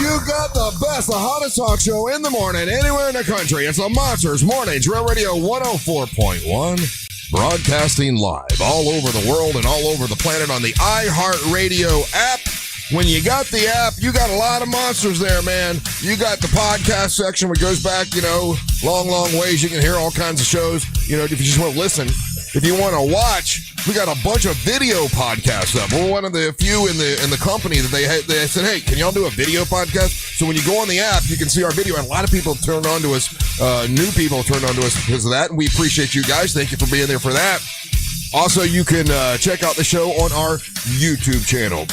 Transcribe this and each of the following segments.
You got the best, the hottest talk show in the morning, anywhere in the country. It's the Monsters Morning Drill Radio 104.1, broadcasting live all over the world and all over the planet on the iHeartRadio app. When you got the app, you got a lot of monsters there, man. You got the podcast section, which goes back, long, long ways. You can hear all kinds of shows, if you just want to listen. If you want to watch, we got a bunch of video podcasts up. We're one of the few in the company that they said, hey, can y'all do a video podcast? So when you go on the app, you can see our video. And a lot of people turned on to us, new people turned on to us because of that. And we appreciate you guys. Thank you for being there for that. Also, you can check out the show on our YouTube channel.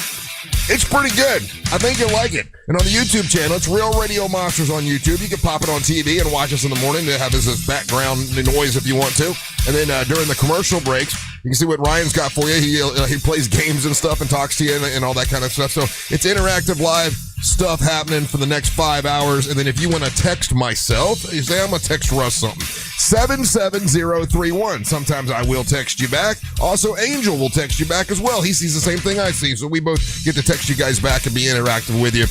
It's pretty good. I think you'll like it. And on the YouTube channel, it's Real Radio Monsters on YouTube. You can pop it on TV and watch us in the morning to have this background noise if you want to. And then during the commercial breaks, you can see what Ryan's got for you. He plays games and stuff and talks to you and all that kind of stuff. So it's interactive live stuff happening for the next 5 hours. And then if you want to text myself, you say, I'm going to text Russ something. 77031. Sometimes I will text you back. Also, Angel will text you back as well. He sees the same thing I see. So we both get to text you guys back and be interactive with you.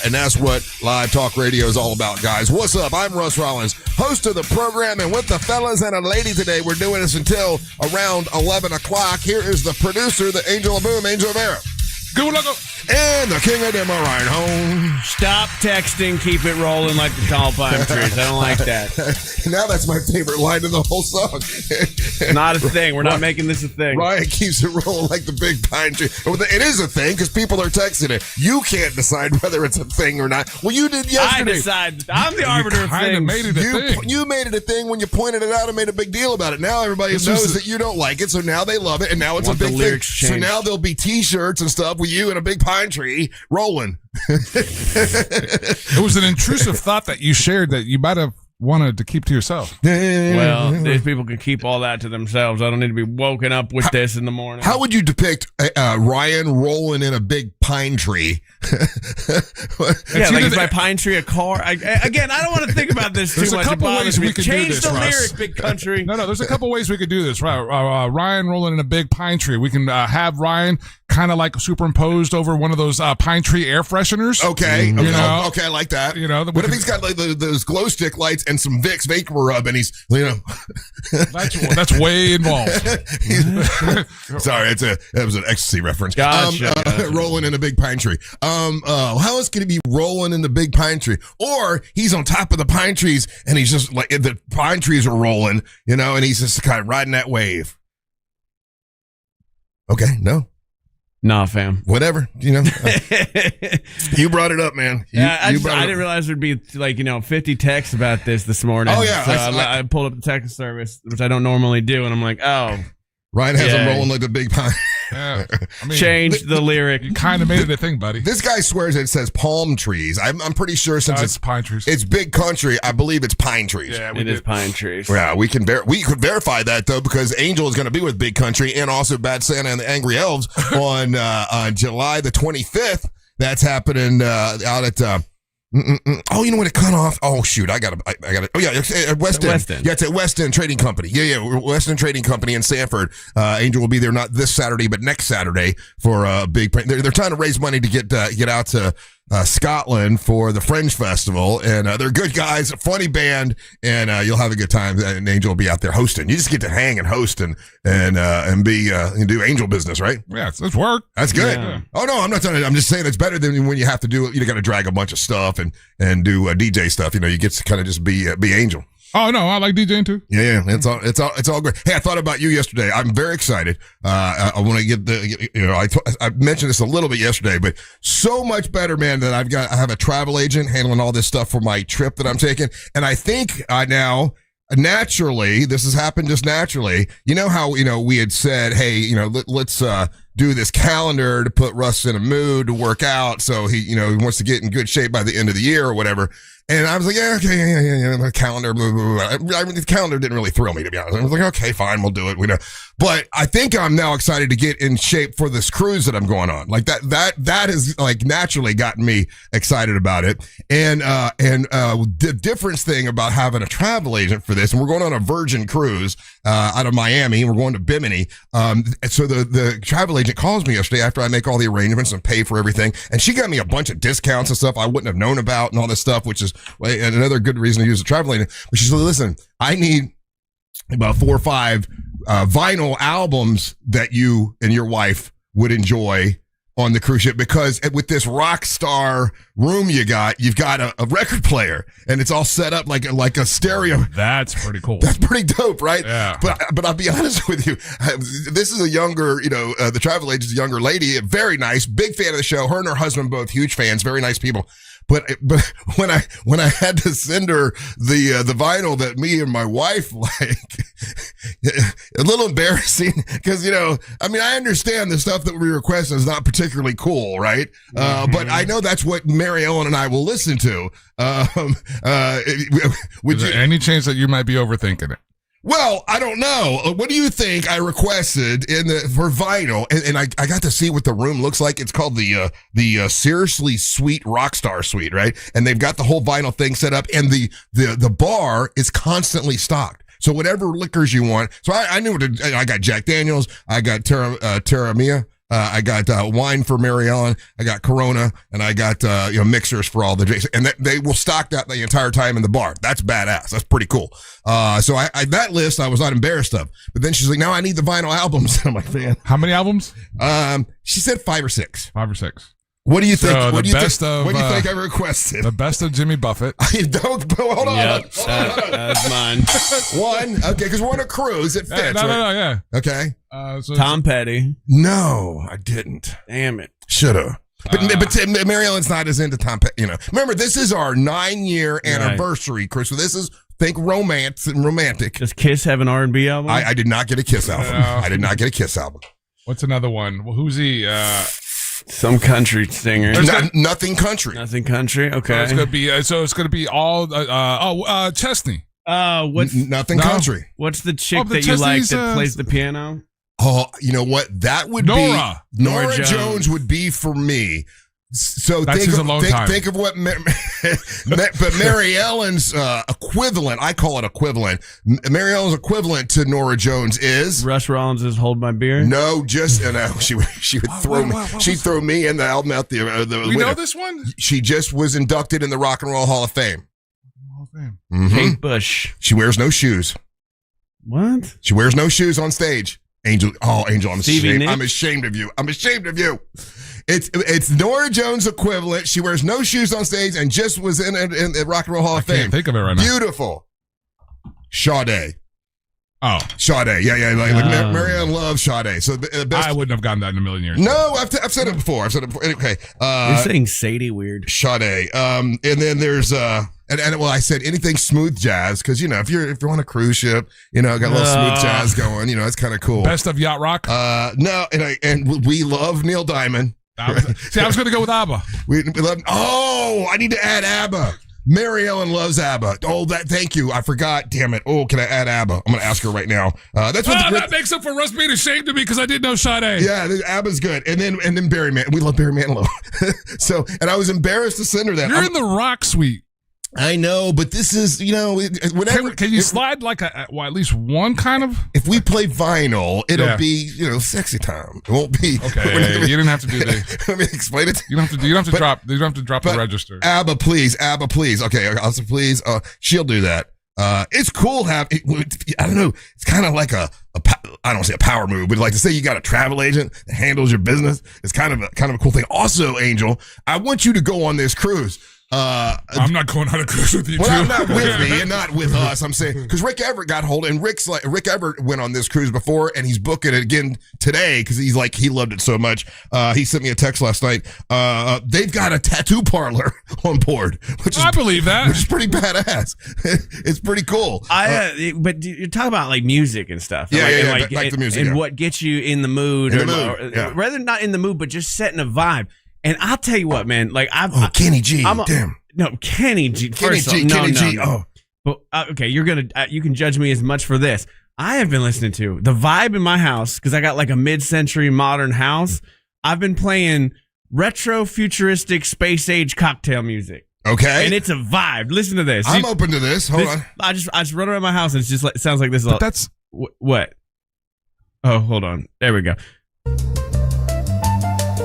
And that's what live talk radio is all about, guys. What's up? I'm Russ Rollins, host of the program. And with the fellas and a lady today, we're doing this until around 11 o'clock. Here is the producer, the Angel of Boom, Angel Vera. Good luck. And the king of demo, Ryan Home. Stop texting, keep it rolling like the tall pine trees. I don't like that. Now that's my favorite line of the whole song. Not a thing. We're not making this a thing. Ryan keeps it rolling like the big pine tree. It is a thing because people are texting it. You can't decide whether it's a thing or not. Well, you did yesterday. I decide. I'm the arbiter of things. Made it a thing. You made it a thing when you pointed it out and made a big deal about it. Now everybody knows that you don't like it, so now they love it, and now it's a big thing. So now there'll be T-shirts and stuff with you and a big pine tree rolling. It was an intrusive thought that you shared that you might have wanted to keep to yourself. Well, these people can keep all that to themselves. I don't need to be woken up with this in the morning. How would you depict Ryan rolling in a big pine tree? Is my pine tree a car? I don't want to think about this too much. There's a couple ways we could do this, Change the Russ. lyric, big country. No, there's a couple ways we could do this. Ryan rolling in a big pine tree. We can have Ryan kind of like superimposed over one of those pine tree air fresheners. Okay, I like that. What if he's got like those glow stick lights and some Vicks vapor rub, and he's that's way involved. Sorry, that was an ecstasy reference. Gotcha. Rolling in a big pine tree. How else could he be rolling in the big pine tree? Or he's on top of the pine trees and he's just like the pine trees are rolling, and he's just kind of riding that wave. Okay, no. Nah, fam. Whatever, you brought it up, man. I didn't realize there'd be 50 texts about this morning. Oh yeah, so I pulled up the text service, which I don't normally do, and I'm like, oh. Ryan has him rolling like the big pine. Yeah, change the lyric. You kind of made it a thing, buddy. This guy swears it says palm trees. I'm pretty sure since it's pine trees. It's big country. I believe it's pine trees. Yeah, it is pine trees. Yeah, we could verify that though because Angel is going to be with Big Country and also Bad Santa and the Angry Elves on July the 25th. That's happening out at. Oh, you know what? It cut off. Oh, shoot. I got it. Oh, yeah. It's at West End. Yeah, it's at West End Trading Company. Yeah. West End Trading Company in Sanford. Angel will be there not this Saturday, but next Saturday for a big. They're trying to raise money to get out to Scotland for the Fringe Festival, and they're good guys, a funny band, and you'll have a good time. And Angel will be out there hosting. You just get to hang and host and be and do Angel business, right? Yeah, it's work. That's good. Yeah. Oh no, I'm not telling you. I'm just saying it's better than when you have to do. You got to drag a bunch of stuff and do DJ stuff. You get to kind of just be Angel. Oh no, I like DJing too. Yeah, it's all great. Hey, I thought about you yesterday. I'm very excited. I want to get I mentioned this a little bit yesterday, but so much better, man. That I have a travel agent handling all this stuff for my trip that I'm taking, and I think now. Naturally, this has happened just naturally. You know how, we had said, hey, let's do this calendar to put Russ in a mood to work out. So he wants to get in good shape by the end of the year or whatever. And I was like, yeah, okay, yeah, the calendar, blah, blah, blah. The calendar didn't really thrill me, to be honest. I was like, okay, fine, we'll do it. But I think I'm now excited to get in shape for this cruise that I'm going on. Like that has like naturally gotten me excited about it. And the difference thing about having a travel agent for this, and we're going on a Virgin cruise out of Miami, and we're going to Bimini. So the travel agent calls me yesterday after I make all the arrangements and pay for everything, and she got me a bunch of discounts and stuff I wouldn't have known about and all this stuff, which is another good reason to use a travel agent. But she said, listen, I need about 4 or 5 vinyl albums that you and your wife would enjoy on the cruise ship, because with this rock star room you've got a record player, and it's all set up like a stereo. That's pretty cool. That's pretty dope, right? Yeah. But I'll be honest with you, this is a younger, the travel agent's a younger lady, very nice, big fan of the show. Her and her husband both huge fans, very nice people. But when I had to send her the vinyl that me and my wife like, a little embarrassing, because I understand the stuff that we request is not particularly cool, right? But I know that's what Mary Ellen and I will listen to. Is there any chance that you might be overthinking it? Well, I don't know. What do you think I requested for vinyl? And I got to see what the room looks like. It's called the Seriously Sweet Rockstar Suite, right? And they've got the whole vinyl thing set up, and the bar is constantly stocked. So whatever liquors you want. So I knew I got Jack Daniels. I got Terra Mia. I got wine for Mary Ellen. I got Corona, and I got mixers for all the drinks. And they will stock that the entire time in the bar. That's badass. That's pretty cool. So I that list I was not embarrassed of. But then she's like, "Now I need the vinyl albums." And I'm like, "Man, how many albums?" She said 5 or 6. 5 or 6. What do you think? So what do you think I requested? The best of Jimmy Buffett. Hold on. Yep, that's mine. 1, okay, because we're on a cruise. It fits. No, yeah. Okay. So Tom Petty. No, I didn't. Damn it. Shoulda. But Mary Ellen's not as into Tom Petty. Remember, this is our 9-year anniversary, Chris. So this is, think romance and romantic. Does Kiss have an R&B album? I did not get a Kiss album. I did not get a Kiss album. What's another one? Well, who's he? Some country singer. Nothing country. Nothing country. Okay. So it's gonna be all. Chesney. Nothing country. What's the chick that you like that plays the piano? Oh, you know what? That would Nora. be Nora Jones would be for me. So think of what, but Mary Ellen's equivalent. I call it equivalent. Mary Ellen's equivalent to Nora Jones is Russ Rollins' "Hold My Beer." No, just she would throw me. She'd throw me and the album out the We know this one. She just was inducted in the Rock and Roll Hall of Fame. Hall of Fame. Mm-hmm. Kate Bush. She wears no shoes. What? She wears no shoes on stage. Angel, I'm ashamed. Nick? I'm ashamed of you. I'm ashamed of you. It's Nora Jones equivalent. She wears no shoes on stage and just was in the Rock and Roll Hall of Fame. I can't think of it right now. Beautiful. Sade. Oh. Sade. Yeah. Mary Ellen loves Sade. So I wouldn't have gotten that in a million years. No, I've said it before. Okay. You're saying Sadie weird. Sade. And then there's I said anything smooth jazz, because if you're on a cruise ship, got a little smooth jazz going. It's kind of cool. Best of yacht rock. No, and we love Neil Diamond. I was going to go with ABBA. We love. Oh, I need to add ABBA. Mary Ellen loves ABBA. Oh, thank you. I forgot. Damn it. Oh, can I add ABBA? I'm going to ask her right now. That's what that makes up for Russ being ashamed of me because I didn't know Sade. Yeah, ABBA's good. And then Barry Manilow. We love Barry Manilow. And I was embarrassed to send her that. You're in the rock suite. I know, but this is, whatever. Can you slide like at least one kind of? If we play vinyl, it'll be, sexy time. It won't be. Okay, you didn't have to do that. Let me explain it. You don't have to drop the register. ABBA, please. Okay, also please. She'll do that. It's cool. I don't know. It's kind of like I don't want to say a power move, but like to say you got a travel agent that handles your business. It's kind of a cool thing. Also, Angel, I want you to go on this cruise. I'm not going on a cruise with you. Well, I'm not with me and not with us. I'm saying because Rick Everett got hold, and Rick Everett went on this cruise before, and he's booking it again today because he loved it so much. He sent me a text last night. They've got a tattoo parlor on board, I believe that, which is pretty badass. It's pretty cool. But you talk about like music and stuff. Yeah, like the music, and what gets you in the mood, rather than not in the mood, but just setting a vibe. And I'll tell you what, man. Like Kenny G. Damn. No, Kenny G. Kenny G. No. But okay, you can judge me as much for this. I have been listening to the vibe in my house because I got like a mid-century modern house. I've been playing retro futuristic space age cocktail music. Okay. And it's a vibe. Listen to this. I'm open to this. Hold on. I just run around my house and it's just like, it sounds like this. But that's what? Oh, hold on. There we go.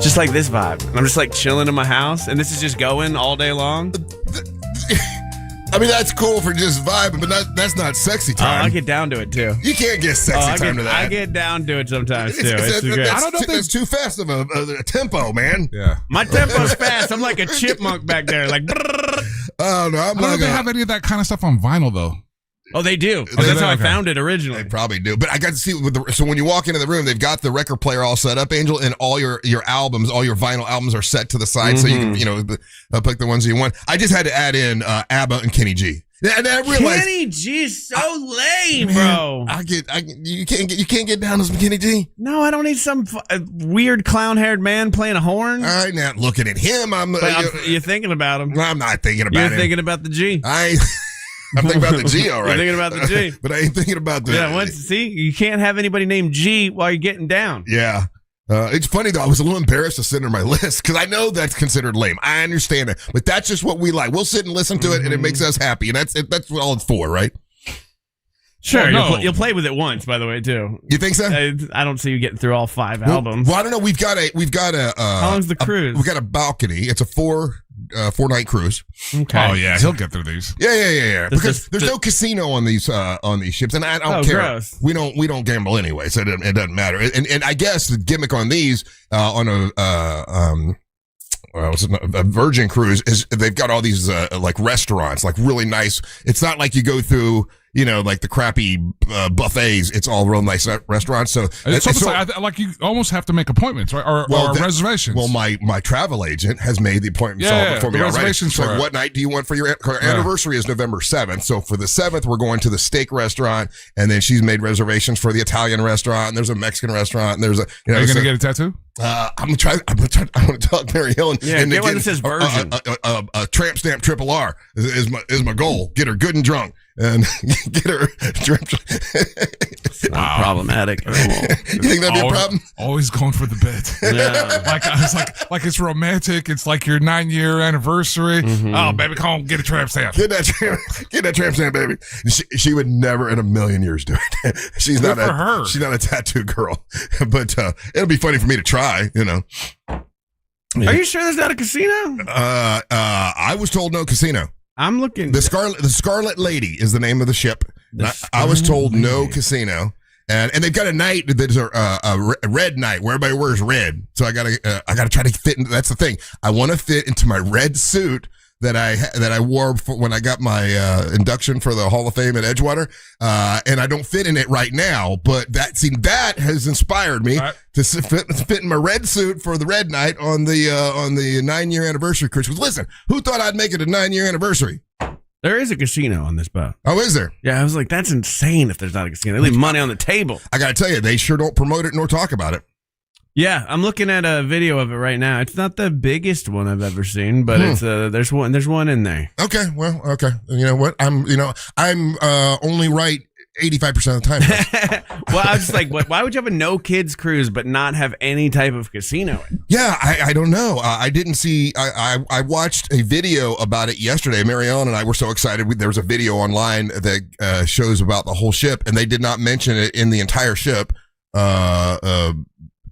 Just like this vibe. And I'm just like chilling in my house and this is just going all day long. I mean, that's cool for just vibing, but that's not sexy time. I get down to it too. You can't get sexy time to that. I get down to it sometimes too. I don't know if that's too fast of a tempo, man. Yeah. My tempo's fast. I'm like a chipmunk back there. Like, oh, no. I don't know if they have any of that kind of stuff on vinyl, though. Oh, they do. That's how I found it originally. They probably do. But I got to see so when you walk into the room, they've got the record player all set up, Angel, and all your albums, all your vinyl albums are set to the side so you can, pick the ones you want. I just had to add in ABBA and Kenny G. And I realized Kenny G is so lame, bro. You can't get down to some Kenny G. No, I don't need some weird clown-haired man playing a horn. All right, now looking at him, you're thinking about him. I'm not thinking about him. You're thinking about the G. I'm thinking about the G, all right. You're thinking about the G. But I ain't thinking about the... Yeah, see? You can't have anybody named G while you're getting down. Yeah. It's funny, though. I was a little embarrassed to send her my list because I know that's considered lame. I understand it. But that's just what we like. We'll sit and listen to it, and it makes us happy. And that's what all it's for, right? Sure. You'll play with it once, by the way, too. You think so? I don't see you getting through all 5 albums. Well, I don't know. We've got a how long's the cruise? We've got a balcony. It's a 4-night cruise. Okay. Oh yeah, he'll get through these. Yeah. Because there's no casino on these ships, and I don't care. Gross. We don't gamble anyway, so it doesn't matter. And I guess the gimmick on these on a Virgin cruise is they've got all these like restaurants, like really nice. It's not like you go through, like the crappy buffets. It's all real nice restaurants. So it's almost like you almost have to make appointments, right? Or reservations. Well, my travel agent has made the appointments all for me already. Reservations so what night do you want for your anniversary? Is November 7th. So for the 7th, we're going to the steak restaurant, and then she's made reservations for the Italian restaurant, and there's a Mexican restaurant, and there's a. Are you gonna get a tattoo? I'm gonna try. I want to talk Mary Hill and get one that says Virgin. A tramp stamp triple R is my goal. Get her good and drunk and get her. Wow. Problematic. You think that'd be a problem? Always going for the bit. Yeah. like it's romantic. It's like your 9-year anniversary. Mm-hmm. Oh, baby, come on, get a tramp stamp. Get that tramp stamp, baby. She would never in a million years do it. She's not a tattoo girl, but it'll be funny for me to try. Yeah. Are you sure there's not a casino? I was told no casino. I'm looking. The Scarlet Lady is the name of the ship. I was told no casino, and they've got a night that's a red night where everybody wears red. So I gotta try to fit into. That's the thing. I want to fit into my red suit that I wore when I got my induction for the Hall of Fame at Edgewater, and I don't fit in it right now. But that has inspired me to fit in my red suit for the red night on the 9-year anniversary cruise. Listen, who thought I'd make it a 9-year anniversary? There is a casino on this boat. Oh, is there? Yeah, I was like, that's insane if there's not a casino. They leave money on the table. I got to tell you, they sure don't promote it nor talk about it. Yeah, I'm looking at a video of it right now. It's not the biggest one I've ever seen, but it's there's one in there. Okay, well, okay. You know what? I'm only right 85% of the time. Well, I was just like, why would you have a no kids cruise but not have any type of casino? Yeah, I don't know. I didn't see. I watched a video about it yesterday. Mary Ellen and I were so excited. There was a video online that shows about the whole ship, and they did not mention it in the entire ship.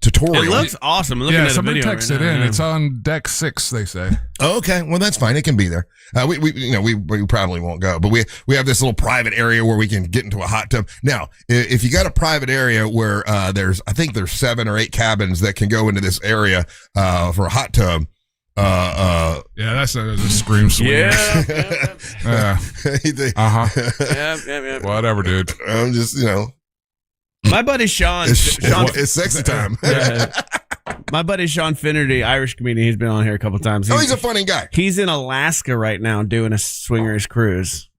Tutorial. It looks awesome. Looking at somebody video texted in. It's on deck 6, they say. Oh, okay, well that's fine. It can be there. We probably won't go, but we have this little private area where we can get into a hot tub. Now, if you got a private area where there's 7 or 8 cabins that can go into this area for a hot tub. Yeah, that's a scream swing. Yeah. Yeah. Whatever, dude. I'm just my buddy Sean. It's sexy time. My buddy Sean Finnerty, Irish comedian, he's been on here a couple times. He's a funny guy. He's in Alaska right now doing a swingers cruise.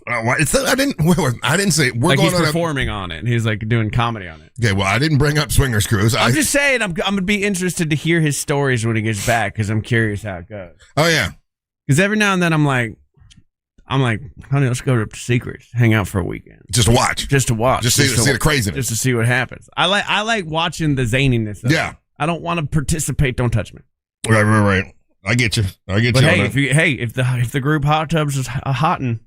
I didn't say we're like going he's performing on it. He's like doing comedy on it. Okay, well, I didn't bring up swingers cruise. I'm just saying, I'm gonna be interested to hear his stories when he gets back because I'm curious how it goes. Oh yeah, because every now and then I'm like, I'm like, honey, let's go to Secrets, hang out for a weekend. Just to watch. Just to watch. Just see the craziness. Just to see what happens. I like watching the zaniness of it. I don't want to participate. Don't touch me. Right. I get you. But if the group hot tubs is hotting,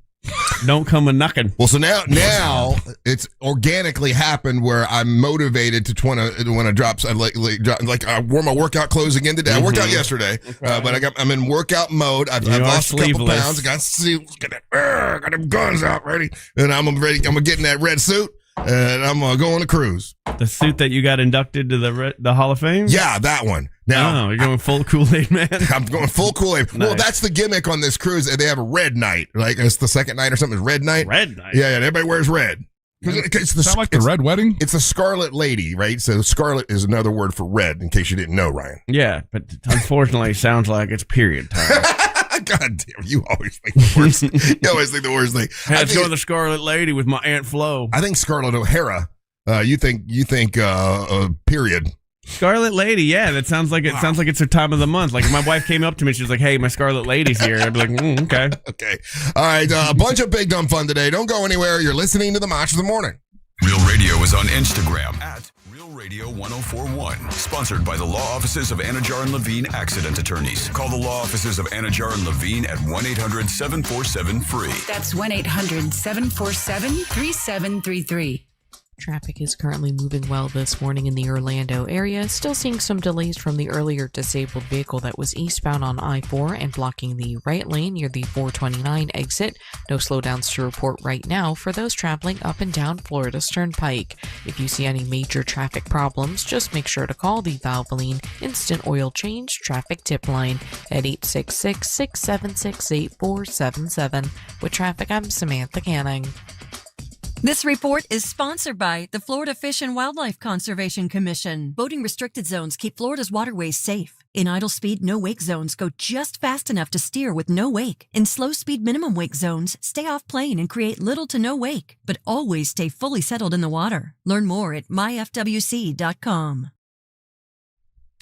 don't come a knocking. Well, so now it's organically happened where I'm motivated to want to drop. I wore my workout clothes again today. I worked out yesterday, but I'm in workout mode. I've lost a couple pounds. Got them guns out ready, and I'm ready. I'm gonna get in that red suit. And I'm going to go on a cruise. The suit that you got inducted to the Hall of Fame? Yeah, that one. Now, you're going full Kool-Aid, man? I'm going full Kool-Aid. Nice. Well, that's the gimmick on this cruise. They have a red night. Like, it's the second night or something. It's red night. Red night? Yeah, everybody wears red. Sound like the red wedding? It's a scarlet lady, right? So scarlet is another word for red, in case you didn't know, Ryan. Yeah, but unfortunately, it sounds like it's period time. God damn, you always think the worst. You always think the worst thing. Let's go to the Scarlet Lady with my Aunt Flo. I think Scarlett O'Hara. You think period. Scarlet Lady, yeah, that sounds like sounds like it's her time of the month. Like if my wife came up to me, she's like, "Hey, my Scarlet Lady's here." I'd be like, "Okay, okay, all right." A bunch of big dumb fun today. Don't go anywhere. You're listening to the Match of the Morning. Real Radio is on Instagram at Real Radio 1041. Sponsored by the law offices of Anajar and Levine Accident Attorneys. Call the law offices of Anajar and Levine at 1-800-747-FREE. That's 1-800-747-3733. Traffic is currently moving well this morning in the Orlando area. Still seeing some delays from the earlier disabled vehicle that was eastbound on I-4 and blocking the right lane near the 429 exit. No slowdowns to report right now for those traveling up and down Florida's Turnpike. If you see any major traffic problems, just make sure to call the Valvoline Instant Oil Change Traffic Tip Line at 866-676-8477. With traffic, I'm Samantha Canning. This report is sponsored by the Florida Fish and Wildlife Conservation Commission. Boating restricted zones keep Florida's waterways safe. In idle speed, no wake zones, go just fast enough to steer with no wake. In slow speed, minimum wake zones, stay off plane and create little to no wake, but always stay fully settled in the water. Learn more at myfwc.com.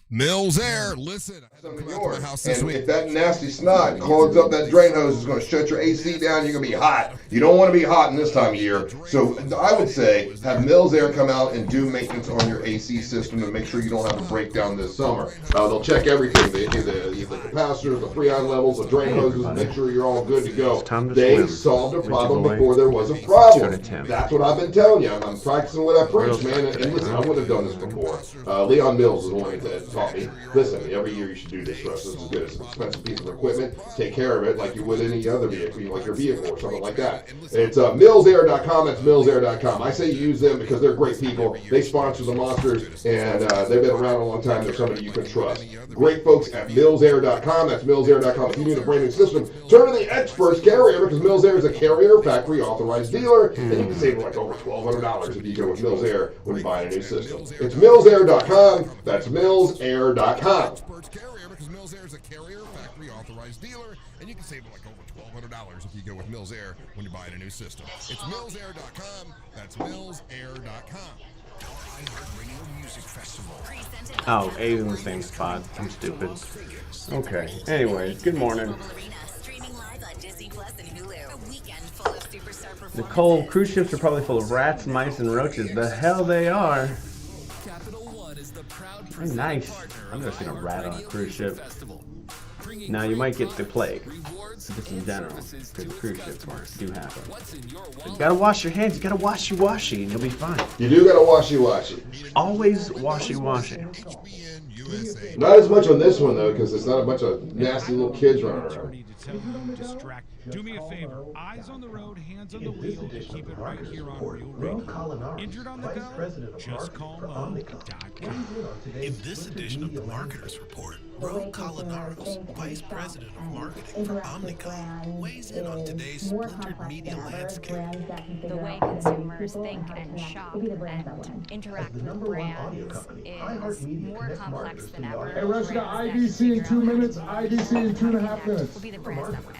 Mills Air, listen. I'm coming out to my house this week. If that nasty snot clogs up that drain hose, it's going to shut your AC down. You're going to be hot. You don't want to be hot in this time of year. So I would say have Mills Air come out and do maintenance on your AC system to make sure you don't have a breakdown this summer. They'll check everything, the capacitors, the freon levels, the drain hoses, and make sure you're all good to go. They solved a problem before there was a problem. That's what I've been telling you. I'm practicing what I preach, man. And listen, I would have done this before. Leon Mills is the one that taught me, listen, every year you should do this for us. This is good. It's an expensive piece of equipment. Take care of it like you would any other vehicle, like your vehicle or something like that. It's millsair.com. That's millsair.com. I say you use them because they're great people. They sponsor the Monsters, and they've been around a long time. They're somebody you can trust. Great folks at millsair.com. That's millsair.com. If you need a brand new system, turn to the experts Carrier, because Mills Air is a Carrier factory authorized dealer, and you can save like over $1,200 if you go with Mills Air when you buy a new system. It's millsair.com. That's millsair.com. Because Mills Air is a Carrier factory authorized dealer, and you can save like over $1,200 if you go with Mills Air when you're buying a new system. It's millsair.com. That's millsair.com. Oh, A's in the same spot. I'm stupid. Okay. Anyways, good morning. Nicole, cruise ships are probably full of rats, mice, and roaches. The hell they are. They're nice. I've never seen a rat on a cruise ship. Now, you might get the plague, just in general, because cruise ships do happen. But you gotta wash your hands, you gotta washy-washy, and you'll be fine. You do gotta washy-washy. Always washy-washy. Not as much on this one, though, because it's not a bunch of nasty little kids running around. Do me a favor, eyes on the road, hands on the wheel, and keep it right here on Real Radio. Injured on the go? Just call Mo.com. In this edition of the Marketers Report, Ro Colinaros, Vice President of Marketing for Omnicom, weighs in on today's splintered media landscape. The way consumers think and shop and interact with brands is more complex than ever. Hey, Russia, IDC in 2 minutes, IDC in 2.5 minutes. Will be the brands that win.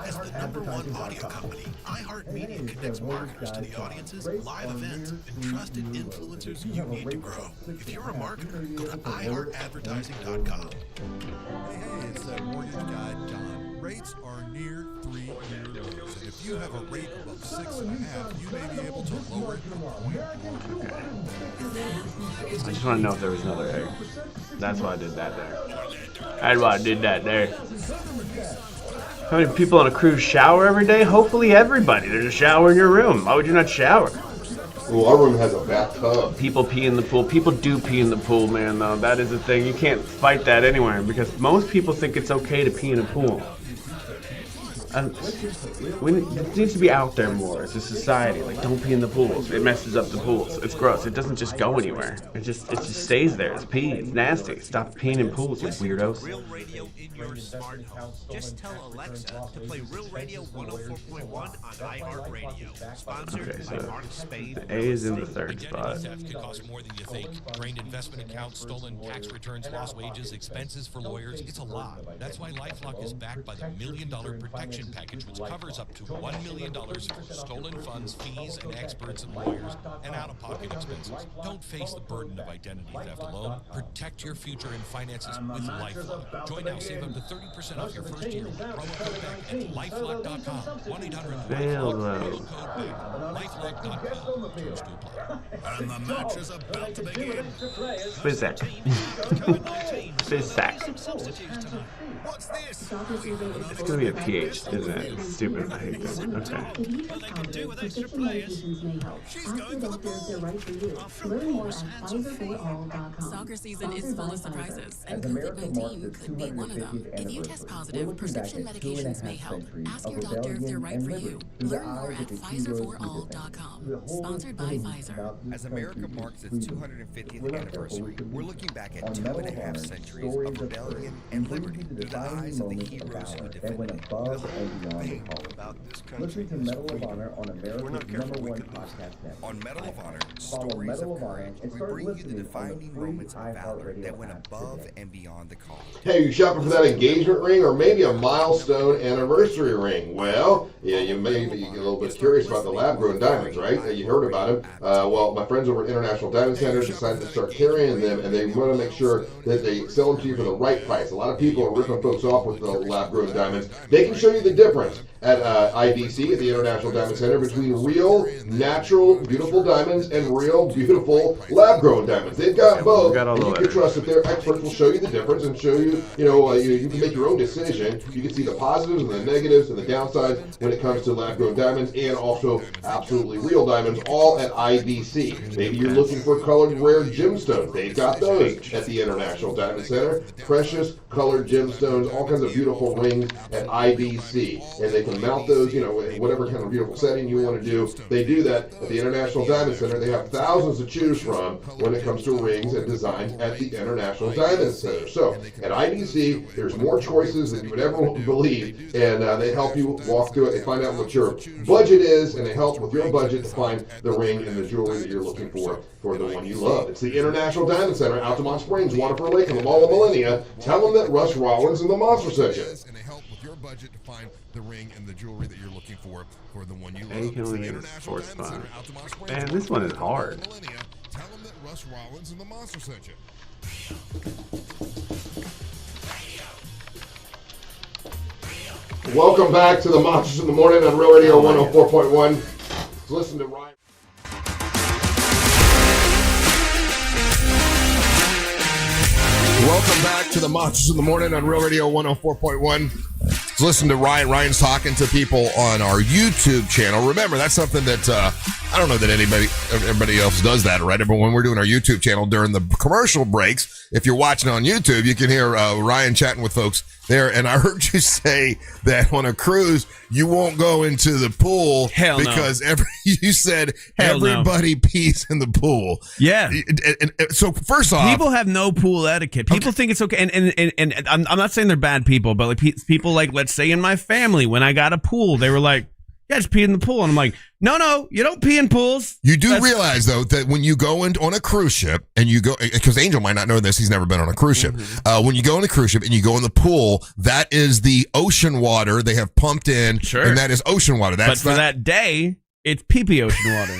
As the #1 audio company, iHeartMedia connects marketers to the audiences, live events, and trusted influencers you need to grow. If you're a marketer, go to iHeartAdvertising.com. Hey, it's mortgage guy John. Rates are near 3-year lows, and if you have a rate above 6.5, you may be able to lower it to 0.1. I just want to know if there was another egg. That's why I did that there. That's why I did that there. How many people on a cruise shower every day? Hopefully everybody. There's a shower in your room. Why would you not shower? Well, our room has a bathtub. People pee in the pool. People do pee in the pool, man, though. That is the thing. You can't fight that anywhere because most people think it's okay to pee in a pool. It needs to be out there more as a society. Like, don't pee in the pools. It messes up the pools. It's gross. It doesn't just go anywhere. It just stays there. It's pee. It's nasty. Stop peeing in pools, you weirdos. Real Radio in your smartphone. Just tell Alexa to play Real Radio 104.1 on iHeartRadio. Sponsored by Mark Spade. The A is in the third spot. Theft could cost more than you think. Drained investment accounts, stolen tax returns, lost wages, expenses for lawyers. It's a lot. That's why LifeLock is backed by the $1 Million Protection Package, which covers up to $1 million for stolen funds, fees, and experts and lawyers, and out-of-pocket expenses. Don't face the burden of identity theft alone. Protect your future and finances with LifeLock. Join now. Save up to 30% off your first year with promo code BACK at LifeLock.com. 1-800-LifeLock. LifeLock.com. Terms to apply. And the match is about to begin. Spizak. Spizak. What's this? It's gonna be a PH, isn't it? It's stupid. I hate this. Okay. Well, they can do with extra players. She's going for the ball. Soccer season is full of surprises, and COVID-19 could be one of them. If you test positive, prescription medications may help. Ask your doctor if they're right for you. Learn more at PfizerForAll.com. Sponsored by Pfizer. As America marks its 250th anniversary, we're looking back at 2.5 centuries of rebellion and liberty through the eyes of the heroes who defended it. About this country. Medal of Honor on America's #1 podcast network. On Medal of Honor, Stories of Courage, we bring you the defining moments of valor that went above and beyond the call. Hey, you shopping for that engagement ring or maybe a milestone anniversary ring? Well, yeah, you may be a little bit curious about the lab-grown diamonds, right? You heard about them. Well, my friends over at International Diamond Center decided to start carrying them, and they want to make sure that they sell them to you for the right price. A lot of people are ripping folks off with the lab-grown diamonds. They can show you the difference at IDC, at the International Diamond Center, between real, natural, beautiful diamonds and real, beautiful, lab-grown diamonds. They've got both, and you can trust that their experts will show you the difference and show you, you can make your own decision. You can see the positives and the negatives and the downsides when it comes to lab-grown diamonds and also absolutely real diamonds, all at IDC. Maybe you're looking for colored rare gemstones. They've got those at the International Diamond Center. Precious colored gemstones, all kinds of beautiful rings at IDC. And they can mount those, in whatever kind of beautiful setting you want to do. They do that at the International Diamond Center. They have thousands to choose from when it comes to rings and designs at the International Diamond Center. So at IDC, there's more choices than you would ever believe, and they help you walk through it. They find out what your budget is, and they help with your budget to find the ring and the jewelry that you're looking for the one you love. It's the International Diamond Center, Altamont Springs, Waterford Lake, and the Mall of Millennia. Tell them that Russ Rollins and the Monster sent you. And they help with your budget to find the ring and the jewelry that you're looking for the one you love. And you can only get fourth spot. Man, this one is hard. Tell them that Russ Rollins and the Monster sent you. Welcome back to the Monsters in the Morning on Real Radio 104.1. Let's listen to Ryan. Welcome back to the Monsters in the Morning on Real Radio 104.1. Let's listen to Ryan. Ryan's talking to people on our YouTube channel. Remember, that's something that I don't know that everybody else does that, right? But when we're doing our YouTube channel during the commercial breaks, if you're watching on YouTube, you can hear Ryan chatting with folks there. And I heard you say that on a cruise, you won't go into the pool because you said everybody pees in the pool. Yeah. And so first off, people have no pool etiquette. People think it's okay. And I'm not saying they're bad people, but like people like, let's say in my family, when I got a pool, they were like, yeah, just pee in the pool. And I'm like, no, you don't pee in pools. You do realize, though, that when you go on a cruise ship and you go, because Angel might not know this, he's never been on a cruise ship. When you go on a cruise ship and you go in the pool, that is the ocean water they have pumped in, and that is ocean water. But for that day, it's pee-pee ocean water.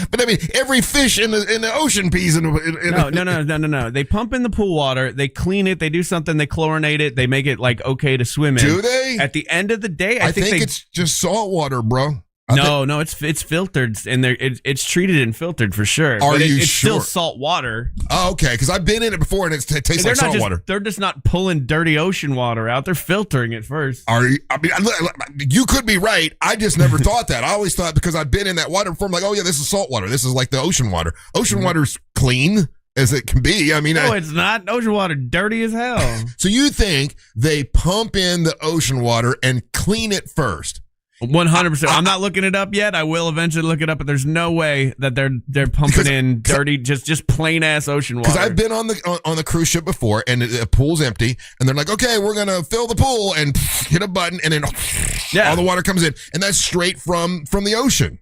But I mean, every fish in the ocean pees in No. They pump in the pool water. They clean it. They do something. They chlorinate it. They make it like okay to swim in. Do they? At the end of the day, I think it's just salt water, bro. No, it's filtered and it's treated and filtered for sure. It's sure? still salt water. Oh, okay. Because I've been in it before and it tastes like salt water. They're just not pulling dirty ocean water out. They're filtering it first. You could be right. I just never thought that. I always thought because I've been in that water before, I'm like, oh yeah, this is salt water. This is like the ocean water. Ocean water's clean as it can be. I mean, no, it's not. Ocean water dirty as hell. So you think they pump in the ocean water and clean it first? 100%. I'm not looking it up yet. I will eventually look it up, but there's no way that they're pumping in dirty, just plain ass ocean water. Because I've been on the cruise ship before, and the pool's empty, and they're like, "Okay, we're gonna fill the pool," and hit a button, and then all the water comes in, and that's straight from the ocean.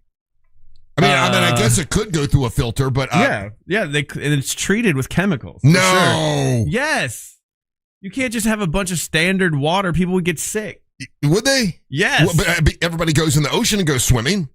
I mean, I guess it could go through a filter, but it's treated with chemicals. No, sure. Yes, you can't just have a bunch of standard water. People would get sick. Would they? Yes. Well, but everybody goes in the ocean and goes swimming.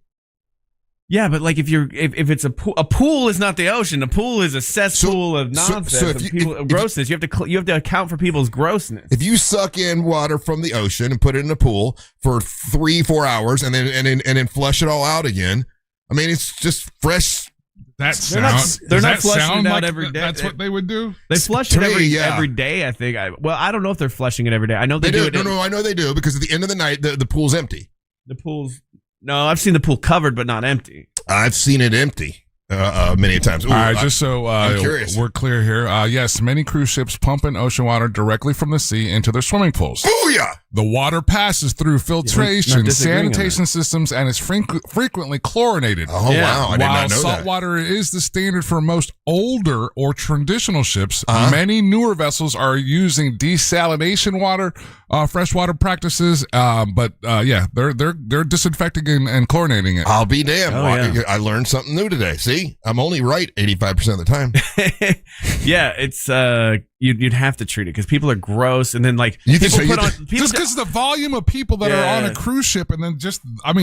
Yeah, but like if it's a pool is not the ocean. A pool is a cesspool of nonsense, grossness. You have to account for people's grossness. If you suck in water from the ocean and put it in a pool for 3-4 hours and then flush it all out again, I mean it's just fresh. They're not flushing it out every day. That's what they would do. They flush it every day. I think. I don't know if they're flushing it every day. I know they do. No, I know they do because at the end of the night the pool's empty. The pool's no. I've seen the pool covered but not empty. I've seen it empty many times. Ooh, all right, just so I'm curious. We're clear here. Yes, many cruise ships pump in ocean water directly from the sea into their swimming pools. Booyah! The water passes through filtration, sanitation systems, and is frequently chlorinated. Oh, wow. I did not know salt that. water is the standard for most older or traditional ships, many newer vessels are using desalination water, freshwater practices, but they're disinfecting and chlorinating it. I'll be damned. I learned something new today. See? I'm only right 85% of the time. Yeah, it's you'd have to treat it because people are gross, and then like just because the volume of people that are on a cruise ship, and then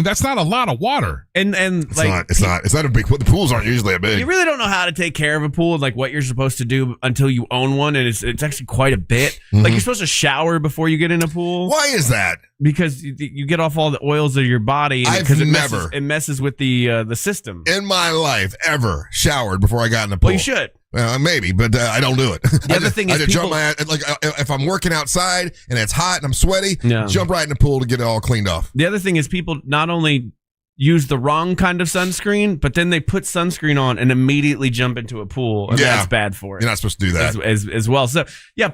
that's not a lot of water. And it's not a big. The pools aren't usually a big. You really don't know how to take care of a pool, like what you're supposed to do until you own one, and it's actually quite a bit. Mm-hmm. Like you're supposed to shower before you get in a pool. Why is that? Because you get off all the oils of your body, and it messes with the system. In my life ever showered before I got in the pool. Well, you should. Maybe, but I don't do it. The other thing is jump if I'm working outside and it's hot and I'm sweaty, jump right in the pool to get it all cleaned off. The other thing is people not only use the wrong kind of sunscreen, but then they put sunscreen on and immediately jump into a pool, and that's bad for it. You're not supposed to do that as well. So yeah,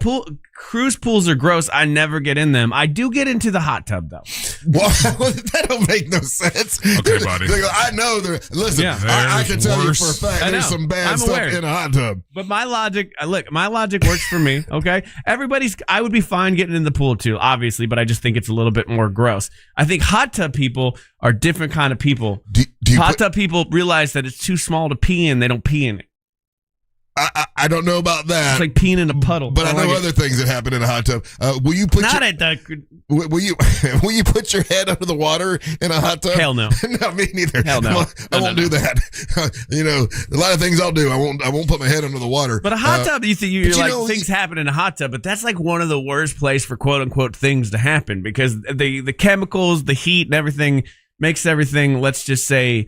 cruise pools are gross. I never get in them. I do get into the hot tub though. Well, that don't make no sense. Okay, buddy. I know. Listen, I can tell you for a fact there's some bad stuff in a hot tub. But my logic works for me. Okay, I would be fine getting in the pool too, obviously, but I just think it's a little bit more gross. I think hot tub people are different kind of people. Hot tub people realize that it's too small to pee in. They don't pee in it. I don't know about that. It's like peeing in a puddle. But I know other things that happen in a hot tub. Will you put will you put your head under the water in a hot tub? Hell no. No, me neither. Hell no. I won't do that. A lot of things I'll do. I won't put my head under the water. But a hot tub, things happen in a hot tub, but that's like one of the worst places for quote unquote things to happen because the chemicals, the heat, and everything makes everything, let's just say,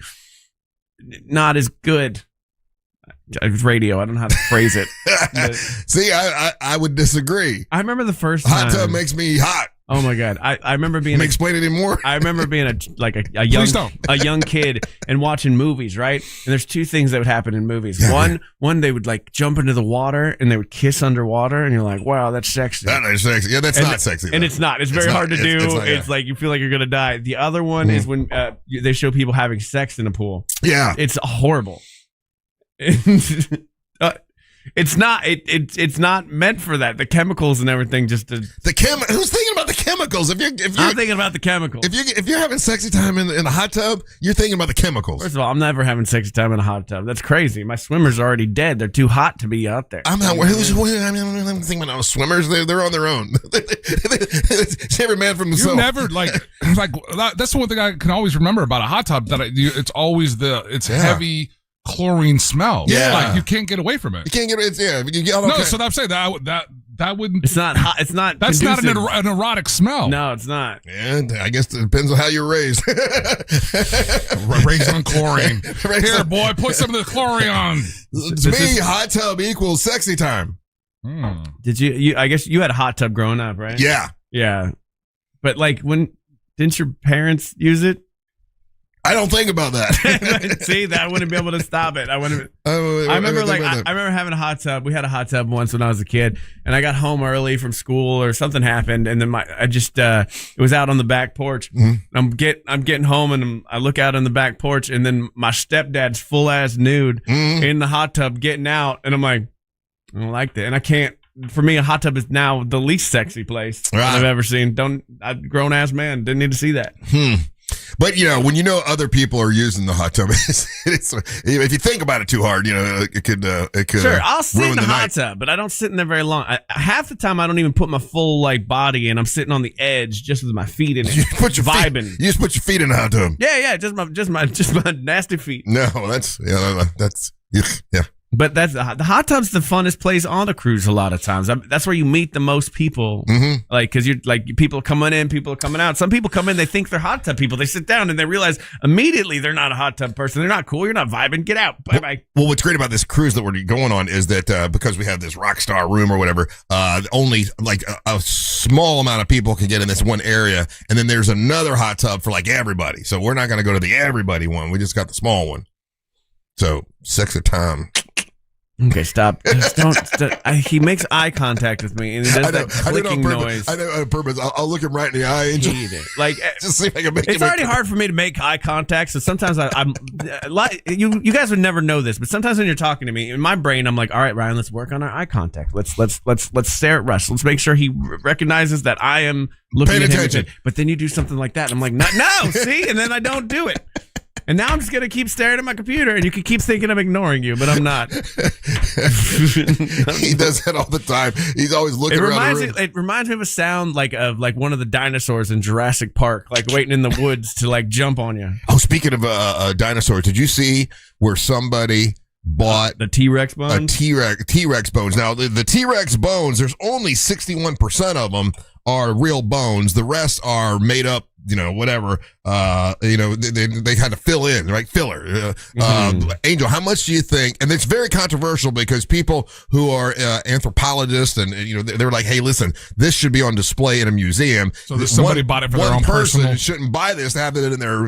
not as good. Radio. I don't know how to phrase it. See, I would disagree. I remember the first time. Hot tub makes me hot. Oh my god! I remember being. Explain it anymore. I remember being a young kid and watching movies, right? And there's two things that would happen in movies. Yeah, one they would like jump into the water and they would kiss underwater, and you're like, wow, that's sexy. That is sexy. Yeah, that's not sexy. And it's not. It's very hard to do. It's like you feel like you're gonna die. The other one is when they show people having sex in a pool. Yeah, it's horrible. It's not. It's not meant for that. The chemicals and everything. Who's thinking about the chemicals? If you're I'm thinking about the chemicals. If you're having sexy time in the hot tub, you're thinking about the chemicals. First of all, I'm never having sexy time in a hot tub. That's crazy. My swimmers are already dead. They're too hot to be out there. I'm thinking about swimmers. They're on their own. It's every man for himself. You never like that's the one thing I can always remember about a hot tub, that it's always heavy chlorine smell. Yeah, like you can't get away from it. You can't get it. Yeah, you get no. So I'm saying that wouldn't. It's not hot. It's not. That's conducive. not an erotic smell. No, it's not. And I guess it depends on how you're raised. Raised on chlorine. Here, boy, put some of the chlorine on. To me, hot tub equals sexy time. Did you? I guess you had a hot tub growing up, right? Yeah. Yeah. But like, didn't your parents use it? I don't think about that. See, that I wouldn't be able to stop it. I remember having a hot tub. We had a hot tub once when I was a kid, and I got home early from school or something happened, and then it was out on the back porch. Mm-hmm. I'm getting home, and I look out on the back porch, and then my stepdad's full ass nude in the hot tub getting out, and I'm like, I don't like that, and I can't. For me, a hot tub is now the least sexy place I've ever seen. Grown ass man didn't need to see that. But when other people are using the hot tub, if you think about it too hard, it could. Sure, I'll sit in the hot night. tub, but I don't sit in there very long. Half the time, I don't even put my full body in. I'm sitting on the edge just with my feet in it, vibing. You just put your feet in the hot tub. Yeah, just my nasty feet. No, that's yeah. But the hot tub's the funnest place on a cruise. A lot of times, that's where you meet the most people. Mm-hmm. Like, because you're like people coming in, people are coming out. Some people come in, they think they're hot tub people. They sit down and they realize immediately they're not a hot tub person. They're not cool. You're not vibing. Get out. Bye bye. Well, what's great about this cruise that we're going on is that because we have this rock star room or whatever, only like a small amount of people can get in this one area, and then there's another hot tub for like everybody. So we're not going to go to the everybody one. We just got the small one. So sexy time. Okay, stop. Just don't. He makes eye contact with me, and he does that clicking noise. I know on purpose. I'll look him right in the eye. And like, just see if I can make it's already hard for me to make eye contact. So sometimes I'm like, you guys would never know this, but sometimes when you're talking to me, in my brain, I'm like, all right, Ryan, let's work on our eye contact. Let's stare at Russ. Let's make sure he recognizes that I am looking Paying at him. attention. But then you do something like that, and I'm like, no, see, and then I don't do it. And now I'm just going to keep staring at my computer, and you can keep thinking I'm ignoring you, but I'm not. He does that all the time. He's always looking around the room. It reminds me of a sound like one of the dinosaurs in Jurassic Park, like waiting in the woods to like jump on you. Oh, speaking of dinosaurs, did you see where somebody bought the T-Rex bones? T-Rex bones. Now, the T-Rex bones, there's only 61% of them are real bones. The rest are made up, whatever. They kind of fill in, right? Filler. Angel, how much do you think? And it's very controversial because people who are anthropologists and they're like, hey, listen, this should be on display in a museum. So somebody bought it for their own personal. One person shouldn't buy this, have it in their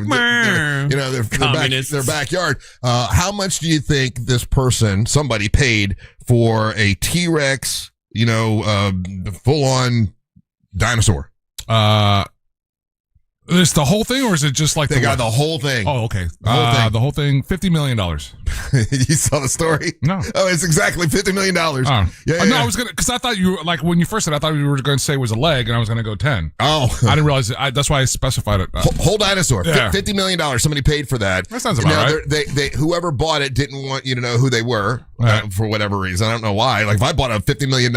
backyard. How much do you think this person, somebody paid for a T-Rex, full on dinosaur? Is the whole thing, or is it just like they got the whole thing? Oh, okay. The whole thing, $50 million. You saw the story? No. Oh, it's exactly $50 million. Yeah. No, I was because I thought you like when you first said, I thought you were going to say it was a leg, and I was going to go 10. Oh, I didn't realize that's why I specified it. Whole dinosaur, yeah. $50 million. Somebody paid for that. That sounds about right. They whoever bought it didn't want you to know who they were for whatever reason. I don't know why. Like if I bought a $50 million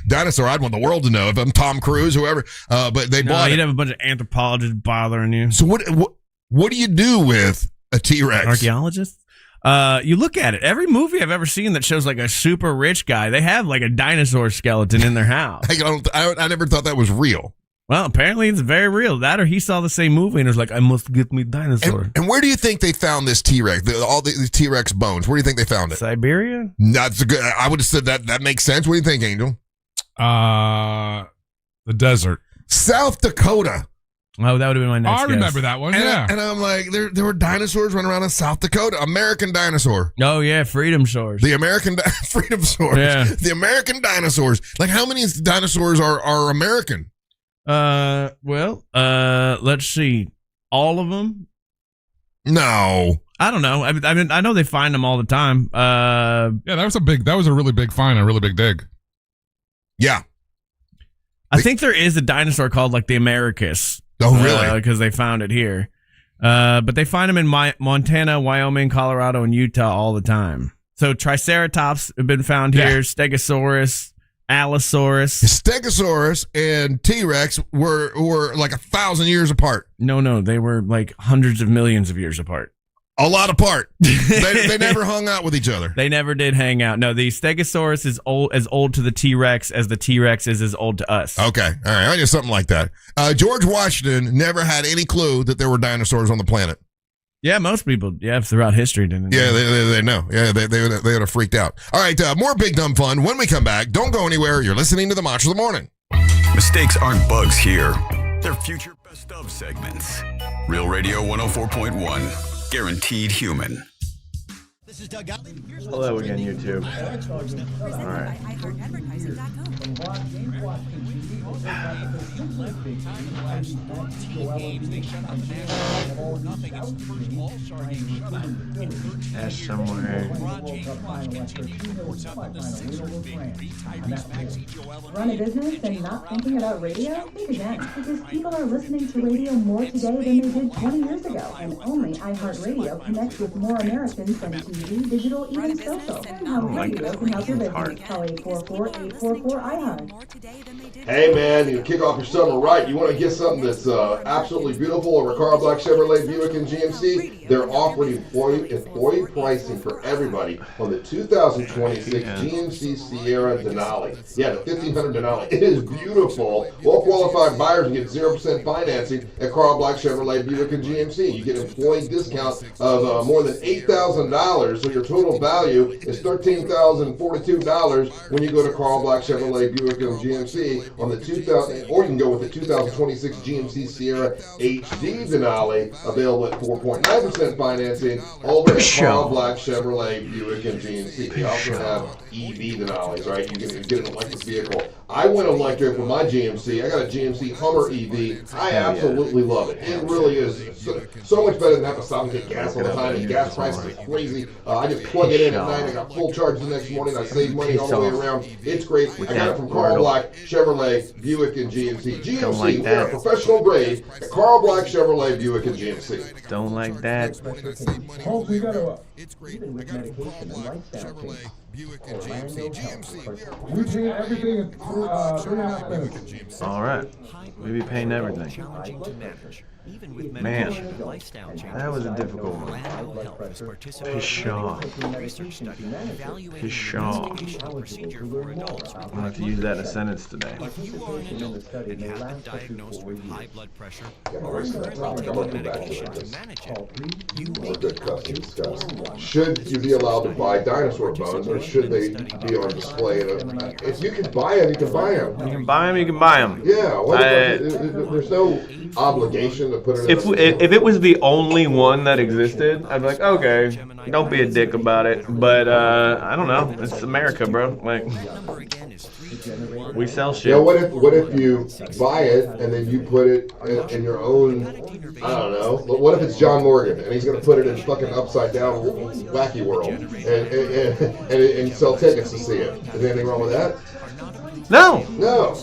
dinosaur, I'd want the world to know. If I'm Tom Cruise, whoever. But they bought it. You'd have a bunch of anthropologists bothering you. So what do you do with a T-Rex? Archaeologists? You look at it. Every movie I've ever seen that shows like a super rich guy, they have like a dinosaur skeleton in their house. I never thought that was real. Well, apparently it's very real. That or he saw the same movie and was like, I must get me dinosaur. And where do you think they found this T-Rex? All these T-Rex bones. Where do you think they found it? Siberia? That's a good. I would have said that makes sense. What do you think, Angel? The desert. South Dakota. Oh, that would have been my next guess. I remember that one, yeah. And I'm like, there were dinosaurs running around in South Dakota. American dinosaur. Oh, yeah, freedom shores. The American freedom shores. Yeah. The American dinosaurs. Like, how many dinosaurs are American? Let's see. All of them? No. I don't know. I mean, I know they find them all the time. Yeah, that was a really big find, a really big dig. Yeah. I think there is a dinosaur called like the Americus. Oh, really? Because they found it here. But they find them in Montana, Wyoming, Colorado, and Utah all the time. So Triceratops have been found here. Stegosaurus, Allosaurus. Stegosaurus and T-Rex were like 1,000 years apart. No, they were like hundreds of millions of years apart. A lot apart. They never hung out with each other. They never did hang out. No, the Stegosaurus is as old to the T-Rex as the T-Rex is as old to us. Okay. All right. I guess something like that. George Washington never had any clue that there were dinosaurs on the planet. Yeah, most people, throughout history didn't. Yeah, they know. Yeah, they would have freaked out. All right, more Big Dumb Fun when we come back. Don't go anywhere. You're listening to the Monster of the Morning. Mistakes aren't bugs here. They're future best of segments. Real Radio 104.1. Guaranteed human. Hello again, YouTube. All right. Ash somewhere. Run a business and not thinking about radio? Think again, because people are listening to radio more today than they did 20 years ago, and only iHeartRadio connects with more Americans than TV, digital, even social. And how radio can help your business. Call 844-844-iHeart. Hey man, you kick off your summer right. You want to get something that's absolutely beautiful over Carl Black Chevrolet Buick and GMC? They're offering employee pricing for everybody on the 2026 GMC Sierra Denali. Yeah, the 1500 Denali. It is beautiful. Well-qualified buyers can get 0% financing at Carl Black Chevrolet Buick and GMC. You get an employee discount of more than $8,000, so your total value is $13,042 when you go to Carl Black Chevrolet Buick and GMC on the 2000, or you can go with the 2026 GMC Sierra HD Denali, available at 4.9% financing over at Carl Black Chevrolet Buick and GMC. They also have EV Denalis, right? You can get an electric vehicle. I went electric with my GMC. I got a GMC Hummer EV. I absolutely love it. It really is so much better than having to stop and get gas all the time. And gas prices are crazy. I just plug it in at night. I got full charge the next morning. I save money all the way around. It's great. I got it from Carl Black Chevrolet Buick and GMC. GMC, we're a professional grade at Carl Black Chevrolet Buick and GMC. Don't like that. It's great. I got it from Carl Black Chevrolet Buick and GMC. All right. We be paying everything. Man, that was a difficult one. Pshaw. I'm going to have to use that in a sentence today. And have been diagnosed with high blood pressure We're good customer discuss. Should you be allowed to buy dinosaur bones, or should they be on display? If you can buy them, you can buy them. You can buy them, you can buy them. Yeah, there's no obligation to put it in if it was the only one that existed, I'd be like, okay, don't be a dick about it. But I don't know. It's America, bro. Like, we sell shit. Yeah, what if you buy it and then you put it in your own, I don't know. What if it's John Morgan and he's going to put it in fucking upside down wacky world and sell tickets to see it? Is there anything wrong with that? No.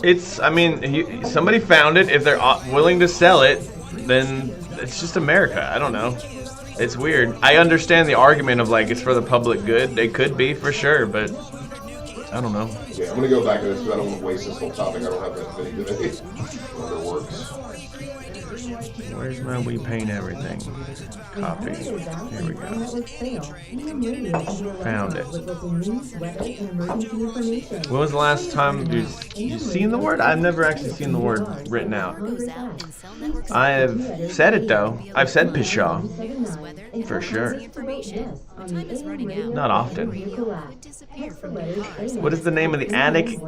It's, I mean, somebody found it. If they're willing to sell it, then it's just America. I don't know. It's weird. I understand the argument of like it's for the public good. It could be for sure, but I don't know. Yeah, I'm gonna go back to this because I don't want to waste this whole topic. I don't have that many today. Whatever works. Where's my We Paint Everything? Copy. Here we go. Found it. When was the last time you seen the word? I've never actually seen the word written out. I have said it though. I've said pshaw. For sure. Not often. What is the name of the attic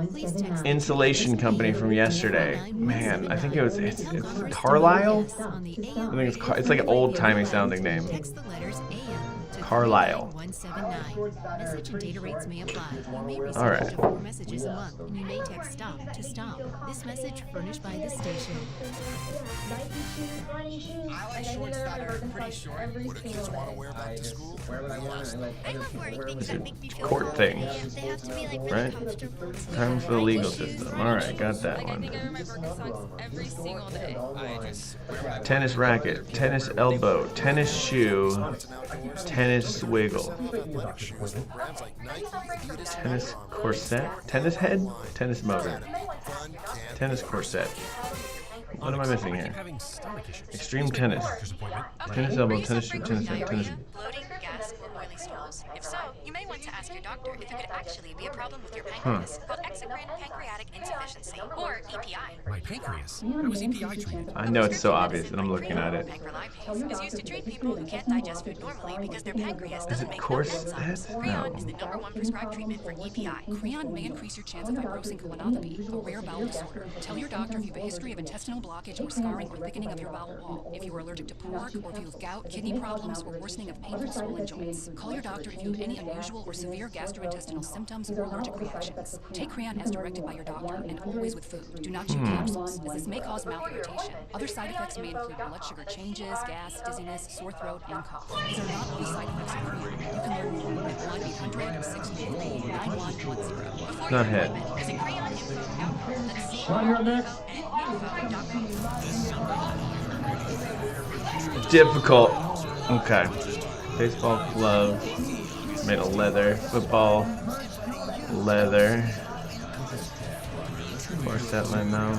insulation company from yesterday? Man, I think it's Carlisle? I think it's like an old-timey sounding name. Carlisle. 179. Message and data rates may apply. You may receive All right. up to 4 messages a month, and you may text stop to stop. This message furnished by this station. I like shorts that are pretty short. What do kids want to wear back to school? Court things. Right? Terms of the legal system. All right, got that one. Tennis racket, tennis elbow, tennis shoe, tennis wiggle, tennis corset, tennis head, tennis motor, tennis corset. What am I missing here? Extreme tennis, tennis elbow, tennis shoe, tennis head, tennis. Bloating, gas, or oily stools. If so, you may want to ask your doctor if it could actually be a problem with your pancreas, called exocrine pancreatic insufficiency, or EPI. My pancreas? How is EPI treated? I know it's so obvious, and I'm looking at it. Pancrealipase is used to treat people who can't digest food normally because their pancreas doesn't make enough Corset? enzymes. Creon is the #1 prescribed treatment for EPI. Creon may increase your chance of fibrosing colonopathy, a rare bowel disorder. Tell your doctor if you have a history of intestinal blockage or scarring or thickening of your bowel wall, if you are allergic to pork, or if you have gout, kidney problems, or worsening of painful swollen joints. Call your doctor if you have any unusual or severe gastrointestinal symptoms or allergic reactions. Take Creon as directed by your doctor and always with food. Do not chew capsules, as this may cause mouth irritation. Other side effects may include blood sugar changes, gas, dizziness, sore throat, and cough. These are not all side effects of Creon. You can learn more at 1-800-633-9110. Not head. Visit Creon Info. Difficult. Okay. Baseball glove made of leather. Football leather. Corset lino.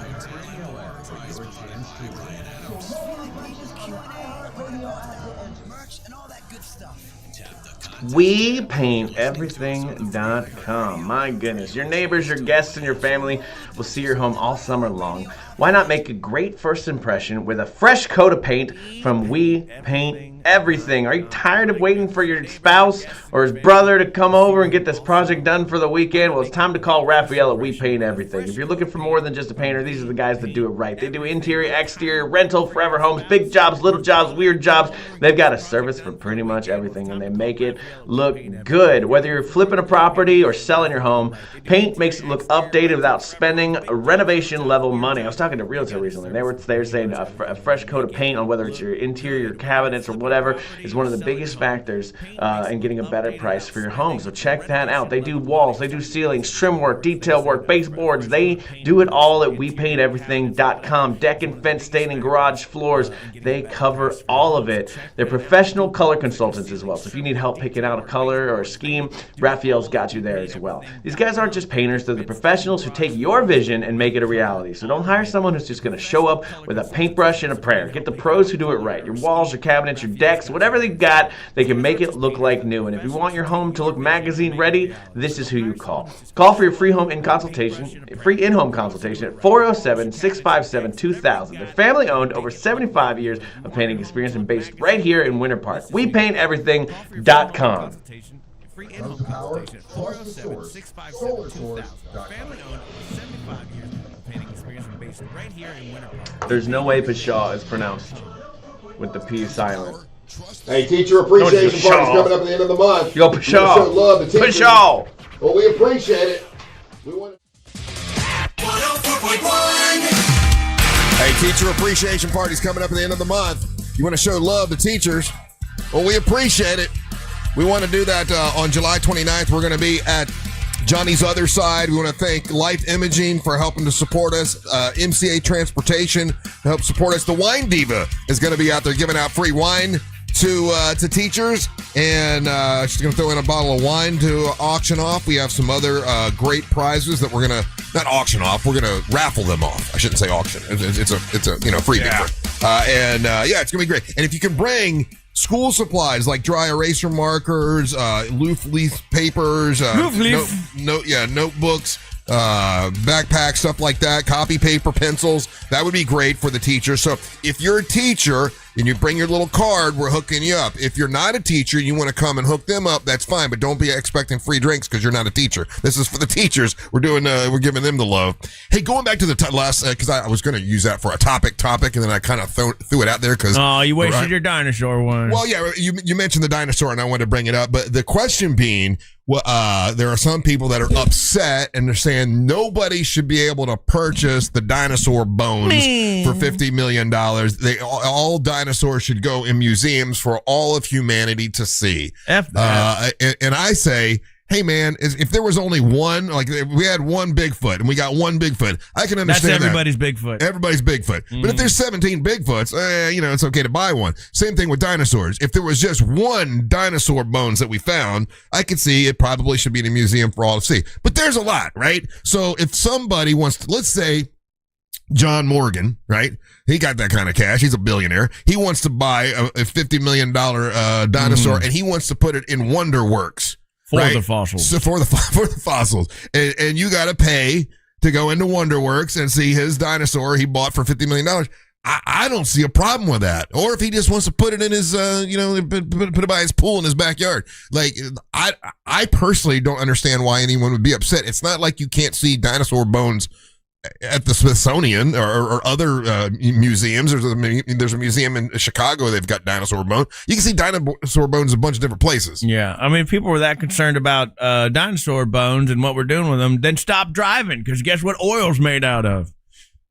WePaintEverything.com. My goodness, your neighbors, your guests, and your family will see your home all summer long. Why not make a great first impression with a fresh coat of paint from We Paint Everything? Are you tired of waiting for your spouse or his brother to come over and get this project done for the weekend? Well, it's time to call Raphael at We Paint Everything. If you're looking for more than just a painter, these are the guys that do it right. They do interior, exterior, rental, forever homes, big jobs, little jobs, weird jobs. They've got a service for pretty much everything, and they make it look good. Whether you're flipping a property or selling your home, paint makes it look updated without spending renovation level money. I was talking to a realtor recently. They were saying a fresh coat of paint on whether it's your interior cabinets or whatever is one of the biggest factors in getting a better price for your home. So check that out. They do walls, they do ceilings, trim work, detail work, baseboards. They do it all at WePaintEverything.com. Deck and fence staining, garage floors. They cover all of it. They're professional color consultants as well. So if you need help picking out a color or a scheme, Raphael's got you there as well. These guys aren't just painters. They're the professionals who take your vision and make it a reality. So don't hire someone who's just going to show up with a paintbrush and a prayer. Get the pros who do it right. Your walls, your cabinets, your decks, whatever they've got, they can make it look like new. And if you want your home to look magazine ready, this is who you call. Call for your free in-home consultation at 407-657-2000. They're family owned, over 75 years of painting experience, and based right here in Winter Park. WePaintEverything.com. Free in-home consultation at 407-657-2000. Family owned, 75 years of painting experience and based right here in Winter Park. There's no way Pshaw is pronounced with the P silent. Hey, teacher appreciation party's coming up at the end of the month. Yo, Pshaw. Show love to teachers. Pshaw. Well, we appreciate it. We want to... 104.1. Hey, teacher appreciation party's coming up at the end of the month. You want to show love to teachers? Well, we appreciate it. We want to do that on July 29th. We're going to be at Johnny's Other Side. We want to thank Life Imaging for helping to support us. MCA Transportation to help support us. The Wine Diva is going to be out there giving out free wine to teachers, and she's going to throw in a bottle of wine to auction off. We have some other great prizes that we're going to not auction off. We're going to raffle them off. I shouldn't say auction. It's a freebie. Yeah. It's going to be great. And if you can bring school supplies like dry eraser markers, loose leaf papers, notebooks, backpacks, stuff like that, copy paper, pencils, that would be great for the teachers. So if you're a teacher, and you bring your little card, we're hooking you up. If you're not a teacher, you want to come and hook them up, that's fine, but don't be expecting free drinks because you're not a teacher. This is for the teachers. We're giving them the love. Hey, going back to the last, because I was going to use that for a topic, and then I kind of threw it out there because. Oh, you wasted your dinosaur one. Well, yeah, you mentioned the dinosaur, and I wanted to bring it up, but the question being, there are some people that are upset, and they're saying nobody should be able to purchase the dinosaur bones for $50 million. All dinosaurs should go in museums for all of humanity to see. F that. And I say, hey man, if there was only one, like if we had one Bigfoot and we got one Bigfoot, I can understand That's everybody's Bigfoot. Everybody's Bigfoot. But if there's 17 Bigfoots, it's okay to buy one. Same thing with dinosaurs. If there was just one dinosaur bones that we found, I could see it probably should be in a museum for all to see. But there's a lot, right? So if somebody wants to, let's say John Morgan, right? He got that kind of cash. He's a billionaire. He wants to buy a $50 million dinosaur and he wants to put it in WonderWorks. For the fossils. So for the fossils. And you got to pay to go into WonderWorks and see his dinosaur he bought for $50 million. I don't see a problem with that. Or if he just wants to put it in his, put it by his pool in his backyard. Like, I personally don't understand why anyone would be upset. It's not like you can't see dinosaur bones at the Smithsonian or other museums. There's a museum in Chicago. They've got dinosaur bones. You can see dinosaur bones in a bunch of different places. Yeah, I mean, if people were that concerned about dinosaur bones and what we're doing with them, then stop driving. Because guess what oil's made out of?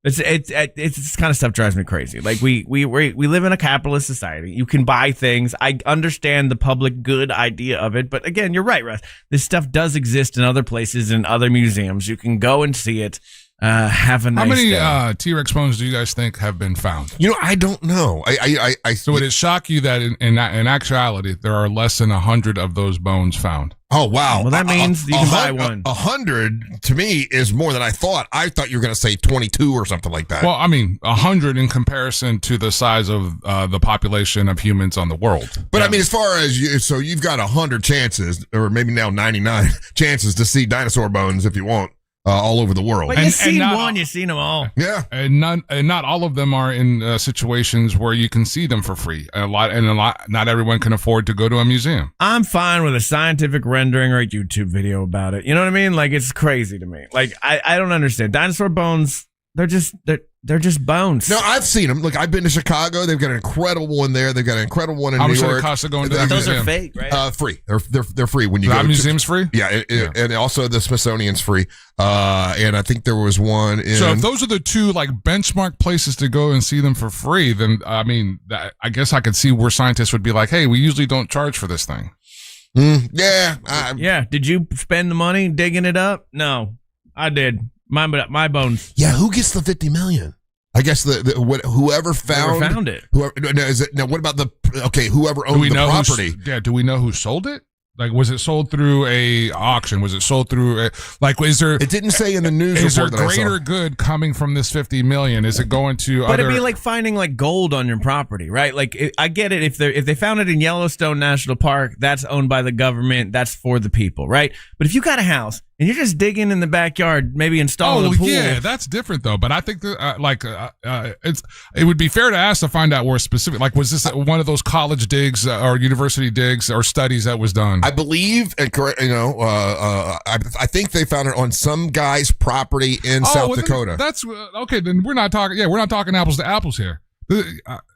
It's this kind of stuff drives me crazy. Like we live in a capitalist society. You can buy things. I understand the public good idea of it, but again, you're right, Russ. This stuff does exist in other places, in other museums. You can go and see it. Have a nice How many day. T-Rex bones do you guys think have been found? I don't know. So would it shock you that in actuality there are less than 100 of those bones found? Oh wow! Well, that means you can buy one. 100 to me is more than I thought. I thought you were going to say 22 or something like that. Well, I mean 100 in comparison to the size of the population of humans on the world. But I mean, as far as you've got 100 chances, or maybe now 99 chances to see dinosaur bones if you want. All over the world. But you've seen one, you've seen them all. Yeah, and not all of them are in situations where you can see them for free. Not everyone can afford to go to a museum. I'm fine with a scientific rendering or a YouTube video about it. You know what I mean? Like, it's crazy to me. Like, I don't understand. Dinosaur bones, they're just bones. No, I've seen them. Look, I've been to Chicago. They've got an incredible one there. They've got an incredible one in New York. How much does it cost to go into that Those museum? are fake, right? Free. They're free when you go. That museum's free? Yeah, and also the Smithsonian's free. And I think there was one in. So if those are the two like benchmark places to go and see them for free, then I mean, I guess I could see where scientists would be like, "Hey, we usually don't charge for this thing." Yeah. Did you spend the money digging it up? No, I did. My bones. Yeah, who gets the $50 million? I guess whoever found it. What about whoever owned the property? Do we know who sold it? Like, was it sold through a auction? Was it sold through is there? It didn't say in the news Is there report that I saw. greater good coming from this $50 million? Is it going to? But it'd be like finding like gold on your property, right? Like, I get it. If they found it in Yellowstone National Park, that's owned by the government. That's for the people, right? But if you got a house and you're just digging in the backyard, maybe installing a pool. Yeah, that's different though. But I think that it would be fair to ask to find out where specific. Like, was this one of those college digs or university digs or studies that was done? I believe, and correct, I think they found it on some guy's property in South Dakota. That's okay. Then we're not talking. Yeah, we're not talking apples to apples here.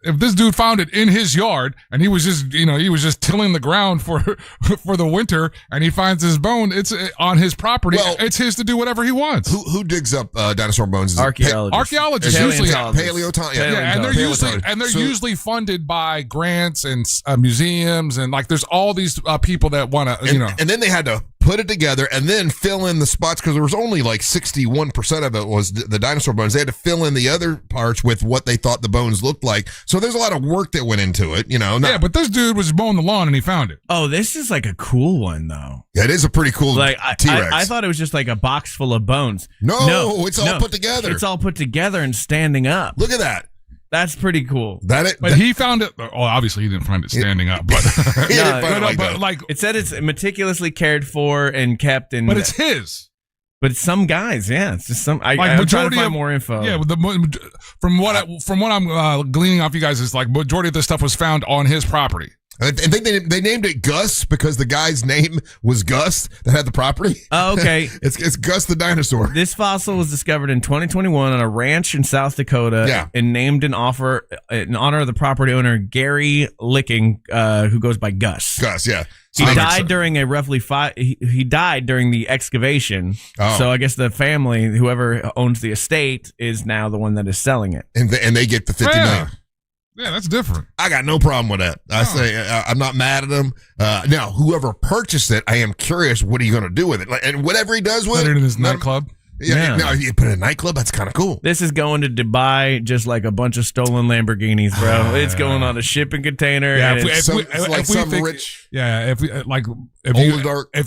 If this dude found it in his yard and he was just tilling the ground for the winter and he finds his bone, it's on his property. Well, it's his to do whatever he wants. Who digs up dinosaur bones? Archaeologists. Usually paleontologists. Yeah, and they're usually funded by grants and museums and like there's all these people that want to and then they had to put it together and then fill in the spots because there was only like 61% of it was the dinosaur bones. They had to fill in the other parts with what they thought the bones looked like. So there's a lot of work that went into it, Yeah, but this dude was mowing the lawn and he found it. Oh, this is like a cool one though. Yeah, it is a pretty cool T-Rex. I thought it was just like a box full of bones. No, it's all put together. It's all put together and standing up. Look at that. That's pretty cool. But he found it. Oh, obviously he didn't find it standing up, but it said it's meticulously cared for and kept in. But it's his. But some guys, yeah, it's just some. I'm trying to find more info. Yeah, from what I'm gleaning off you guys is like majority of this stuff was found on his property. I think they named it Gus because the guy's name was Gus that had the property. Oh, okay. It's Gus the dinosaur. This fossil was discovered in 2021 on a ranch in South Dakota and named in honor of the property owner Gary Licking, who goes by Gus. Gus, yeah. He died during he died during the excavation. Oh. So I guess the family, whoever owns the estate, is now the one that is selling it. And they get the $50 million. Yeah, that's different. I got no problem with that. I say I'm not mad at him. Now, whoever purchased it, I am curious what are you going to do with it, and whatever he does with it. Put it in his nightclub. Yeah. No, you put it in a nightclub. That's kind of cool. This is going to Dubai, just like a bunch of stolen Lamborghinis, bro. It's going on a shipping container. Yeah, and if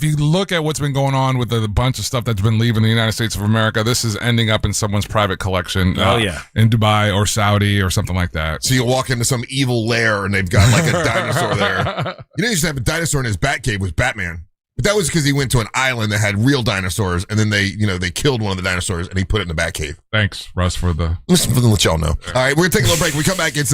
you look at what's been going on with the bunch of stuff that's been leaving the United States of America, this is ending up in someone's private collection. In Dubai or Saudi or something like that. So you walk into some evil lair and they've got like a dinosaur there. You know, he used to have a dinosaur in his bat cave was Batman. But that was because he went to an island that had real dinosaurs, and then they killed one of the dinosaurs, and he put it in the Batcave. Thanks, Russ, for the. Just to let y'all know. All right, we're gonna take a little break. When we come back. It's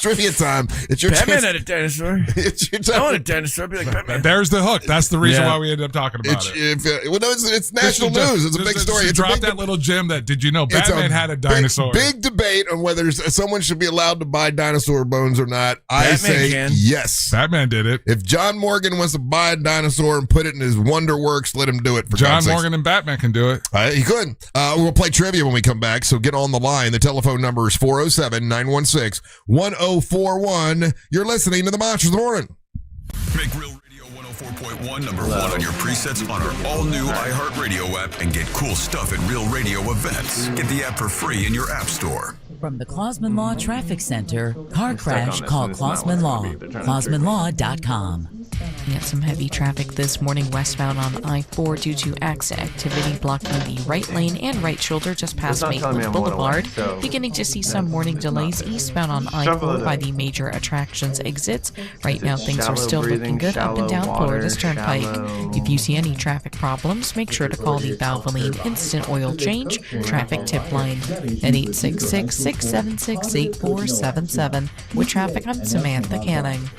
trivia time. It's your Batman chance. had a dinosaur. It's your time. I want a dinosaur. Be like Batman. There's the hook. That's the reason why we ended up talking about it. Well, no, it's national news. It's a big story. It's drop that little gem that did you know Batman had a dinosaur? Big debate on whether someone should be allowed to buy dinosaur bones or not. I say yes. Batman did it. If John Morgan wants to buy a dinosaur and put it in his Wonderworks, let him do it. For John Morgan and Batman can do it. He could. We'll play trivia when we come back, so get on the line. The telephone number is 407-916-1041. You're listening to the Monsters of the Morning. Make Real Radio 104.1 number one on your presets on our all-new iHeartRadio app and get cool stuff at Real Radio events. Get the app for free in your app store. From the Clausman Law Traffic Center, car crash, call Clausman Law. ClausmanLaw.com. We had some heavy traffic this morning westbound on I-4 due to accident activity blocking the right lane and right shoulder just past Maitland Boulevard. Beginning to see some morning delays eastbound on I-4 by the major attractions exits. Right now things are still looking good up and down Florida's Turnpike. If you see any traffic problems, make sure to call the Valvoline Instant Oil Change traffic tip line at 866-676-8477. With traffic, I'm Samantha Canning.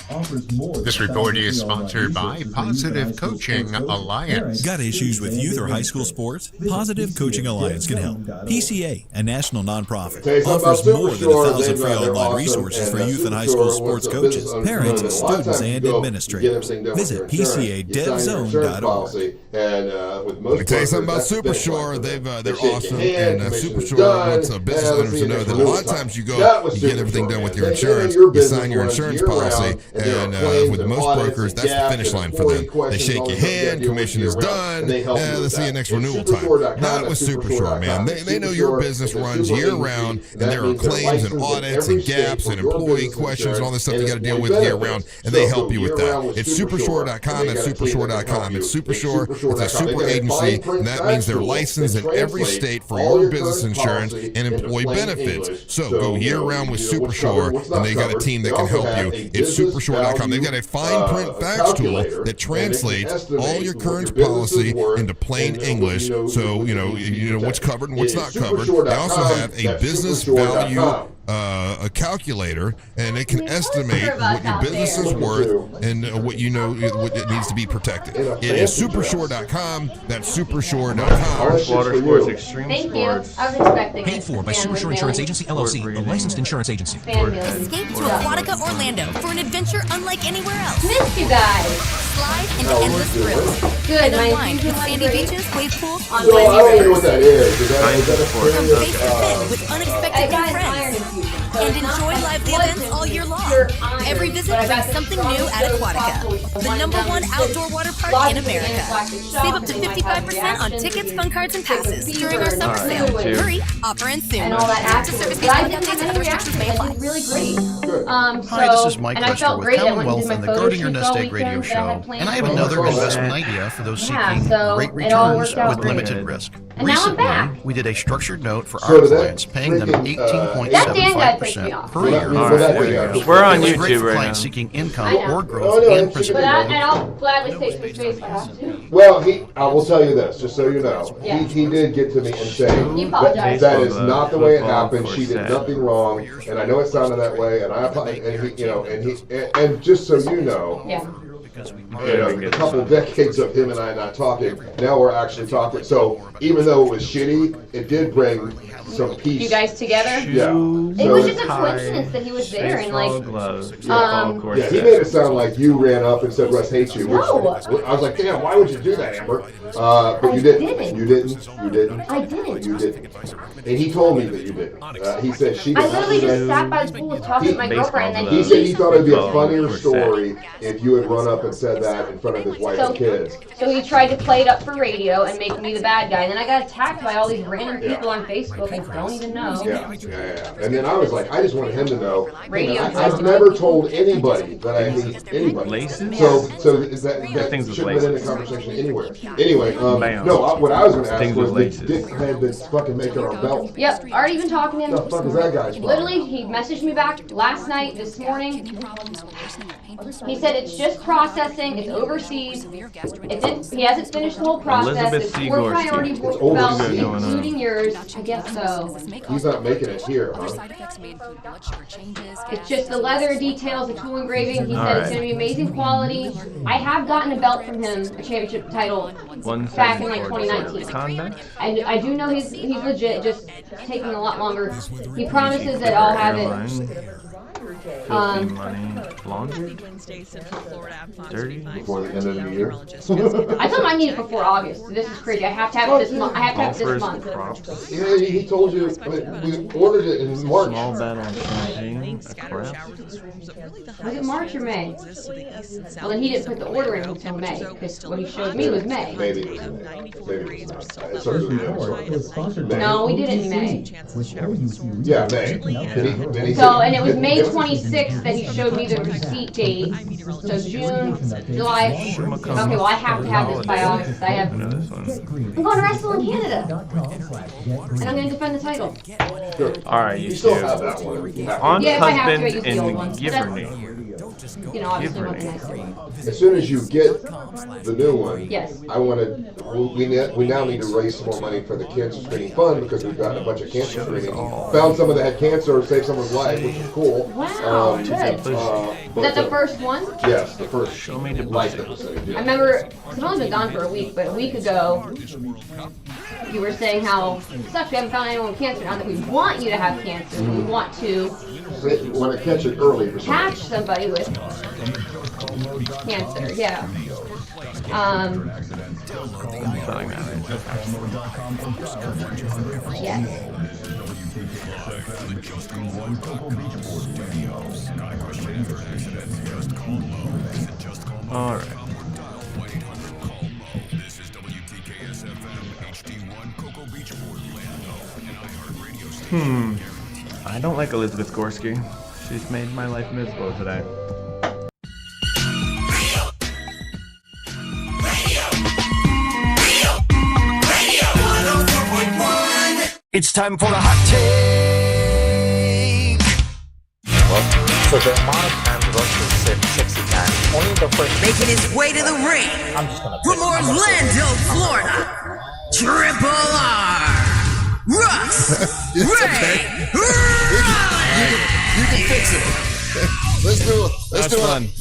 This report is sponsored by Positive Coaching Alliance. Got issues with youth or high school sports? Positive Coaching Alliance can help. PCA, a national nonprofit, offers more than 1,000 free online resources for youth and high school sports coaches, parents, students, and administrators. Visit PCADevZone.org. Let me tell you something about Supershore. They're awesome, and Supershore wants business owners to know that a lot of times you go, you get everything done with your insurance, you sign your insurance policy, and with most brokers, that's the finish line for them. They shake your hand, commission is done, let's see you next renewal time. Not with Supershore, man. They know your business runs year-round, and there are claims and audits and gaps and employee questions and all this stuff you got to deal with year-round, and they help you with that. It's Supershore.com. That's Supershore.com. It's Supershore. It's a super agency, and that means they're licensed in every state for your business insurance and employee benefits. So go year-round with Supershore, and they got a team that can help you. It's Supershore.com. They've got a fine print fax tool that translates all your current policy into plain English, so you know what's covered and what's not covered. They also have a business value a calculator, and it can estimate what your business is worth and what it needs to be protected. It is Supershore.com. That's Supershore.com. Water sports, extreme sports. I was expecting Paid for by Supershore Insurance Agency, LLC, a licensed insurance agency. Escape to Aquatica Orlando for an adventure unlike anywhere else. Missed you guys. Slide into endless thrills. Good. And unwind with sandy beaches, wave pools, on I don't know what that is. Is that From face to fin with unexpected new friends. And enjoy lively events all year long. Every visit brings something new at Aquatica, the #1 outdoor water park in America. Save up to 55% on tickets, fun cards, and passes during our summer sale. Hurry, offer ends soon. Terms of service based on updates and other restrictions may apply. Really great. Hi, this is Mike Lester with Commonwealth and the Garden Your Nest Egg radio show, and I have another investment idea for those seeking great returns with limited risk. And now I'm back. We did a structured note for So our did that clients, paying them freaking, That Dan guy pissed me 18.75% off. per year. Well, that- We're on It was great YouTube for right clients now. seeking income I know. or growth Oh, no, and it's- But and principal. I'll gladly take the space if I have to. Well, I will tell you this, just so you know. Yeah. He did get to me and say He apologized. that is not the way it Football happened. She did quartet. nothing wrong, and I know it sounded that way. And I and he, and just so you know. Yeah. A couple decades of him and I not talking. Now we're actually talking. So even though it was shitty, it did bring some peace. You guys together? Yeah. It was just a coincidence that he was there and like. Yeah, he made it sound like you ran up and said Russ hates you. No. I was like, damn, why would you do that, Amber? But you didn't. You didn't. You didn't. I didn't. You didn't. And he told me that you didn't. He said she. I literally just sat by the pool talking to my girlfriend, and then He said he thought it'd be a funnier story if you had run up and said that in front of his wife and kids. So he tried to play it up for radio and make me the bad guy, and then I got attacked by all these random people on Facebook I don't even know. Yeah. And then I was like, I just wanted him to know. Radio I've never told anybody that I hate anybody. So is that shouldn't have been in the conversation anywhere. Anyway, no, what I was going to ask was the dickhead that's fucking making our belt. Yep, already been talking to him. What the fuck is that guy's problem? Literally, he messaged me back last night, this morning. He said it's just processing, it's overseas, he hasn't finished the whole process, it's 4 priority belts, including yours, I guess so. He's not making it here, huh? It's just the leather details, the tool engraving, he said it's going to be amazing quality. I have gotten a belt from him, a championship title, back in like 2019. I do know he's legit, just taking a lot longer. He promises that I'll have it. Money laundered? Dirty? Before the end of the year? I told him I need it before August. This is crazy. I have to have it this month. I have to have it this month. Yeah, he told you, we ordered it in March. Small bet on champagne. Was it March or May? Well, then he didn't put the order in until May, because what he showed me was May. Maybe it was May. Maybe it was May. No, we did it in May. Yeah, May. So, and it was May 26th that he showed me the receipt date. So June, July. Okay, well I have to have this by August. I'm going to wrestle in Canada, and I'm going to defend the title. Alright, you still have that one. On Yeah, if I have to, I husband use the old one. and Giverny. You know, obviously not the nice one. As soon as you get the new one, Yes. I want to. We now need to raise some more money for the cancer screening fund because we've gotten a bunch of cancer screening. Found someone that had cancer or saved someone's life, which is cool. Wow, good. Is that the first one? Yes, the first. Show me the life that was saved. I remember, I've only been gone for a week, but a week ago, you were saying how it sucks we haven't found anyone with cancer. Now that we want you to have cancer, we want to want to catch it early for catch somebody with cancer. Yeah. Yes. Alright. I don't like Elizabeth Gorski. She's made my life miserable today. It's time for a hot take. So the amount of times Russ has said sexy time, only the first. Making his way to the ring from Orlando, Florida, Triple R, Russ, Ray, You can fix it. Let's do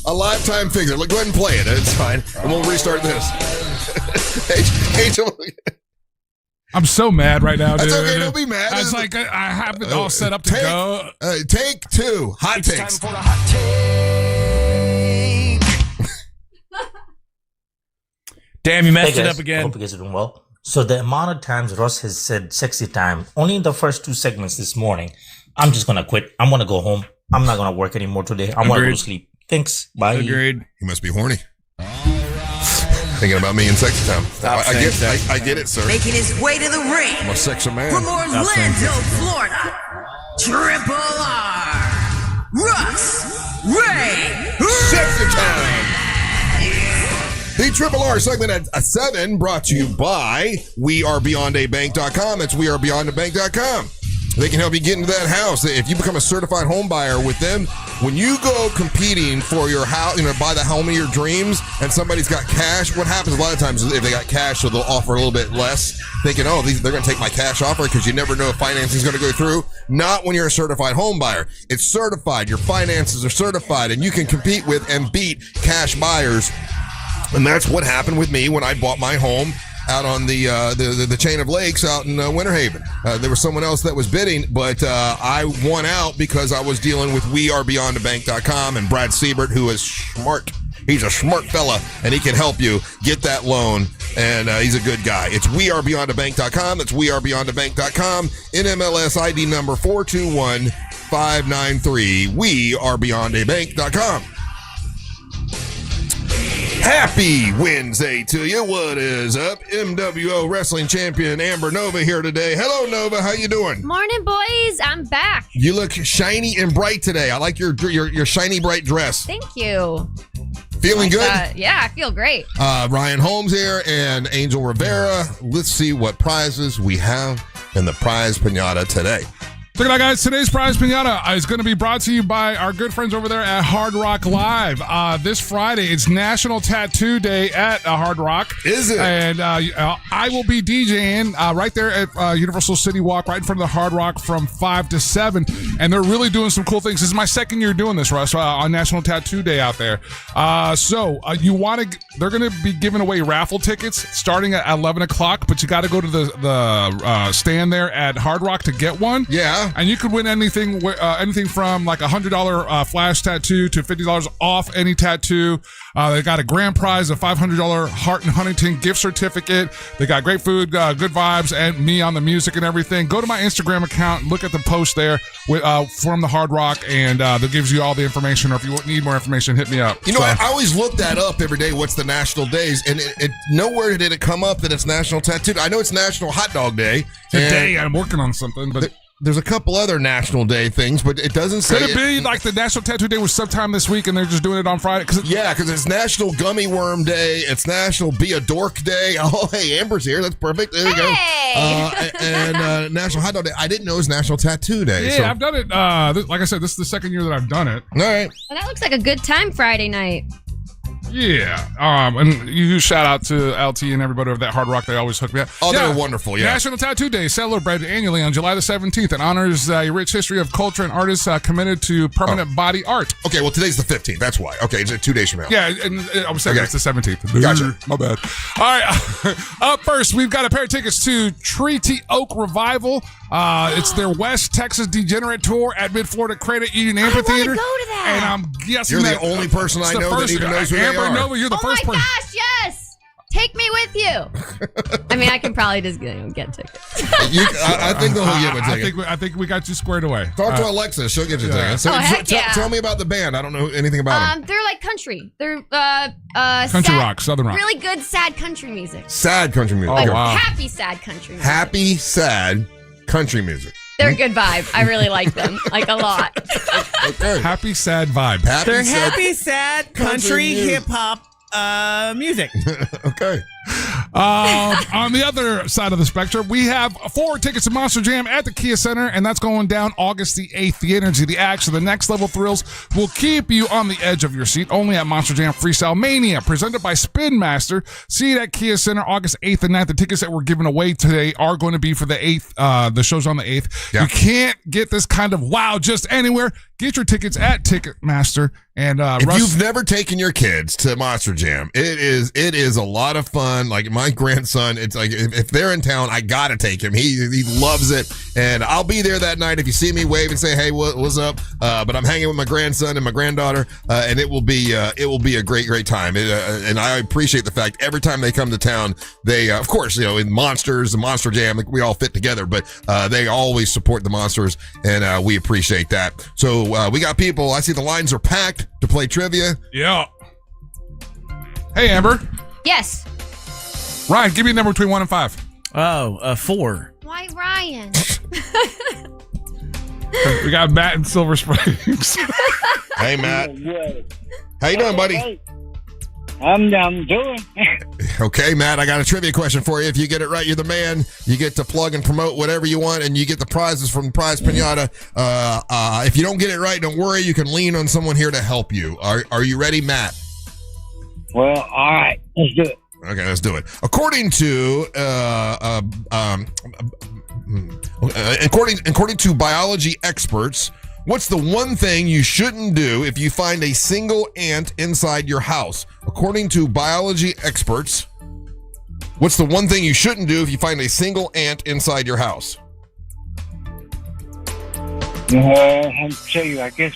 a lifetime fixer. Go ahead and play it. It's fine. And we'll restart this. I'm so mad right now, dude. That's okay, don't be mad. It's like I have it all set up to go. Take 2. Hot takes. It's time for a hot take. Damn, you messed Hey it guys, up again. I hope you guys are doing well. So the amount of times Russ has said sexy time, only in the first 2 segments this morning, I'm just going to quit. I'm going to go home. I'm not going to work anymore today. I'm going to go to sleep. Thanks. Bye. Agreed. He must be horny. Thinking about me in sexy time. I get it, sir. making his way to the ring I'm a sexy man. from Orlando, Florida, Triple R, Russ, Ray, Sexy time. The Triple R segment at 7 brought to you by WeAreBeyondABank.com. That's WeAreBeyondABank.com. They can help you get into that house. If you become a certified home buyer with them, when you go competing for your house, buy the home of your dreams, and somebody's got cash, what happens a lot of times is if they got cash, so they'll offer a little bit less, thinking, they're going to take my cash offer because you never know if financing is going to go through. Not when you're a certified home buyer. It's certified. Your finances are certified, and you can compete with and beat cash buyers. And that's what happened with me when I bought my home out on the chain of lakes out in Winter Haven. There was someone else that was bidding, but I won out because I was dealing with WeAreBeyondABank.com and Brad Siebert, who is smart. He's a smart fella, and he can help you get that loan, and he's a good guy. It's WeAreBeyondABank.com. That's WeAreBeyondABank.com. NMLS ID number 421593. WeAreBeyondABank.com. Happy Wednesday to you. What is up? MWO Wrestling Champion Amber Nova here today. Hello, Nova. How you doing? Morning, boys. I'm back. You look shiny and bright today. I like your shiny, bright dress. Thank you. Feeling good? Yeah, I feel great. Ryan Holmes here and Angel Rivera. Let's see what prizes we have in the prize pinata today. Look at that, guys. Today's prize pinata is going to be brought to you by our good friends over there at Hard Rock Live. This Friday, it's National Tattoo Day at Hard Rock. Is it? And I will be DJing right there at Universal City Walk, right in front of the Hard Rock from 5 to 7. And they're really doing some cool things. This is my second year doing this, Russ, on National Tattoo Day out there. They're going to be giving away raffle tickets starting at 11 o'clock, but you got to go to the stand there at Hard Rock to get one. Yeah. And you could win anything from like $100 flash tattoo to $50 off any tattoo. They got a grand prize, a $500 Hart and Huntington gift certificate. They got great food, good vibes, and me on the music and everything. Go to my Instagram account, look at the post there from the Hard Rock, and that gives you all the information. Or if you need more information, hit me up. I always look that up every day. What's the national days? And it nowhere did it come up that it's National Tattoo. I know it's National Hot Dog Day. Today I'm working on something, but there's a couple other National Day things, but it doesn't say. Could it be like the National Tattoo Day was sometime this week and they're just doing it on Friday? Because it's National Gummy Worm Day. It's National Be a Dork Day. Oh, hey, Amber's here. That's perfect. There you go. And National Hot Dog Day. I didn't know it was National Tattoo Day. Yeah, I've done it. Like I said, this is the second year that I've done it. All right. Well, that looks like a good time Friday night. Yeah. And you shout out to LT and everybody over that Hard Rock. They always hook me up. Oh, they're wonderful. Yeah. National Tattoo Day celebrated annually on July the 17th and honors a rich history of culture and artists committed to permanent body art. Okay, well, today's the 15th. That's why. Okay, it's 2 days from now. Yeah, and I was saying it's the 17th. Gotcha. My bad. All right. Up first, we've got a pair of tickets to Treaty Oak Revival. It's their West Texas Degenerate Tour at Mid-Florida Credit Union Amphitheater. I want to go to that. And I'm guessing you're the only person I know that even knows who they are. Nova, you're the first person. Oh my gosh, yes! Take me with you. I mean, I can probably just get tickets. I think they'll give a ticket. I think we got you squared away. Talk to Alexa. She'll get you tickets. So, tell me about the band. I don't know anything about them. They're like country. They're country rock, southern rock. Really good, sad country music. Sad country music. Like happy, sad country music. Happy, sad country music. They're a good vibe. I really like them, like a lot. Okay. Happy, sad vibe. They're happy, sad country hip hop music. Okay. On the other side of the spectrum, we have 4 tickets to Monster Jam at the Kia Center, and that's going down August the 8th. The energy, the action, the next level thrills will keep you on the edge of your seat only at Monster Jam Freestyle Mania, presented by Spin Master. See it at Kia Center August 8th and 9th. The tickets that we're giving away today are going to be for the 8th. The show's on the 8th. Yeah. You can't get this kind of wow just anywhere. Get your tickets at Ticketmaster. And if you've never taken your kids to Monster Jam, it is a lot of fun. Like my grandson, it's like if they're in town, I gotta take him. He loves it, and I'll be there that night. If you see me, wave and say, "Hey, what's up?" But I'm hanging with my grandson and my granddaughter, and it will be a great time. And I appreciate the fact every time they come to town, they of course in Monsters, the Monster Jam, we all fit together, but they always support the Monsters, and we appreciate that. So we got people. I see the lines are packed to play trivia. Yeah. Hey, Amber. Yes. Ryan, give me a number between 1 and 5. Oh, 4. Why Ryan? We got Matt in Silver Springs. Hey, Matt. How you doing, buddy? I'm doing. Okay, Matt, I got a trivia question for you. If you get it right, you're the man. You get to plug and promote whatever you want, and you get the prizes from Prize Pinata. If you don't get it right, don't worry. You can lean on someone here to help you. Are you ready, Matt? Well, all right. Let's do it. Okay, let's do it. According to according to biology experts, what's the one thing you shouldn't do if you find a single ant inside your house? According to biology experts, what's the one thing you shouldn't do if you find a single ant inside your house? I'll tell you, I guess,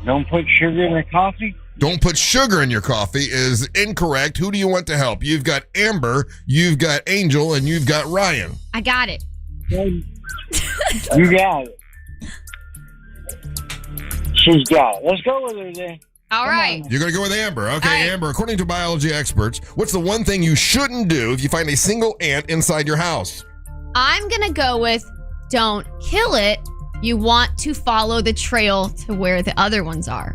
don't put sugar in the coffee. Don't put sugar in your coffee is incorrect. Who do you want to help? You've got Amber, you've got Angel, and you've got Ryan. I got it. You got it. She's got it. Let's go with her then. All right. You're going to go with Amber. Okay, Amber, according to biology experts, what's the one thing you shouldn't do if you find a single ant inside your house? I'm going to go with don't kill it. You want to follow the trail to where the other ones are.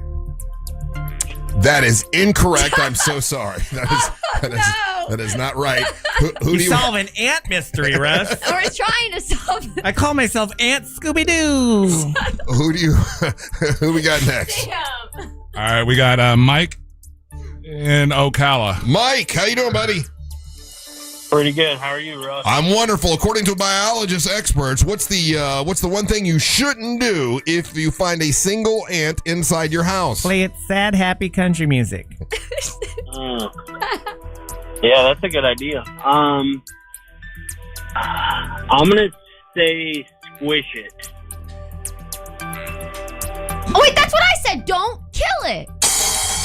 That is incorrect. I'm so sorry. That is not right. Who do you solve an ant mystery, Russ? We're trying to solve it. I call myself Aunt Scooby-Doo. Who we got next? Damn. All right, we got Mike in Ocala. Mike, how you doing, buddy? Pretty good. How are you, Russ? I'm wonderful. According to biologist experts, what's the one thing you shouldn't do if you find a single ant inside your house? Play it sad, happy country music. Yeah, that's a good idea. I'm gonna say squish it. Oh wait, that's what I said. Don't kill it.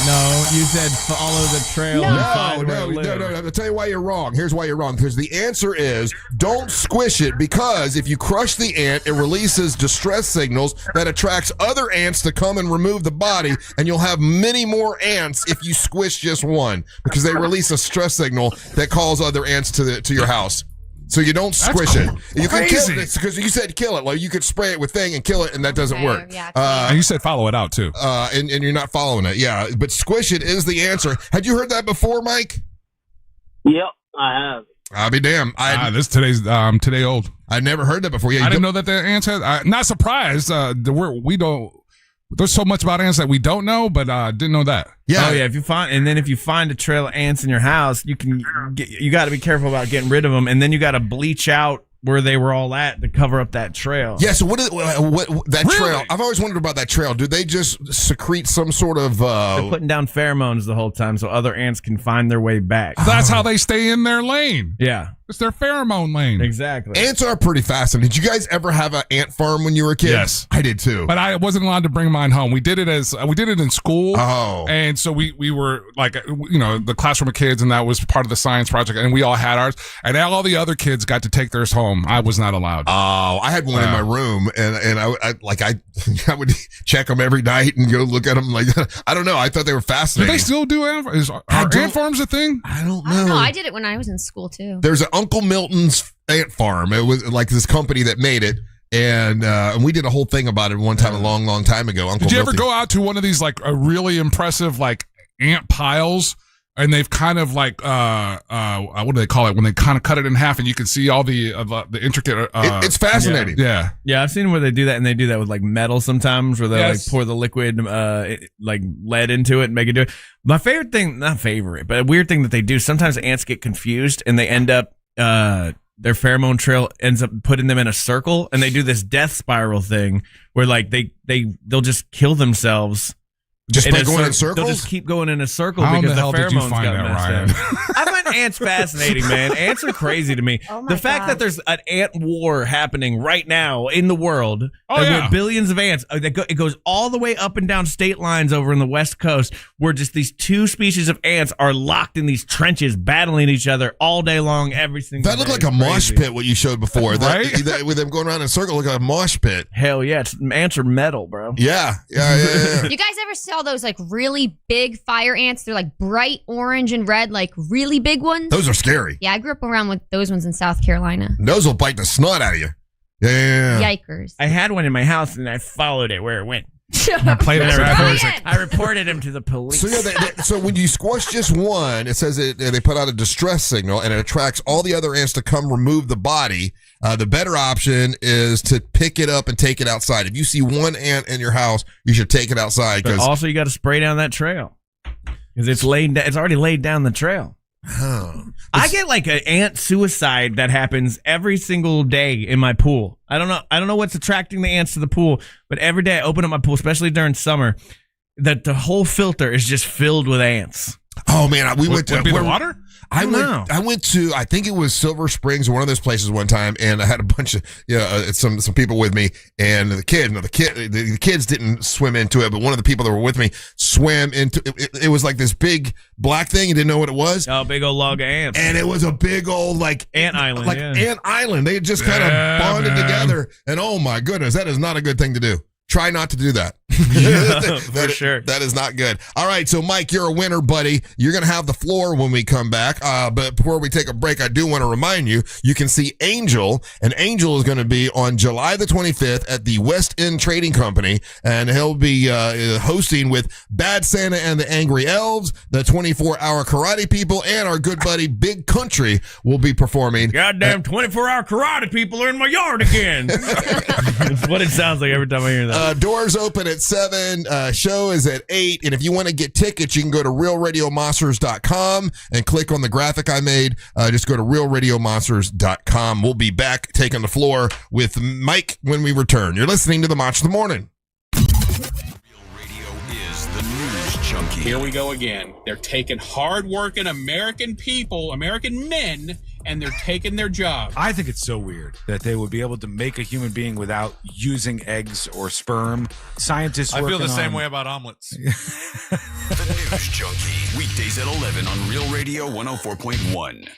No, you said follow the trail. No. I'll tell you why you're wrong. Here's why you're wrong. Because the answer is don't squish it, because if you crush the ant, it releases distress signals that attracts other ants to come and remove the body, and you'll have many more ants if you squish just one, because they release a stress signal that calls other ants to your house. So you don't squish it. You can kill it because you said kill it. Like you could spray it with thing and kill it, and that doesn't work. Yeah, and you said follow it out too. And you're not following it. Yeah, but squish it is the answer. Had you heard that before, Mike? Yep, I have. I'll be damned. This today's today old. I never heard that before. Yeah, I didn't know that the ants had. Not surprised. We don't. There's so much about ants that we don't know, but didn't know that. Yeah. Oh yeah. If you find a trail of ants in your house, you got to be careful about getting rid of them, and then you got to bleach out where they were all at to cover up that trail. Yeah. So what that trail? I've always wondered about that trail. Do they just secrete some sort of? They're putting down pheromones the whole time, so other ants can find their way back. That's how they stay in their lane. Yeah. It's their pheromone lane. Exactly. Ants are pretty fascinating. Did you guys ever have an ant farm when you were a kid? Yes. I did too. But I wasn't allowed to bring mine home. We did it in school. Oh. And so we were like, the classroom of kids, and that was part of the science project, and we all had ours. And all the other kids got to take theirs home. I was not allowed. Oh, I had one in my room, and I would check them every night and go look at them. Like, I don't know. I thought they were fascinating. Do they still do ant? Are ant farms a thing? I don't know. I don't know. I did it when I was in school too. There's an Uncle Milton's ant farm. It was like this company that made it, and we did a whole thing about it one time a long time ago. Uncle Did you Milton. ever go out to one of these like a really impressive like ant piles? And they've kind of like what do they call it when they kind of cut it in half, and you can see all the intricate. It's fascinating. Yeah. I've seen where they do that, and they do that with like metal sometimes, where they like pour the liquid like lead into it and make it do it. My favorite thing, not favorite, but a weird thing that they do. Sometimes ants get confused, and they end up their pheromone trail ends up putting them in a circle, and they do this death spiral thing where like they'll just kill themselves. Just by going in circles? They'll just keep going in a circle How because the hell did you pheromones find got that, messed Ryan? up. I find ants fascinating, man. Ants are crazy to me. Oh my the fact gosh. that there's an ant war happening right now in the world, with billions of ants, it goes all the way up and down state lines over in the West Coast, where just these two species of ants are locked in these trenches, battling each other all day long, every single That day. looked like a mosh pit, what you showed before. Right? That, with them going around in a circle, looked like a mosh pit. Hell yeah. Ants are metal, bro. Yeah. You guys ever saw those like really big fire ants? They're like bright orange and red, like really big ones. Those are scary. Yeah, I grew up around with those ones in South Carolina. Those will bite the snot out of you. Yeah. Yikers. I had one in my house, and I followed it where it went. I reported him to the police. So yeah, so when you squash just one, it says they put out a distress signal and it attracts all the other ants to come remove the body. The better option is to pick it up and take it outside. If you see one ant in your house, you should take it outside. But also, you got to spray down that trail because it's already laid down the trail. Oh. I get like an ant suicide that happens every single day in my pool. I don't know what's attracting the ants to the pool, but every day I open up my pool, especially during summer, that the whole filter is just filled with ants. Oh man, we went to the water. I went to, I think it was Silver Springs or one of those places one time, and I had a bunch of some people with me, and the kids didn't swim into it, but one of the people that were with me swam into it. It was like this big black thing. You didn't know what it was. Oh, big old log of ants. And it was a big old ant island. Ant island. They just kind of bonded together, and oh my goodness, that is not a good thing to do. Try not to do that. For sure. That is not good. All right, so Mike, you're a winner, buddy. You're going to have the floor when we come back. But before we take a break, I do want to remind you, you can see Angel, and Angel is going to be on July the 25th at the West End Trading Company, and he'll be hosting with Bad Santa and the Angry Elves, the 24-Hour Karate People, and our good buddy Big Country will be performing. Goddamn 24-hour karate people are in my yard again. That's what it sounds like every time I hear that. Doors open at 7. Show is at 8. And if you want to get tickets, you can go to realradiomonsters.com and click on the graphic I made. Just go to realradiomonsters.com. We'll be back taking the floor with Mike when we return. You're listening to the Mach of the Morning. Here we go again. They're taking hard-working American people, American men, and they're taking their job. I think it's so weird that they would be able to make a human being without using eggs or sperm. Scientists I feel the same on... way about omelets. The News Junkie, weekdays at 11 on Real Radio 104.1.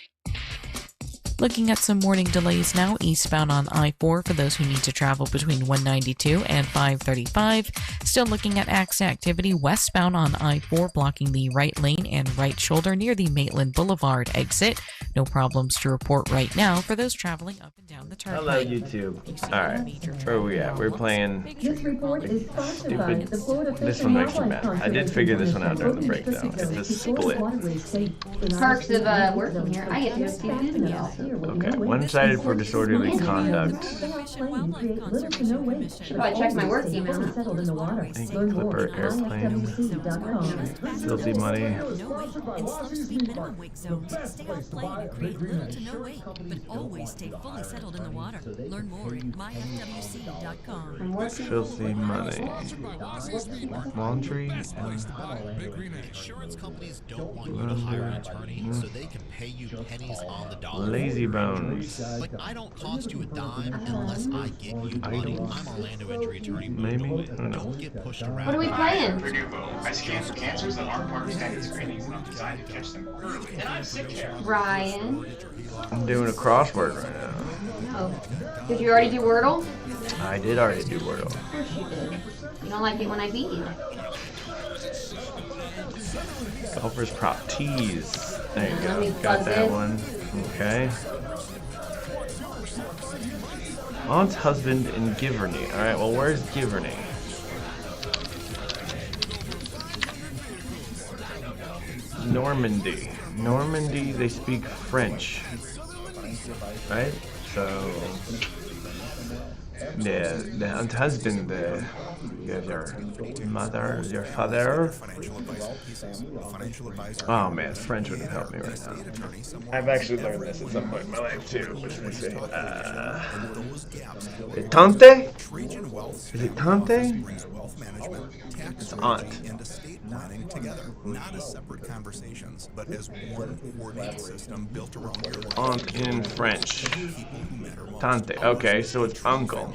Looking at some morning delays now, eastbound on I-4 for those who need to travel between 192 and 535. Still looking at accident activity westbound on I-4 blocking the right lane and right shoulder near the Maitland Boulevard exit. No problems to report right now for those traveling up and down the turnpike. Hello, YouTube. Alright, where are we at? We're playing stupid. This one makes me mad. I did figure this one out during the break, though. It's a split. Perks of working here. I get to go see the video. Okay, one-sided for disorderly conduct. Oh, I checked my work email. Clipper airplane. Filthy money. Filthy money. Laundry. Insurance companies don't want you to hire an attorney so they can pay you pennies on the dollar. Lazy bones. Like, I don't cost you a dime unless I get you money. I'm Orlando injury attorney. Maybe? I don't know. Don't get pushed around. What are we playing? I scan for cancers that aren't part of standard screenings and I'm designed to catch them early. And I'm sick here. Ryan. I'm doing a crossword right now. Oh. Did you already do Wordle? I did already do Wordle. Of course you did. You don't like it when I beat you. Golfer's prop tees. There you Let me go. Got that in. one. Okay. Aunt's husband in Giverny. Alright, well, where's Giverny? Normandy. Normandy, they speak French. Right? So, the aunt husband, your mother, your father. Oh man, French wouldn't help me right now. I've actually learned this at some point in my life too. Let me see. Tante? Is it Tante? It's aunt. Not as separate conversations, but as one coordinate system built around your life. Aunt in French. Tante. Okay, so it's uncle.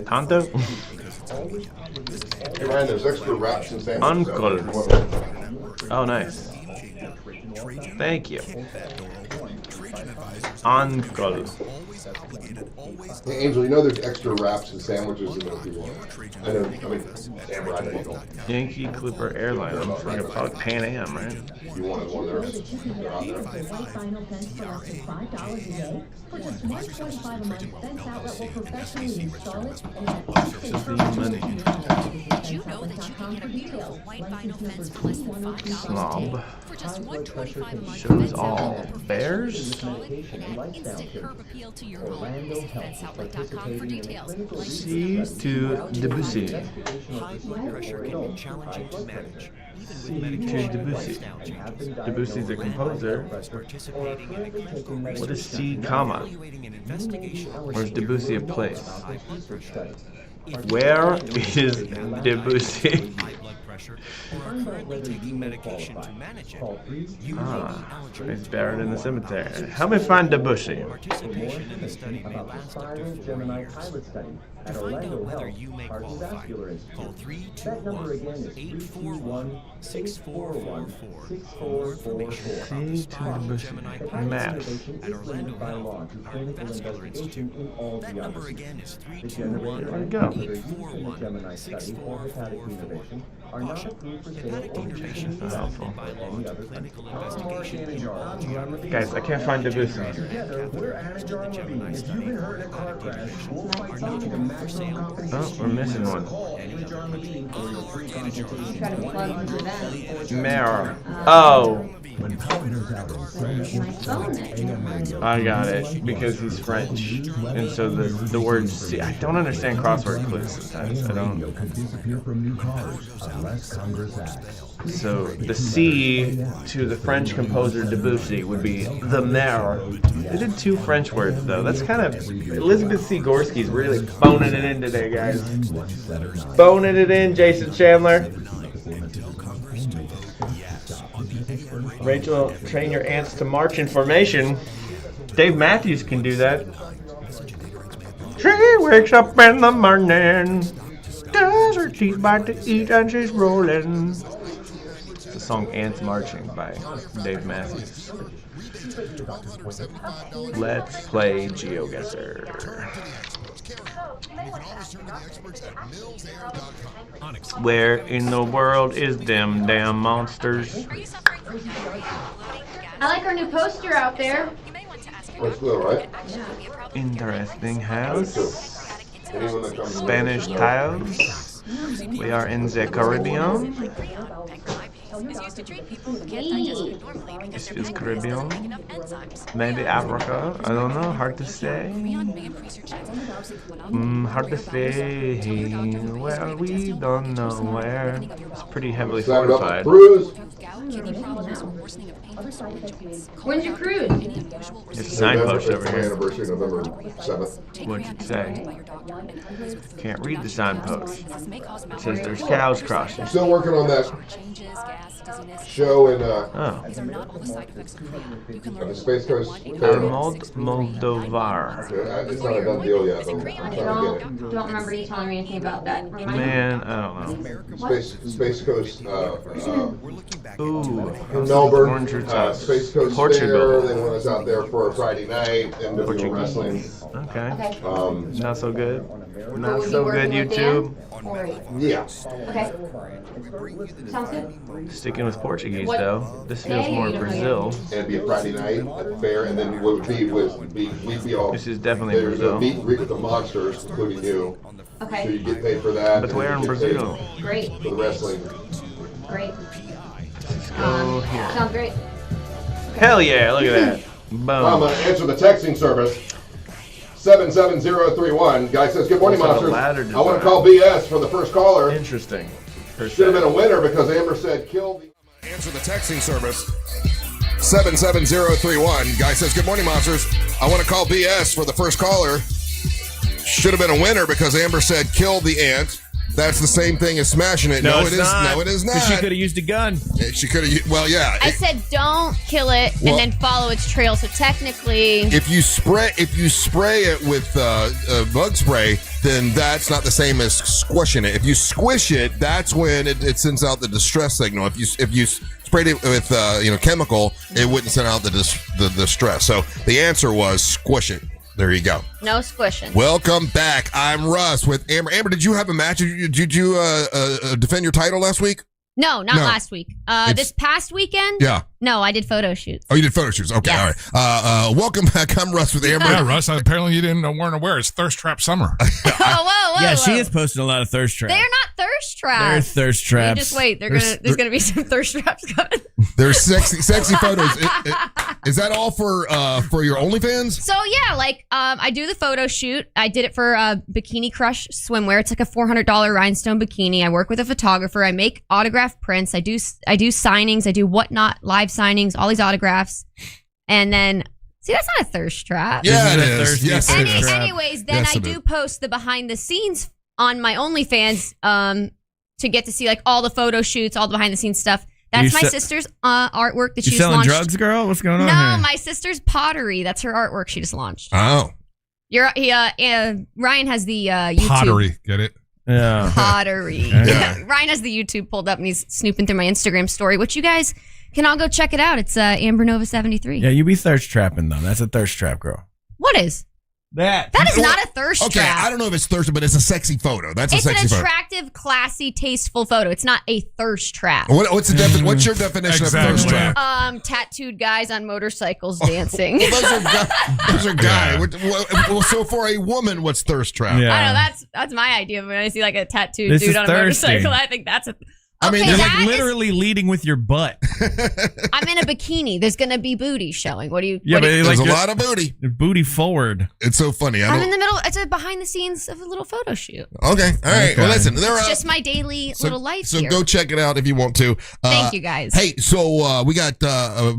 Tanto? Hey Ryan, there's extra wraps and sandwiches. Uncle. Oh, nice. Thank you. Uncle. Hey, Angel, you know there's extra wraps and sandwiches in there if you want. I know, Amber, I know you don't. Yankee Clipper Airline. I'm thinking probably Pan Am, right? You wanted one there? They're out there. Money. Did you know that you can get a beautiful white vinyl fence for less than $5 Slob. For just $125 a month, Shows all. Bears? instant curb appeal to your home. Visit fenceoutlet.com for details. C to Debussy. High blood pressure can be challenging to manage. C to Debussy. Debussy's a composer. What is C, comma? Where's Debussy a place? Where is Debussy? He's buried in the cemetery. Help me find Debussy. To find out whether you may qualify, call 321-841-6444 for more information. Gemini Maps. at Orlando Health, our Vascular Institute. That number again is 321-841-6444 for hepatic intervention conducted by law to clinical investigation in all geographies. Guys, I can't find Debussy. Oh, we're missing one. Mare. Oh. I got it, because he's French. And so the word C, I don't understand crossword clues sometimes. I don't. So the C to the French composer Debussy would be the mare. They did two French words though. That's kind of, Elizabeth C. Gorski's really boning it in today, guys. Boning it in, Jason Chandler. Rachel, train your ants to march in formation. Dave Matthews can do that. She wakes up in the morning, does her teeth bite to eat, and she's rolling. It's the song Ants Marching by Dave Matthews. Let's play GeoGuessr. Where in the world is them damn monsters? I like our new poster out there. Looks good, right? Interesting house. Spanish tiles. We are in the Caribbean. This is Caribbean. Maybe Africa. I don't know. Hard to say. Hard to say. Well, we don't know where. It's pretty heavily fortified. When's your cruise? It's a signpost over here. Anniversary, November 7th. What'd it say? Can't read the signpost. It says there's cows crossing. I'm still working on that show in oh. the Space Coast. Moldovar. It's not a done deal yet, but I'm trying to get it. Don't remember you telling me anything about that. Man, I don't know. Space Coast. Ooh. In Melbourne. Space Coast Portugal. Fair. They want us out there for a Friday night and doing wrestling. Okay. Not so good. Not so good, YouTube. Yeah. Okay. Sounds good. Sticking with Portuguese though. This feels more Brazil. And it'd be a Friday night at the fair, and then what would be we'd be all. This is definitely there's Brazil. a meet and greet with the monsters, including you. Okay. So you get paid for that. But where in Brazil? Great. For the wrestling. Great. Go here. Sounds great. Hell yeah! Look at that. Boom. I'm gonna answer the texting service. 77031. Guy says, "Good morning, monsters. I want to call BS for the first caller." Interesting. Should have been a winner because Amber said kill the. Answer the texting service. 77031. Guy says, "Good morning, monsters. I want to call BS for the first caller." Should have been a winner because Amber said kill the ant. That's the same thing as smashing it. No, it is not. No, it is not. She could have used a gun. She could have. Well, yeah. I said don't kill it and then follow its trail. So technically, if you spray it with bug spray, then that's not the same as squishing it. If you squish it, that's when it sends out the distress signal. If you sprayed it with chemical, it wouldn't send out the distress. So the answer was squish it. There you go. No squishing. Welcome back. I'm Russ with Amber. Amber, did you have a match? Did you defend your title last week? No, not last week. This past weekend? Yeah. No, I did photo shoots. Oh, you did photo shoots. Okay, Yes. all right. Welcome back. I'm Russ with Amber. Yeah, Russ, apparently you weren't aware. It's Thirst Trap Summer. Whoa. Yeah, she is posting a lot of thirst traps. They're not thirst traps. They're thirst traps. You just wait. There's gonna be some thirst traps coming. There's sexy photos. Is that all for your OnlyFans? So yeah, I do the photo shoot. I did it for Bikini Crush swimwear. It's like a $400 rhinestone bikini. I work with a photographer. I make autograph prints. I do signings. I do whatnot live signings. All these autographs, and then. See, that's not a thirst trap. Yeah, it is. Yes, it is. Anyways, then I do post the behind the scenes on my OnlyFans to get to see like all the photo shoots, all the behind the scenes stuff. That's my sister's artwork that she just launched. You selling drugs, girl? What's going on No, here? My sister's pottery. That's her artwork she just launched. Oh. Ryan has the YouTube. Pottery, get it? Yeah. Pottery. Yeah. Ryan has the YouTube pulled up and he's snooping through my Instagram story, which you guys can all go check it out. It's Amber Nova 73. Yeah, you be thirst trapping though. That's a thirst trap, girl. What is? That is not a thirst trap. Okay, I don't know if it's thirst, but it's a sexy photo. It's an attractive, classy, tasteful photo. It's not a thirst trap. What's your definition of thirst trap? Tattooed guys on motorcycles dancing. Those are guys. Well, so for a woman, what's thirst trap? Yeah. I don't know. That's my idea. When I see like a tattooed dude on a motorcycle, I think that's a. Okay, they're like literally leading with your butt. I'm in a bikini. There's gonna be booty showing. What do you? Yeah, but there's a lot of booty. Booty forward. It's so funny. I'm in the middle. It's a behind the scenes of a little photo shoot. Okay, all right. Okay. Well, listen, It's just my daily little life So here. go check it out if you want to. Thank you, guys. Hey, so we got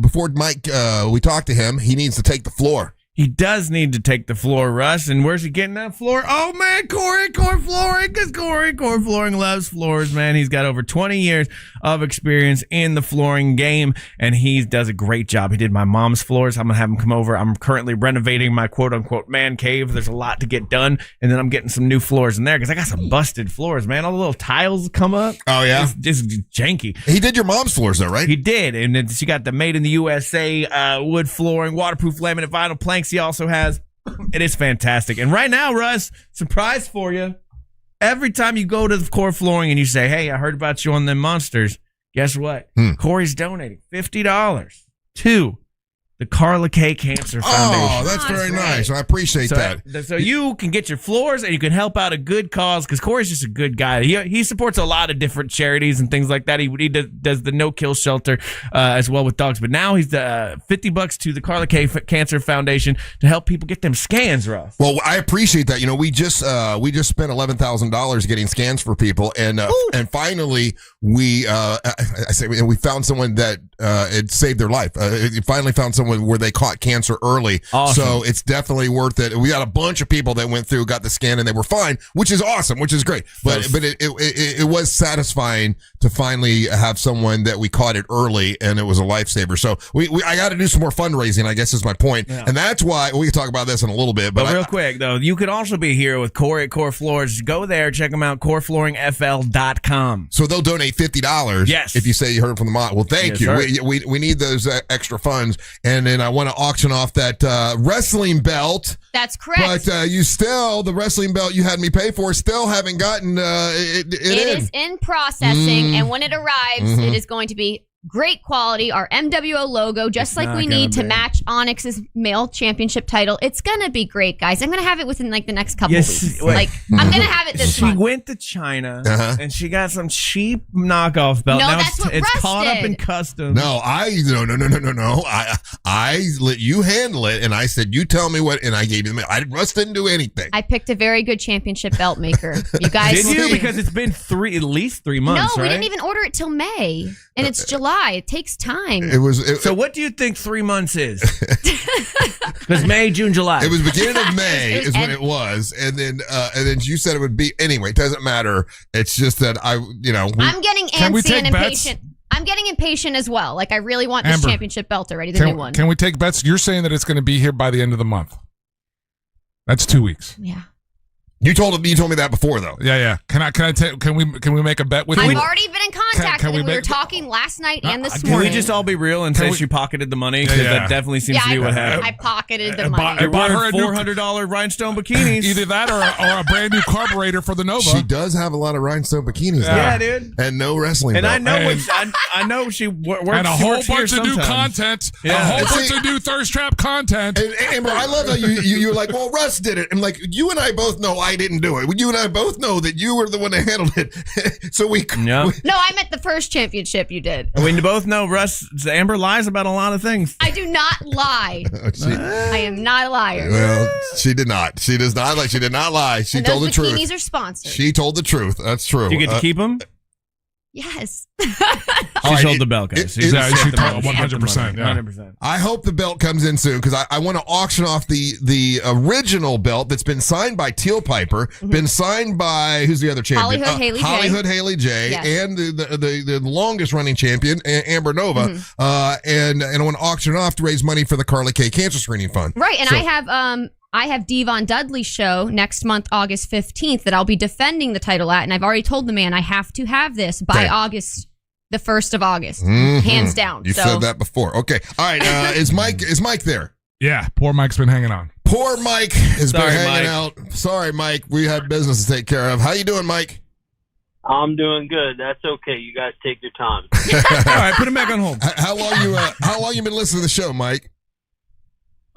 before Mike. We talked to him. He needs to take the floor. He does need to take the floor, Russ. And where's he getting that floor? Oh, man, Corey Flooring, because Corey Flooring loves floors, man. He's got over 20 years of experience in the flooring game, and he does a great job. He did my mom's floors. I'm going to have him come over. I'm currently renovating my quote-unquote man cave. There's a lot to get done, and then I'm getting some new floors in there because I got some busted floors, man. All the little tiles come up. Oh, yeah? It's just janky. He did your mom's floors, though, right? He did, and then she got the Made in the USA wood flooring, waterproof laminate vinyl planks. He also has. It is fantastic. And right now, Russ, surprise for you. Every time you go to the Core Flooring and you say, hey, I heard about you on them monsters, guess what? Corey's donating $50 to the Carla K Cancer Foundation. Oh, that's very nice. I appreciate that. So you can get your floors and you can help out a good cause because Corey's just a good guy. He supports a lot of different charities and things like that. He does the No Kill Shelter as well with dogs. But now he's $50 to the Carla K Cancer Foundation to help people get them scans, Russ. Well, I appreciate that. You know, we just spent $11,000 getting scans for people, and finally we found someone that it saved their life. Finally found someone where they caught cancer early. Awesome. So it's definitely worth it. We got a bunch of people that went through, got the scan, and they were fine, which is awesome, which is great. But it was satisfying to finally have someone that we caught it early, and it was a lifesaver. So I got to do some more fundraising, I guess is my point. Yeah. And that's why we can talk about this in a little bit. But real quick, though, you could also be here with Corey at Core Floors. Go there, check them out, coreflooringfl.com. So they'll donate $50 yes. if you say you heard from the mod. Well, thank you. We need those extra funds. And then I want to auction off that wrestling belt. That's correct. But you still, the wrestling belt you had me pay for, still haven't gotten it is in processing. And when it arrives, it is going to be great quality, our MWO logo, just like we need to match Onyx's male championship title. It's gonna be great, guys. I'm gonna have it within like the next couple weeks. I'm gonna have it this month. She went to China and she got some cheap knockoff belt. No, now that's what it's Russ caught did. up in customs. No, no. I let you handle it, and I said you tell me what, and I gave you the. Russ didn't do anything. I picked a very good championship belt maker. You guys did you? Because it's been at least 3 months. No, we right? didn't even order it till May, and it's July. It takes time. So what do you think 3 months is? Because May, June, July. It was beginning of May is when it was, and then you said it would be anyway. It doesn't matter. It's just that I'm getting antsy and impatient. I'm getting impatient as well. Like I really want this championship belt already. The new one. Can we take bets? You're saying that it's going to be here by the end of the month. That's 2 weeks. Yeah. You told me that before though. Yeah. Can we make a bet with you? I've already been in contact contacted him. We were talking last night and this Can morning. we just all be real and say she pocketed the money? Because that definitely seems to be what happened. I pocketed the money. I bought her $400 rhinestone bikinis. Either that or a brand new carburetor for the Nova. She does have a lot of rhinestone bikinis. Yeah, though. dude. And no wrestling. And belt. I know she works. And a she whole works here bunch of new sometimes. content. Yeah. A whole bunch of new thirst trap content. And Amber, I love how you're like, well, Russ did it. And like, you and I both know I didn't do it. You and I both know that you were the one that handled it. So No, I meant the first championship you did. We both know Amber lies about a lot of things. I do not lie. I am not a liar. Well, she did not. She does not lie. She did not lie. She And told the those truth. bikinis are sponsored. She told the truth. That's true. Do you get to keep them? Yes. She sold the belt, guys. She sold told the belt. 100%. Yeah. 100%. I hope the belt comes in soon because I want to auction off the original belt that's been signed by Teal Piper, been signed by who's the other champion? Hollywood Haley J. J, and the longest running champion, Amber Nova. And I want to auction it off to raise money for the Carly K Cancer Screening Fund. Right, and I have Devon Dudley's show next month, August 15th, that I'll be defending the title at, and I've already told the man I have to have this by August, the 1st of August, hands down. You said that before. Okay, all right. Is Mike there? Yeah, poor Mike's been hanging on. Poor Mike has been hanging Mike. out. Sorry, Mike. We had business to take care of. How you doing, Mike? I'm doing good. That's okay. You guys take your time. All right, put him back on hold. How long you been listening to the show, Mike?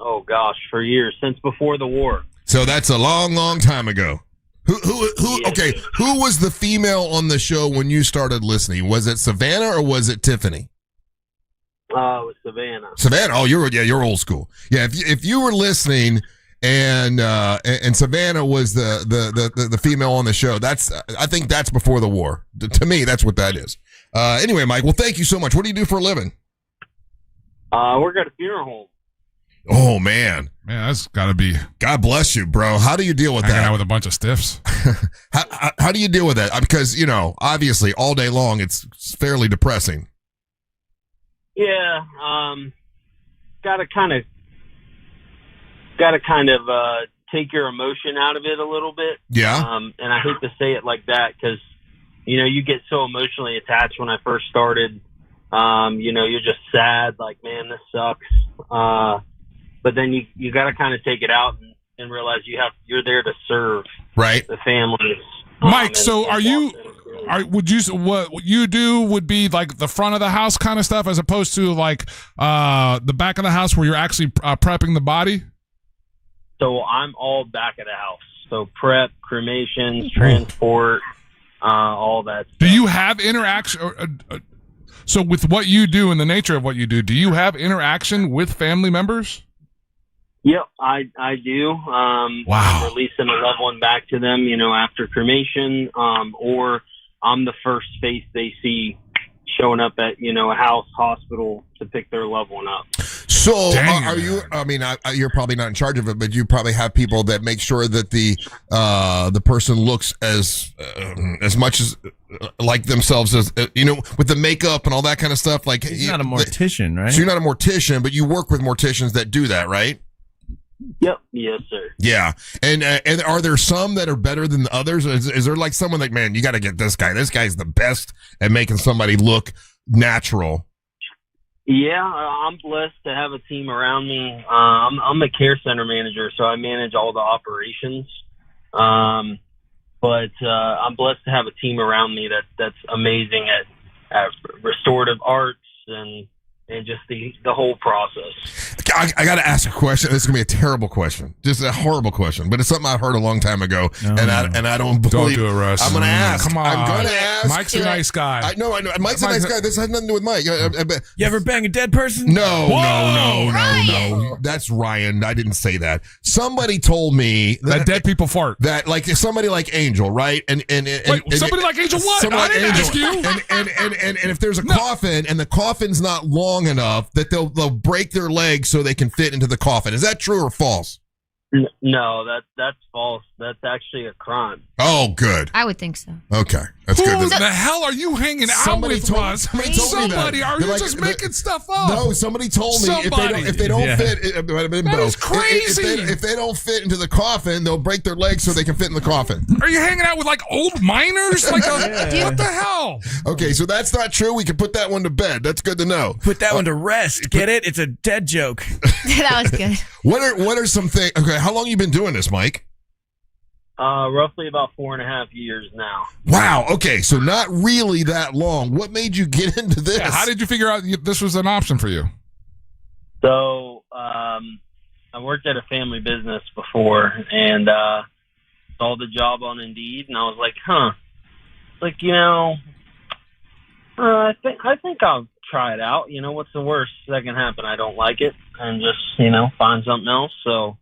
Oh gosh, for years, since before the war. So that's a long, long time ago. Okay, who was the female on the show when you started listening? Was it Savannah or was it Tiffany? It was Savannah. Savannah. Oh, you're old school. Yeah, if you were listening and Savannah was the female on the show, I think that's before the war. To me, that's what that is. Anyway, Mike. Well, thank you so much. What do you do for a living? Work at a funeral home. Oh man, that's gotta be. God bless you, bro. How do you deal with hanging that? out with a bunch of stiffs. How do you deal with that? Because obviously, all day long, it's fairly depressing. Yeah, gotta kind of take your emotion out of it a little bit. Yeah. And I hate to say it like that because you get so emotionally attached when I first started. You're just sad, like, man, this sucks. But then you got to kind of take it out and realize you're there to serve the families. Mike, so what you do would be like the front of the house kind of stuff as opposed to like the back of the house where you're actually prepping the body? So I'm all back of the house. So prep, cremations, transport, all that stuff. Do you have interaction? So with what you do and the nature of what you do you have interaction with family members? Yep, I do. Wow. Releasing a loved one back to them, after cremation, or I'm the first face they see showing up at, a house, hospital to pick their loved one up. So are you, you're probably not in charge of it, but you probably have people that make sure that the person looks as much as like themselves as, with the makeup and all that kind of stuff. Like you're not a mortician, right? So you're not a mortician, but you work with morticians that do that, right? Yep. Yes, sir. Yeah. And are there some that are better than the others? Is there like someone like, man, you got to get this guy. This guy's the best at making somebody look natural. Yeah, I'm blessed to have a team around me. I'm a care center manager, so I manage all the operations. But I'm blessed to have a team around me that's amazing at restorative arts and just the whole process. I got to ask a question. This is going to be a terrible question. Just a horrible question. But it's something I heard a long time ago. And I don't believe. Don't do it, Russ. I'm going to ask. Come on. I'm going to ask. Mike's a nice guy. I know. Mike's a nice guy. This has nothing to do with Mike. You ever bang a dead person? No. That's Ryan. I didn't say that. Somebody told me that dead people fart. That like somebody like Angel, right? And somebody like Angel what? I didn't ask you. And if there's a coffin and the coffin's not long enough, that they'll break their legs so they can fit into the coffin. Is that true or false? No, that's false. That's actually a crime. Oh, good. I would think so. Okay. That's Who good. the hell are you hanging out with, Russ? Somebody told me that. Somebody, are you just making stuff up? No, somebody told me if they don't fit, it might have been That Bo. is crazy. If they don't fit into the coffin, they'll break their legs so they can fit in the coffin. Are you hanging out with like old miners? Like what the hell? Okay, so that's not true. We can put that one to bed. That's good to know. Put that one to rest. Get it? It's a dead joke. That was good. What are some things? Okay, how long you been doing this, Mike? Roughly about 4.5 years now. Wow. Okay, so not really that long. What made you get into this? Yeah, how did you figure out this was an option for you? So I worked at a family business before, and saw the job on Indeed, and I was like, like, I think I'll try it out. What's the worst that can happen? I don't like it, and just find something else. So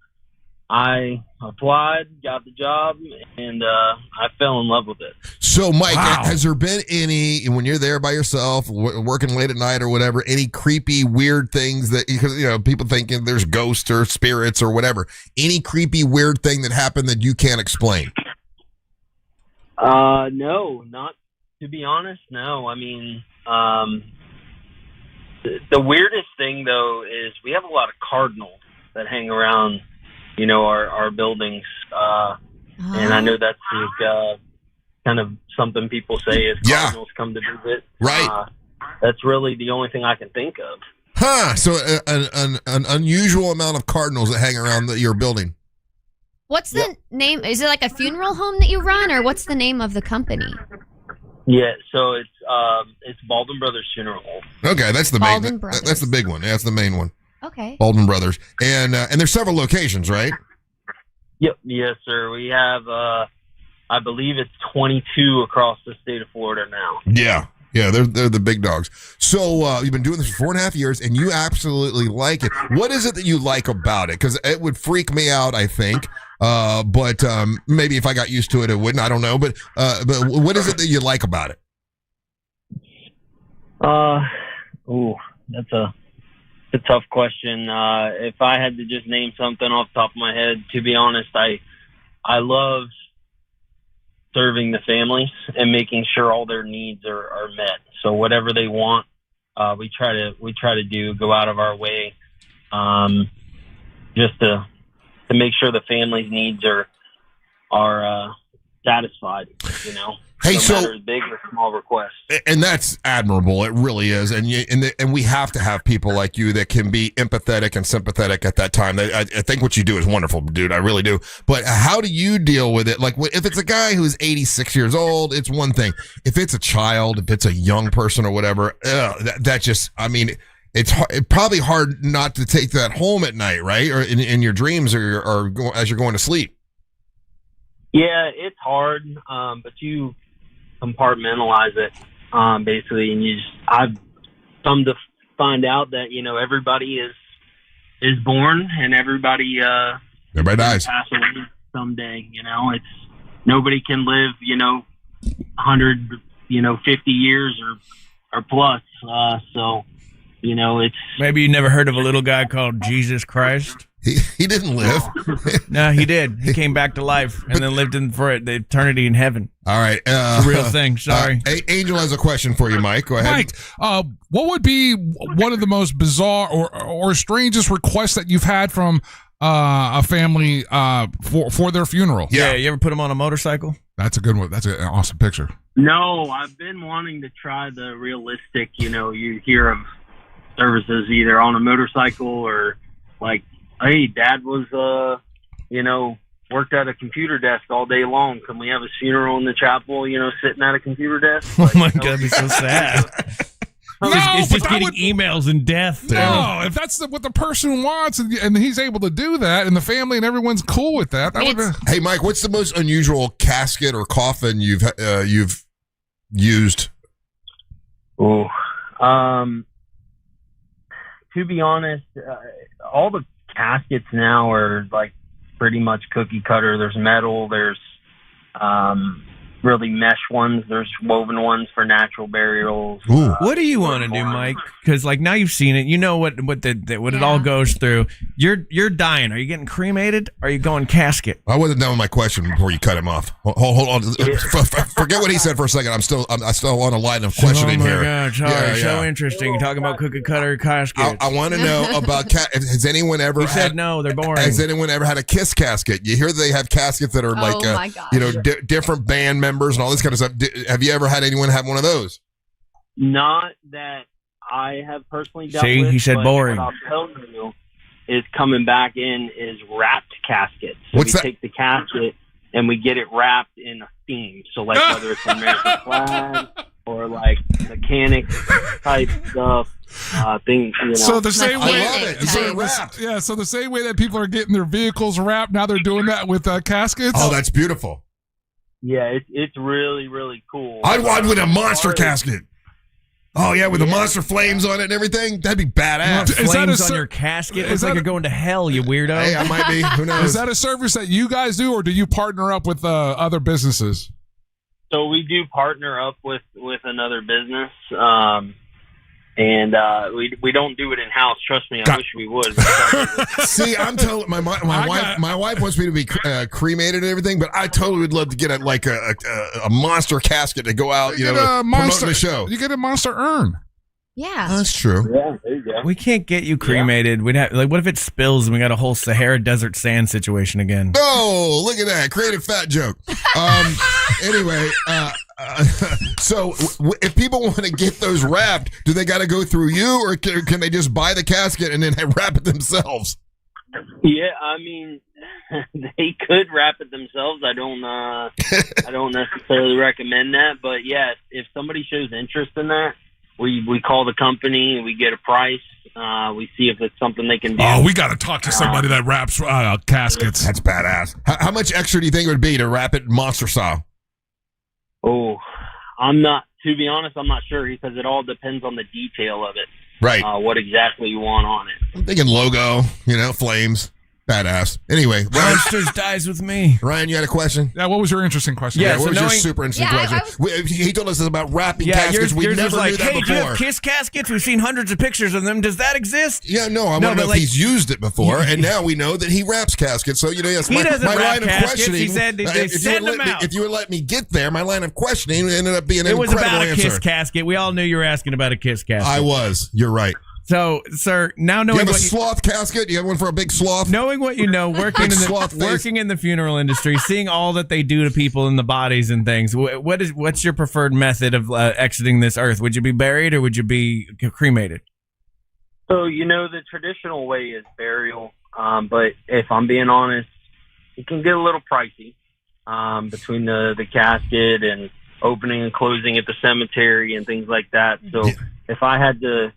I applied, got the job, and I fell in love with it. So, Mike, has there been any, when you're there by yourself, working late at night or whatever, any creepy, weird things that, because, people thinking there's ghosts or spirits or whatever, any creepy, weird thing that happened that you can't explain? No, not, to be honest, no. I mean, the weirdest thing, though, is we have a lot of cardinals that hang around our buildings, and I know that's kind of something people say is cardinals come to visit. Right. That's really the only thing I can think of. Huh. So an unusual amount of cardinals that hang around your building. What's the name? Is it like a funeral home that you run, or what's the name of the company? Yeah, so it's Baldwin Brothers Funeral Home. Okay, that's the Baldwin main. Brothers. That's the big one. Yeah, that's the main one. Okay. Baldwin Brothers, and there's several locations, right? Yep. Yes, sir. We have, I believe it's 22 across the state of Florida now. Yeah, they're the big dogs. So you've been doing this for 4.5 years, and you absolutely like it. What is it that you like about it? Because it would freak me out, I think. But maybe if I got used to it, it wouldn't. I don't know. But what is it that you like about it? That's a tough question. If I had to just name something off the top of my head, to be honest, I love serving the families and making sure all their needs are met. So whatever they want, we try to go out of our way, just to make sure the family's needs are satisfied. Hey, no so matter big or small requests. And that's admirable. It really is. And we have to have people like you that can be empathetic and sympathetic at that time. I think what you do is wonderful, dude. I really do. But how do you deal with it? Like, if it's a guy who's 86 years old, it's one thing. If it's a child, if it's a young person or whatever, that just, I mean, it's probably hard not to take that home at night, right? Or in your dreams or as you're going to sleep. Yeah, it's hard, but you compartmentalize it, basically, and I've come to find out that everybody is born and everybody dies. Pass away someday. It's nobody can live 100 50 years or plus. So it's maybe you never heard of a little guy called Jesus Christ. He didn't live. No, he did. He came back to life and then lived for the eternity in heaven. All right. It's a real thing. Sorry. Angel has a question for you, Mike. Go ahead. Mike, what would be one of the most bizarre or strangest requests that you've had from a family for their funeral? Yeah. You ever put them on a motorcycle? That's a good one. That's an awesome picture. No, I've been wanting to try the realistic, you hear of services either on a motorcycle or like, hey, Dad was, worked at a computer desk all day long. Can we have his funeral in the chapel, sitting at a computer desk? Oh, my God, that'd be so sad. It's just getting would, emails and death. No, if that's what the person wants and he's able to do that and the family and everyone's cool with that. Hey, Mike, what's the most unusual casket or coffin you've used? Oh, to be honest, all the caskets now are like pretty much cookie cutter. There's metal, there's really mesh ones. There's woven ones for natural burials. What do you want to do, Mike? Because like now you've seen it, you know what it all goes through. You're dying. Are you getting cremated? Or are you going casket? I wasn't done with my question before you cut him off. Hold on. Forget what he said for a second. I'm still on a line of questioning here. Oh my gosh, so interesting. You're talking about cookie cutter caskets. I want to know about has anyone ever? You said no, they're boring. Has anyone ever had a Kiss casket? You hear they have caskets that are like different band members and all this kind of stuff. Have you ever had anyone have one of those? Not that I have personally dealt See, with. he said but boring. What I'll tell you is coming back in is wrapped caskets. So What's that? Take the casket and we get it wrapped in a theme. So like whether it's an American flag or like mechanic type stuff, things. You know. So the same way, so So the same way that people are getting their vehicles wrapped, now they're doing that with caskets. Oh, that's beautiful. Yeah, it's really, really cool. I'd with a monster casket. Oh yeah, with the monster flames on it and everything. That'd be badass. Flames on your casket? It's like you're going to hell, you weirdo. Hey, I might be. Who knows? Is that a service that you guys do, or do you partner up with other businesses? So we do partner up with another business, and we don't do it in house. Trust me, I wish we would. See, I'm telling my wife wants me to be cremated and everything, but I totally would love to get a monster casket to go out, promoting the show. You get a monster urn. Yeah, that's true. Yeah, there you go. We can't get you cremated. We'd have what if it spills and we got a whole Sahara Desert sand situation again? Oh, look at that creative fat joke. Anyway, so if people want to get those wrapped, do they got to go through you, or can they just buy the casket and then wrap it themselves? Yeah, I mean, they could wrap it themselves. I don't necessarily recommend that, but yeah, if somebody shows interest in that, we call the company, we get a price, we see if it's something they can do. Oh, we got to talk to somebody that wraps caskets. That's badass. How much extra do you think it would be to wrap it monster style? Oh, to be honest, I'm not sure, because it all depends on the detail of it. Right. What exactly you want on it. I'm thinking logo, flames. Badass. Anyway, Monsters dies with me. Ryan, you had a question? Yeah, what was your interesting question? Yeah, what was your super interesting question? He told us about wrapping caskets. We never knew that hey, before. do you have Kiss caskets? We've seen hundreds of pictures of them. Does that exist? Yeah, no, I want to know if he's used it before, and now we know that he wraps caskets. So, yes, he doesn't my wrap line of caskets. questioning. He said they send them out. If you would let me get there, my line of questioning ended up being an incredible answer. It was about a Kiss casket. We all knew you were asking about a Kiss casket. I was. You're right. So, sir, now knowing you have a sloth casket? You have one for a big sloth? Knowing what you know, working in the funeral industry, seeing all that they do to people in the bodies and things, what's your preferred method of exiting this earth? Would you be buried or would you be cremated? So, the traditional way is burial, but if I'm being honest, it can get a little pricey between the casket and opening and closing at the cemetery and things like that. So, if I had to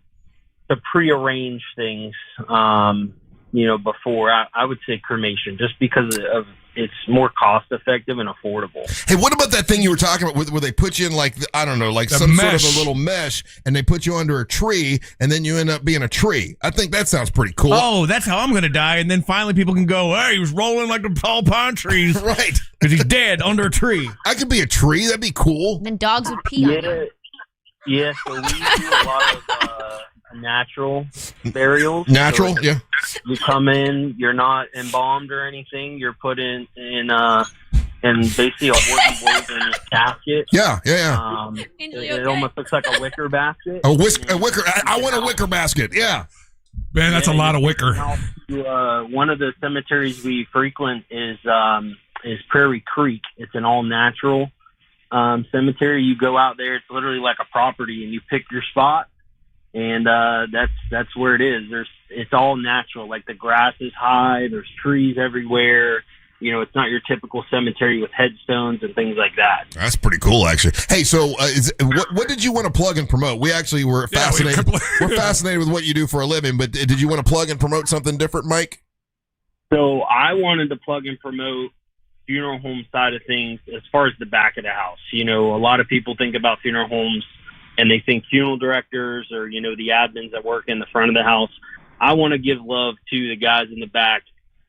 prearrange things, before, I would say cremation, just because of it's more cost effective and affordable. Hey, what about that thing you were talking about where they put you in some sort of a little mesh, and they put you under a tree, and then you end up being a tree? I think that sounds pretty cool. Oh, that's how I'm going to die, and then finally people can go, hey, he was rolling like the tall pine trees. Right. Because he's dead under a tree. I could be a tree. That'd be cool. Then dogs would pee on you. Yeah, so we do a lot of natural burials. Natural, so yeah. You come in, you're not embalmed or anything. You're put in basically a woven casket. Yeah. It almost looks like a wicker basket. A wicker. I want a wicker basket. Yeah. Man, that's a lot of wicker. One of the cemeteries we frequent is Prairie Creek. It's an all natural cemetery. You go out there, it's literally like a property, and you pick your spot. And that's where it is. It's all natural. Like the grass is high. There's trees everywhere. It's not your typical cemetery with headstones and things like that. That's pretty cool, actually. Hey, so what did you want to plug and promote? We actually were fascinated. We're fascinated with what you do for a living. But did you want to plug and promote something different, Mike? So I wanted to plug and promote funeral home side of things as far as the back of the house. A lot of people think about funeral homes and they think funeral directors or, the admins that work in the front of the house. I want to give love to the guys in the back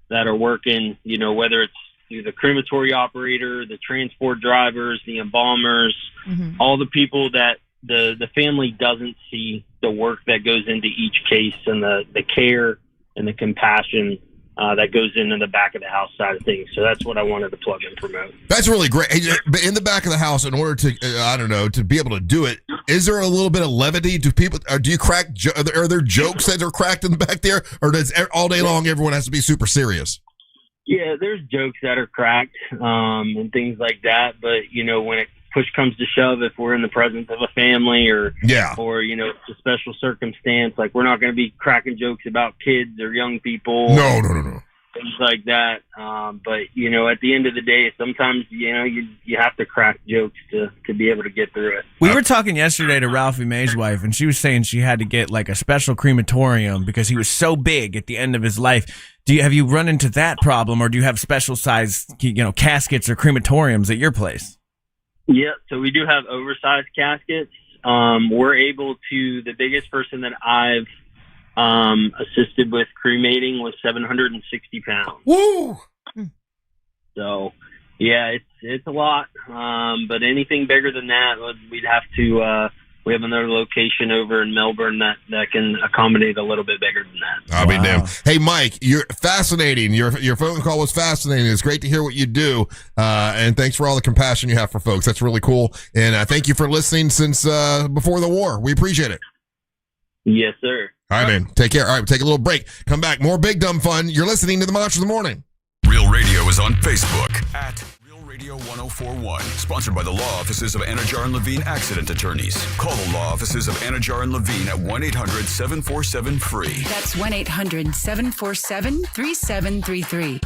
that are working, whether it's the crematory operator, the transport drivers, the embalmers, all the people that the family doesn't see the work that goes into each case and the care and the compassion that goes into the back of the house side of things. So that's what I wanted to plug and promote. That's really great. But in the back of the house, in order to, to be able to do it, is there a little bit of levity? Do you crack? Are there jokes that are cracked in the back there, or does all day long everyone has to be super serious? Yeah, there's jokes that are cracked and things like that. But when it push comes to shove, if we're in the presence of a family or it's a special circumstance, like we're not going to be cracking jokes about kids or young people. No. Things like that. But at the end of the day, sometimes you have to crack jokes to be able to get through it. We were talking yesterday to Ralphie May's wife, and she was saying she had to get like a special crematorium because he was so big at the end of his life. Have you run into that problem, or do you have special size caskets or crematoriums at your place? Yeah, so we do have oversized caskets. We're able to, the biggest person that I've assisted with cremating was 760 pounds. Woo! So, yeah, it's a lot. But anything bigger than that, we'd have to, we have another location over in Melbourne that can accommodate a little bit bigger than that. I'll be damned. Hey, Mike, you're fascinating. Your phone call was fascinating. It's great to hear what you do. And thanks for all the compassion you have for folks. That's really cool. And thank you for listening since before the war. We appreciate it. Yes, sir. All right, man. Take care. All right, we'll take a little break. Come back. More Big Dumb Fun. You're listening to the Monster of the Morning. Real Radio is on Facebook at Real Radio 1041. Sponsored by the law offices of Anajar and Levine Accident Attorneys. Call the law offices of Anajar and Levine at 1-800-747-FREE. That's 1-800-747-3733.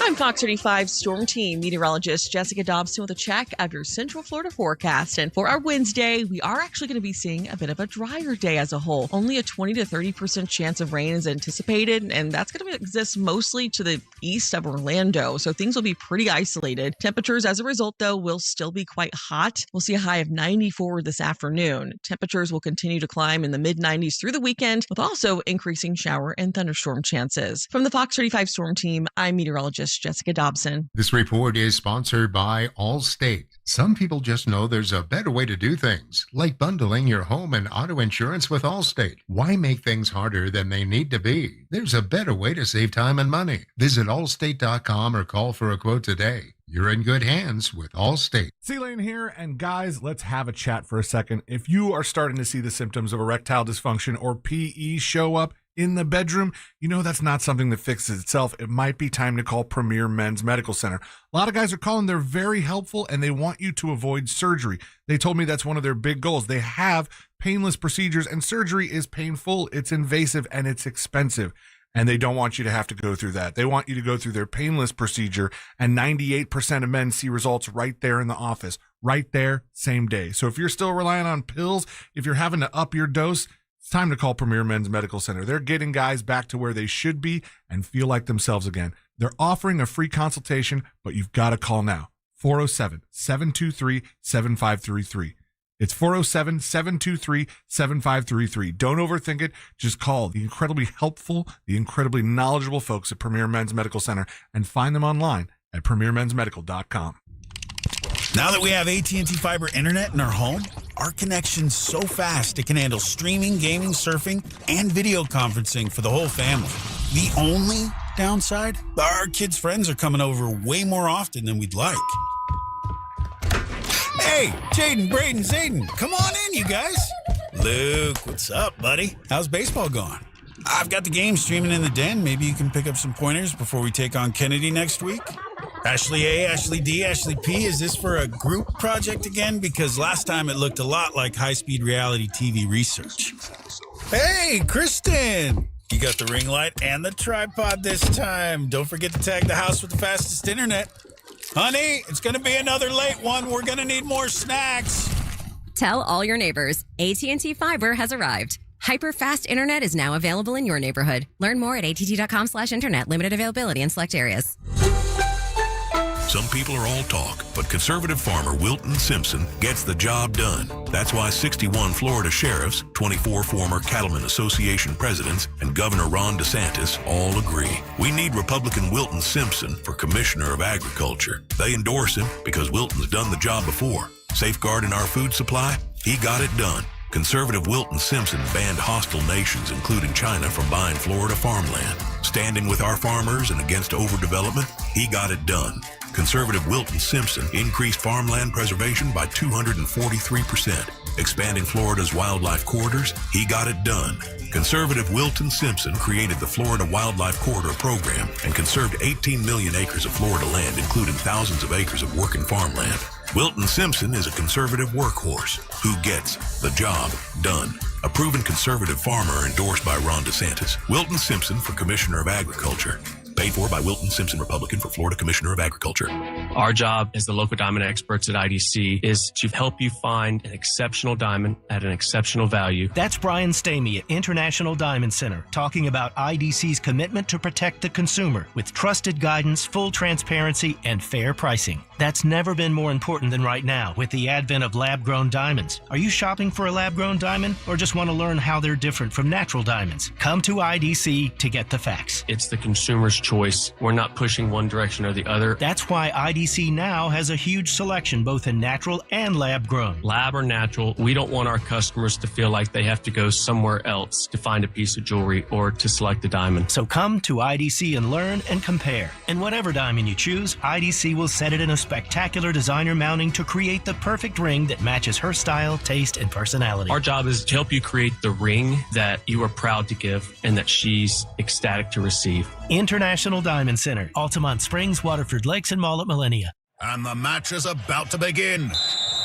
I'm Fox 35 Storm Team meteorologist Jessica Dobson with a check of your Central Florida forecast. And for our Wednesday, we are actually going to be seeing a bit of a drier day as a whole. Only a 20 to 30% chance of rain is anticipated, and that's going to exist mostly to the east of Orlando. So things will be pretty isolated. Temperatures as a result, though, will still be quite hot. We'll see a high of 94 this afternoon. Temperatures will continue to climb in the mid-90s through the weekend, with also increasing shower and thunderstorm chances. From the Fox 35 Storm Team, I'm meteorologist Jessica Dobson. This report is sponsored by Allstate. Some people just know there's a better way to do things, like bundling your home and auto insurance with Allstate. Why make things harder than they need to be? There's a better way to save time and money. Visit allstate.com or call for a quote today. You're in good hands with Allstate. C-Lane here, and guys, let's have a chat for a second. If you are starting to see the symptoms of erectile dysfunction or PE show up in the bedroom, that's not something that fixes itself. It might be time to call Premier Men's Medical Center. A lot of guys are calling. They're very helpful, and they want you to avoid surgery. They told me that's one of their big goals. They have painless procedures, and surgery is painful, it's invasive, and it's expensive. And they don't want you to have to go through that. They want you to go through their painless procedure, and 98% of men see results right there in the office, right there, same day. So if you're still relying on pills, if you're having to up your dose, it's time to call Premier Men's Medical Center. They're getting guys back to where they should be and feel like themselves again. They're offering a free consultation, but you've got to call now. 407-723-7533. It's 407-723-7533. Don't overthink it. Just call the incredibly helpful, the incredibly knowledgeable folks at Premier Men's Medical Center and find them online at premiermensmedical.com. Now that we have AT&T Fiber Internet in our home, our connection's so fast it can handle streaming, gaming, surfing, and video conferencing for the whole family. The only downside? Our kids' friends are coming over way more often than we'd like. Hey, Jaden, Braden, Zayden, come on in, you guys. Luke, what's up, buddy? How's baseball going? I've got the game streaming in the den. Maybe you can pick up some pointers before we take on Kennedy next week. Ashley A, Ashley D, Ashley P, is this for a group project again? Because last time it looked a lot like high-speed reality TV research. Hey, Kristen! You got the ring light and the tripod this time. Don't forget to tag the house with the fastest internet. Honey, it's going to be another late one. We're going to need more snacks. Tell all your neighbors, AT&T Fiber has arrived. Hyper-fast internet is now available in your neighborhood. Learn more at att.com/internet. Limited availability in select areas. Some people are all talk, but conservative farmer Wilton Simpson gets the job done. That's why 61 Florida sheriffs, 24 former Cattlemen Association presidents, and Governor Ron DeSantis all agree. We need Republican Wilton Simpson for Commissioner of Agriculture. They endorse him because Wilton's done the job before. Safeguarding our food supply? He got it done. Conservative Wilton Simpson banned hostile nations, including China, from buying Florida farmland. Standing with our farmers and against overdevelopment? He got it done. Conservative Wilton Simpson increased farmland preservation by 243%. Expanding Florida's wildlife corridors? He got it done. Conservative Wilton Simpson created the Florida Wildlife Corridor Program and conserved 18 million acres of Florida land, including thousands of acres of working farmland. Wilton Simpson is a conservative workhorse who gets the job done. A proven conservative farmer endorsed by Ron DeSantis. Wilton Simpson for Commissioner of Agriculture. Paid for by Wilton Simpson, Republican, for Florida Commissioner of Agriculture. Our job as the local diamond experts at IDC is to help you find an exceptional diamond at an exceptional value. That's Brian Stamey at International Diamond Center talking about IDC's commitment to protect the consumer with trusted guidance, full transparency, and fair pricing. That's never been more important than right now with the advent of lab-grown diamonds. Are you shopping for a lab-grown diamond or just want to learn how they're different from natural diamonds? Come to IDC to get the facts. It's the consumer's choice. We're not pushing one direction or the other. That's why IDC now has a huge selection both in natural and lab-grown. Lab or natural, we don't want our customers to feel like they have to go somewhere else to find a piece of jewelry or to select a diamond. So come to IDC and learn and compare. And whatever diamond you choose, IDC will set it in a spectacular designer mounting to create the perfect ring that matches her style, taste, and personality. Our job is to help you create the ring that you are proud to give and that she's ecstatic to receive. International Diamond Center, Altamont Springs, Waterford Lakes, and Mall at Millennia. And the match is about to begin.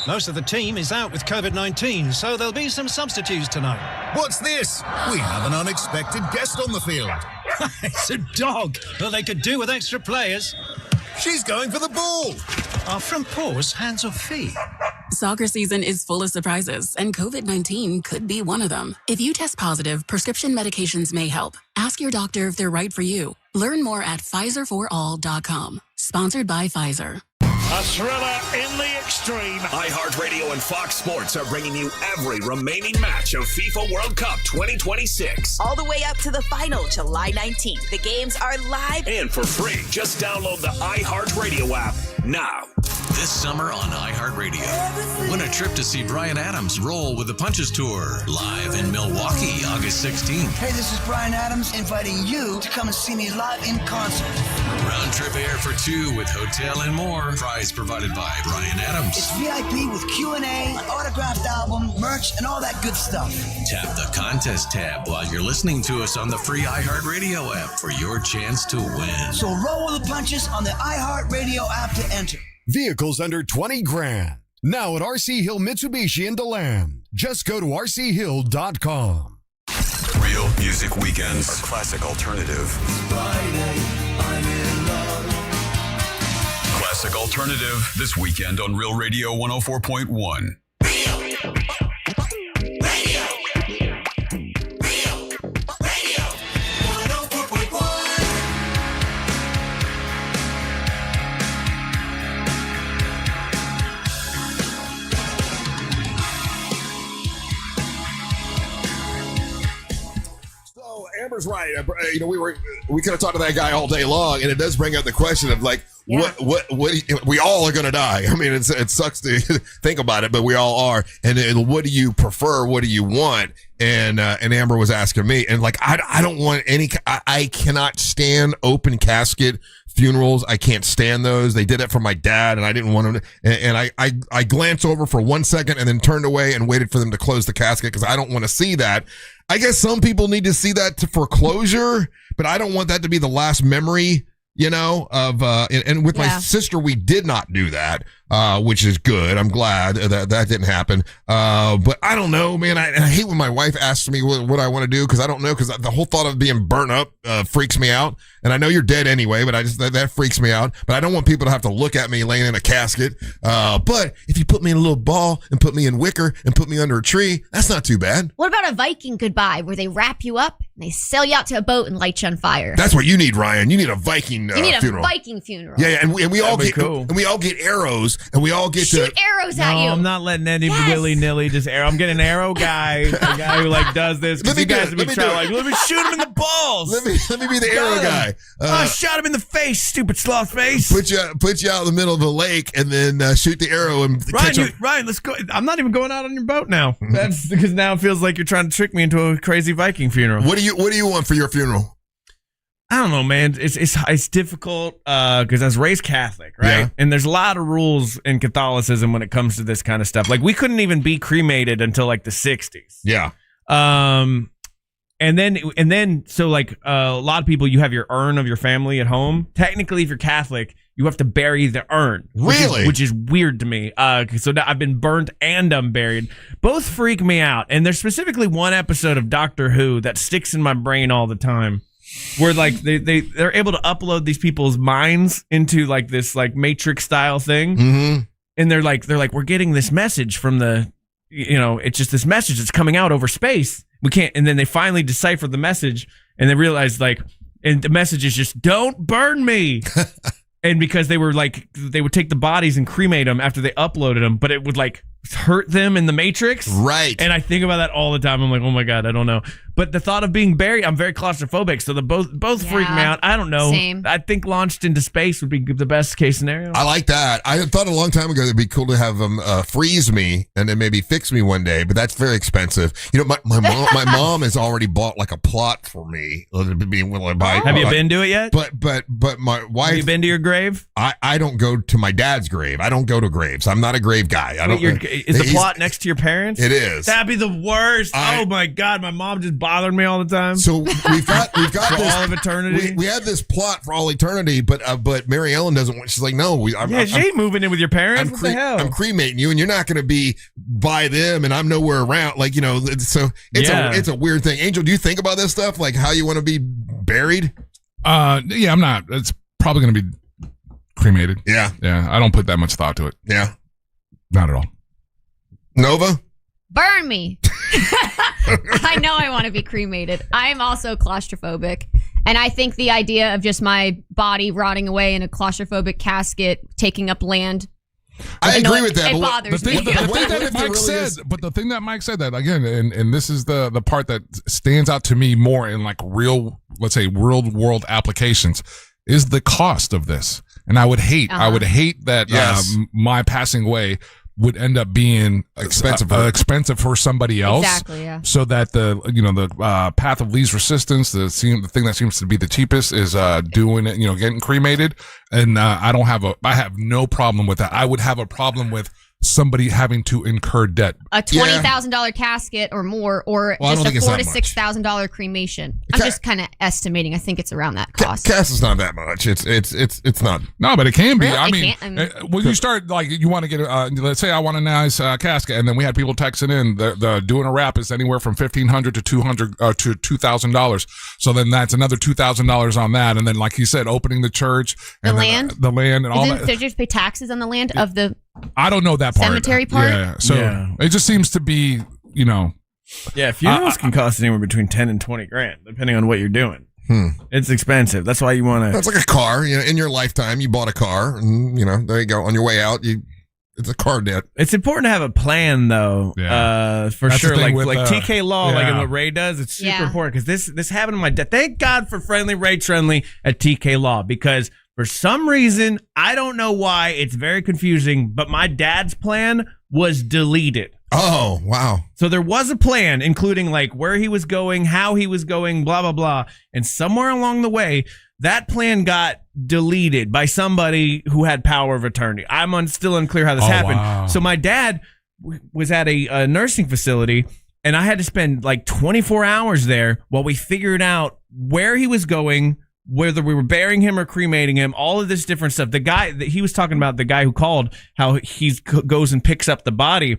Most of the team is out with COVID-19, so there'll be some substitutes tonight. What's this? We have an unexpected guest on the field. It's a dog. Well, they could do with extra players. She's going for the ball. Are front paws hands or feet? Soccer season is full of surprises, and COVID-19 could be one of them. If you test positive, prescription medications may help. Ask your doctor if they're right for you. Learn more at PfizerForAll.com. Sponsored by Pfizer. A thriller in the extreme. iHeartRadio and Fox Sports are bringing you every remaining match of FIFA World Cup 2026. All the way up to the final, July 19th. The games are live and for free. Just download the iHeartRadio app now. This summer on iHeartRadio, win a trip to see Bryan Adams roll with the Punches Tour, live in Milwaukee, August 16th. Hey, this is Bryan Adams inviting you to come and see me live in concert. Round trip air for two with hotel and more. Prize provided by Bryan Adams. It's VIP with Q&A, an autographed album, merch, and all that good stuff. Tap the contest tab while you're listening to us on the free iHeartRadio app for your chance to win. So roll with the punches on the iHeartRadio app to enter. Vehicles under 20 grand. Now at RC Hill Mitsubishi in DeLand. Just go to rchill.com. Real Music Weekends. Our classic alternative. Friday, I'm in love. Classic alternative this weekend on Real Radio 104.1. Amber's right. You know, we could have talked to that guy all day long, and it does bring up the question of like, what we all are going to die. I mean, it sucks to think about it, but we all are. And what do you prefer? What do you want? And Amber was asking me, and like, I don't want any. I cannot stand open casket funerals. I can't stand those. They did it for my dad, and I didn't want him to. And I glanced over for 1 second and then turned away and waited for them to close the casket because I don't want to see that. I guess some people need to see that for closure, but I don't want that to be the last memory, you know, of, and with my sister, we did not do that, which is good. I'm glad that didn't happen. But I don't know, man. I hate when my wife asks me what I want to do because I don't know, because the whole thought of being burnt up freaks me out. And I know you're dead anyway, but that freaks me out. But I don't want people to have to look at me laying in a casket. But if you put me in a little ball and put me in wicker and put me under a tree, that's not too bad. What about a Viking goodbye where they wrap you up They sail you out to a boat and light you on fire. That's what you need, Ryan. You need a Viking You need a funeral. Viking funeral. Yeah, and we all get cool. and we all get arrows, and we all get Shoot to arrows at you. I'm not letting any willy-nilly just arrow. I'm getting an arrow guy, a guy who like does this. Let me You do guys it. have Let been me trying do like, it. let me shoot him in the balls. Let me be the arrow guy. I shot him in the face, stupid sloth face. Put you out in the middle of a lake, and then shoot the arrow and catch him. Ryan, let's go. I'm not even going out on your boat now. That's because now it feels like you're trying to trick me into a crazy Viking funeral. What do you want for your funeral? I don't know, man. It's difficult because I was raised Catholic, right? Yeah. And there's a lot of rules in Catholicism when it comes to this kind of stuff. Like we couldn't even be cremated until like the 60s. Yeah. And then so like a lot of people, you have your urn of your family at home. Technically, if you're Catholic, you have to bury the urn. Really? Which is weird to me. So now I've been burnt and I'm buried. Both freak me out. And there's specifically one episode of Doctor Who that sticks in my brain all the time, where like they're able to upload these people's minds into like this like Matrix style thing. Mm-hmm. And they're like, we're getting this message from the, it's just this message that's coming out over space. We can't, and then they finally decipher the message and they realize like, and the message is just don't burn me. And because they would take the bodies and cremate them after they uploaded them, but it would like hurt them in the Matrix. Right. And I think about that all the time. I'm like, oh my God, I don't know. But the thought of being buried, I'm very claustrophobic. So both freak me out. I don't know. Same. I think launched into space would be the best case scenario. I like that. I thought a long time ago it'd be cool to have them freeze me and then maybe fix me one day, but that's very expensive. You know, my mom has already bought like a plot for me. Have you been to it yet? But my wife. Have you been to your grave? I don't go to my dad's grave. I don't go to graves. I'm not a grave guy. Is the plot next to your parents? It is. That'd be the worst. Oh my God, my mom just bothered me all the time. So we've got for this, all of eternity. We had this plot for all eternity, but Mary Ellen doesn't want. She's like, no, she ain't moving in with your parents. What the hell? I'm cremating you, and you're not going to be by them, and I'm nowhere around. Like so it's a weird thing. Angel, do you think about this stuff, like how you want to be buried? Yeah, I'm not. It's probably going to be cremated. Yeah. I don't put that much thought to it. Yeah, not at all. Nova, burn me. I know I want to be cremated. I'm also claustrophobic. And I think the idea of just my body rotting away in a claustrophobic casket taking up land. I agree with that. It bothers me. But the thing that Mike said that again, and this is the part that stands out to me more in like real, let's say real world applications, is the cost of this. And I would hate that my passing away would end up being expensive for somebody else. Exactly, yeah. So that the path of least resistance, the thing that seems to be the cheapest is doing it, getting cremated. And I have no problem with that. I would have a problem with somebody having to incur debt. A $20,000 casket or more, or just a $4,000 to $6,000 cremation. I'm just kind of estimating. I think it's around that cost. Cas is not that much. It's not. No, but it can be. Really? I mean, when you start like you want to get, let's say I want a nice casket, and then we had people texting in. The doing a wrap is anywhere from $1,500 to $200 to $2,000. So then that's another $2,000 on that, and then like you said, opening the church and the land, and all that. They just pay taxes on the land of the. I don't know that part. Cemetery part? Yeah. So it just seems to be, Yeah, funerals can cost anywhere between 10 and 20 grand, depending on what you're doing. It's expensive. That's why you want to. That's like a car. In your lifetime, you bought a car, and there you go. On your way out, it's a car debt. It's important to have a plan, though. Yeah. For That's sure. the thing Like with, TK Law, like in yeah. what Ray does, it's super important because this happened to my dad. Thank God for friendly Ray Traendly at TK Law, because for some reason, I don't know why, it's very confusing, but my dad's plan was deleted. Oh, wow. So there was a plan, including like where he was going, how he was going, blah, blah, blah. And somewhere along the way, that plan got deleted by somebody who had power of attorney. I'm still unclear how this happened. Wow. So my dad was at a nursing facility, and I had to spend like 24 hours there while we figured out where he was going, whether we were burying him or cremating him, all of this different stuff. The guy that he was talking about, the guy who called, how he goes and picks up the body.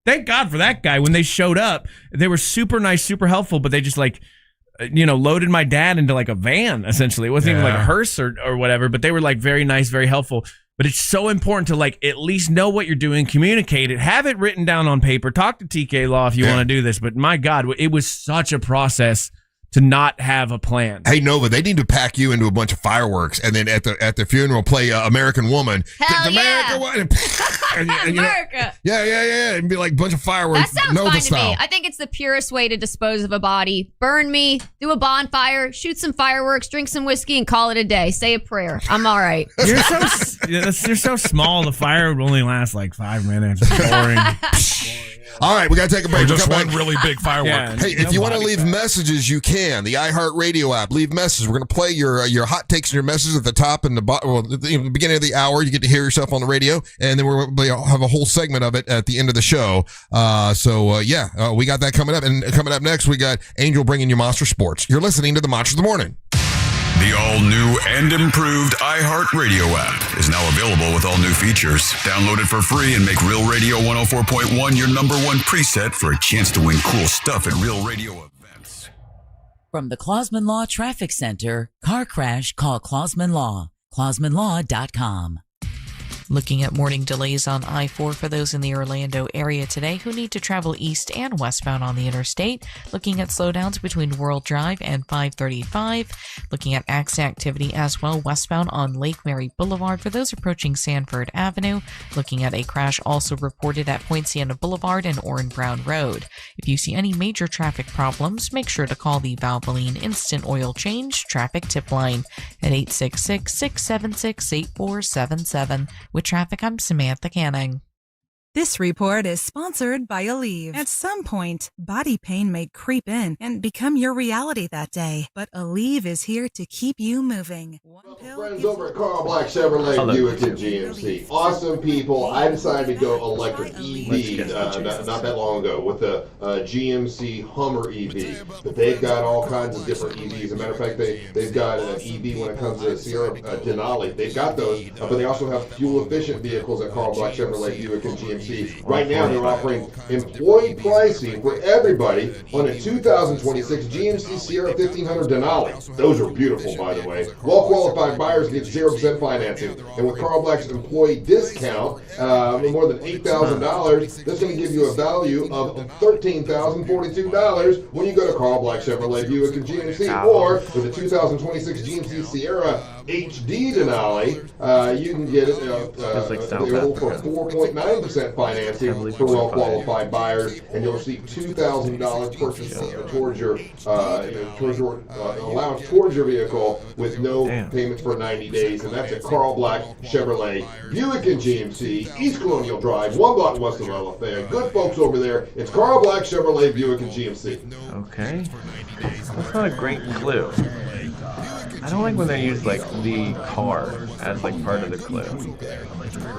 Thank God for that guy. When they showed up, they were super nice, super helpful, but they just like, loaded my dad into like a van, essentially. It wasn't even like a hearse or whatever, but they were like very nice, very helpful. But it's so important to like at least know what you're doing, communicate it, have it written down on paper, talk to TK Law if you want to do this. But my God, it was such a process to not have a plan. Hey Nova, they need to pack you into a bunch of fireworks, and then at the funeral play American Woman. Hell yeah. America. Yeah, and be like a bunch of fireworks. That sounds Nova fine style. to me. I think it's the purest way to dispose of a body. Burn me, do a bonfire, shoot some fireworks, drink some whiskey, and call it a day. Say a prayer. I'm all right. You're so small. The fire would only last like 5 minutes. It's boring. All right, we got to take a break. Or just We'll one come back. really big firework. Yeah, Hey, if you want to leave messages, you can. The iHeartRadio app. Leave messages. We're going to play your hot takes and your messages at the top and the bottom. Well, at the beginning of the hour, you get to hear yourself on the radio, and then we'll have a whole segment of it at the end of the show. We got that coming up. And coming up next, we got Angel bringing you Monster Sports. You're listening to the Monster of the Morning. The all-new and improved iHeartRadio app is now available with all new features. Download it for free and make Real Radio 104.1 your number one preset for a chance to win cool stuff at Real Radio events. From the Clausman Law Traffic Center, car crash, call Clausman Law. ClausmanLaw.com. Looking at morning delays on I-4 for those in the Orlando area today who need to travel east and westbound on the interstate. Looking at slowdowns between World Drive and 535. Looking at accident activity as well westbound on Lake Mary Boulevard for those approaching Sanford Avenue. Looking at a crash also reported at Point Siena Boulevard and Orrin Brown Road. If you see any major traffic problems, make sure to call the Valvoline Instant Oil Change Traffic Tip Line at 866-676-8477. With traffic, I'm Samantha Canning. This report is sponsored by Aleve. At some point, body pain may creep in and become your reality that day. But Aleve is here to keep you moving. Friends over at Carl Black Chevrolet Buick and GMC. Awesome people. I decided to go electric EV not that long ago with the GMC Hummer EV. But they've got all kinds of different EVs. As a matter of fact, they've got an EV when it comes to Sierra Denali. They've got those, but they also have fuel-efficient vehicles at Carl Black Chevrolet Buick and GMC. Right now, they're offering employee pricing for everybody on a 2026 GMC Sierra 1500 Denali. Those are beautiful, by the way. Well-qualified buyers get 0% financing. And with Carl Black's employee discount, more than $8,000, that's going to give you a value of $13,042 when you go to Carl Black Chevrolet Buick and GMC. Or with the 2026 GMC Sierra HD Denali, you can get it available for 4.9% financing for well-qualified buyers, and you'll receive $2,000 purchase towards your allowance towards your vehicle with no payments for 90 days, and that's at Carl Black Chevrolet Buick and GMC, East Colonial Drive, 1 block west of LFA. Good folks over there. It's Carl Black Chevrolet Buick and GMC. Okay, that's not a great clue. I don't like when they use like the car as like part of the clue.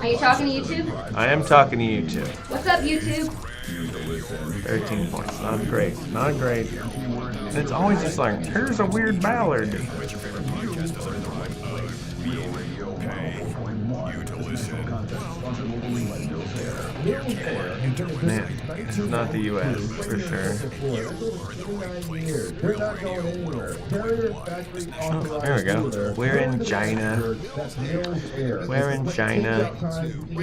Are you talking to YouTube? I am talking to YouTube. What's up, YouTube? 13 points. Not great. Not great. And it's always just like, here's a weird ballad. Man, it's not the U.S. for sure. Oh, there we go. We're in China. We're in China. We're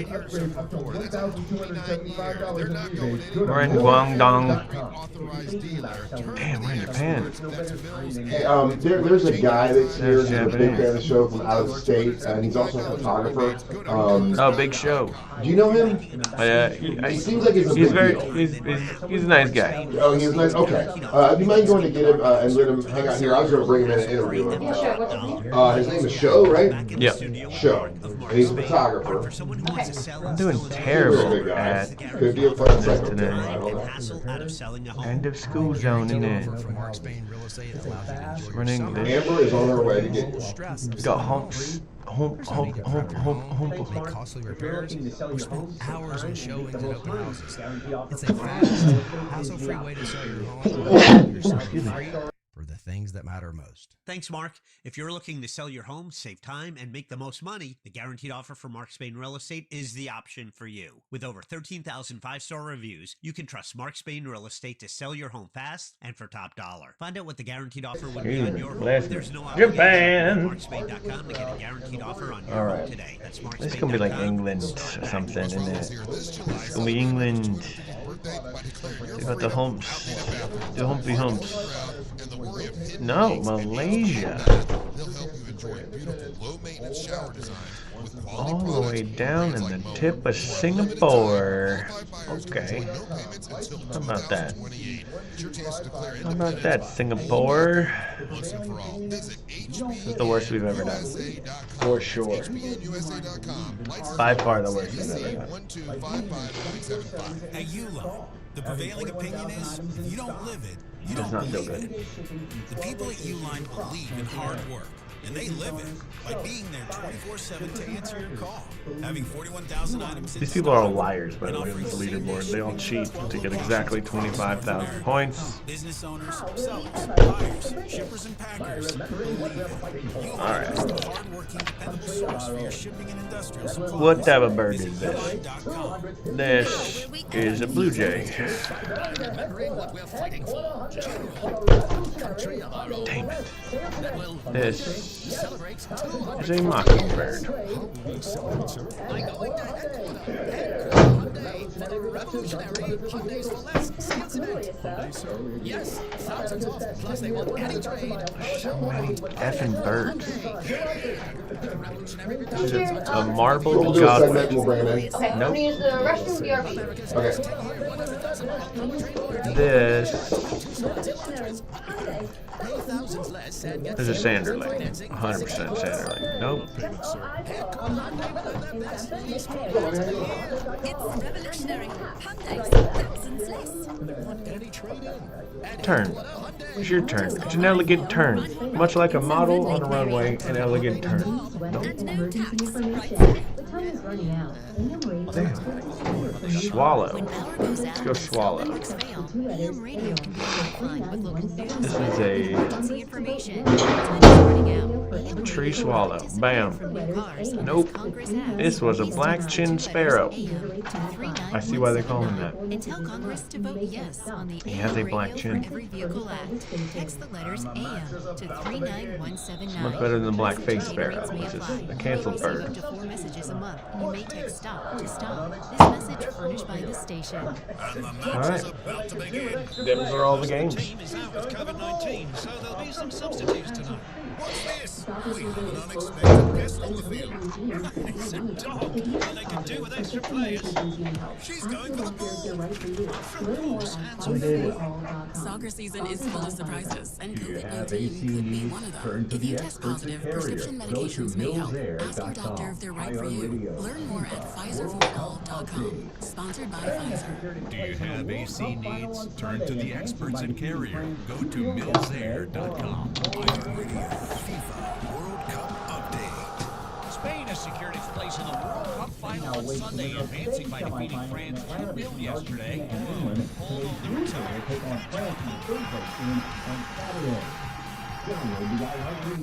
in Guangdong. Damn, we're in Japan. Hey, there's a guy that's here who's a big fan of the show from out of state, and he's also a photographer. Big Show. Do you know him? He seems like he's a big deal. He's a nice guy. Oh, he's nice. Okay. Do you mind going to get him and let him hang out here? I was going to bring him in and interview him. His name is Sho, right? Yeah. Sho. And he's a photographer. I'm doing terrible at could be a fun segment today. I don't know. End of school zone in there. Running English. Amber is on her way to get you. We got humps. Hump. Costly repairs, hours and showings at open houses. It's a fast, hassle-free way to sell your home for the things that matter most. Thanks, Mark. If you're looking to sell your home, save time, and make the most money, the guaranteed offer from Mark Spain Real Estate is the option for you. With over 13,000 5-star reviews, you can trust Mark Spain Real Estate to sell your home fast and for top dollar. Find out what the guaranteed offer would be on your home. There's no obligation. Japan. MarkSpain.com to get a guaranteed offer on your home today. That's MarkSpain.com. This is gonna be like England or something, isn't it? It's gonna be England. They got the humps. The humpy humps. No, Malaysia. They'll help you enjoy beautiful low-maintenance shower designs with quality All the products. way down in the tip of Singapore. Okay. How about that? How about that, Singapore? This is the worst we've ever done. For sure. By far the worst we've ever done. At Uline, the prevailing opinion is if you don't live it, you Does don't not feel believe good. it. The people at Uline believe in hard work, and they live it by being there 24/7 to answer your call. Having 41,000 items. These people are all liars, by the way, on this leaderboard. They all cheat to get exactly 25,000 points. Business owners, sellers, buyers, shippers, and packers. All right. Hardworking, dependable source for your shipping and industrial supplies. What type of bird is this? This is a blue jay. Damn it. This is a mockingbird. So many effing birds. This is a marbled We'll do a segment, godwit. we'll bring it in. Okay, I'm gonna use the restroom BRB. Okay. This is a sanderling. 100% sanderling. Nope. Turn. It's your turn. It's an elegant turn. Much like a model on a runway, an elegant turn. Nope. Damn. Swallow. Let's go swallow. This is a tree swallow. Bam. Nope. This was a black-chinned sparrow. I see why they call him that. And tell Congress to vote yes on the He has a black Radio chin. for Every Vehicle Act. Text the letters AM to 39179. Much better than the black face sparrow. Rates may This is apply. a canceled Receive bird. up to 4 messages a month. You may text stop to stop. This message furnished by the station. All right. Them's are all the games. Team is out with COVID-19, so there'll be some substitutes tonight. What's this? We have an unexpected guest on the field. It's a dog. Well, they can do with extra players. She's going for the ball. Soccer season is full of surprises, and COVID-19 could be one of them. If you test positive, prescription medications may help. Ask your doctor if they're right for you. Learn more at PfizerForAll.com. Sponsored by Pfizer. Do you have AC needs? Turn to the experts at Carrier. Go to millsair.com. FIFA World Cup update. Spain has secured its place in the World Cup final on Sunday, advancing by defeating France 2-0 yesterday.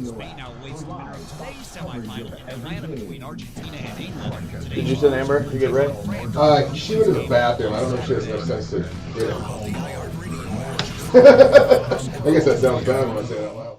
Spain now awaits the winner of today's semifinal in Atlanta between Argentina and England. Did you send Amber to get ready? She went to the bathroom. I don't know if she has enough sense to get it. I guess that sounds bad when I say it out loud.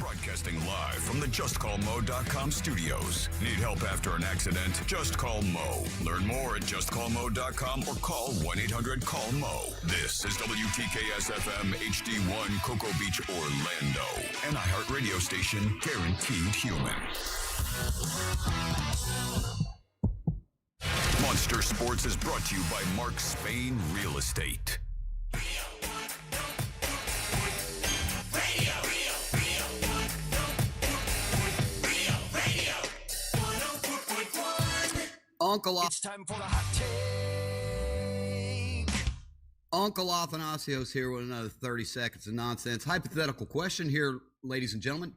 Broadcasting live from the JustCallMo.com studios. Need help after an accident? Just call Mo. Learn more at JustCallMo.com or call 1-800-CALL-MO. This is WTKS-FM HD1 Cocoa Beach, Orlando. An iHeart radio station guaranteed human. Monster Sports is brought to you by Mark Spain Real Estate. Uncle, it's time for the hot take. Uncle Athanasios here with another 30 seconds of nonsense. Hypothetical question here, ladies and gentlemen.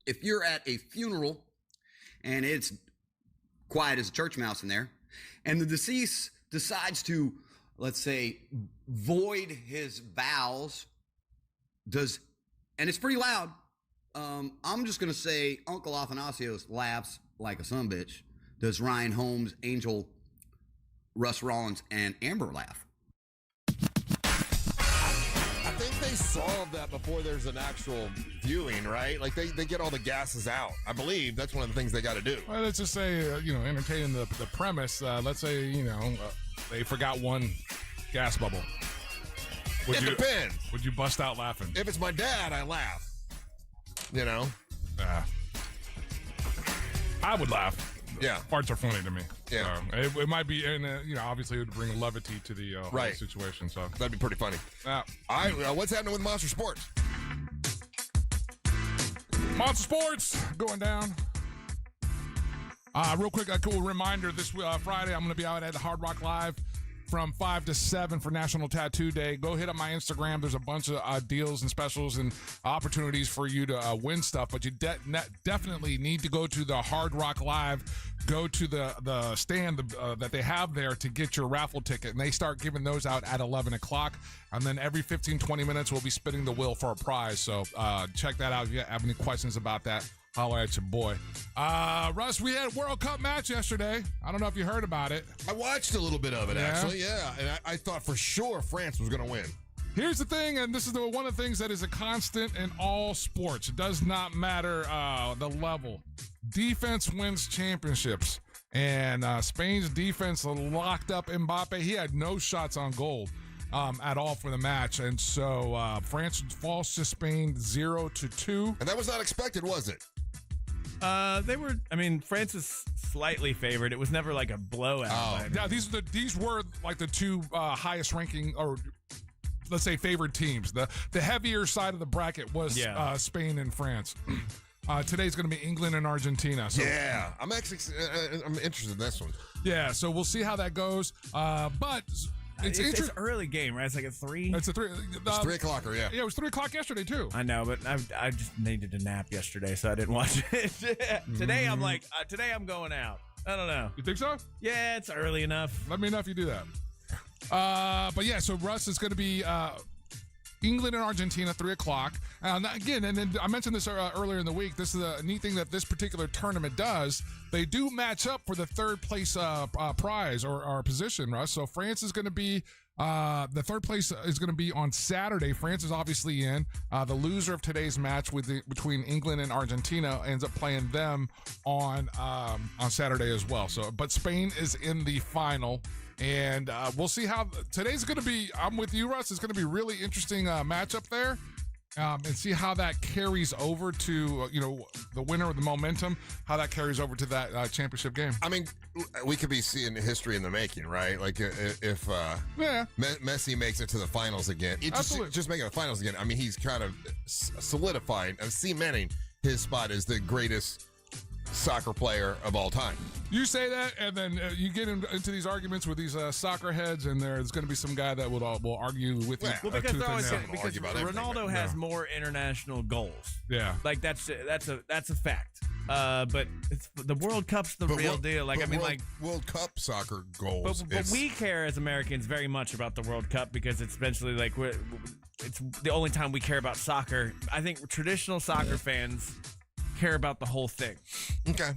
If you're at a funeral and it's quiet as a church mouse in there, and the deceased decides to, let's say, void his vows, and it's pretty loud, I'm just going to say Uncle Athanasios laughs like a sumbitch. Does Ryan Holmes, Angel, Russ Rollins, and Amber laugh? I think they solve that before there's an actual viewing, right? Like they get all the gases out. I believe that's one of the things they got to do. Well, let's just say, entertaining the premise. Let's say, they forgot one gas bubble. It depends. Would you bust out laughing? If it's my dad, I laugh. You know? Yeah. I would laugh. Yeah. Farts are funny to me. Yeah. So it might be, and obviously it would bring levity to the whole situation. So that'd be pretty funny. Yeah. All right, what's happening with Monster Sports? Monster Sports going down. Real quick, a cool reminder. This Friday, I'm going to be out at Hard Rock Live from 5 to 7 for National Tattoo Day. Go hit up my Instagram. There's a bunch of deals and specials and opportunities for you to win stuff, but you definitely need to go to the Hard Rock Live. Go to the stand that they have there to get your raffle ticket, and they start giving those out at 11 o'clock. And then every 15, 20 minutes, we'll be spinning the wheel for a prize. So check that out. If you have any questions about that, holler at your boy. Russ, we had a World Cup match yesterday. I don't know if you heard about it. I watched a little bit of it, actually, yeah. And I thought for sure France was going to win. Here's the thing, and this is one of the things that is a constant in all sports. It does not matter the level. Defense wins championships. And Spain's defense locked up Mbappe. He had no shots on goal at all for the match. And so France falls to Spain 0-2. And that was not expected, was it? France is slightly favored. It was never like a blowout. Yeah, these were like the two highest ranking, or let's say favored teams. The heavier side of the bracket was Spain and France. Today's going to be England and Argentina. So, yeah, I'm actually I'm interested in this one. Yeah, so we'll see how that goes. But it's an early game, right? It's like a 3. It's a 3. It's 3 o'clocker, yeah. Yeah, it was 3 o'clock yesterday too. I know, but I just needed a nap yesterday, so I didn't watch it. Today I'm like, today I'm going out. I don't know. You think so? Yeah, it's early enough. Let me know if you do that. But yeah, so Russ is going to be England and Argentina, 3 o'clock. Again, and then I mentioned this earlier in the week. This is a neat thing that this particular tournament does. They do match up for the third place prize or position, Russ. So France is going to be the third place is going to be on Saturday. France is obviously in. The loser of today's match between England and Argentina ends up playing them on Saturday as well. So, but Spain is in the final. And we'll see how today's going to be. I'm with you, Russ. It's going to be really interesting matchup there, and see how that carries over to the winner of the momentum. How that carries over to that championship game. I mean, we could be seeing history in the making, right? Like if Messi makes it to the finals again, just making the finals again. I mean, he's kind of solidified and cementing his spot as the greatest soccer player of all time. You say that, and then you get into these arguments with these soccer heads, and there's going to be some guy that will argue with you. Well, because Ronaldo has more international goals. Yeah, like that's a fact. But it's the World Cup's the real deal. World Cup soccer goals. But we care as Americans very much about the World Cup because it's eventually it's the only time we care about soccer. I think traditional soccer fans care about the whole thing. Okay.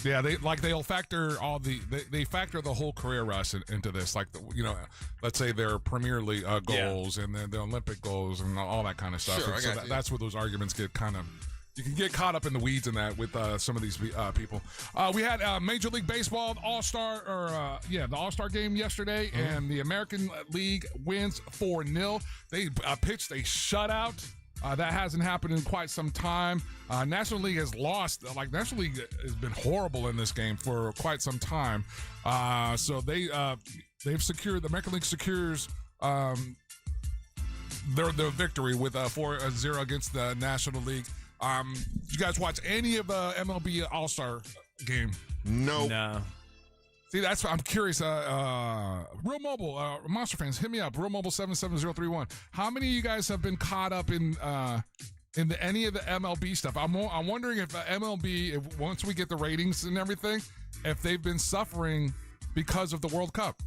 Yeah, they'll factor they factor the whole career, Russ, into this. Like let's say their Premier League goals and then the Olympic goals and all that kind of stuff. Sure, that's where those arguments get kind of. You can get caught up in the weeds in that with some of these people. We had Major League Baseball the All-Star game yesterday, and the American League wins 4-0. They pitched a shutout. That hasn't happened in quite some time. National League has lost. National League has been horrible in this game for quite some time. So they've secured. The American League secures their victory with 4-0 against the National League. Did you guys watch any of the MLB All-Star game? No. See, that's what I'm curious. Real Mobile, Monster fans, hit me up. Real Mobile 77031. How many of you guys have been caught up in any of the MLB stuff? I'm wondering if MLB, once we get the ratings and everything, if they've been suffering because of the World Cup.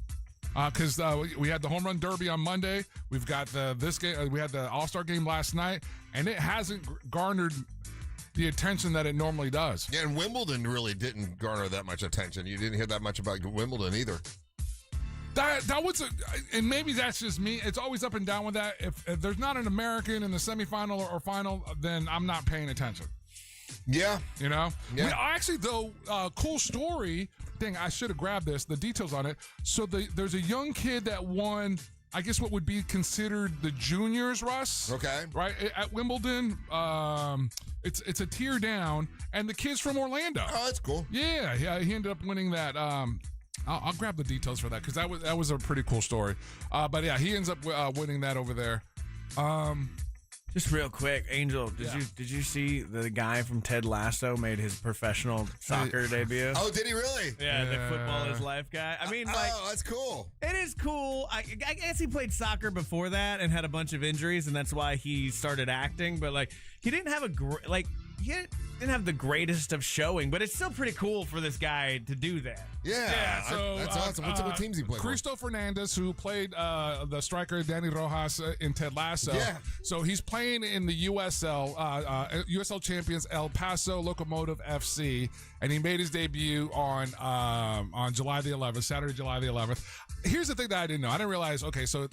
Because we had the Home Run Derby on Monday. We've got this game. We had the All-Star game last night, and it hasn't garnered the attention that it normally does. Yeah, and Wimbledon really didn't garner that much attention. You didn't hear that much about Wimbledon either. That was and maybe that's just me. It's always up and down with that. If there's not an American in the semifinal or final, then I'm not paying attention. Yeah. Yeah. Yeah. Cool story. Dang, I should have grabbed this, the details on it. So there's a young kid that won I guess what would be considered the juniors, Russ. Okay. Right at Wimbledon, it's a tier down, and the kid's from Orlando. Oh, that's cool. Yeah, he ended up winning that. I'll grab the details for that because that was a pretty cool story. But yeah, he ends up winning that over there. Just real quick, Angel, did you see the guy from Ted Lasso made his professional soccer debut? Oh, did he really? Yeah, the football is life guy. I mean, that's cool. It is cool. I guess he played soccer before that and had a bunch of injuries, and that's why he started acting. But he didn't have he didn't have the greatest of showing, but it's still pretty cool for this guy to do that. Yeah, so that's awesome. What teams he played for? Cristo Fernandez, who played the striker Danny Rojas in Ted Lasso. Yeah. So he's playing in the USL champions El Paso Locomotive FC, and he made his debut on July the 11th, Saturday, July the 11th. Here's the thing that I didn't know. I didn't realize. Okay, so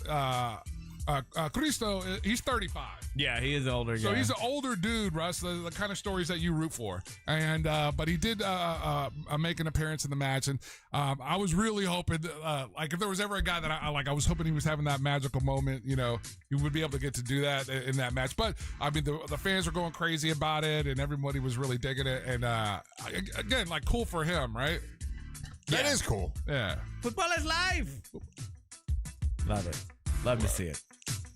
Cristo, he's 35. Yeah, he is older. So he's an older dude, Russ. The kind of stories that you root for, and but he did make an appearance in the match, and I was really hoping, if there was ever a guy that I was hoping he was having that magical moment, he would be able to get to do that in that match. But I mean, the fans were going crazy about it, and everybody was really digging it, and again, cool for him, right? That is cool. Yeah, football is life. Love it. Love to see it.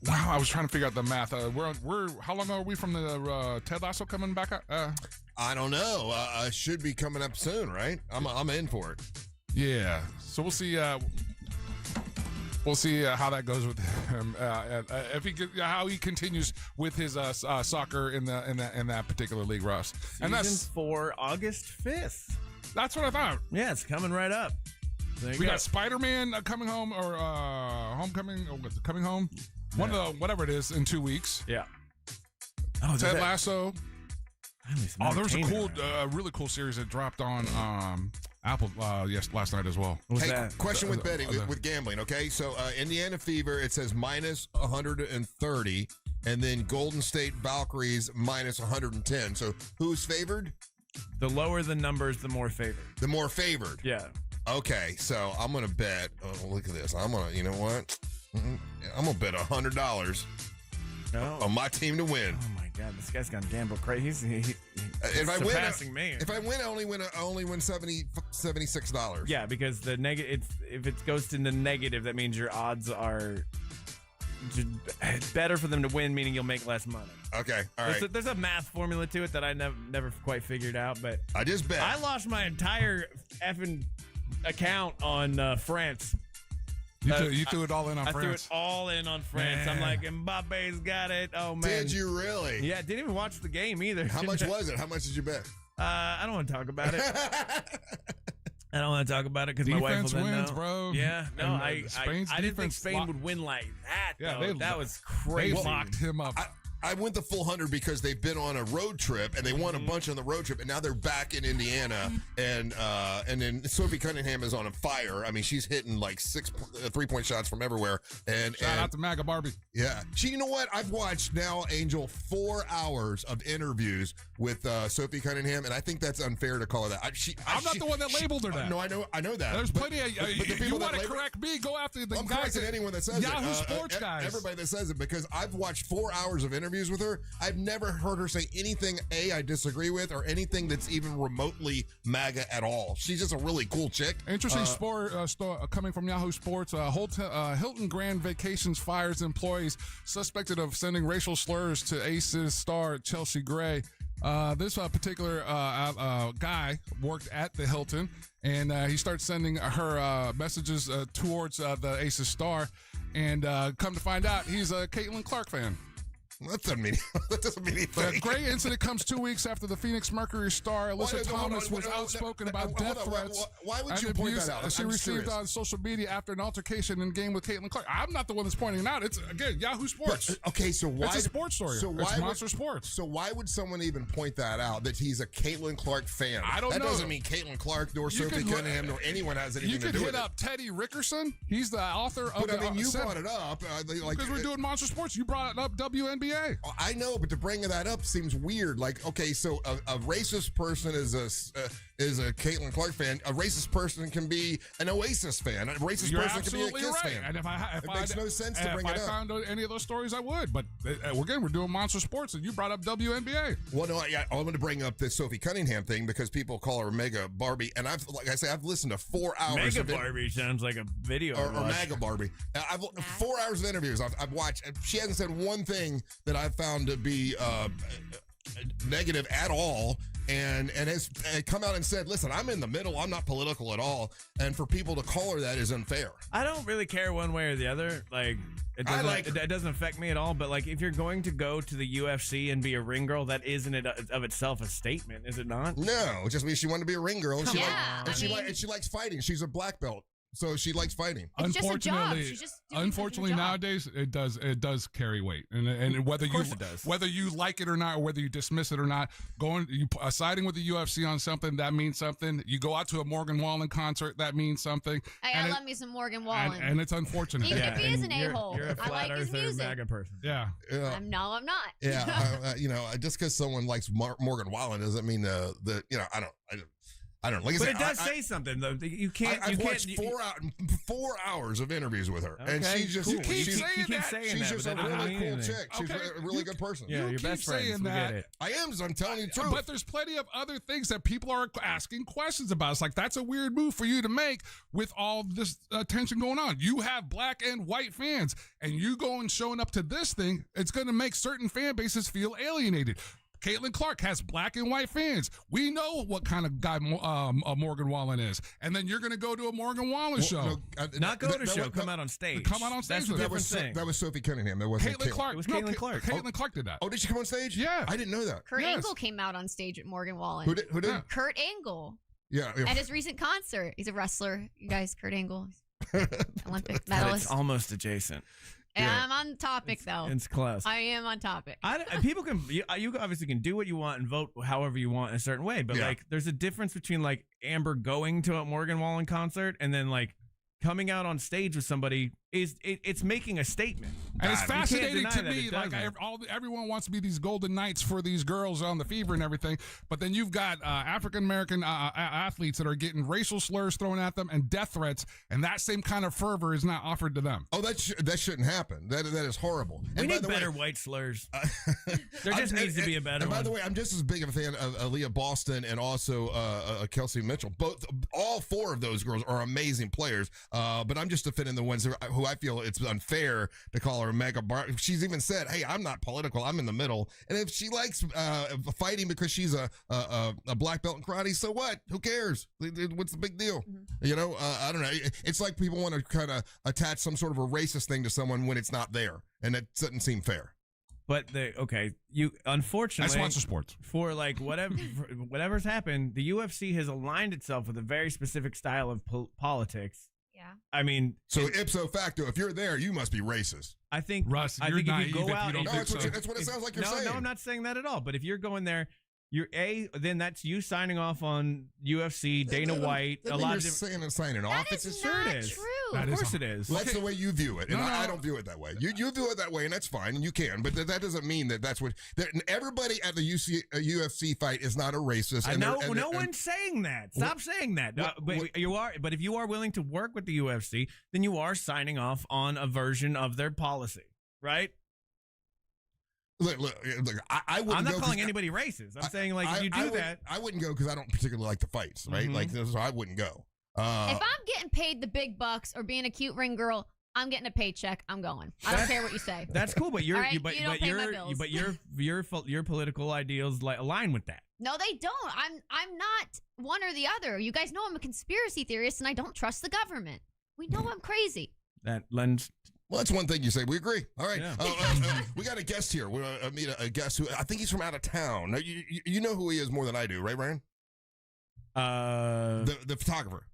Wow, I was trying to figure out the math. We're how long are we from the Ted Lasso coming back up? I don't know. Should be coming up soon, right? I'm in for it. Yeah. So we'll see. We'll see how that goes with him. If how he continues with his soccer in that particular league, Russ. And that's for August 5th. That's what I thought. Yeah, it's coming right up. We got Spider-Man coming home or Homecoming or coming home. One of the whatever it is in 2 weeks. Yeah. Ted Lasso. There was a cool, really cool series that dropped on Apple last night as well. Question with betting with gambling. Okay, so Indiana Fever, it says minus 130, and then Golden State Valkyries minus 110. So who's favored? The lower the numbers, the more favored. The more favored. Yeah. Okay, so I'm gonna bet. Oh, look at this. You know what? I'm gonna bet $100 on my team to win. Oh my God, this guy's gonna gamble crazy. He's surpassing me. If I win, I only win $76. Yeah, because the if it goes to the negative, that means your odds are better for them to win, meaning you'll make less money. Okay, all right. There's a math formula to it that I never quite figured out, but I just bet. I lost my entire effing account on France. You threw it all in on France. I threw it all in on France. Man. I'm like, Mbappe's got it. Oh, man. Did you really? Yeah, didn't even watch the game either. How much was it? How much did you bet? I don't want to talk about it. I don't want to talk about it because my wife will then wins, know. Bro. Yeah, no, I didn't think Spain would win like that. Yeah, that was crazy. They locked him up. I went the full 100 because they've been on a road trip and they won a bunch on the road trip, and now they're back in Indiana, and then Sophie Cunningham is on fire. I mean, she's hitting like 6 3-point shots from everywhere. And shout out to MAGA Barbie. Yeah, you know what? I've watched now, Angel, 4 hours of interviews with Sophie Cunningham, and I think that's unfair to call her that. I'm not the one that labeled her that. No, I know that. There's plenty of you want to correct me? Go after the guys. I'm anyone that says Yahoo it. Sports guys. Everybody that says it, because I've watched 4 hours of interviews with her. I've never heard her say anything I disagree with or anything that's even remotely MAGA at all. She's just a really cool chick. Interesting story coming from Yahoo Sports. Hilton Grand Vacations fires employees suspected of sending racial slurs to Aces star Chelsea Gray. This particular guy worked at the Hilton, and he starts sending her messages towards the Aces star, and come to find out he's a Caitlin Clark fan. That doesn't mean anything. The Gray incident comes 2 weeks after the Phoenix Mercury star Alyssa Thomas was outspoken about death threats. Why would you point that out? She received on social media after an altercation in game with Caitlin Clark. I'm not the one that's pointing it out. It's, again, Yahoo Sports. But, okay, so why? It's a sports story. So it's Monster Sports. So why would someone even point that out, that he's a Caitlin Clark fan? I don't know. That doesn't mean Caitlin Clark nor Sophie Cunningham nor anyone has anything to do with it. You could hit up Teddy Rickerson. He's the author of But I mean, you brought it up. Because we're doing Monster Sports. You brought up WNBA. I know, but to bring that up seems weird. Like, okay, so a racist person is is a Caitlin Clark fan. A racist person can be an Oasis fan. A racist person can be a Kiss fan. And it makes no sense to bring it up. If I found any of those stories, I would. But we're doing Monster Sports, and you brought up WNBA. Well, no, I'm going to bring up this Sophie Cunningham thing because people call her Mega Barbie, and I've listened to 4 hours. Mega Barbie sounds like a video. Or Mega Barbie. 4 hours of interviews I've watched. She hasn't said one thing that I've found to be negative at all, and has come out and said, listen, I'm in the middle, I'm not political at all, and for people to call her that is unfair. I don't really care one way or the other. Like, it doesn't affect me at all, but like, if you're going to go to the UFC and be a ring girl, that isn't it of itself a statement, is it not? No, it just means she wanted to be a ring girl, and she likes fighting. She's a black belt. So she likes fighting. It's just a job. She's just Unfortunately, nowadays it does carry weight, and whether you like it or not, or whether you dismiss it or not, siding with the UFC on something, that means something. You go out to a Morgan Wallen concert, that means something. I love me some Morgan Wallen, and it's unfortunate. Even if he is an a-hole, you're a flat I like his music. MAGA person. Yeah. I'm not. Yeah, just because someone likes Morgan Wallen doesn't mean that I don't. Like I said, it does say something though. You can't. I've watched 4 hours of interviews with her, and she's just cool. she's just a really cool chick. She's a really good person. Yeah, your best friend. I am. I'm telling you the truth. But there's plenty of other things that people are asking questions about. It's like, that's a weird move for you to make with all this attention going on. You have black and white fans, and you go and showing up to this thing, it's going to make certain fan bases feel alienated. Caitlin Clark has black and white fans. We know what kind of guy Morgan Wallen is. And then you're going to go to a Morgan Wallen show. Not go to a show. Come out on stage. Come out on stage. That's a different thing. That was Sophie Cunningham. That wasn't Caitlin Clark. It was Caitlin Clark. Caitlin Clark did that. Oh, did she come on stage? Yeah. I didn't know that. Kurt Angle came out on stage at Morgan Wallen. Who did? Kurt Angle. Yeah. At his recent concert. He's a wrestler. You guys, Kurt Angle. Olympic medalist. It's almost adjacent. Yeah. I'm on topic, though. It's close. I am on topic. People can, you obviously can do what you want and vote however you want in a certain way, but like, there's a difference between like Amber going to a Morgan Wallen concert and then like coming out on stage with somebody. It's making a statement. And it's fascinating to me. Like everyone wants to be these golden knights for these girls on the Fever and everything, but then you've got African American athletes that are getting racial slurs thrown at them and death threats, and that same kind of fervor is not offered to them. Oh, that shouldn't happen. That is horrible. We need better white slurs. There just needs to be a better one. By the way, I'm just as big of a fan of Aaliyah Boston and also Kelsey Mitchell. All 4 of those girls are amazing players, but I'm just defending the ones who I feel it's unfair to call her Mega Barbie. She's even said, hey, I'm not political, I'm in the middle. And if she likes fighting because she's a black belt in karate, so what? Who cares? What's the big deal? Mm-hmm. I don't know. It's like people want to kind of attach some sort of a racist thing to someone when it's not there, and it doesn't seem fair. But you unfortunately, that's Monster Sports. For like whatever's happened, the UFC has aligned itself with a very specific style of politics. Yeah. I mean, so ipso facto, if you're there, you must be racist. I think Russ, if you go out, that's what it sounds like you're saying. No, I'm not saying that at all. But if you're going there, then that's you signing off on UFC, Dana White, a lot of signing off. That is not true. Of course it is. That's the way you view it, and I don't view it that way. You view it that way, and that's fine, and you can. But that doesn't mean that's what. Everybody at the UFC fight is not a racist. No one's saying that. Stop saying that. But if you are willing to work with the UFC, then you are signing off on a version of their policy, right? Look, I wouldn't. I'm not calling anybody racist. I'm saying if you do that, I wouldn't go because I don't particularly like the fights, right? Mm-hmm. So I wouldn't go. If I'm getting paid the big bucks or being a cute ring girl, I'm getting a paycheck. I'm going. I don't care what you say. That's cool, but your political ideals align with that. No, they don't. I'm not one or the other. You guys know I'm a conspiracy theorist, and I don't trust the government. We know I'm crazy. That lends. Well, that's one thing you say. We agree. All right. Yeah. We got a guest here. We're going to meet a guest who I think he's from out of town. Now, you know who he is more than I do, right, Ryan? The photographer.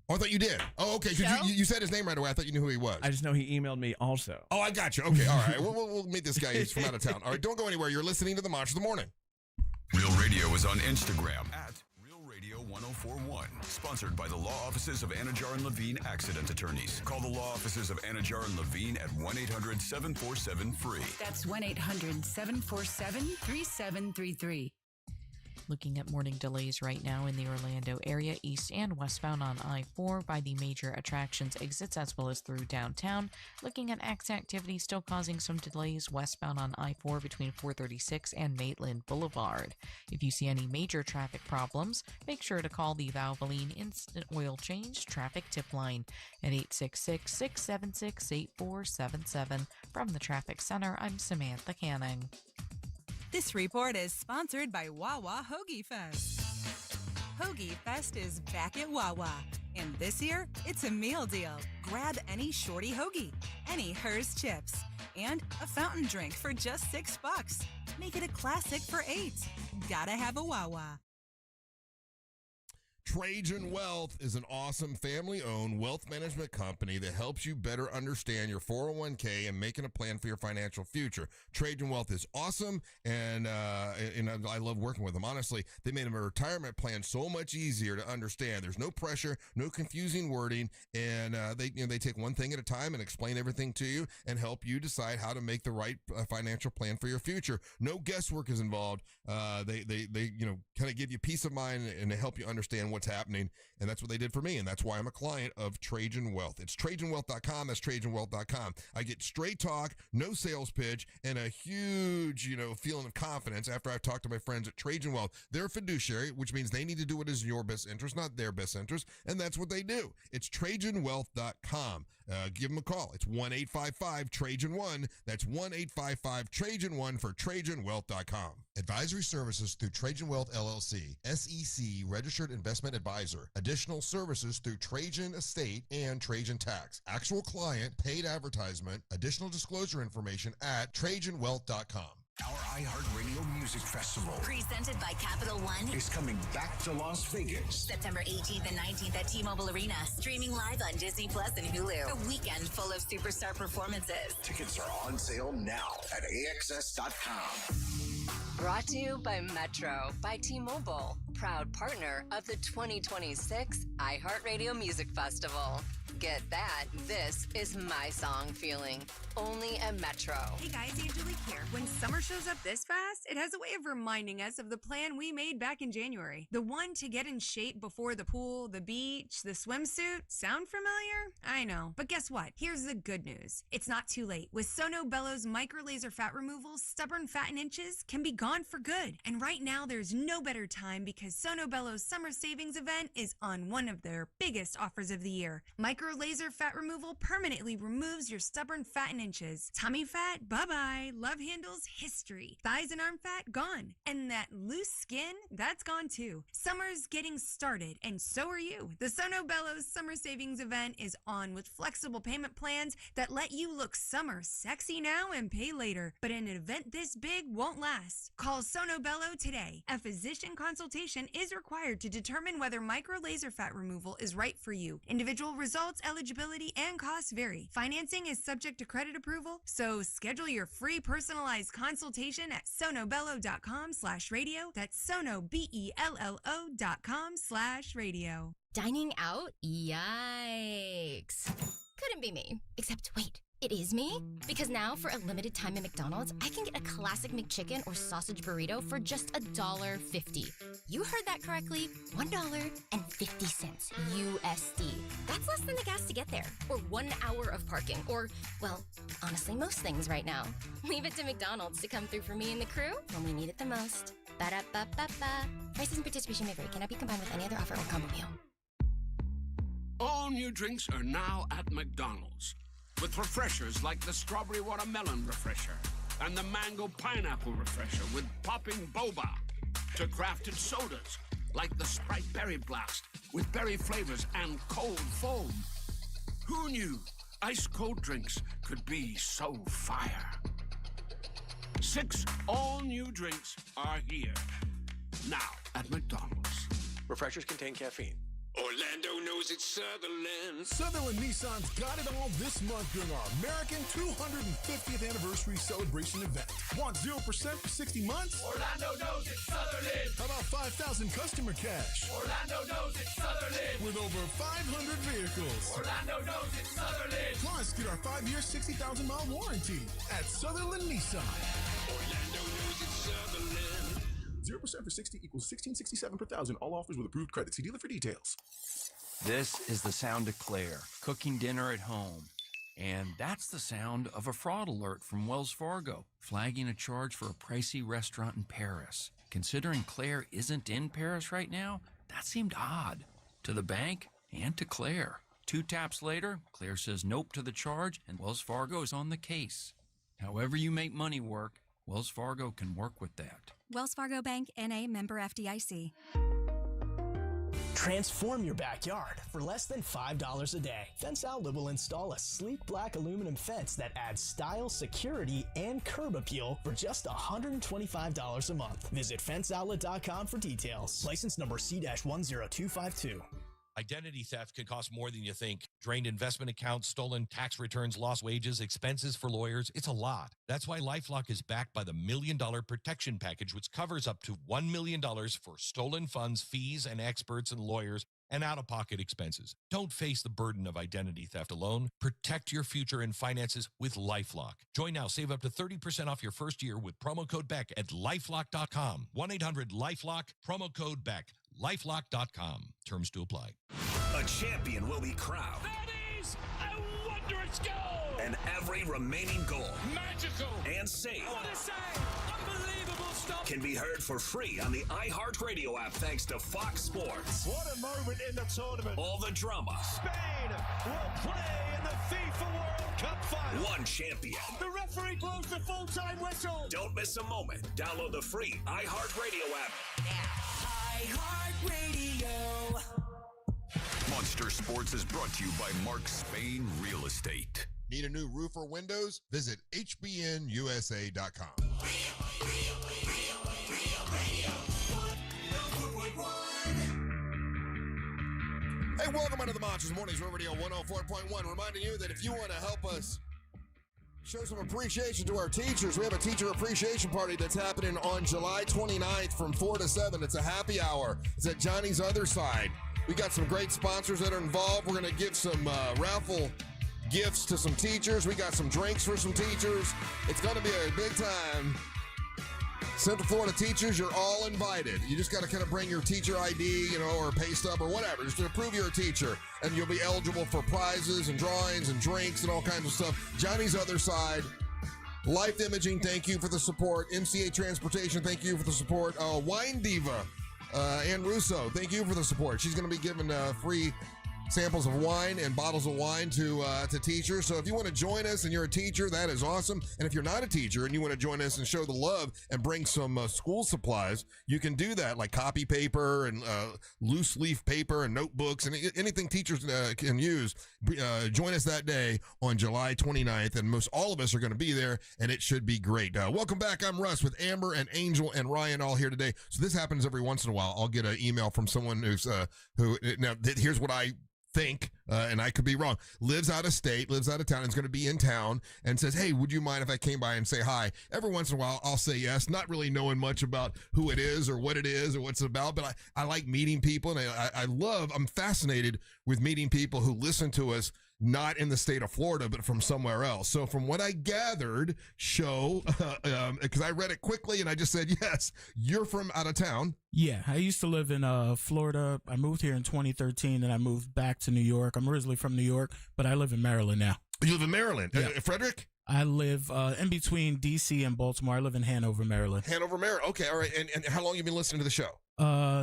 Oh, I thought you did. Oh, okay. You said his name right away. I thought you knew who he was. I just know he emailed me also. Oh, I got you. Okay. All right. We'll meet this guy. He's from out of town. All right. Don't go anywhere. You're listening to the Monster of the Morning. Real Radio is on Instagram at Real Radio 1041. Sponsored by the law offices of Anajar and Levine Accident Attorneys. Call the law offices of Anajar and Levine at 1-800-747-FREE. That's 1-800-747-3733. Looking at morning delays right now in the Orlando area, east and westbound on I-4 by the major attractions exits as well as through downtown. Looking at activity still causing some delays westbound on I-4 between 436 and Maitland Boulevard. If you see any major traffic problems, make sure to call the Valvoline Instant Oil Change Traffic Tip Line at 866-676-8477. From the Traffic Center, I'm Samantha Canning. This report is sponsored by Wawa Hoagie Fest. Hoagie Fest is back at Wawa. And this year, it's a meal deal. Grab any shorty hoagie, any Hers chips, and a fountain drink for just $6. Make it a classic for $8. Gotta have a Wawa. Trajan Wealth is an awesome family-owned wealth management company that helps you better understand your 401k and making a plan for your financial future. Trajan Wealth is awesome, and I love working with them. Honestly, they made a retirement plan so much easier to understand. There's no pressure, no confusing wording, and they take one thing at a time and explain everything to you and help you decide how to make the right financial plan for your future. No guesswork is involved. They kind of give you peace of mind and they help you understand what's happening, and that's what they did for me, and that's why I'm a client of Trajan Wealth. It's TrajanWealth.com. That's TrajanWealth.com. I get straight talk, no sales pitch, and a huge, feeling of confidence after I've talked to my friends at Trajan Wealth. They're a fiduciary, which means they need to do what is in your best interest, not their best interest, and that's what they do. It's TrajanWealth.com. Give them a call. It's 1-855-TRAJAN-1. That's 1-855-TRAJAN-1 for TrajanWealth.com. Advisory services through Trajan Wealth LLC, SEC registered investment advisor. Additional services through Trajan Estate and Trajan Tax. Actual client, paid advertisement, additional disclosure information at TrajanWealth.com. Our iHeartRadio Music Festival, presented by Capital One, is coming back to Las Vegas. September 18th and 19th at T-Mobile Arena. Streaming live on Disney Plus and Hulu. A weekend full of superstar performances. Tickets are on sale now at AXS.com. Brought to you by Metro by T-Mobile, proud partner of the 2026 iHeartRadio Music Festival. Get that. This is my song feeling. Only at Metro. Hey guys, Angelique here. When summer shows up this fast, it has a way of reminding us of the plan we made back in January. The one to get in shape before the pool, the beach, the swimsuit. Sound familiar? I know. But guess what? Here's the good news. It's not too late. With Sono Bello's micro laser fat removal, stubborn fat in inches can be gone for good. And right now, there's no better time because Sono Bello's summer savings event is on one of their biggest offers of the year. Micro laser fat removal permanently removes your stubborn fat in inches. Tummy fat, bye-bye. Love handles, history. Thighs and arm fat, gone. And that loose skin, that's gone too. Summer's getting started, and so are you. The Sono Bello's summer savings event is on with flexible payment plans that let you look summer sexy now and pay later. But an event this big won't last. Call Sono Bello today. A physician consultation is required to determine whether micro laser fat removal is right for you. Individual results, eligibility, and costs vary. Financing is subject to credit approval, so schedule your free personalized consultation at sonobello.com/radio. That's sonobello.com/radio. Dining out? Yikes. Couldn't be me. Except wait. It is me? Because now, for a limited time at McDonald's, I can get a classic McChicken or sausage burrito for just $1.50. You heard that correctly. $1.50 USD. That's less than the gas to get there. Or 1 hour of parking. Or, well, honestly, most things right now. Leave it to McDonald's to come through for me and the crew when we need it the most. Ba-da-ba-ba-ba. Prices and participation may vary. Cannot be combined with any other offer or combo meal. All new drinks are now at McDonald's. With refreshers like the Strawberry Watermelon Refresher and the Mango Pineapple Refresher with popping boba, to crafted sodas like the Sprite Berry Blast with berry flavors and cold foam. Who knew ice cold drinks could be so fire? 6 all-new drinks are here now at McDonald's. Refreshers contain caffeine. Orlando knows it's Sutherland. Sutherland Nissan's got it all this month during our American 250th anniversary celebration event. Want 0% for 60 months? Orlando knows it's Sutherland. How about 5,000 customer cash? Orlando knows it's Sutherland. With over 500 vehicles. Orlando knows it's Sutherland. Plus, get our 5-year, 60,000-mile warranty at Sutherland Nissan. Orlando knows it's Sutherland. 0% for 60 equals $16.67 per thousand. All offers with approved credit. See dealer for details. This is the sound of Claire cooking dinner at home. And that's the sound of a fraud alert from Wells Fargo, flagging a charge for a pricey restaurant in Paris. Considering Claire isn't in Paris right now, that seemed odd to the bank and to Claire. 2 taps later, Claire says nope to the charge, and Wells Fargo is on the case. However you make money work, Wells Fargo can work with that. Wells Fargo Bank, N.A., member FDIC. Transform your backyard for less than $5 a day. Fence Outlet will install a sleek black aluminum fence that adds style, security, and curb appeal for just $125 a month. Visit fenceoutlet.com for details. License number C-10252. Identity theft can cost more than you think. Drained investment accounts, stolen tax returns, lost wages, expenses for lawyers. It's a lot. That's why LifeLock is backed by the $1 Million Protection Package, which covers up to $1 million for stolen funds, fees, and experts and lawyers, and out-of-pocket expenses. Don't face the burden of identity theft alone. Protect your future and finances with LifeLock. Join now. Save up to 30% off your first year with promo code BECK at LifeLock.com. 1-800-LifeLock, promo code BECK. LifeLock.com. Terms to apply. A champion will be crowned. That is a wondrous goal. And every remaining goal. Magical. And save. What a save. Unbelievable stuff. Can be heard for free on the iHeartRadio app thanks to Fox Sports. What a moment in the tournament. All the drama. Spain will play in the FIFA World Cup final. One champion. The referee blows the full-time whistle. Don't miss a moment. Download the free iHeartRadio app now. iHeartRadio. Monster Sports is brought to you by Mark Spain Real Estate. Need a new roof or windows? Visit hbnusa.com. Hey, welcome into the Monsters Mornings Real Radio 104.1. Reminding you that if you want to help us show some appreciation to our teachers, we have a teacher appreciation party that's happening on July 29th from 4 to 7. It's a happy hour. It's at Johnny's Other Side. We got some great sponsors that are involved. We're going to give some raffle gifts to some teachers. We got some drinks for some teachers. It's going to be a big time. Central Florida teachers, you're all invited. You just got to kind of bring your teacher ID, or pay stub or whatever, just to prove you're a teacher. And you'll be eligible for prizes and drawings and drinks and all kinds of stuff. Johnny's Other Side. Life Imaging, thank you for the support. MCA Transportation, thank you for the support. Wine Diva, Ann Russo, thank you for the support. She's going to be giving free samples of wine and bottles of wine to teachers. So if you want to join us and you're a teacher, that is awesome. And if you're not a teacher and you want to join us and show the love and bring some school supplies, you can do that, like copy paper and loose leaf paper and notebooks and anything teachers can use. Join us that day on July 29th, and most all of us are going to be there, and it should be great. Welcome back. I'm Russ with Amber and Angel and Ryan all here today. So this happens every once in a while. I'll get an email from someone here's what I think, and I could be wrong, lives out of state, lives out of town, and is going to be in town, and says, hey, would you mind if I came by and say hi? Every once in a while, I'll say yes, not really knowing much about who it is or what it is or what's about, but I like meeting people, and I'm fascinated with meeting people who listen to us, not in the state of Florida, but from somewhere else. So from what I gathered, Sho, because I read it quickly and I just said, yes, you're from out of town. Yeah, I used to live in Florida. I moved here in 2013 and I moved back to New York. I'm originally from New York, but I live in Maryland now. You live in Maryland? Yeah. Frederick? I live in between D.C. and Baltimore. I live in Hanover, Maryland. Hanover, Maryland. Okay, all right. And how long have you been listening to the show?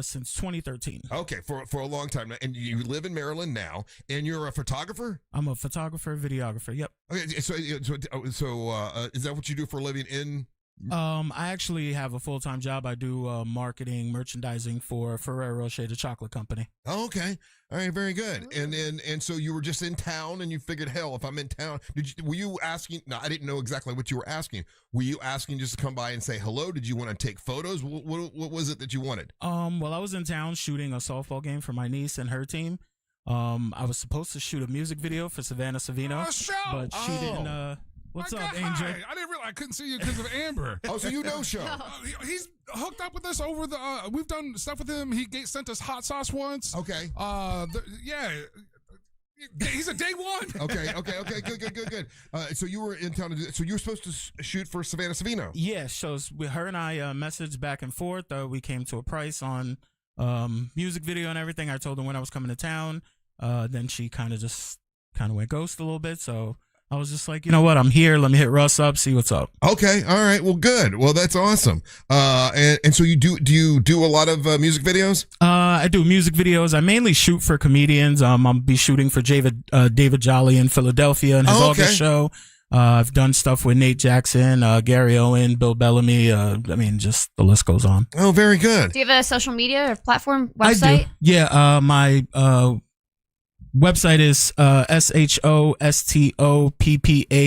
Since 2013. Okay, for a long time now. And you live in Maryland now, and you're a photographer? I'm a photographer, videographer. Yep. Okay, so is that what you do for a living in? I actually have a full-time job. I do marketing, merchandising for Ferrero Rocher, the chocolate company. Oh, okay. All right, very good. And so you were just in town and you figured, hell, if I'm in town, were you asking? No, I didn't know exactly what you were asking. Were you asking just to come by and say hello? Did you want to take photos? What was it that you wanted? Well, I was in town shooting a softball game for my niece and her team. I was supposed to shoot a music video for Savannah Savino, but she didn't. What's up, Angel? Hi. I didn't realize I couldn't see you because of Amber. Oh, so you know Sho. He's hooked up with us over the, we've done stuff with him. He sent us hot sauce once. Okay. He's a day one. Okay, good. So you were in town to do that. So you were supposed to shoot for Savannah Savino. Yeah, so with her and I messaged back and forth. We came to a price on music video and everything. I told her when I was coming to town. Then she kind of went ghost a little bit. So I was just like, you know what? I'm here. Let me hit Russ up, see what's up. Okay, all right. Well, good. Well, that's awesome. And so do you do a lot of music videos? I do music videos. I mainly shoot for comedians. I'll be shooting for David Jolly in Philadelphia and his August show. I've done stuff with Nate Jackson, Gary Owen, Bill Bellamy. Just the list goes on. Oh, very good. Do you have a social media or platform website? I do. Yeah, my website is shostoppa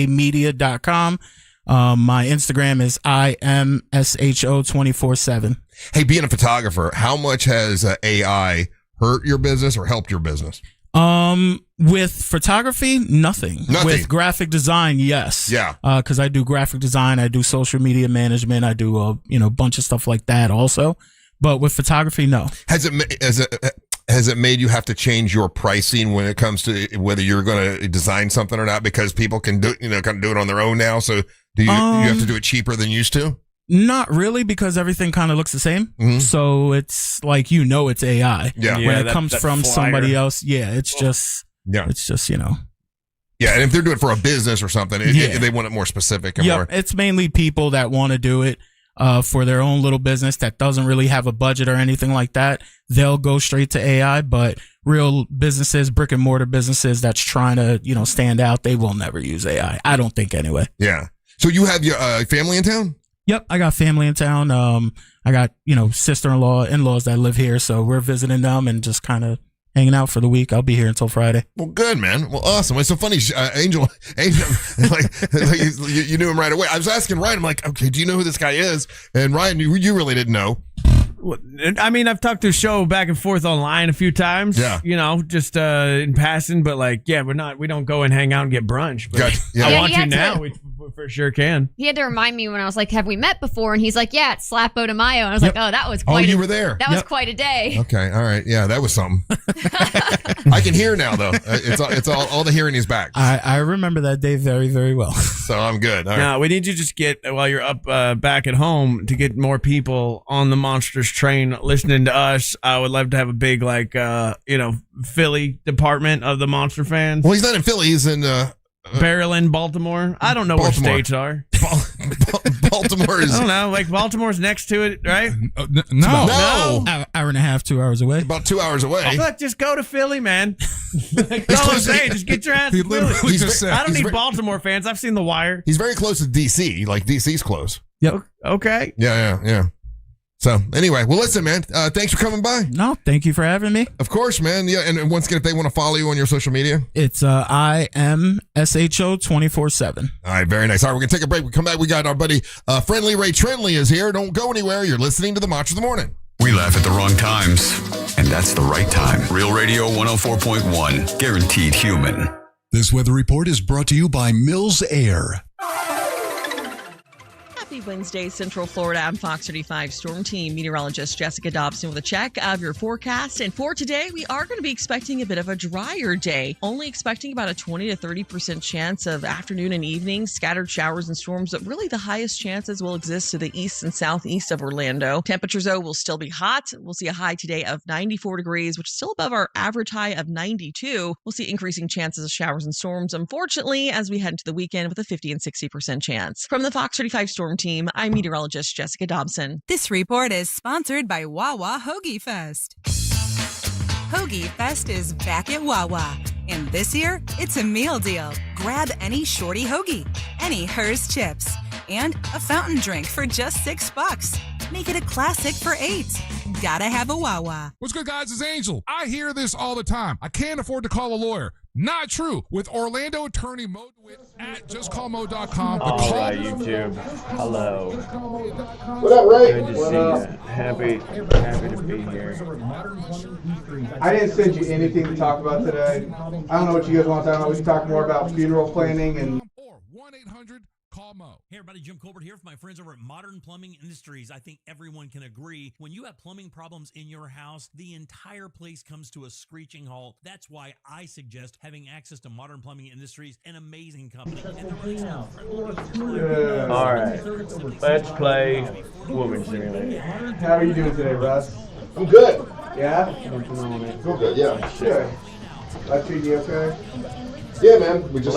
media.com. My Instagram is IMSHO247. Hey, being a photographer, how much has AI hurt your business or helped your business? With photography, nothing. With graphic design, yes. Yeah. Because I do graphic design, I do social media management, I do a bunch of stuff like that also. But with photography, no. Has it made you have to change your pricing when it comes to whether you're going to design something or not, because people can do it on their own now? So do you have to do it cheaper than used to? Not really, because everything kind of looks the same. Mm-hmm. So it's like, it's AI. Yeah. When it comes from somebody else, it's just. Yeah. It's just, Yeah, and if they're doing it for a business or something, they want it more specific. And more. It's mainly people that want to do it for their own little business that doesn't really have a budget or anything like that. They'll go straight to AI, but real businesses, brick and mortar businesses that's trying to, stand out, they will never use AI. I don't think anyway. Yeah. So you have your family in town? Yep, I got family in town. I got, sister-in-law, in-laws that live here, so we're visiting them and just kind of hanging out for the week. I'll be here until Friday. Well, good, man. Well, awesome. It's so funny. Angel, like you knew him right away. I was asking Ryan, I'm like, okay, do you know who this guy is? And Ryan, you really didn't know. I mean, I've talked to Sho back and forth online a few times. Yeah. Just in passing, but we don't go and hang out and get brunch. But Gotcha. Yeah. I want to now. We for sure can. He had to remind me when I was like, have we met before? And he's like, yeah, it's Slapo de Mayo. And I was like, oh, that was quite you were there. That was quite a day. Okay. All right. Yeah, that was something. I can hear now, though. It's all the hearing is back. I remember that day very, very well. So I'm good. All right. Now, we need you to just get, while you're up back at home, to get more people on the Monsters train listening to us. I would love to have a big, Philly department of the Monster fans. Well, he's not in Philly. He's in Maryland, Baltimore. I don't know where states are. Baltimore is. I don't know. Baltimore's next to it, right? No. Hour and a half, 2 hours away. About 2 hours away. Look, just go to Philly, man. That's all I'm saying. Just get your ass to Philly. I don't need Baltimore fans. I've seen The Wire. He's very close to D.C. DC's close. Yep. Okay. Yeah. So anyway, well, listen, man. Thanks for coming by. No, thank you for having me. Of course, man. Yeah, and once again, if they want to follow you on your social media, it's IMSHO247. All right, very nice. All right, we're gonna take a break. We come back. We got our buddy, friendly Ray Traendly is here. Don't go anywhere. You're listening to the Monster of the Morning. We laugh at the wrong times, and that's the right time. Real Radio 104.1, guaranteed human. This weather report is brought to you by Mills Air. Happy Wednesday, Central Florida. I'm Fox 35 Storm Team meteorologist Jessica Dobson with a check of your forecast. And for today, we are going to be expecting a bit of a drier day. Only expecting about a 20 to 30% chance of afternoon and evening scattered showers and storms, but really the highest chances will exist to the east and southeast of Orlando. Temperatures, though, will still be hot. We'll see a high today of 94 degrees, which is still above our average high of 92. We'll see increasing chances of showers and storms, unfortunately, as we head into the weekend with a 50 and 60% chance. From the Fox 35 Storm Team, I'm meteorologist Jessica Dobson. This report is sponsored by Wawa Hoagie Fest. Hoagie Fest is back at Wawa. And this year, it's a meal deal. Grab any shorty hoagie, any Hers chips, and a fountain drink for just $6. Make it a classic for $8. Gotta have a Wawa. What's good, guys? It's Angel. I hear this all the time. I can't afford to call a lawyer. Not true. With Orlando attorney Mo DeWitt at justcallmo.com. All right, YouTube. Hello. What up, Ray? Good to see you. Happy to be here. I didn't send you anything to talk about today. I don't know what you guys want to talk about. We can talk more about funeral planning and Call Mo. Hey everybody, Jim Colbert here from my friends over at Modern Plumbing Industries. I think everyone can agree when you have plumbing problems in your house, the entire place comes to a screeching halt. That's why I suggest having access to Modern Plumbing Industries, an amazing company. And they're really friendly. All right, let's play Woman Simulator. How are you doing today, Russ? I'm good. Yeah? I'm good, yeah. Good. Life treating you okay? Yeah, man. We just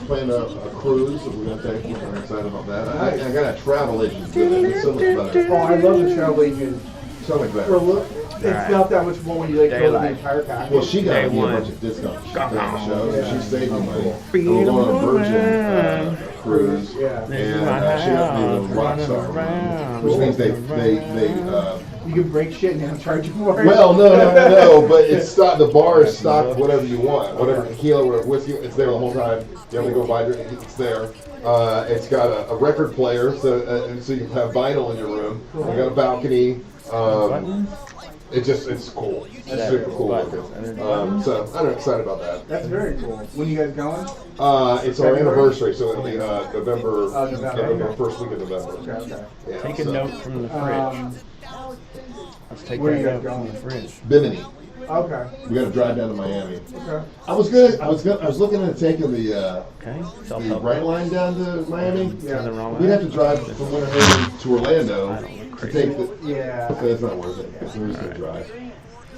planned a cruise that we're gonna take. We're very excited about that. I got a travel agent. It's so much better. Oh, I love the travel agent. So much better. For a look, it's not that much more when you go to the entire package. Well, she got me a bunch of discounts. She did the show, so she saved me money. And we're going on a Virgin cruise, and she got me the Rockstar, which means they you can break shit and they'll charge you for it. Well, no, but it's stocked. The bar is stocked whatever you want, whatever tequila, whatever whiskey. It's there the whole time. You only go buy it. It's there. It's got a record player, so you can have vinyl in your room. You got a balcony. It's cool. It's super cool looking. So I'm excited about that. That's very cool. When you guys going? It's our anniversary, so it'll be November, first week of November. Okay. Yeah, Take a note from the fridge. Let's take where that you guys note going? from the fridge. Bimini. Okay. We got to drive down to Miami. Okay. I was looking at taking the Bright Line down to Miami. Yeah. We'd have to drive from Winter Haven to Orlando to take the. Yeah. So it's not worth it. We're just gonna drive.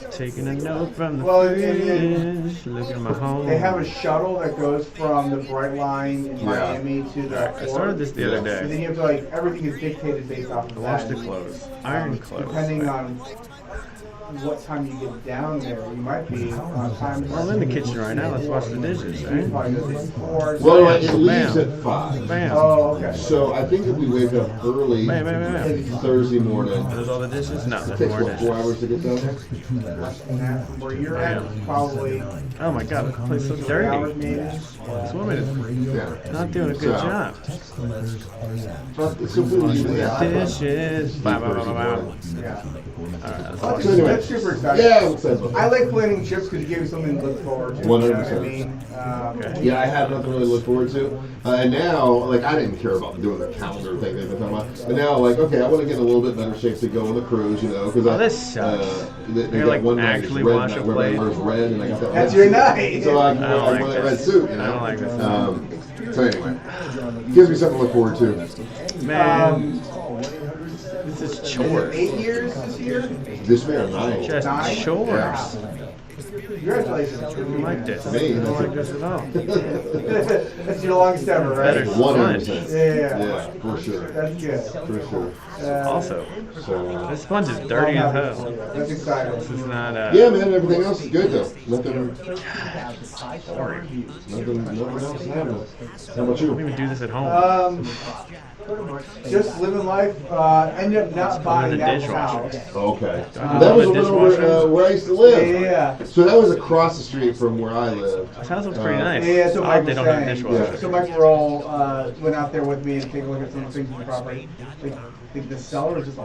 Taking a note from the fridge. Look at my home. They have a shuttle that goes from the Bright Line in Miami to the airport. I started this the other day. And then you have to everything is dictated based off of Wash that. the clothes. Iron clothes. Depending on what time you get down there, you might be on time. Well, I'm in the kitchen right now. Let's wash the dishes, right? Well, it leaves at 5. Bam. Oh, okay. So I think if we wake up early Thursday morning. Are those all the dishes? No, It there's takes more what, 4 hours to get down there? Where you're at, probably. Oh my God, the place is so dirty. This woman is not doing a good job. Dishes. Blah, blah, blah, blah, blah. Yeah. Alright, So anyway, that's super exciting. Yeah, I'm excited. I like planning trips because it gives you something to look forward to. 100%. You know what I mean? Yeah, I have nothing really to look forward to. And now, I didn't care about doing the calendar thing they've been talking about. But now, okay, I want to get in a little bit better shape to go on the cruise, because this sucks. They You're got one night actually red, wash a and plate. wears red, and I got that That's red your suit. night. So I like wear that red this. suit, I don't like this. So anyway, gives me something to look forward to. Man, this is chores. 8 years this year? This man or 9. Just chores. Yeah. Congratulations. I don't like this. Me. I don't like this at all. That's your longest ever, right? Better 100%. Yeah. Yeah, for sure. That's good. For sure. Also, So, this sponge is dirty as hell. That's exciting. This is not. yeah, man, everything else is good though. Nothing else is happening. How about I you? don't even do this at home. Just living life. Ended up not buying that house. Okay. I That was love the over where I used to live. Yeah. So that was across the street from where I lived. This house looks pretty nice. Yeah, so I Mike hope they was don't have saying. dishwasher. So Mike Roll went out there with me and take a look at some things in the property. The cellar is just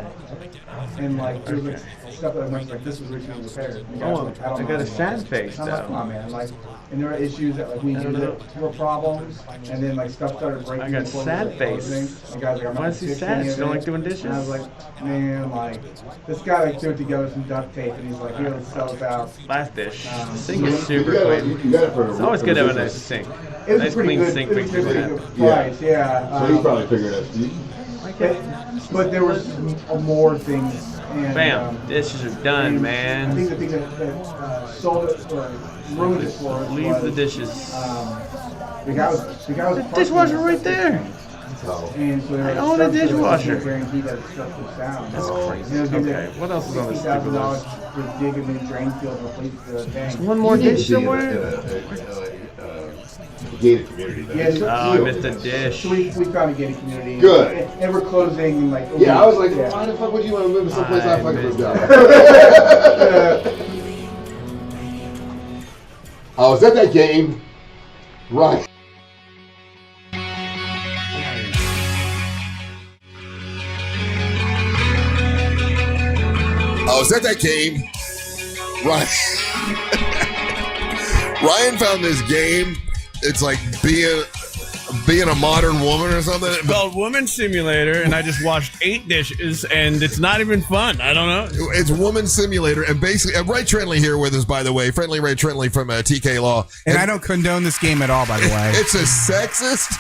and there was stuff that I went this was recently repaired. I got a sad face I'm like, come on, though. man. And there were issues that we knew that were problems, and then stuff started breaking. I got sad face. The guys I'm Why not is he fixing sad? any You of don't it. like doing dishes? And I was like, man, this guy threw it together with some duct tape, and he's like, here, let's sell it out. Last dish. The sink You is super got it- clean. you got it for It's always good to have a business. nice sink. It was Nice pretty clean good. sink It was makes pretty me good happy. price, yeah. So you probably figured it But there was more things. And, Bam. Dishes are done, I man. think the thing that sold it or ruined it for us Leave was, the dishes. The guy was The dishwasher right there. And so I own a dishwasher. Guaranteed that the structure was sound. That's crazy. And it was Okay, what else is on this stupid $60,000 list? to dig a new drain field to replace the tank. One more You need dish to be in somewhere? a gated community. Yeah, so, Oh, I missed a dish. So we found a gated community. Good. And we're closing in a Yeah, I was like, week. Yeah. why the fuck would you want to live in someplace I fucking lived down? I was at that game, right? I was at that game, right? Ryan found this game. It's like being being a modern woman or something? It's called Woman Simulator, and I just washed 8 dishes, and it's not even fun. I don't know. It's Woman Simulator, and basically, Ray Traendly here with us, by the way. Friendly Ray Traendly from TK Law. And I don't condone this game at all, by the way. It's a sexist.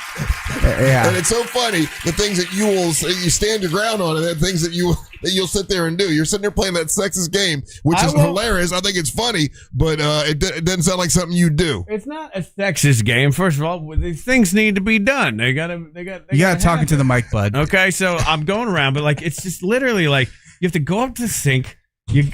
Yeah. And it's so funny, the things that you stand your ground on, and the things that you'll sit there and do. You're sitting there playing that sexist game, which is hilarious. I think it's funny, but it doesn't sound like something you do. It's not a sexist game. First of all, these things need to be done. You gotta talk into the mic, bud. Okay, so I'm going around, but like it's just literally like you have to go up to the sink. You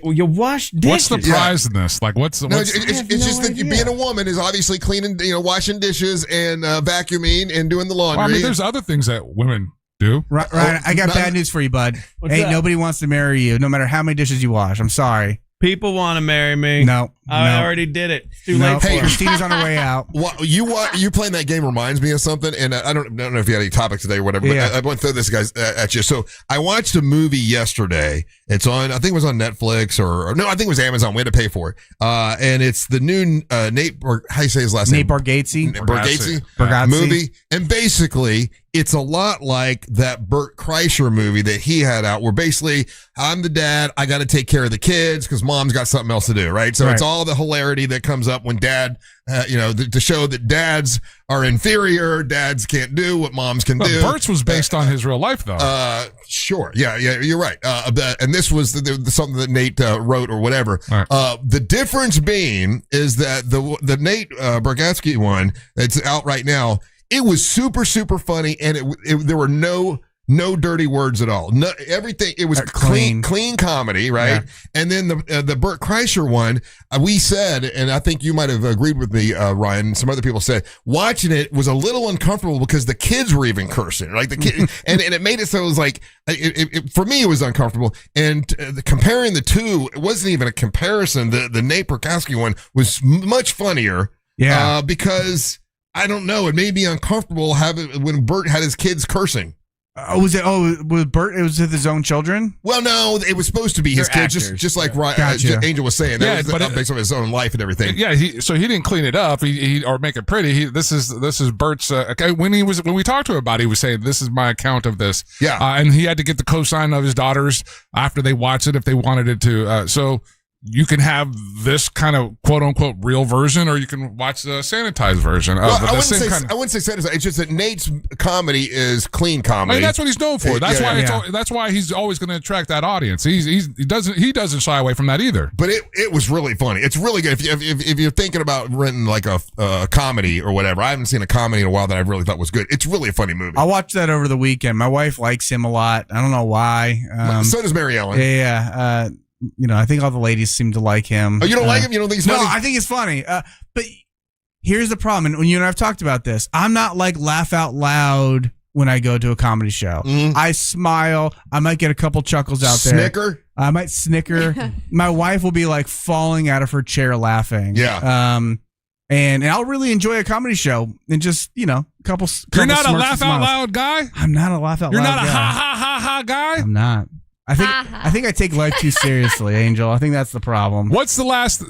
wash dishes. What's the prize in this? Like, what's it's just that being a woman is obviously cleaning, washing dishes and vacuuming and doing the laundry. Well, I mean, there's other things that women do. Ryan, I got bad news for you, bud. Nobody wants to marry you, no matter how many dishes you wash. I'm sorry. People want to marry me. No, I already did it. It's too late. Hey, Christina's on her way out. You playing that game reminds me of something, and I don't know if you had any topics today or whatever, but I went through this, guys, at you. So I watched a movie yesterday. It's on, I think it was on Netflix or no, I think it was Amazon. We had to pay for it. And it's the new Nate, or how you say his last name? Nate Bargatze movie. And basically, it's a lot like that Bert Kreischer movie that he had out, where basically I'm the dad, I got to take care of the kids because mom's got something else to do, right? So it's all the hilarity that comes up when dad, to show that dads are inferior, dads can't do what moms can do. Bert's was based on his real life, though. Sure, yeah, you're right. And this was something that Nate wrote or whatever. Right. The difference being is that the Nate Bargatze one that's out right now, it was super, super funny, and there were no dirty words at all. No, everything. It was clean comedy, right? Yeah. And then the Bert Kreischer one, we said, and I think you might have agreed with me, Ryan. Some other people said watching it was a little uncomfortable because the kids were even cursing, like the kid, and it made it so it was like for me it was uncomfortable. And comparing the two, it wasn't even a comparison. The Nate Bargatze one was much funnier, because I don't know, it made me uncomfortable when Bert had his kids cursing. Was Bert? It was with his own children? Well, no, it was supposed to be his kids, just like Angel was saying. That was based on his own life and everything. Yeah, so he didn't clean it up, or make it pretty. This is Bert's. When we talked to him about it, he was saying, "This is my account of this." Yeah, and he had to get the cosign of his daughters after they watched it if they wanted it to. So you can have this kind of quote unquote real version, or you can watch the sanitized version. I wouldn't say sanitized. It's just that Nate's comedy is clean comedy. I mean, that's what he's known for. That's that's why he's always going to attract that audience. He doesn't shy away from that either. But it was really funny. It's really good. If you're thinking about renting like a comedy or whatever, I haven't seen a comedy in a while that I really thought was good. It's really a funny movie. I watched that over the weekend. My wife likes him a lot. I don't know why. So does Mary Ellen. Yeah. I think all the ladies seem to like him. Oh, you don't like him? You don't think he's funny? No, I think it's funny. But here's the problem, and you and I have talked about this. I'm not like laugh out loud when I go to a comedy show. I smile. I might get a couple chuckles out there. Snicker? I might snicker. My wife will be like falling out of her chair laughing. Yeah. And I'll really enjoy a comedy show and just, couple. You're not a laugh out loud guy? I'm not a laugh out loud guy. You're not a ha ha ha ha guy? I'm not. I think I take life too seriously, Angel. I think that's the problem. What's the last?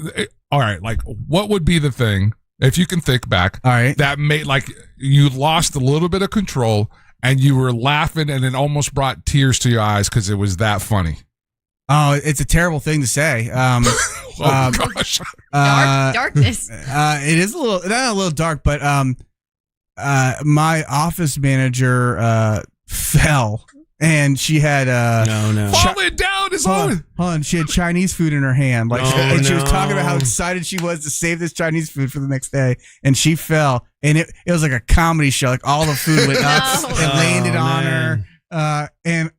All right, like what would be the thing, if you can think back, all right, that made like you lost a little bit of control and you were laughing and it almost brought tears to your eyes because it was that funny? Oh, it's a terrible thing to say. Gosh. Darkness. It is not a little dark, but my office manager fell. And she had falling down his own. She had Chinese food in her hand, she was talking about how excited she was to save this Chinese food for the next day, and she fell, and it was like a comedy show. Like all the food went up and landed on her, and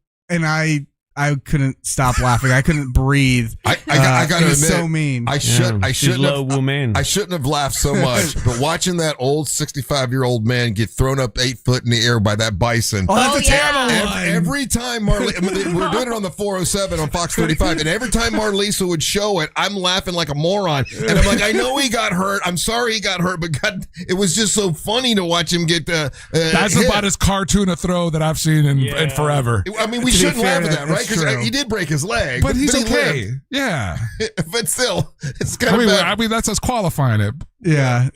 I couldn't stop laughing. I couldn't breathe. I got to admit, so mean. I shouldn't have laughed so much. But watching that old 65-year-old man get thrown up 8 foot in the air by that bison. Oh, that's a terrible one. Every time we're doing it on the 407 on Fox 35, and every time Marlisa would show it, I'm laughing like a moron. And I'm like, I know he got hurt. I'm sorry he got hurt, but God, it was just so funny to watch him get. That's hit. About as cartoon a throw that I've seen in forever. I mean, we shouldn't laugh at that, right? Because he did break his leg, but he's okay. Yeah, but still, it's kind of bad. I mean, that's us qualifying it. Yeah.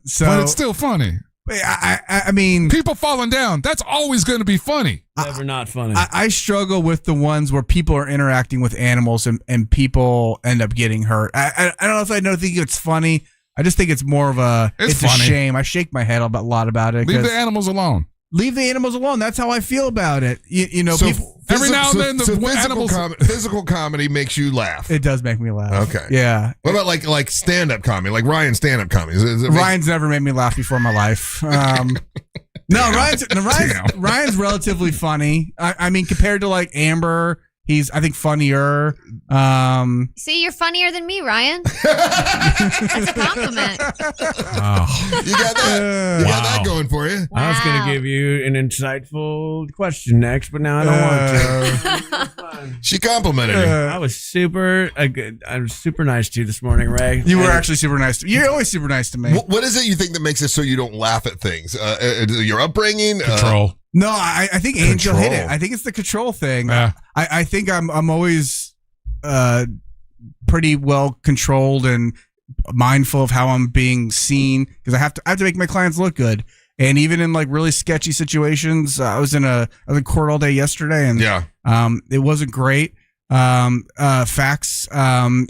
So, but it's still funny. I mean, people falling down. That's always going to be funny. Never not funny. I struggle with the ones where people are interacting with animals and people end up getting hurt. I don't know if I don't think it's funny. I just think it's more of it's a shame. I shake my head a lot about it. Leave the animals alone. Leave the animals alone. That's how I feel about it. You know, so people, every now and then physical comedy makes you laugh. It does make me laugh. Okay. Yeah. What about like stand-up comedy? Like Ryan's stand-up comedy? Ryan's never made me laugh before in my life. No, Ryan's relatively funny. I mean, compared to like Amber, he's, I think, funnier. See, you're funnier than me, Ryan. That's a compliment. Oh. You got that? You got that going for you. I was going to give you an insightful question next, but now I don't want to. She complimented you. I was super nice to you this morning, Ray. You were actually super nice to me. You're always super nice to me. What is it you think that makes it so you don't laugh at things? Your upbringing? Control. No, I think Angel hit it. I think it's the control thing. Yeah. I think I'm always pretty well controlled and mindful of how I'm being seen because I have to make my clients look good. And even in like really sketchy situations, I was in court all day yesterday, and it wasn't great. Facts, and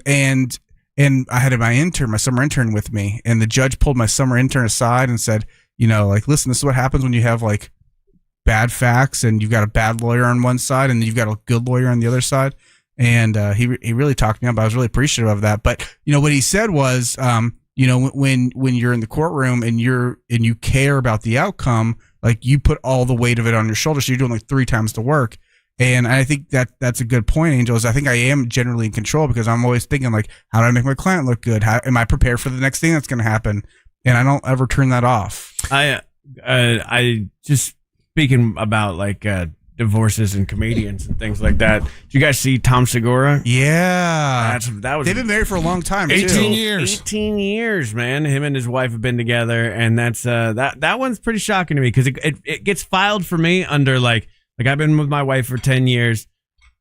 I had my summer intern with me, and the judge pulled my summer intern aside and said, you know, like, listen, this is what happens when you have like bad facts and you've got a bad lawyer on one side and you've got a good lawyer on the other side. And he really talked me up. I was really appreciative of that. But you know what he said was, you know, when you're in the courtroom and you care about the outcome, like you put all the weight of it on your shoulders. So you're doing like 3 times the work. And I think that's a good point, Angel. Is I think I am generally in control because I'm always thinking like, how do I make my client look good? How am I prepared for the next thing that's going to happen? And I don't ever turn that off. I just speaking about like divorces and comedians and things like that. Did you guys see Tom Segura? Yeah, that was. They've been married for a long time. 18 years. 18 years, man. Him and his wife have been together, and that's that one's pretty shocking to me because it gets filed for me under like I've been with my wife for 10 years,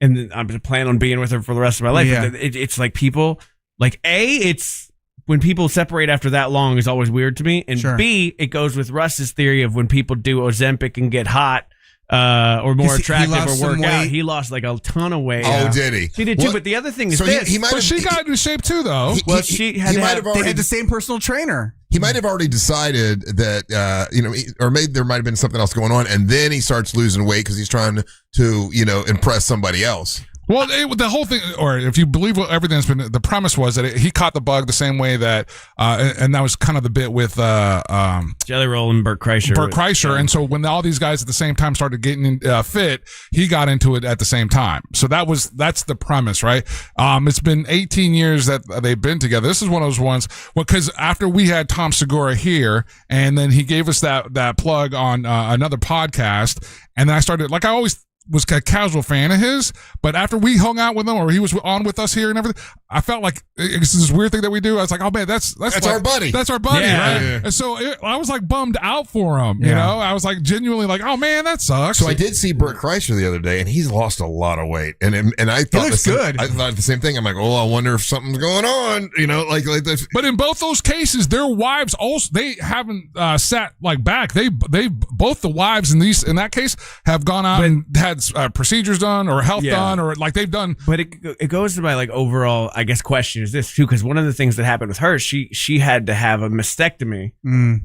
and I'm planning on being with her for the rest of my life. Yeah. It's like people like it's. When people separate after that long is always weird to me. And Sure. B, it goes with Russ's theory of when people do Ozempic and get hot or more attractive lost or work some out. weight. He lost like a ton of weight. Oh, did he? She did too. But the other thing is So this. he might But she got into shape too, though. She had he to might have- have already They had the same personal trainer. He might have already decided that, you know, or maybe there might have been something else going on, and then he starts losing weight because he's trying to, you know, impress somebody else. Well, the whole thing, or if you believe what everything that's been, the premise was that he caught the bug the same way that, and that was kind of the bit with Jelly Roll and Burt Kreischer. And so when all these guys at the same time started getting fit, he got into it at the same time. So that's the premise, right? It's been 18 years that they've been together. This is one of those ones because after we had Tom Segura here, and then he gave us that plug on another podcast, and then I started, like I always was a casual fan of his, but after we hung out with him or he was on with us here and everything, I felt like it's this weird thing that we do. I was like, oh man, that's like, our buddy. That's our buddy, Yeah. right? Yeah. And so I was like bummed out for him, you Yeah. know? I was like genuinely like, oh man, that sucks. So I did see Burt Kreischer the other day, and he's lost a lot of weight. And I thought looks good. I thought the same thing. I'm like, oh, I wonder if something's going on. You know, like this. But in both those cases, their wives also, they haven't sat like back. They both the wives in that case have gone out and had procedures done or health done, or like they've done. But it goes to my like overall, I guess, question is this too, because one of the things that happened with her, she had to have a mastectomy.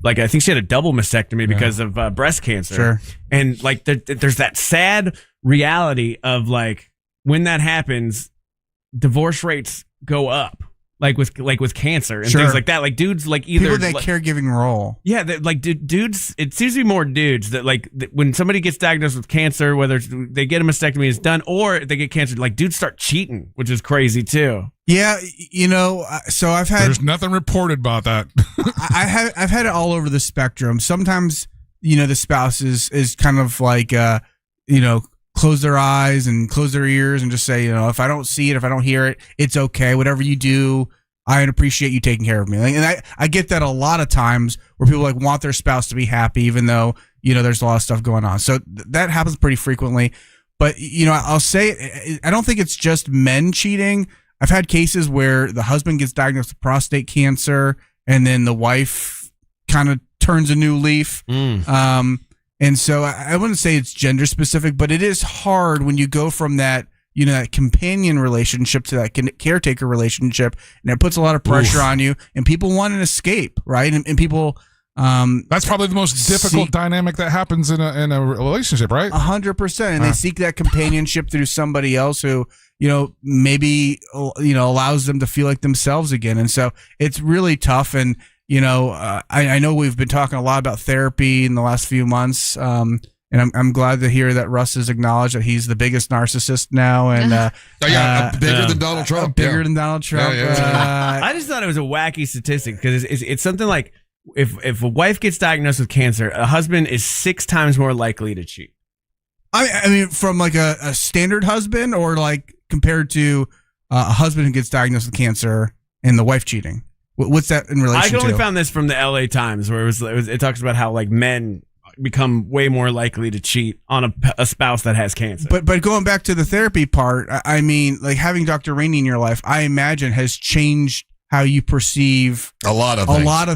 Like I think she had a double mastectomy because of breast cancer. Sure. And like there's that sad reality of like when that happens, divorce rates go up. Like with cancer and Sure. things like that. Like dudes, like either People that caregiving role. yeah, like dudes. It seems to be more dudes that like when somebody gets diagnosed with cancer, whether they get a mastectomy is done or they get cancer, like dudes start cheating, which is crazy too. Yeah, you know, so I've had There's nothing reported about that. I've had it all over the spectrum. Sometimes, you know, the spouse is kind of like you know, close their eyes and close their ears and just say, you know, if I don't see it, if I don't hear it, it's okay. Whatever you do, I appreciate you taking care of me. Like, and I get that a lot of times where people like want their spouse to be happy, even though, you know, there's a lot of stuff going on. So that happens pretty frequently. But, you know, I'll say, I don't think it's just men cheating. I've had cases where the husband gets diagnosed with prostate cancer and then the wife kind of turns a new leaf. And so I wouldn't say it's gender specific, but it is hard when you go from that, that companion relationship to that caretaker relationship, and it puts a lot of pressure on you, and people want an escape, right? And people, that's probably the most difficult dynamic that happens in a relationship, right? 100%. And they seek that companionship through somebody else who, maybe, allows them to feel like themselves again. And so it's really tough. And, I know we've been talking a lot about therapy in the last few months. And I'm glad to hear that Russ has acknowledged that he's the biggest narcissist now. And bigger than Donald Trump. Bigger than Donald Trump. I just thought it was a wacky statistic because it's something like if a wife gets diagnosed with cancer, a husband is 6 times more likely to cheat. I mean, from like a standard husband, or like compared to a husband who gets diagnosed with cancer and the wife cheating. What's that in relation to? I only found this from the LA Times, where it talks about how like men become way more likely to cheat on a spouse that has cancer. But going back to the therapy part, I mean, like having Dr. Rainey in your life, I imagine has changed how you perceive a lot of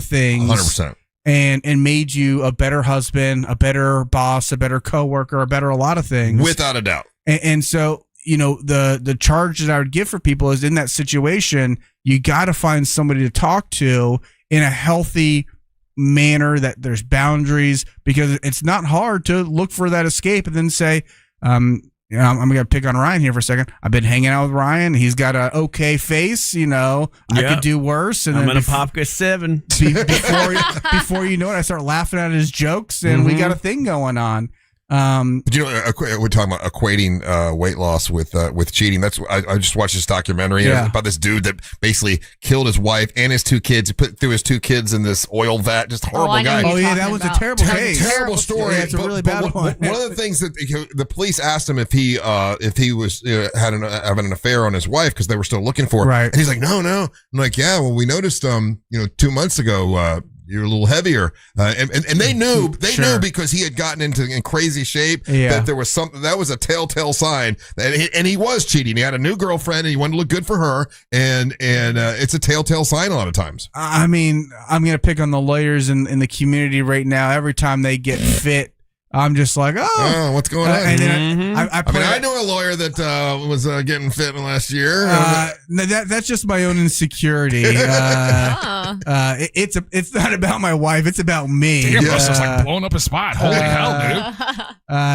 things. 100%. And made you a better husband, a better boss, a better coworker, a lot of things. Without a doubt. And so, the charge that I would give for people is in that situation, you got to find somebody to talk to in a healthy manner, that there's boundaries, because it's not hard to look for that escape and then say, I'm going to pick on Ryan here for a second. I've been hanging out with Ryan. He's got an okay face. I could do worse. And I'm going to pop a 7. Before you know it, I start laughing at his jokes, and we got a thing going on. But we're talking about equating weight loss with cheating. That's I just watched this documentary about this dude that basically killed his wife and his 2 kids. He threw his 2 kids in this oil vat. Just horrible guy. Oh yeah, that was a terrible case. Terrible story. Yeah, it's a really bad one. One of the things that the police asked him if he was having an affair on his wife because they were still looking for it. Right. And he's like, no. I'm like, yeah. Well, we noticed 2 months ago. You're a little heavier, and they knew because he had gotten in crazy shape that there was something that was a telltale sign and he was cheating. He had a new girlfriend and he wanted to look good for her, and it's a telltale sign a lot of times. I mean, I'm gonna pick on the lawyers in the community right now. Every time they get fit, I'm just like, what's going on? And then I know a lawyer that was getting fit in the last year. That's just my own insecurity. It's not about my wife. It's about me. Damn, Russ is like blowing up his spot. Holy hell,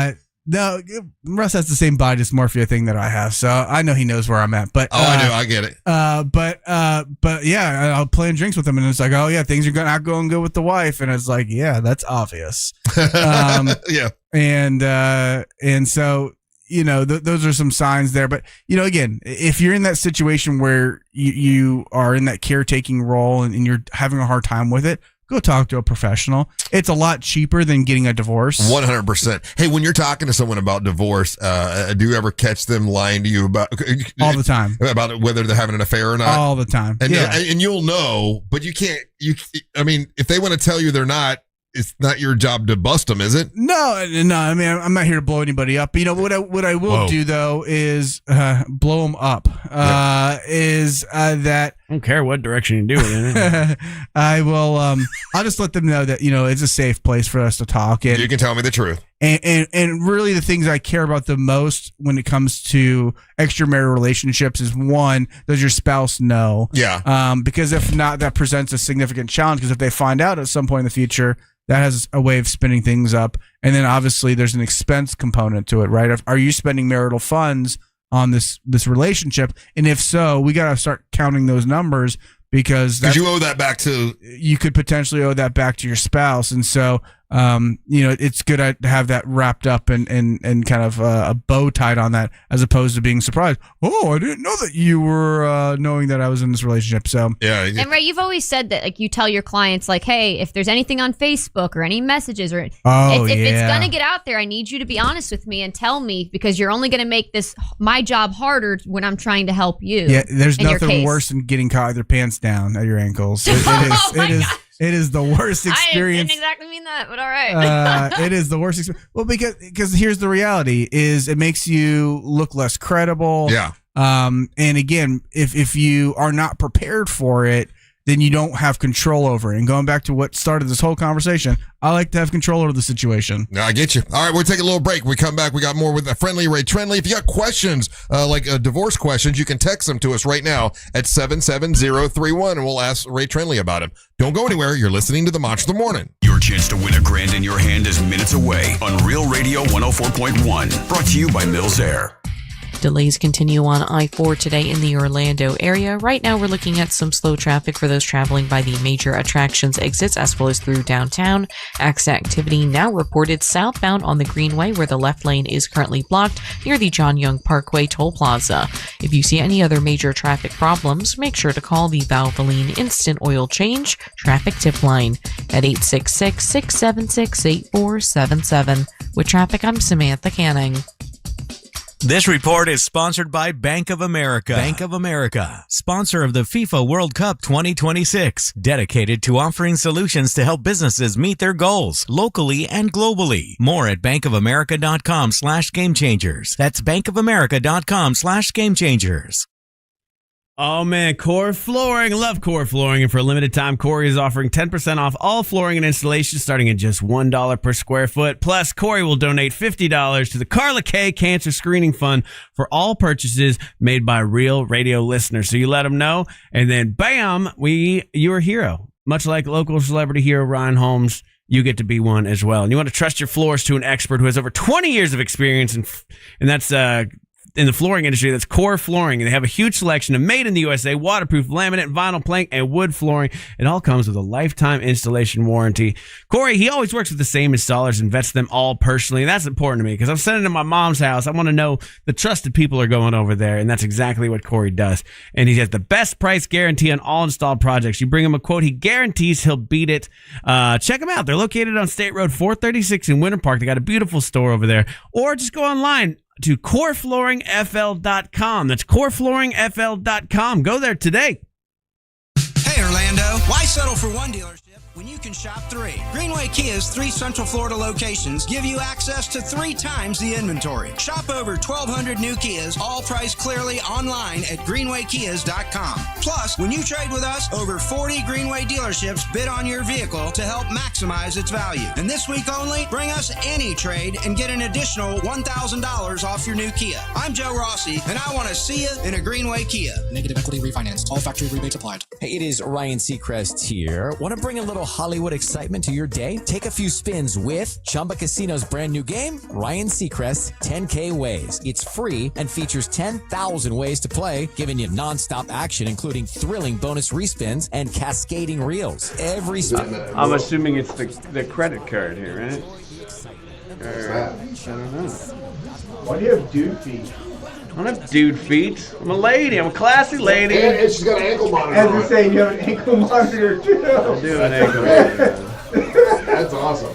dude. No, Russ has the same body dysmorphia thing that I have, so I know he knows where I'm at. But I do, I get it. But yeah, I'll play drinks with him, and it's like, oh yeah, things are not going good with the wife, and it's like, yeah, that's obvious. Yeah, and so those are some signs there. But again, if you're in that situation where you are in that caretaking role and you're having a hard time with it, go talk to a professional. It's a lot cheaper than getting a divorce. 100%. Hey, when you're talking to someone about divorce, do you ever catch them lying to you about all the time about whether they're having an affair or not? All the time. And and you'll know, but you can't. I mean, if they want to tell you they're not, it's not your job to bust them, is it? No. I mean, I'm not here to blow anybody up. But what I will do though is blow them up. Is that I don't care what direction you do it in. I will. I'll just let them know that it's a safe place for us to talk. And you can tell me the truth. And really, the things I care about the most when it comes to extramarital relationships is, one, does your spouse know? Yeah. Because if not, that presents a significant challenge. Because if they find out at some point in the future, that has a way of spinning things up. And then obviously there's an expense component to it, right? Are you spending marital funds on this relationship? And if so, we got to start counting those numbers, because you owe that back to, you could potentially owe that back to your spouse. And so it's good to have that wrapped up and kind of a bow tied on that, as opposed to being surprised. Oh, I didn't know that you were knowing that I was in this relationship. So yeah. And Ray, you've always said that, like, you tell your clients, like, hey, if there's anything on Facebook or any messages, or if it's gonna get out there, I need you to be honest with me and tell me, because you're only gonna make my job harder when I'm trying to help you. Yeah, there's nothing worse than getting caught with your pants down at your ankles. It is the worst experience. I didn't exactly mean that, but all right. It is the worst experience. Well, because here's the reality: is it makes you look less credible. Yeah. And again, if you are not prepared for it, then you don't have control over it. And going back to what started this whole conversation, I like to have control over the situation. No, I get you. All right, we'll take a little break. We come back. We got more with the friendly Ray Traendly. If you got questions, like divorce questions, you can text them to us right now at 77031, and we'll ask Ray Traendly about them. Don't go anywhere. You're listening to The Monster of the Morning. Your chance to win $1,000 in your hand is minutes away on Real Radio 104.1. Brought to you by Mills Air. Delays continue on I-4 today in the Orlando area. Right now, we're looking at some slow traffic for those traveling by the major attractions exits as well as through downtown. Accident activity now reported southbound on the Greenway, where the left lane is currently blocked near the John Young Parkway toll plaza. If you see any other major traffic problems, make sure to call the Valvoline Instant Oil Change Traffic Tip Line at 866-676-8477. With traffic, I'm Samantha Canning. This report is sponsored by Bank of America. Bank of America, sponsor of the FIFA World Cup 2026, dedicated to offering solutions to help businesses meet their goals locally and globally. More at bankofamerica.com/gamechangers. That's bankofamerica.com/gamechangers. Oh man, Core Flooring. Love Core Flooring. And for a limited time, Corey is offering 10% off all flooring and installation starting at just $1 per square foot. Plus, Corey will donate $50 to the Carla K Cancer Screening Fund for all purchases made by Real Radio listeners. So you let them know, and then bam, you're a hero. Much like local celebrity hero Ryan Holmes, you get to be one as well. And you want to trust your floors to an expert who has over 20 years of experience, and that's in the flooring industry. That's Core Flooring, and they have a huge selection of made in the USA, waterproof laminate, vinyl plank, and wood flooring. It all comes with a lifetime installation warranty. Corey, he always works with the same installers and vets them all personally, and that's important to me because I'm sending to my mom's house. I want to know the trusted people are going over there, and that's exactly what Corey does. And he has the best price guarantee on all installed projects. You bring him a quote, he guarantees he'll beat it. Check them out. They're located on State Road 436 in Winter Park. They got a beautiful store over there, or just go online to coreflooringfl.com. That's coreflooringfl.com. Go there today. Hey, Orlando. Why settle for one dealership when you can shop three? Greenway Kia's 3 Central Florida locations give you access to 3 times the inventory. Shop over 1,200 new Kias, all priced clearly online at greenwaykias.com. Plus, when you trade with us, over 40 Greenway dealerships bid on your vehicle to help maximize its value. And this week only, bring us any trade and get an additional $1,000 off your new Kia. I'm Joe Rossi, and I want to see you in a Greenway Kia. Negative equity refinanced. All factory rebates applied. Hey, it is Ryan Seacrest here. Want to bring a little Hollywood excitement to your day? Take a few spins with Chumba Casino's brand new game, Ryan Seacrest's 10K Ways. It's free and features 10,000 ways to play, giving you nonstop action, including thrilling bonus respins and cascading reels. Every spin. I'm assuming it's the credit card here, right? I don't know. Why do you have dude feet? I don't have dude feet. I'm a lady. I'm a classy lady. And she's got an ankle monitor. As I say, you have an ankle monitor too. I do an ankle monitor. That's awesome.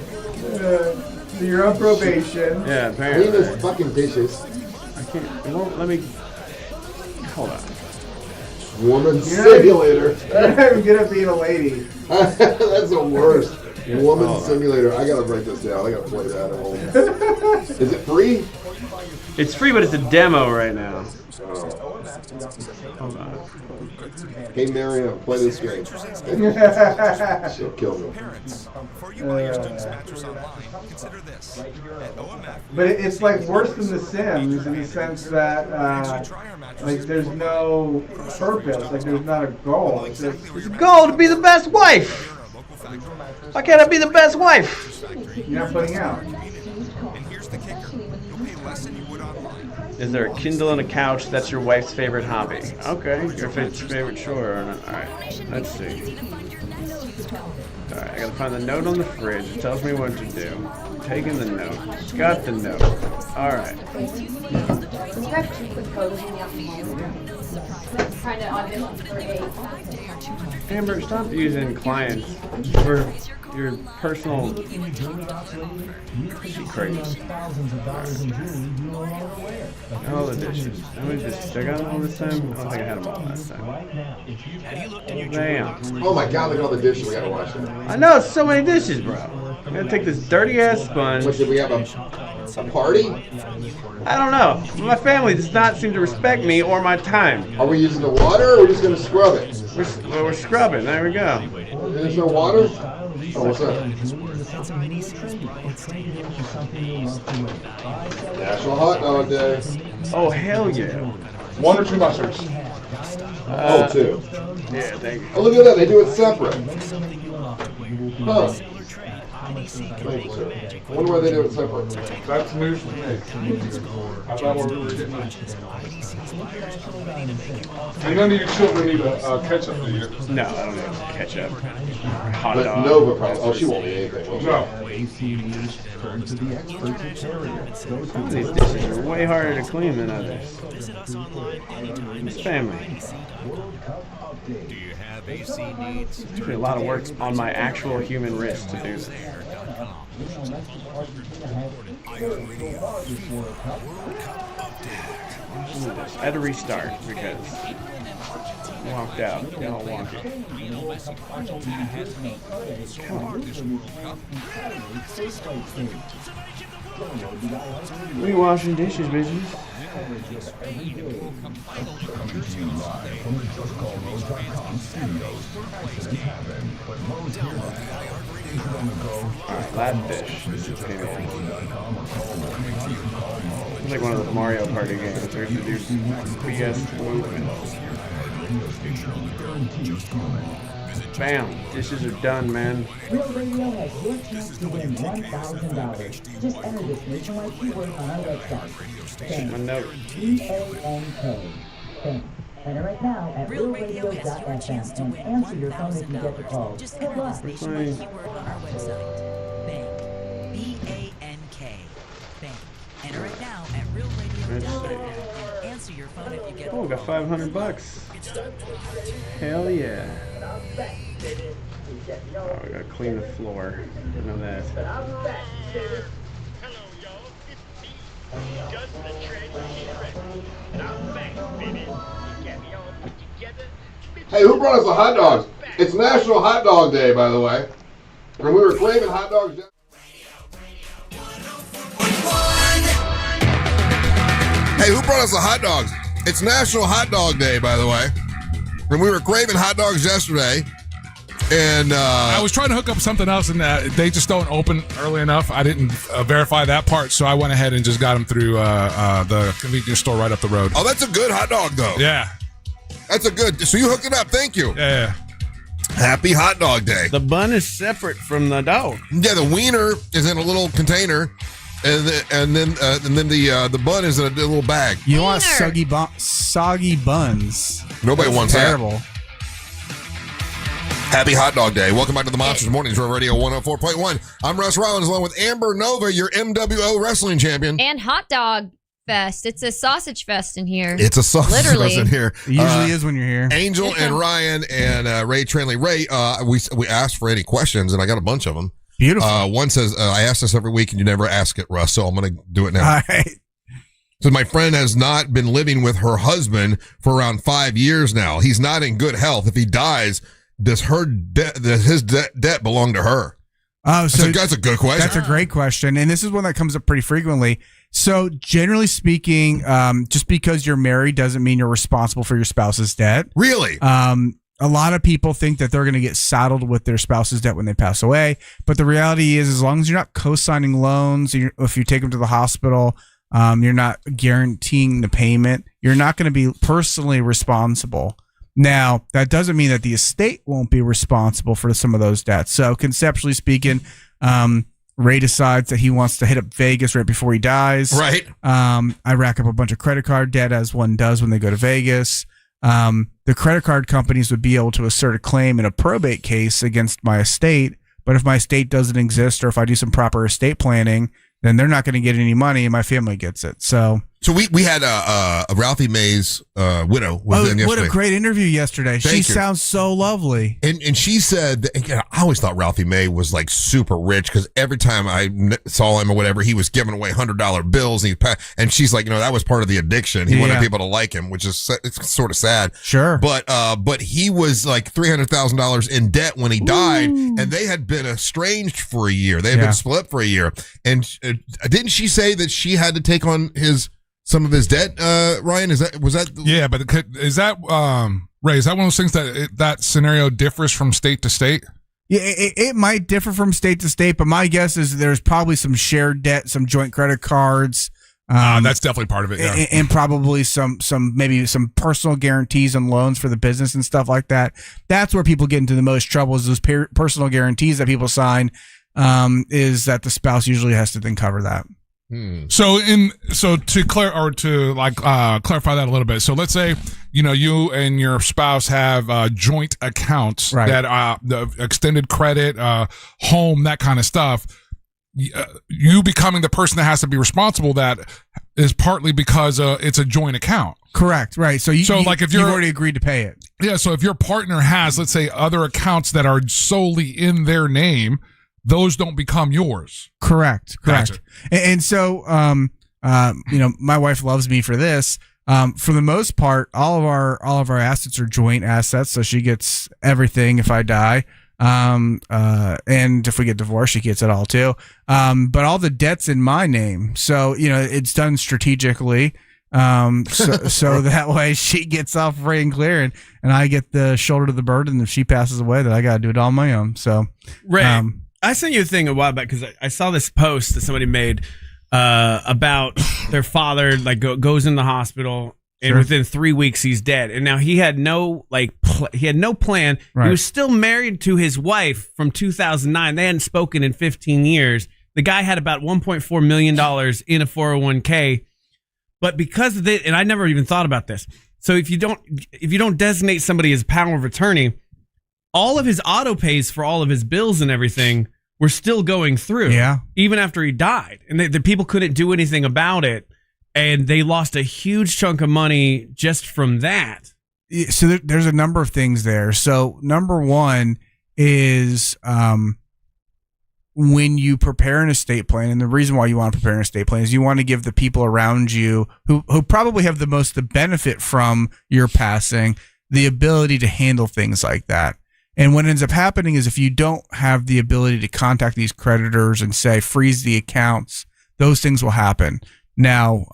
So you're on probation. Yeah, apparently. Clean those fucking dishes. I can't. It won't let me. Hold on. Woman simulator. You're not even good at being a lady. That's the worst. Yeah, Woman simulator. I gotta write this down. I gotta play that at home. Is it free? It's free, but it's a demo right now. Oh. Hold on. Hey, Mariam, play this game. She'll kill me. But it's like worse than The Sims in the sense that like there's no purpose, like there's not a goal. It's just, It's a goal to be the best wife. Why can't I be the best wife? You're not putting out. Is there a Kindle and a couch that's your wife's favorite hobby? Okay, your favorite chore. All right, let's see. All right, I gotta find the note on the fridge. It tells me what to do. I'm taking the note. Got the note. All right. You have 2 quick photos in the afternoon. Trying to audition for a. Amber, stop using clients for your personal. She crazy. All the dishes. How many dishes? I got them all this time? I don't think I had them all last time. Damn. Oh my god, look at all the dishes. We gotta watch that. I know, it's so many dishes, bro. I'm gonna take this dirty ass sponge. What, did we have a party? I don't know. My family does not seem to respect me or my time. Are we using the water or are we just gonna scrub it? We're scrubbing. There we go. Is there water? Oh, what's that? National Hot Dog Day. Oh, hell yeah. 1 or 2 mustards? Oh, 2. Yeah, thank you. Oh, look at that. They do it separate. Huh. Thank you, sir. I wonder why they do it separate. That's news to me. I thought we were getting And none of you children need ketchup, do you? No, I don't need ketchup. Hot But dog. Nova probably. Oh, she won't eat anything, will she? No. These dishes are way harder to clean than others. It's family. Do you have AC needs? It's a lot of work on my actual human wrist to do this. I had to restart because I walked out. Got all wonky. Come on. We washing dishes, bitches. Flatfish. It's like one of those Mario Party games where you do BS movements. Bam! Dishes are done, man. Real Radio has your chance to win $1,000. Just enter this nationwide keyword on our website. My note. BANK. Bank. Enter right now at realradio.fm and answer your phone if you get the call. Just enter this nationwide keyword on our website. Bank. BANK. Bank. Enter it now at realradio.fm and answer your phone if you get the call. Oh, got $500. Hell yeah. Oh, I gotta clean the floor. I know that. Gus the T-Rex, and I'm back, baby. You got me all put together. Hey, who brought us the hot dogs? It's National Hot Dog Day, by the way. And we were craving hot dogs. Hey, who brought us the hot dogs? It's National Hot Dog Day, by the way. And we were craving hot dogs yesterday. And I was trying to hook up something else, and they just don't open early enough. I didn't verify that part, so I went ahead and just got them through the convenience store right up the road. Oh, that's a good hot dog, though. Yeah. That's a good. So you hooked it up. Thank you. Yeah. Happy Hot Dog Day. The bun is separate from the dog. Yeah, the wiener is in a little container, and then the bun is in a little bag. You want soggy buns? Nobody wants terrible. that. Happy Hot Dog Day. Welcome back to the Monsters Mornings Real Radio 104.1. I'm Russ Rollins along with Amber Nova, your MWO wrestling champion. And Hot Dog Fest. It's a sausage fest in here. It's a sausage fest in here. It usually is when you're here. Angel and Ryan and Ray Traendly. Ray, we asked for any questions, and I got a bunch of them. Beautiful. One says, I ask this every week, and you never ask it, Russ, so I'm going to do it now. All right. So my friend has not been living with her husband for around 5 years now. He's not in good health. If he dies, does his debt belong to her? Oh, so that's a good question. That's a great question, and this is one that comes up pretty frequently. So, generally speaking, just because you're married doesn't mean you're responsible for your spouse's debt. Really? A lot of people think that they're going to get saddled with their spouse's debt when they pass away, but the reality is, as long as you're not co-signing loans, if you take them to the hospital, you're not guaranteeing the payment, you're not going to be personally responsible. Now, that doesn't mean that the estate won't be responsible for some of those debts. So, conceptually speaking, Ray decides that he wants to hit up Vegas right before he dies. Right. I rack up a bunch of credit card debt, as one does when they go to Vegas. The credit card companies would be able to assert a claim in a probate case against my estate. But if my estate doesn't exist, or if I do some proper estate planning, then they're not going to get any money and my family gets it. So we had Ralphie May's widow was in yesterday. What a great interview yesterday. She sounds so lovely. And she said, that, I always thought Ralphie May was like super rich because every time I saw him or whatever, he was giving away $100 bills. And she's like, that was part of the addiction. He wanted people to like him, which is it's sort of sad. Sure. But he was like $300,000 in debt when he died, and they had been estranged for a year. They had been split for a year. And didn't she say that she had to take on some of his debt, Ryan? Was that? Yeah, but is that Ray, is that one of those things that scenario differs from state to state? Yeah, it might differ from state to state, but my guess is there's probably some shared debt, some joint credit cards. That's definitely part of it, yeah. And probably maybe some personal guarantees and loans for the business and stuff like that. That's where people get into the most trouble, is those personal guarantees that people sign, is that the spouse usually has to then cover that. So to clarify that a little bit. So let's say, you and your spouse have joint accounts, right, that the extended credit, home, that kind of stuff. You becoming the person that has to be responsible, that is partly because it's a joint account. Correct. Right. So you've already agreed to pay it. Yeah. So if your partner has, let's say, other accounts that are solely in their name, those don't become yours. Correct. Gotcha. And so, my wife loves me for this. For the most part, all of our assets are joint assets. So she gets everything if I die. And if we get divorced, she gets it all too. But all the debt's in my name. So, it's done strategically. So that way she gets off free and clear, and I get the shoulder to the burden. If she passes away, then I got to do it all on my own. So, Ray, I sent you a thing a while back because I saw this post that somebody made about their father goes in the hospital, and within 3 weeks he's dead. And now he had no plan. Right. He was still married to his wife from 2009. They hadn't spoken in 15 years. The guy had about $1.4 million in a 401k, but because of it, and I never even thought about this. So if you don't designate somebody as power of attorney, all of his auto pays for all of his bills and everything were still going through. Yeah. Even after he died. And the people couldn't do anything about it. And they lost a huge chunk of money just from that. So there's a number of things there. So number one is when you prepare an estate plan, and the reason why you want to prepare an estate plan is you want to give the people around you who probably have the benefit from your passing the ability to handle things like that. And what ends up happening is if you don't have the ability to contact these creditors and say, freeze the accounts, those things will happen. Now,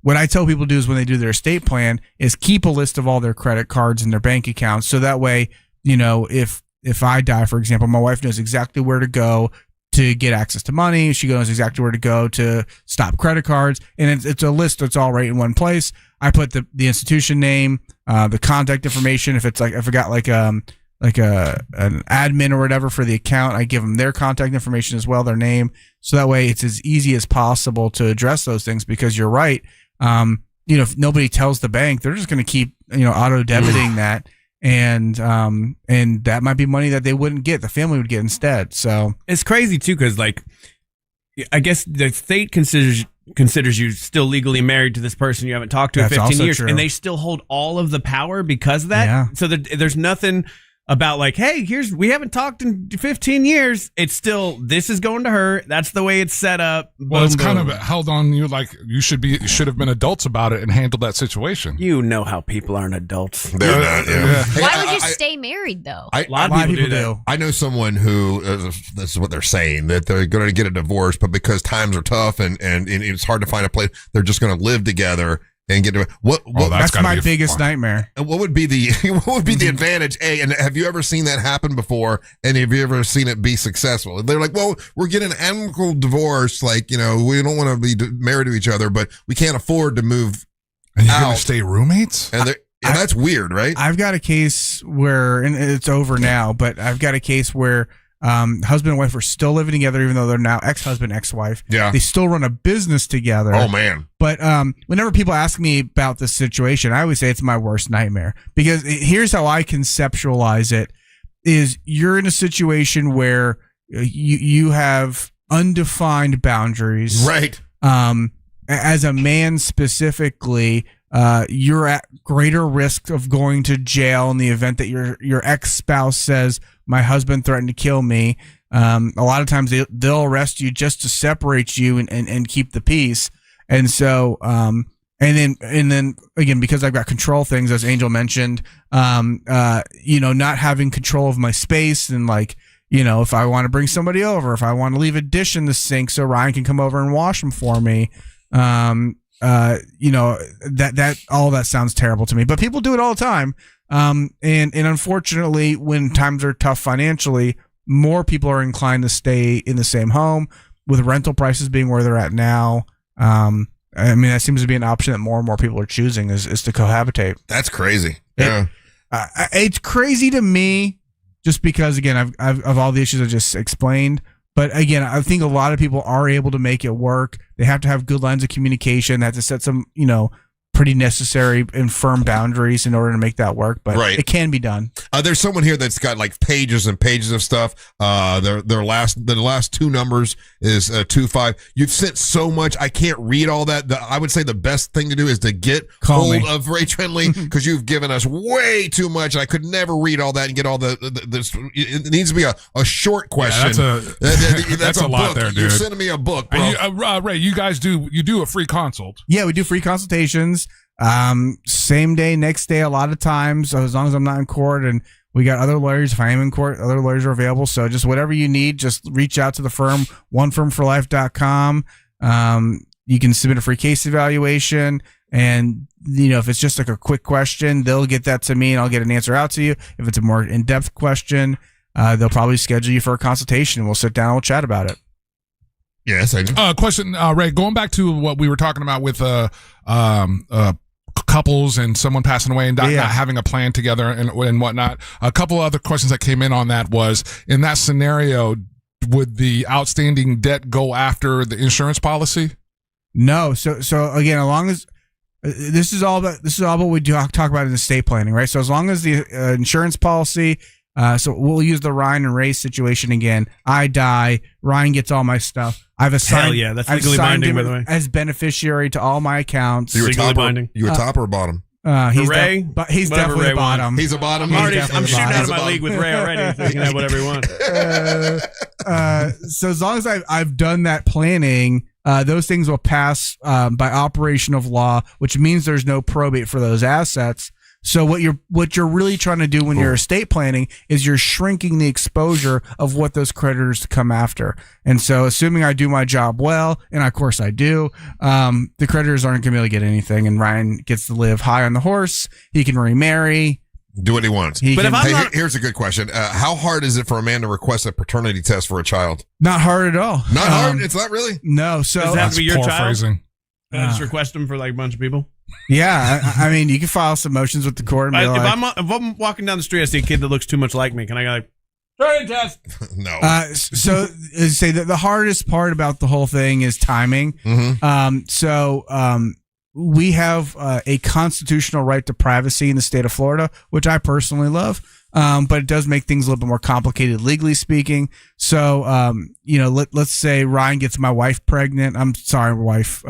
what I tell people to do is when they do their estate plan is keep a list of all their credit cards and their bank accounts. So that way, if I die, for example, my wife knows exactly where to go to get access to money. She knows exactly where to go to stop credit cards. And it's a list that's all right in one place. I put the institution name, the contact information. If it's I forgot an admin or whatever for the account, I give them their contact information as well, their name. So that way it's as easy as possible to address those things, because you're right. If nobody tells the bank, they're just going to keep, auto debiting that. And that might be money that they wouldn't get, the family would get instead. So it's crazy too. Cause I guess the state considers you still legally married to this person you haven't talked to in 15 years. True. And they still hold all of the power because of that. Yeah. So there's nothing about hey, we haven't talked in 15 years. It's still, this is going to her. That's the way it's set up. Well, it's kind of held on you you should have been adults about it and handled that situation. You know how people aren't adults. They're not. Yeah. Hey, Why would you stay married though? A lot of people do. I know someone who, this is what they're saying, that they're going to get a divorce, but because times are tough and it's hard to find a place, they're just going to live together and get to that's my biggest nightmare. And what would be the advantage? And have you ever seen that happen before? And have you ever seen it be successful? They're like, well, we're getting an amicable divorce. We don't want to be married to each other, but we can't afford to move. And you're going to stay roommates? And that's weird, right? I've got a case where, and it's over now, but I've got a case where husband and wife are still living together, even though they're now ex-husband, ex-wife. Yeah. They still run a business together. Oh, man. But whenever people ask me about this situation, I always say it's my worst nightmare, because here's how I conceptualize it is you're in a situation where you have undefined boundaries. Right. As a man specifically, you're at greater risk of going to jail in the event that your ex-spouse says, my husband threatened to kill me. A lot of times they'll arrest you just to separate you and keep the peace. And so, and then again, because I've got control things, as Angel mentioned, not having control of my space and if I want to bring somebody over, if I want to leave a dish in the sink so Ryan can come over and wash them for me, that all that sounds terrible to me, but people do it all the time. And unfortunately, when times are tough financially, more people are inclined to stay in the same home, with rental prices being where they're at now. I mean, that seems to be an option that more and more people are choosing is to cohabitate. That's crazy. Yeah. It's crazy to me just because, again, I've all the issues I just explained. But again, I think a lot of people are able to make it work. They have to have good lines of communication. They have to set some, pretty necessary and firm boundaries in order to make that work, but it can be done. There's someone here that's got like pages and pages of stuff. The last two numbers is 25. You've sent so much, I can't read all that. I would say the best thing to do is to get hold of Ray Traendly, because you've given us way too much. I could never read all that and get all the it needs to be a short question. Yeah, that's a lot book. there, dude. You're sending me a book, bro. And Ray, you guys do a free consult? Yeah, we do free consultations. Same day, next day, a lot of times, as long as I'm not in court, and we got other lawyers. If I am in court, other lawyers are available. So just whatever you need, just reach out to the firm, onefirmforlife.com. You can submit a free case evaluation, and if it's just like a quick question, they'll get that to me and I'll get an answer out to you. If it's a more in-depth question, they'll probably schedule you for a consultation, and we'll sit down and we'll chat about it. Yes, I do. Question, Ray, going back to what we were talking about with couples and someone passing away and not having a plan together and whatnot. A couple other questions that came in on that was, in that scenario, would the outstanding debt go after the insurance policy? No. So again, as long as this is all what we do talk about in estate planning, right? So as long as the insurance policy. So we'll use the Ryan and Ray situation again. I die. Ryan gets all my stuff. I've assigned. Hell yeah, that's legally binding, by the way. As beneficiary to all my accounts. So you a top or a bottom? He's Ray, but he's definitely Ray the bottom. He's a bottom. I'm shooting out of my league with Ray already. So you can have whatever you want. So as long as I've done that planning, those things will pass by operation of law, which means there's no probate for those assets. So what you're really trying to do when you're estate planning is you're shrinking the exposure of what those creditors come after. And so assuming I do my job well, and of course I do, the creditors aren't going to be able to get anything, and Ryan gets to live high on the horse. He can remarry. Do what he wants. Here's a good question. How hard is it for a man to request a paternity test for a child? Not hard at all. Not hard? It's not really? No. So does it have to be your child? Phrasing. Just request them for like a bunch of people? Yeah, I mean, you can file some motions with the court. And if I'm walking down the street, I see a kid that looks too much like me. Can I go like, paternity test? No. So say that the hardest part about the whole thing is timing. Mm-hmm. We have a constitutional right to privacy in the state of Florida, which I personally love. But it does make things a little bit more complicated legally speaking. So, let's say Ryan gets my wife pregnant. I'm sorry, wife.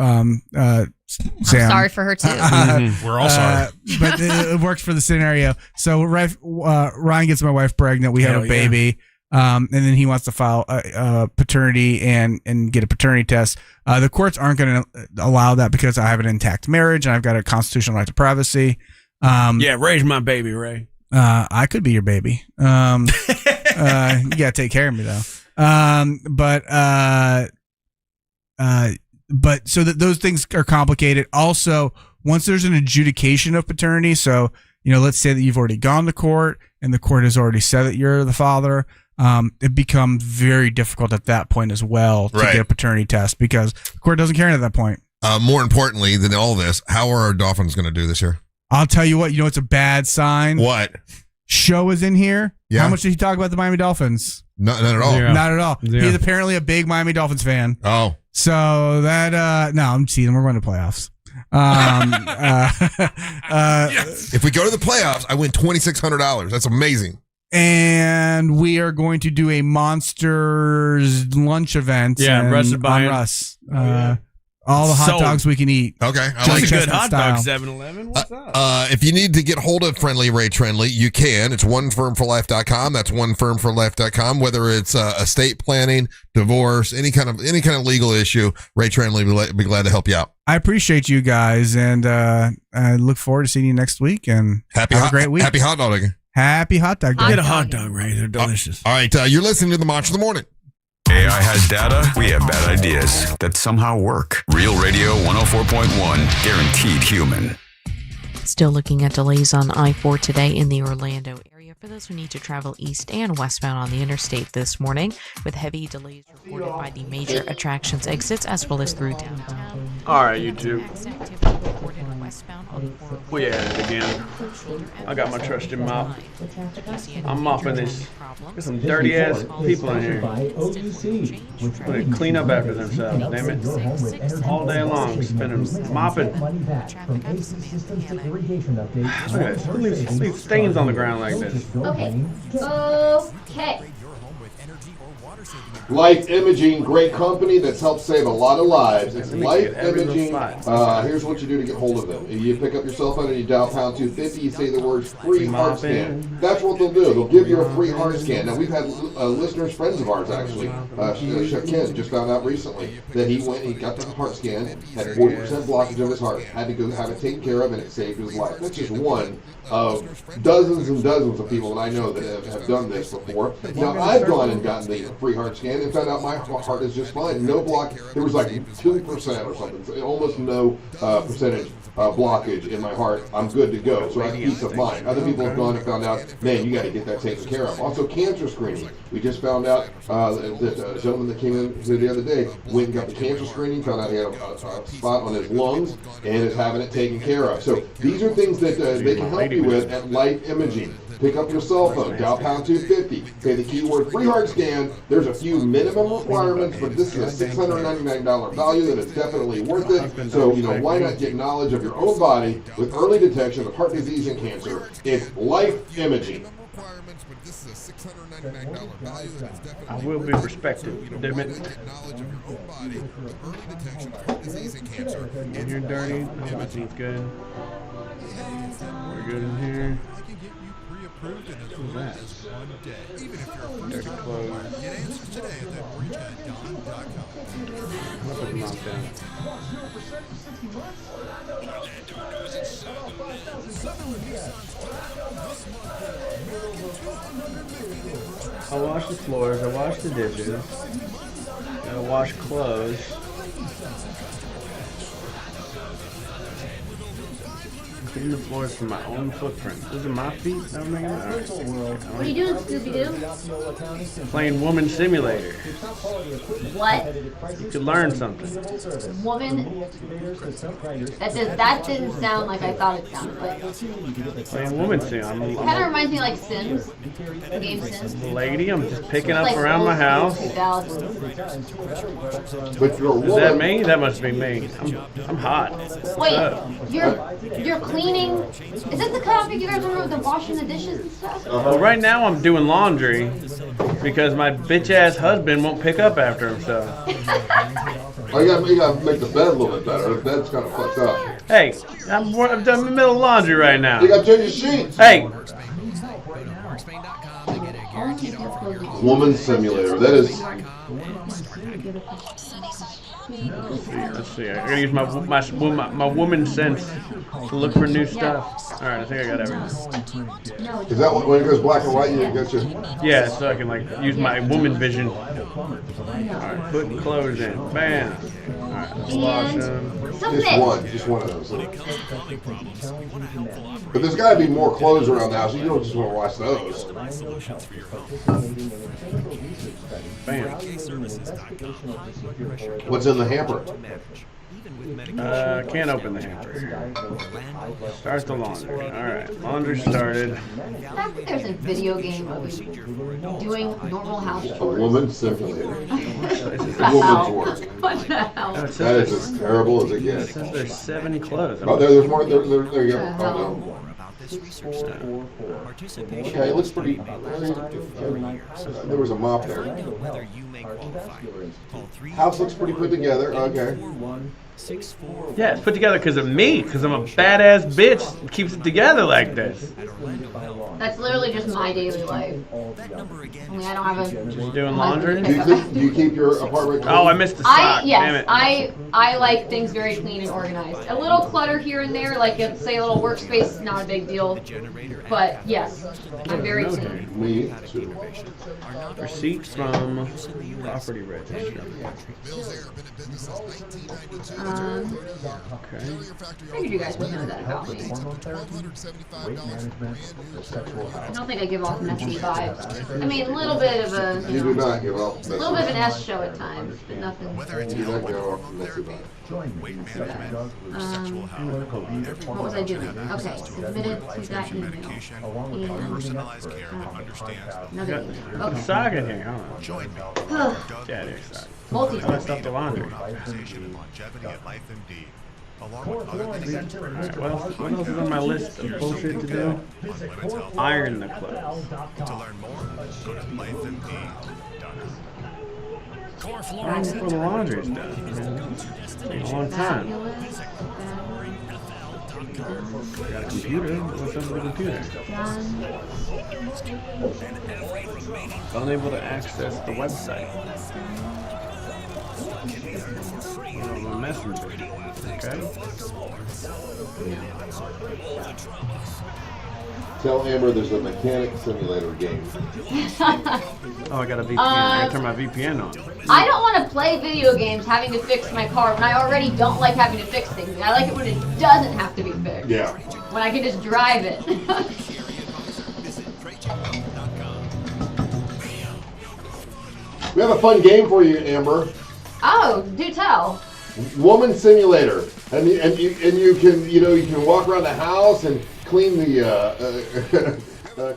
Sam. I'm sorry for her too. We're all sorry. But it works for the scenario. So Ryan gets my wife pregnant. We have a baby. And then he wants to file a paternity and get a paternity test. The courts aren't going to allow that because I have an intact marriage and I've got a constitutional right to privacy. Ray's my baby, Ray. I could be your baby. You gotta take care of me though. But so that those things are complicated. Also, once there's an adjudication of paternity, so let's say that you've already gone to court and the court has already said that you're the father. It becomes very difficult at that point as well to get a paternity test because the court doesn't care at that point. More importantly than all this, how are our Dolphins going to do this year? I'll tell you what, it's a bad sign. What? Sho is in here. Yeah. How much did he talk about the Miami Dolphins? Not at all. Zero. Not at all. Zero. He's apparently a big Miami Dolphins fan. Oh. So that, no, I'm teasing. We're going to playoffs. Yes. If we go to the playoffs, I win $2,600. That's amazing. And we are going to do a Monsters lunch event. Yeah, Russ on Russ. All the hot dogs we can eat. Okay. Like a good hot dog, 7-Eleven. What's up? If you need to get hold of Friendly Ray Traendly, you can. It's onefirmforlife.com. That's onefirmforlife.com. Whether it's estate planning, divorce, any kind of legal issue, Ray Traendly will be glad to help you out. I appreciate you guys, and I look forward to seeing you next week. And have a great week. Happy hot dog. Happy hot dog day. Get a hot dog, Ray. They're delicious. All right. You're listening to the Monster of the Morning. AI has data, we have bad ideas that somehow work. Real Radio 104.1, guaranteed human. It's Still looking at delays on I-4 today in the Orlando area for those who need to travel east and westbound on the interstate this morning, with heavy delays reported by the major attractions exits as well as through downtown. All right, YouTube. We at it again. I got my trusty mop. I'm mopping this. There's some dirty ass people in here. They clean up after themselves, damn it. All day long, spending mopping. Look at this. Leave stains on the ground like this. Okay. Life Imaging, great company that's helped save a lot of lives. It's Life Imaging. Here's what you do to get hold of them. You pick up your cell phone and you dial pound 250. You say the words free heart scan. That's what they'll do. They'll give you a free heart scan. Now, we've had listeners, friends of ours actually. Chef Ken just found out recently that he got the heart scan, had 40% blockage of his heart, had to go have it taken care of, and it saved his life. That's just one of dozens and dozens of people that I know that have done this before. Now, I've gone and gotten the free heart scan and found out my heart is just fine. No block. There was like 2% or something. So almost no percentage blockage in my heart. I'm good to go. So I have peace of mind. Other people have gone and found out, man, you got to get that taken care of. Also, cancer screening. We just found out that a gentleman that came in here the other day went and got the cancer screening, found out he had a spot on his lungs, and is having it taken care of. So these are things that they can help you with at Life Imaging. Pick up your cell phone, dial pound 250, say the keyword free heart scan. There's a few minimum requirements, but this is a $699 value that is definitely worth it. So, why not get knowledge of your own body with early detection of heart disease and cancer? It's Life Imaging. I will be respected, damn it. You're dirty. My teeth good. We're good in here. Who's that? Dirty clothes. Get answers today at thepreachaddawn.com. I'm gonna put them off down. I wash the floors, I wash the dishes, I wash clothes. Clean the floors from my own footprint. Those are my feet? What are you doing, Scooby-Doo? Playing Woman Simulator. What? You could learn something. Woman? That didn't sound like I thought it sounded like. Playing Woman Simulator. It kind of reminds me like Sims. The game Sims. Lady, I'm just picking up around my house. Is that me? That must be me. I'm hot. Wait, you're cleaning. Is this the topic you guys remember with the washing the dishes and stuff? Well, right now I'm doing laundry because my bitch ass husband won't pick up after himself. You gotta make the bed a little bit better. The bed's kind of fucked up. Hey, I'm done in the middle of laundry right now. You gotta change your sheets. Hey. Woman Simulator. That is. Let's see. I gotta use my woman sense to look for new stuff. All right, I think I got everything. Is that when it goes black and white? You get your. Yeah, so I can use my woman vision. All right, putting clothes in. Bam. All right, let's wash them. Just one of those. But there's got to be more clothes around the house. You don't just want to wash those. Bam. What's in the hamper? Can't open the hamper. Start the laundry. All right, laundry started. I think there's a video game of you doing normal house chores. A woman simulator. Woman's work. What the hell? That is as terrible as it gets. It says there's 7 clothes. Oh, there's more. There you go. Oh, no. Okay, it looks pretty. There was a mop there. House looks pretty put together. Okay. Yeah, it's put together because of me, because I'm a badass bitch that keeps it together like this. That's literally just my daily life. Only I don't have a... Just doing laundry? Do you keep your apartment clean? Oh, I missed the sock. Damn it. I like things very clean and organized. A little clutter here and there, like say a little workspace, not a big deal. But yes, I'm very clean. Me too. Receipts from property register. Figured you guys would know that about me. I don't think I give off messy vibes. I mean, a little bit of a, You do not give off messy little bit of an vibes. S show at times, but nothing. You do not give off messy vibes. What was I doing? Okay, submitted to that email. Personalized care that understands. Another email. Put the Okay. sock in here. Hold on. Join me. Yeah, there's sock. Multitasking. Let's stuff the laundry. Organization and longevity at LifeMD, along with other Alright, what else is on my list of bullshit to do? Iron the clothes. To learn more, go to lifemd.com. Iron before the laundry's done. A long time. I got a computer. What's up with the computer? Unable to access the website. Oh, messenger. Okay. Tell Amber there's a mechanic simulator game. Oh, I got a VPN. I gotta turn my VPN on. I don't want to play video games having to fix my car when I already don't like having to fix things. I like it when it doesn't have to be fixed. Yeah. When I can just drive it. We have a fun game for you, Amber. Oh, do tell. Woman simulator, and you can walk around the house and clean the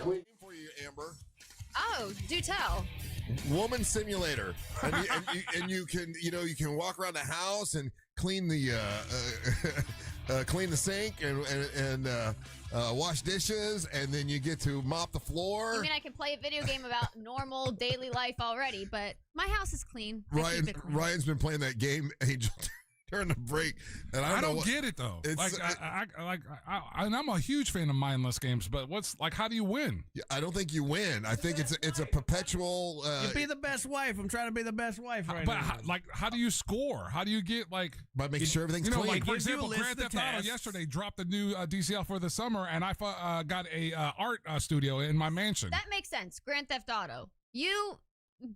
clean for you, Amber. Oh, do tell. Woman simulator, and you can walk around the house and clean the clean the sink and wash dishes, and then you get to mop the floor. You mean I can play a video game about normal daily life already, but my house is clean. Ryan's been playing that game, Angel, during the break, and I don't get it though. I'm a huge fan of mindless games, but how do you win? I don't think you win. I think it's a perpetual. You be the best wife. I'm trying to be the best wife right but now. How do you score? How do you get by making sure everything's clean? Like for example, Grand Theft Auto yesterday dropped the new DCL for the summer, and I got a art studio in my mansion. That makes sense. Grand Theft Auto. You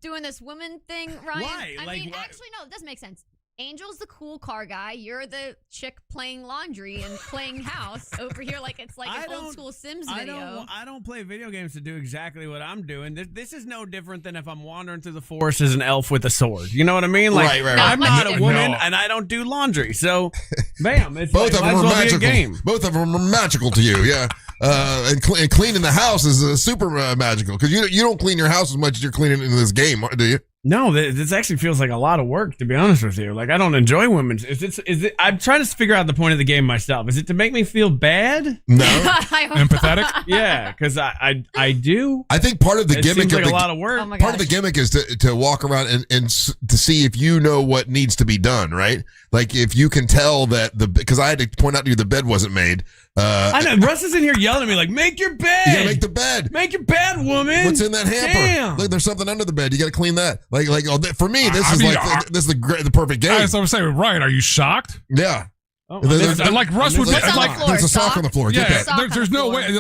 doing this woman thing, Ryan? Why? Actually, no, it does make sense. Angel's the cool car guy. You're the chick playing laundry and playing house over here like it's like an old school Sims video. I don't play video games to do exactly what I'm doing. This is no different than if I'm wandering through the forest as an elf with a sword. You know what I mean? Like, right. I'm not a woman and I don't do laundry. So, bam, it's Both of them are magical. Game. Both of them are magical to you, yeah. And cleaning the house is super magical because you don't clean your house as much as you're cleaning in this game, do you? No, this actually feels like a lot of work, to be honest with you. Like, I don't enjoy women. Is it? I'm trying to figure out the point of the game myself. Is it to make me feel bad? No. Empathetic? Yeah, because I do. I think part of the gimmick seems like of a lot of work. Oh part of the gimmick is to walk around and to see if you know what needs to be done, right? Like if you can tell that because I had to point out to you the bed wasn't made. I know Russ is in here yelling at me like, "Make your bed! You gotta make the bed. Make your bed, woman! What's in that hamper? Damn. Look, there's something under the bed. You gotta clean that. For me, this is the perfect game. That's what I'm saying. Ryan, are you shocked? Yeah. Oh, like Russ would there's a sock on the floor. Get that. There's no way.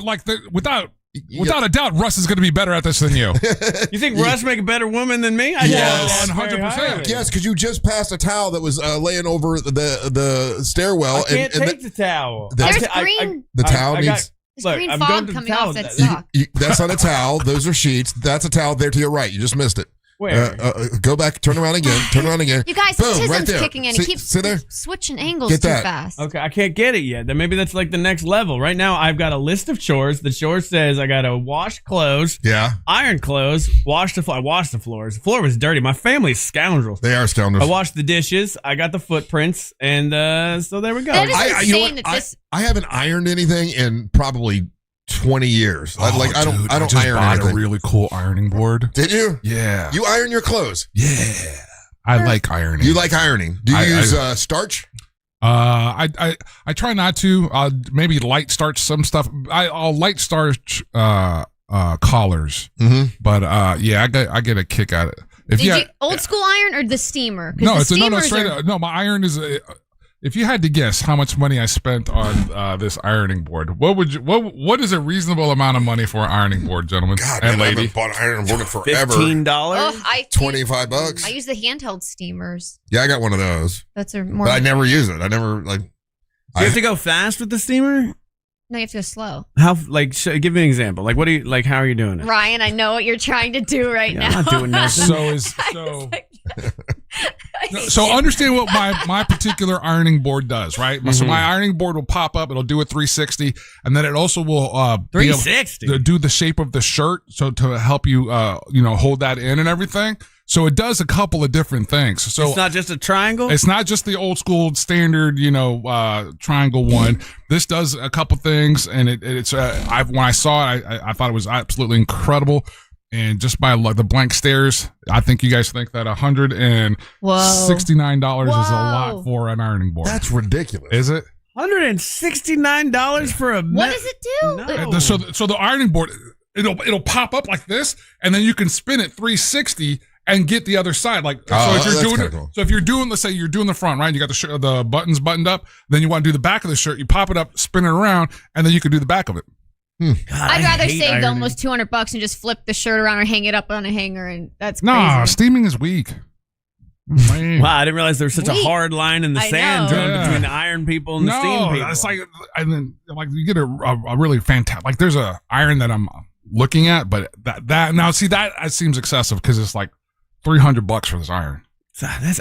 Without a doubt, Russ is going to be better at this than you. You think Russ make a better woman than me? Yes, 100%. Yes, because you just passed a towel that was laying over the stairwell. I can't take the towel. There's green. The towel needs. There's green fog coming off that sock. That's not a towel. Those are sheets. That's a towel there to your right. You just missed it. Where? Go back. Turn around again. Turn around again. You guys, Boom, Tism's right there. kicking in. See, He keeps sit there. switching angles Get too that. fast. Okay, I can't get it yet. Then maybe that's like the next level. Right now, I've got a list of chores. The chore says I got to wash clothes, iron clothes, wash the floor. I washed the floors. The floor was dirty. My family's scoundrels. They are scoundrels. I washed the dishes. I got the footprints, and so there we go. That is insane that this. I haven't ironed anything in probably 20 years. I don't just iron bought anything. a really cool ironing board. Did you? Yeah. You iron your clothes? Yeah. I like ironing. You like ironing? Do you use starch? I try not to. Maybe light starch some stuff. I'll light starch collars. Mm-hmm. But I get a kick out of it. Did you old school iron or the steamer? No, it's straight up. No, my iron is if you had to guess how much money I spent on this ironing board, what is a reasonable amount of money for an ironing board, gentlemen and I lady? haven't bought an ironing board in forever. $15. $25. I use the handheld steamers. Yeah, I got one of those. That's a more. But I never use it. I never like. Do you have to go fast with the steamer? No, you have to go slow. How give me an example. Like, what do you like? How are you doing it? Ryan, I know what you're trying to do right now. I'm not doing nothing. So understand what my particular ironing board does, right? So my ironing board will pop up. It'll do a 360, and then it also will 360 be able to do the shape of the shirt, so to help you hold that in and everything. So it does a couple of different things. So it's not just a triangle. It's not just the old school standard, triangle one. This does a couple things, and it's when I saw it, I thought it was absolutely incredible. And just by the blank stares, I think you guys think that $169 is a lot for an ironing board. That's ridiculous. Is it? $169 for a. What does it do? No. So the ironing board, it'll pop up like this, and then you can spin it 360 and get the other side. Like if you're doing it, cool. So if you're doing, let's say you're doing the front, right? You got the buttons buttoned up. Then you want to do the back of the shirt. You pop it up, spin it around, and then you can do the back of it. God, I'd rather save almost $200 and just flip the shirt around or hang it up on a hanger, and that's crazy. No, steaming is weak. Man. Wow, I didn't realize there was such a hard line in the sand between the iron people and the steam people. It's like, and then you get a really fantastic. Like there's a iron that I'm looking at, but that seems excessive because it's like $300 for this iron.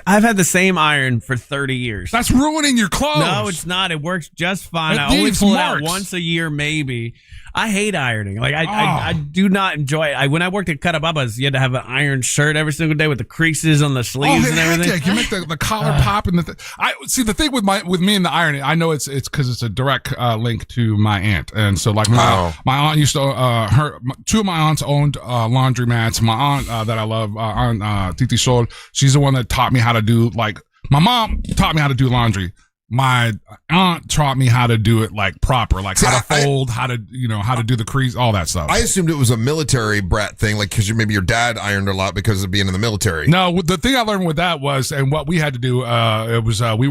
I've had the same iron for 30 years. That's ruining your clothes. No, it's not. It works just fine. I only pull it out once a year, maybe. I hate ironing. Like I do not enjoy it. When I worked at Cutababa's, you had to have an iron shirt every single day with the creases on the sleeves and everything. Yeah, you make the collar pop and I see the thing with me and the ironing. I know it's because it's a direct link to my aunt, and so like my aunt used to two of my aunts owned laundromats. My aunt that I love, Aunt Titi Sol, she's the one that taught me how to do my mom taught me how to do laundry. My aunt taught me how to do it like proper, like how to fold, how to do the crease, all that stuff. I assumed it was a military brat thing, like because maybe your dad ironed a lot because of being in the military. No, the thing I learned with that was, and what we had to do, it was we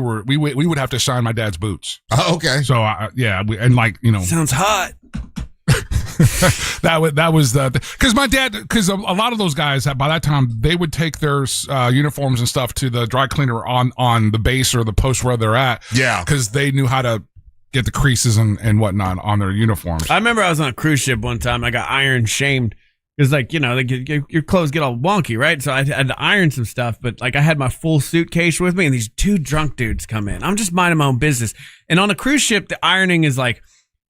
would have to shine my dad's boots. Oh, okay. So sounds hot. that was because my dad, because a lot of those guys by that time they would take their uniforms and stuff to the dry cleaner on the base or the post where they're at, because they knew how to get the creases and whatnot on their uniforms. I remember I was on a cruise ship one time. I got iron shamed because your clothes get all wonky, right? So I had to iron some stuff, but I had my full suitcase with me, and these two drunk dudes come in. I'm just minding my own business, and on a cruise ship the ironing is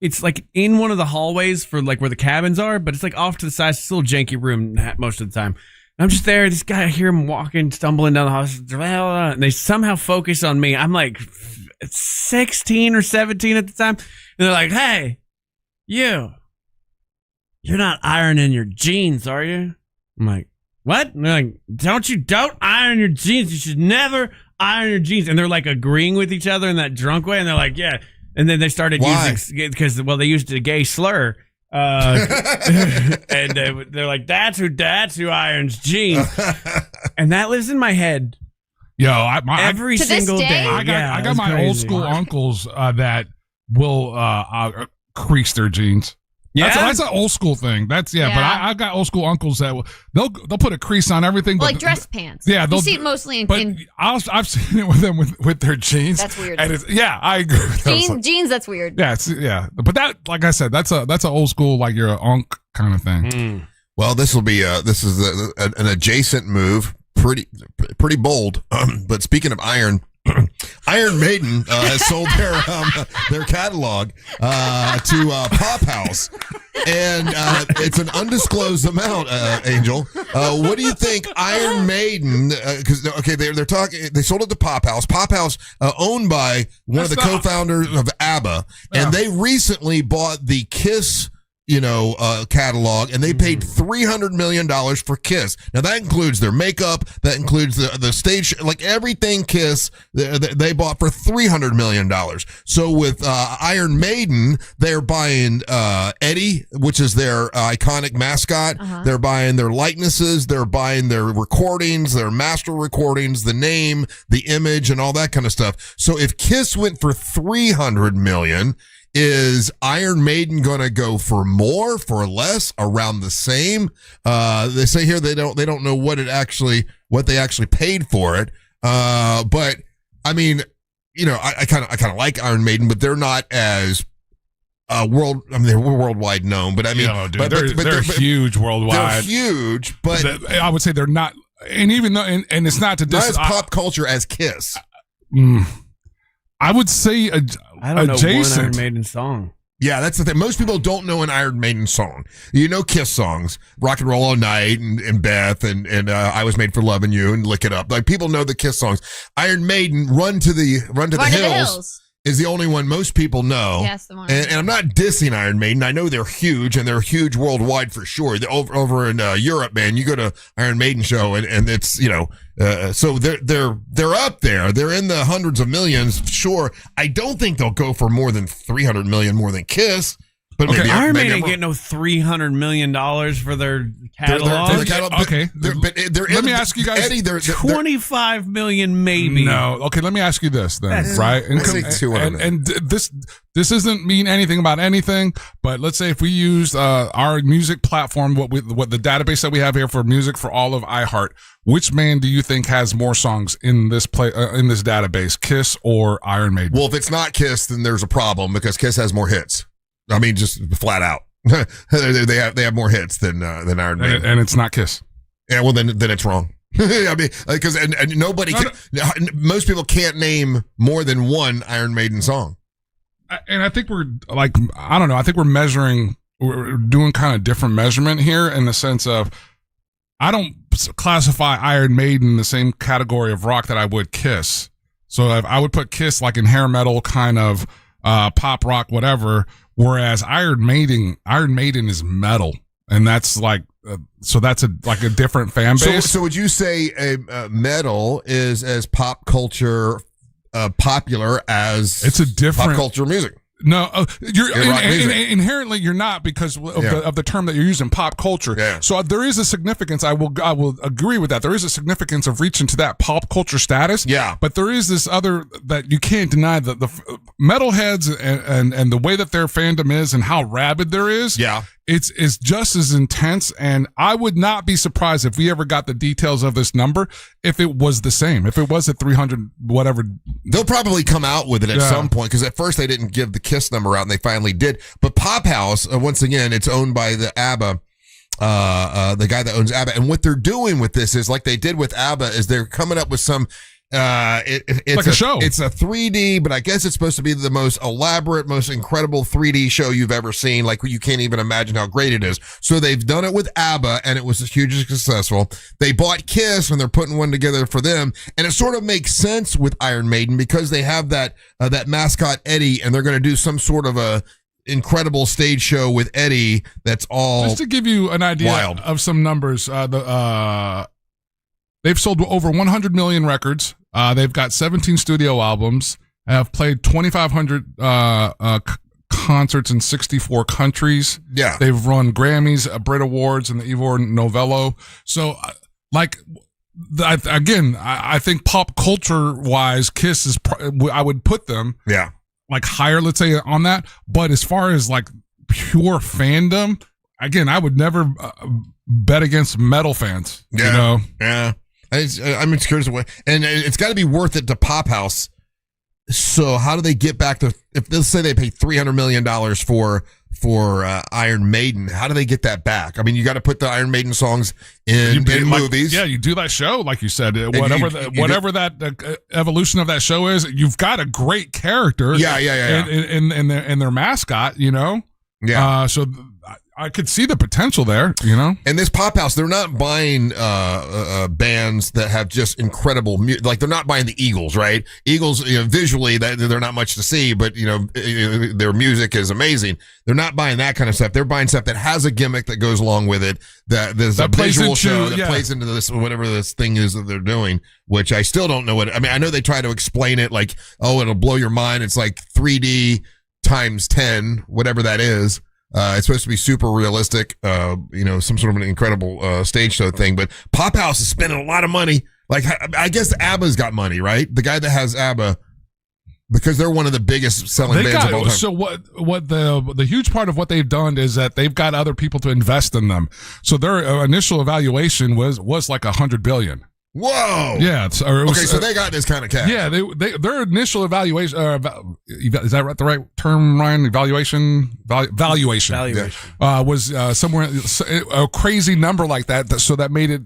it's in one of the hallways for where the cabins are, but it's off to the side. It's a little janky room most of the time. And I'm just there. This guy, I hear him walking, stumbling down the hall, and they somehow focus on me. I'm 16 or 17 at the time. And they're like, "Hey, you're not ironing your jeans, are you?" I'm like, "What?" And they're like, don't iron your jeans. You should never iron your jeans. And they're agreeing with each other in that drunk way. And they're like, "Yeah." And then they started using, because they used a gay slur, and they're like, "That's who irons jeans," and that lives in my head. Yo, every single day. I got my old school uncles that will crease their jeans. Yeah, that's an old school thing. But I got old school uncles that they'll put a crease on everything, like dress pants. Yeah, you see it mostly in. But I've seen it with them with their jeans. That's weird. And I agree. With jeans. That's weird. Yeah, but that, like I said, that's an old school you're an unk kind of thing. Mm. Well, this will be this is an adjacent move, pretty bold. But speaking of iron. Iron Maiden has sold their catalog to Pop House, and it's an undisclosed amount. Angel, what do you think Iron Maiden? Because they're talking. They sold it to Pop House. Pop House, owned by one of the co-founders of ABBA, and they recently bought the Kiss catalog, and they paid $300 million for Kiss. Now that includes their makeup, that includes the stage, like everything Kiss they bought for $300 million. So with Iron Maiden, they're buying Eddie, which is their iconic mascot. They're buying their likenesses, they're buying their recordings, their master recordings, the name, the image, and all that kind of stuff. So if Kiss went for $300 million, is Iron Maiden gonna go for more, for less, around the same? They say here they don't know what they actually paid for it. But I mean, I kind of like Iron Maiden, but they're not as they're worldwide known. But I mean, dude, they're huge worldwide. They're huge, but I would say they're not. And even though, and it's not to not as pop culture as Kiss. I would say I don't know adjacent. one Iron Maiden song. Yeah, that's the thing. Most people don't know an Iron Maiden song. Kiss songs, Rock and Roll All Night, and Beth, and I Was Made for Loving You, and Lick It Up. Like, people know the Kiss songs. Iron Maiden, Run to the Hills is the only one most people know. Yes, the one. And I'm not dissing Iron Maiden. I know they're huge, and they're huge worldwide for sure. They're over in Europe, man, you go to Iron Maiden show, and it's so they're up there. They're in the hundreds of millions. Sure, I don't think they'll go for more than $300 million more than Kiss. But okay, Iron Maiden ain't getting no $300 million for their catalog. Okay, let me ask you guys. Eddie, they're $25 million, maybe. No, okay. Let me ask you this then, right? And this doesn't mean anything about anything. But let's say if we use our music platform, what the database that we have here for music for all of iHeart, which band do you think has more songs in this in this database, Kiss or Iron Maiden? Well, if it's not Kiss, then there's a problem because Kiss has more hits. I mean, just flat out, they have more hits than Iron Maiden, and it's not Kiss. Yeah, well then it's wrong. I mean, because and nobody, most people can't name more than one Iron Maiden song. And I think we're like, I don't know. I think we're doing kind of different measurement here in the sense of, I don't classify Iron Maiden in the same category of rock that I would Kiss. So I would put Kiss like in hair metal kind of pop rock, whatever. Whereas Iron Maiden is metal, and that's like so that's a different fan base. So would you say metal is as pop culture popular as it's a different pop culture music? No, inherently you're not because of the term that you're using, pop culture. Yeah. So there is a significance. I will agree with that. There is a significance of reaching to that pop culture status. Yeah. But there is this other that you can't deny, that the metalheads and the way that their fandom is and how rabid there is. Yeah. It's just as intense, and I would not be surprised if we ever got the details of this number if it was the same. If it was at 300, whatever. They'll probably come out with it at some point, because at first they didn't give the Kiss number out, and they finally did. But Pop House, once again, it's owned by the ABBA, the guy that owns ABBA. And what they're doing with this is, like they did with ABBA, is they're coming up with some it's like a show. It's a 3D, but I guess it's supposed to be the most elaborate, most incredible 3D show you've ever seen. Like, you can't even imagine how great it is. So they've done it with ABBA, and it was hugely successful. They bought Kiss, and they're putting one together for them. And it sort of makes sense with Iron Maiden because they have that mascot Eddie, and they're going to do some sort of a incredible stage show with Eddie. That's all. Just to give you an idea of some numbers, they've sold over 100 million records. They've got 17 studio albums, have played 2,500 concerts in 64 countries. Yeah. They've run Grammys, Brit Awards, and the Ivor Novello. So, I think pop culture-wise, Kiss is, I would put them like higher, let's say, on that. But as far as like pure fandom, again, I would never bet against metal fans. Yeah. You know? Yeah. I'm curious away, and it's got to be worth it to Pop House. So how do they get back to, if let's say they pay $300 million for Iron Maiden, how do they get that back? I mean, you got to put the Iron Maiden songs in movies. Yeah, you do that show, like you said, whatever that evolution of that show is. You've got a great character. Yeah. In their mascot, you know. Yeah. So I could see the potential there, you know. And this pop house, they're not buying bands that have just incredible music. Like they're not buying the Eagles, right? Eagles, visually they're not much to see, but their music is amazing. They're not buying that kind of stuff. They're buying stuff that has a gimmick that goes along with it. That there's a visual show that plays into this, whatever this thing is that they're doing. Which I still don't know what. I mean, I know they try to explain it like, oh, it'll blow your mind. It's like 3D times 10, whatever that is. It's supposed to be super realistic, some sort of an incredible stage show thing. But Pop House is spending a lot of money. Like, I guess ABBA's got money, right? The guy that has ABBA, because they're one of the biggest selling bands of all time. So what the huge part of what they've done is that they've got other people to invest in them. So their initial evaluation was like $100 billion. Whoa! Yeah. Okay, so they got this kind of cash. Yeah, their initial evaluation. Is that the right term, Ryan? Valuation. Was somewhere a crazy number like that. So that made it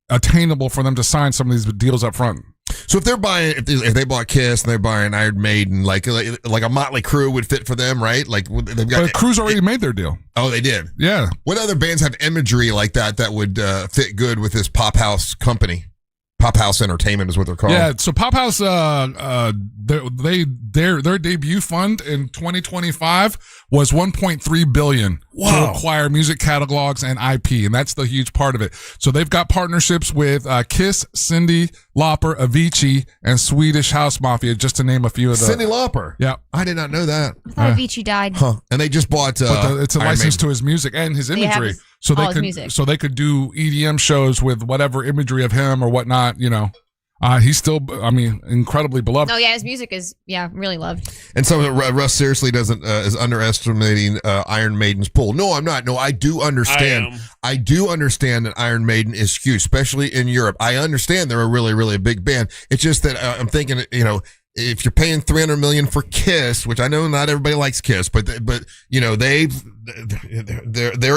attainable for them to sign some of these deals up front. So if they're buying, if they bought Kiss and they're buying Iron Maiden, like a Motley Crue would fit for them, right? Like they've got. But Crue's already made their deal. Oh, they did. Yeah. What other bands have imagery like that would fit good with this Pop House company? Pop House Entertainment is what they're called. Yeah, so Pop House, their debut fund in 2025 was $1.3 billion to acquire music catalogs and IP, and that's the huge part of it. So they've got partnerships with Kiss, Cyndi Lauper, Avicii, and Swedish House Mafia, just to name a few of the. Cyndi Lauper. Yeah, I did not know that. I thought Avicii died. Huh? And they just bought. It's a license to his music and his imagery. So they could do EDM shows with whatever imagery of him or whatnot, he's still, incredibly beloved. Oh yeah, his music is really loved. And so Russ seriously is underestimating Iron Maiden's pull. No, I'm not. No, I do understand. I do understand that Iron Maiden is huge, especially in Europe. I understand they're a really, really big band. It's just that I'm thinking, if you're paying $300 million for Kiss, which I know not everybody likes Kiss, but their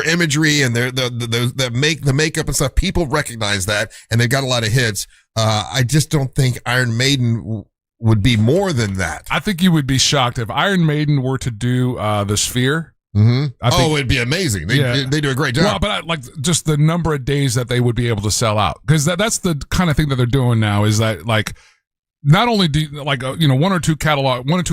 imagery and the makeup and stuff, people recognize that, and they've got a lot of hits. I just don't think Iron Maiden would be more than that. I think you would be shocked if Iron Maiden were to do the Sphere. Mm-hmm. It'd be amazing. They do a great job. Well, but just the number of days that they would be able to sell out, because that's the kind of thing that they're doing now. Is that not only do one or two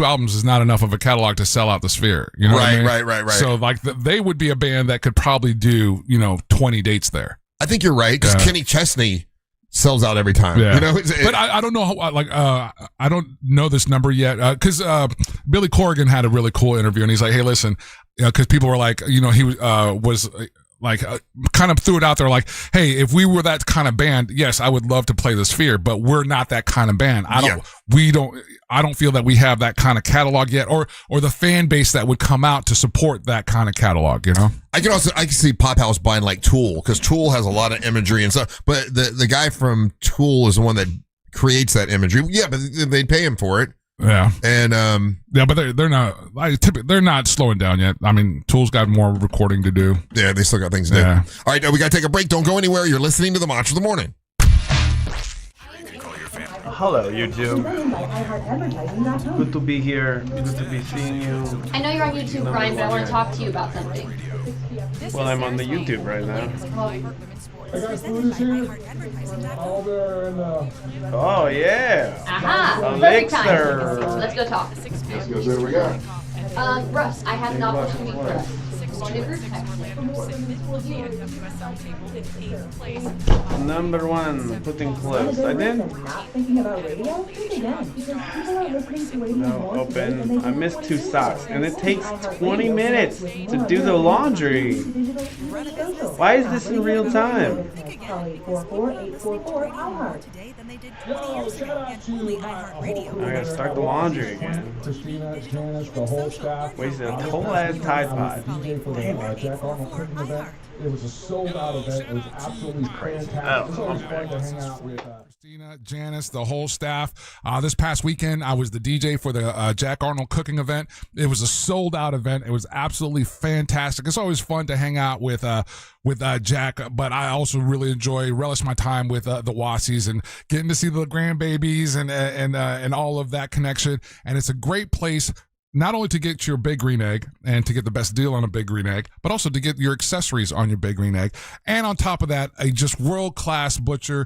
albums is not enough of a catalog to sell out the Sphere. You know what I mean? Right. So they would be a band that could probably do 20 dates there. I think you're right, because Kenny Chesney sells out every time. Yeah. But I don't know how, I don't know this number yet, because Billy Corgan had a really cool interview, and he's like, hey, listen, because people were like, he was kind of threw it out there like, hey, if we were that kind of band, yes, I would love to play the Sphere, but we're not that kind of band. I don't feel that we have that kind of catalog yet, or the fan base that would come out to support that kind of catalog, I can see Pop House buying like Tool, because Tool has a lot of imagery and stuff, but the guy from Tool is the one that creates that imagery. Yeah, but they'd pay him for it. Yeah. And but they're not slowing down yet. I mean, Tool's got more recording to do. Yeah, they still got things to do. Yeah. All right, we got to take a break. Don't go anywhere. You're listening to the Monster of the Morning. Hello, YouTube. Good to be here. Good to be seeing you. I know you're on YouTube, Brian, but I want to talk to you about something. Well, I'm on the YouTube right now. I got food here. All there in the... Oh, yeah. Aha! Perfect time. Let's go talk. Let's go see what we got. Russ, I have an opportunity for us. On your group text. Number one, putting closed. I did? No, open. I missed 2 socks, and it takes 20 minutes to do the laundry. Why is this in real time? I gotta start the laundry again. Christina, Janice, the whole staff. Wasted a whole ass Tide Pod. Jack Arnold cooking event. It was a sold out event. It was absolutely fantastic. It's always fun to hang out with Christina, Janice, the whole staff. This past weekend, I was the DJ for the Jack Arnold cooking event. It was a sold out event. It was absolutely fantastic. It's always fun to hang out with Jack, but I also really relish my time with the Wassies and getting to see the grandbabies and all of that connection. And it's a great place not only to get your Big Green Egg and to get the best deal on a Big Green Egg, but also to get your accessories on your Big Green Egg. And on top of that, a just world-class butcher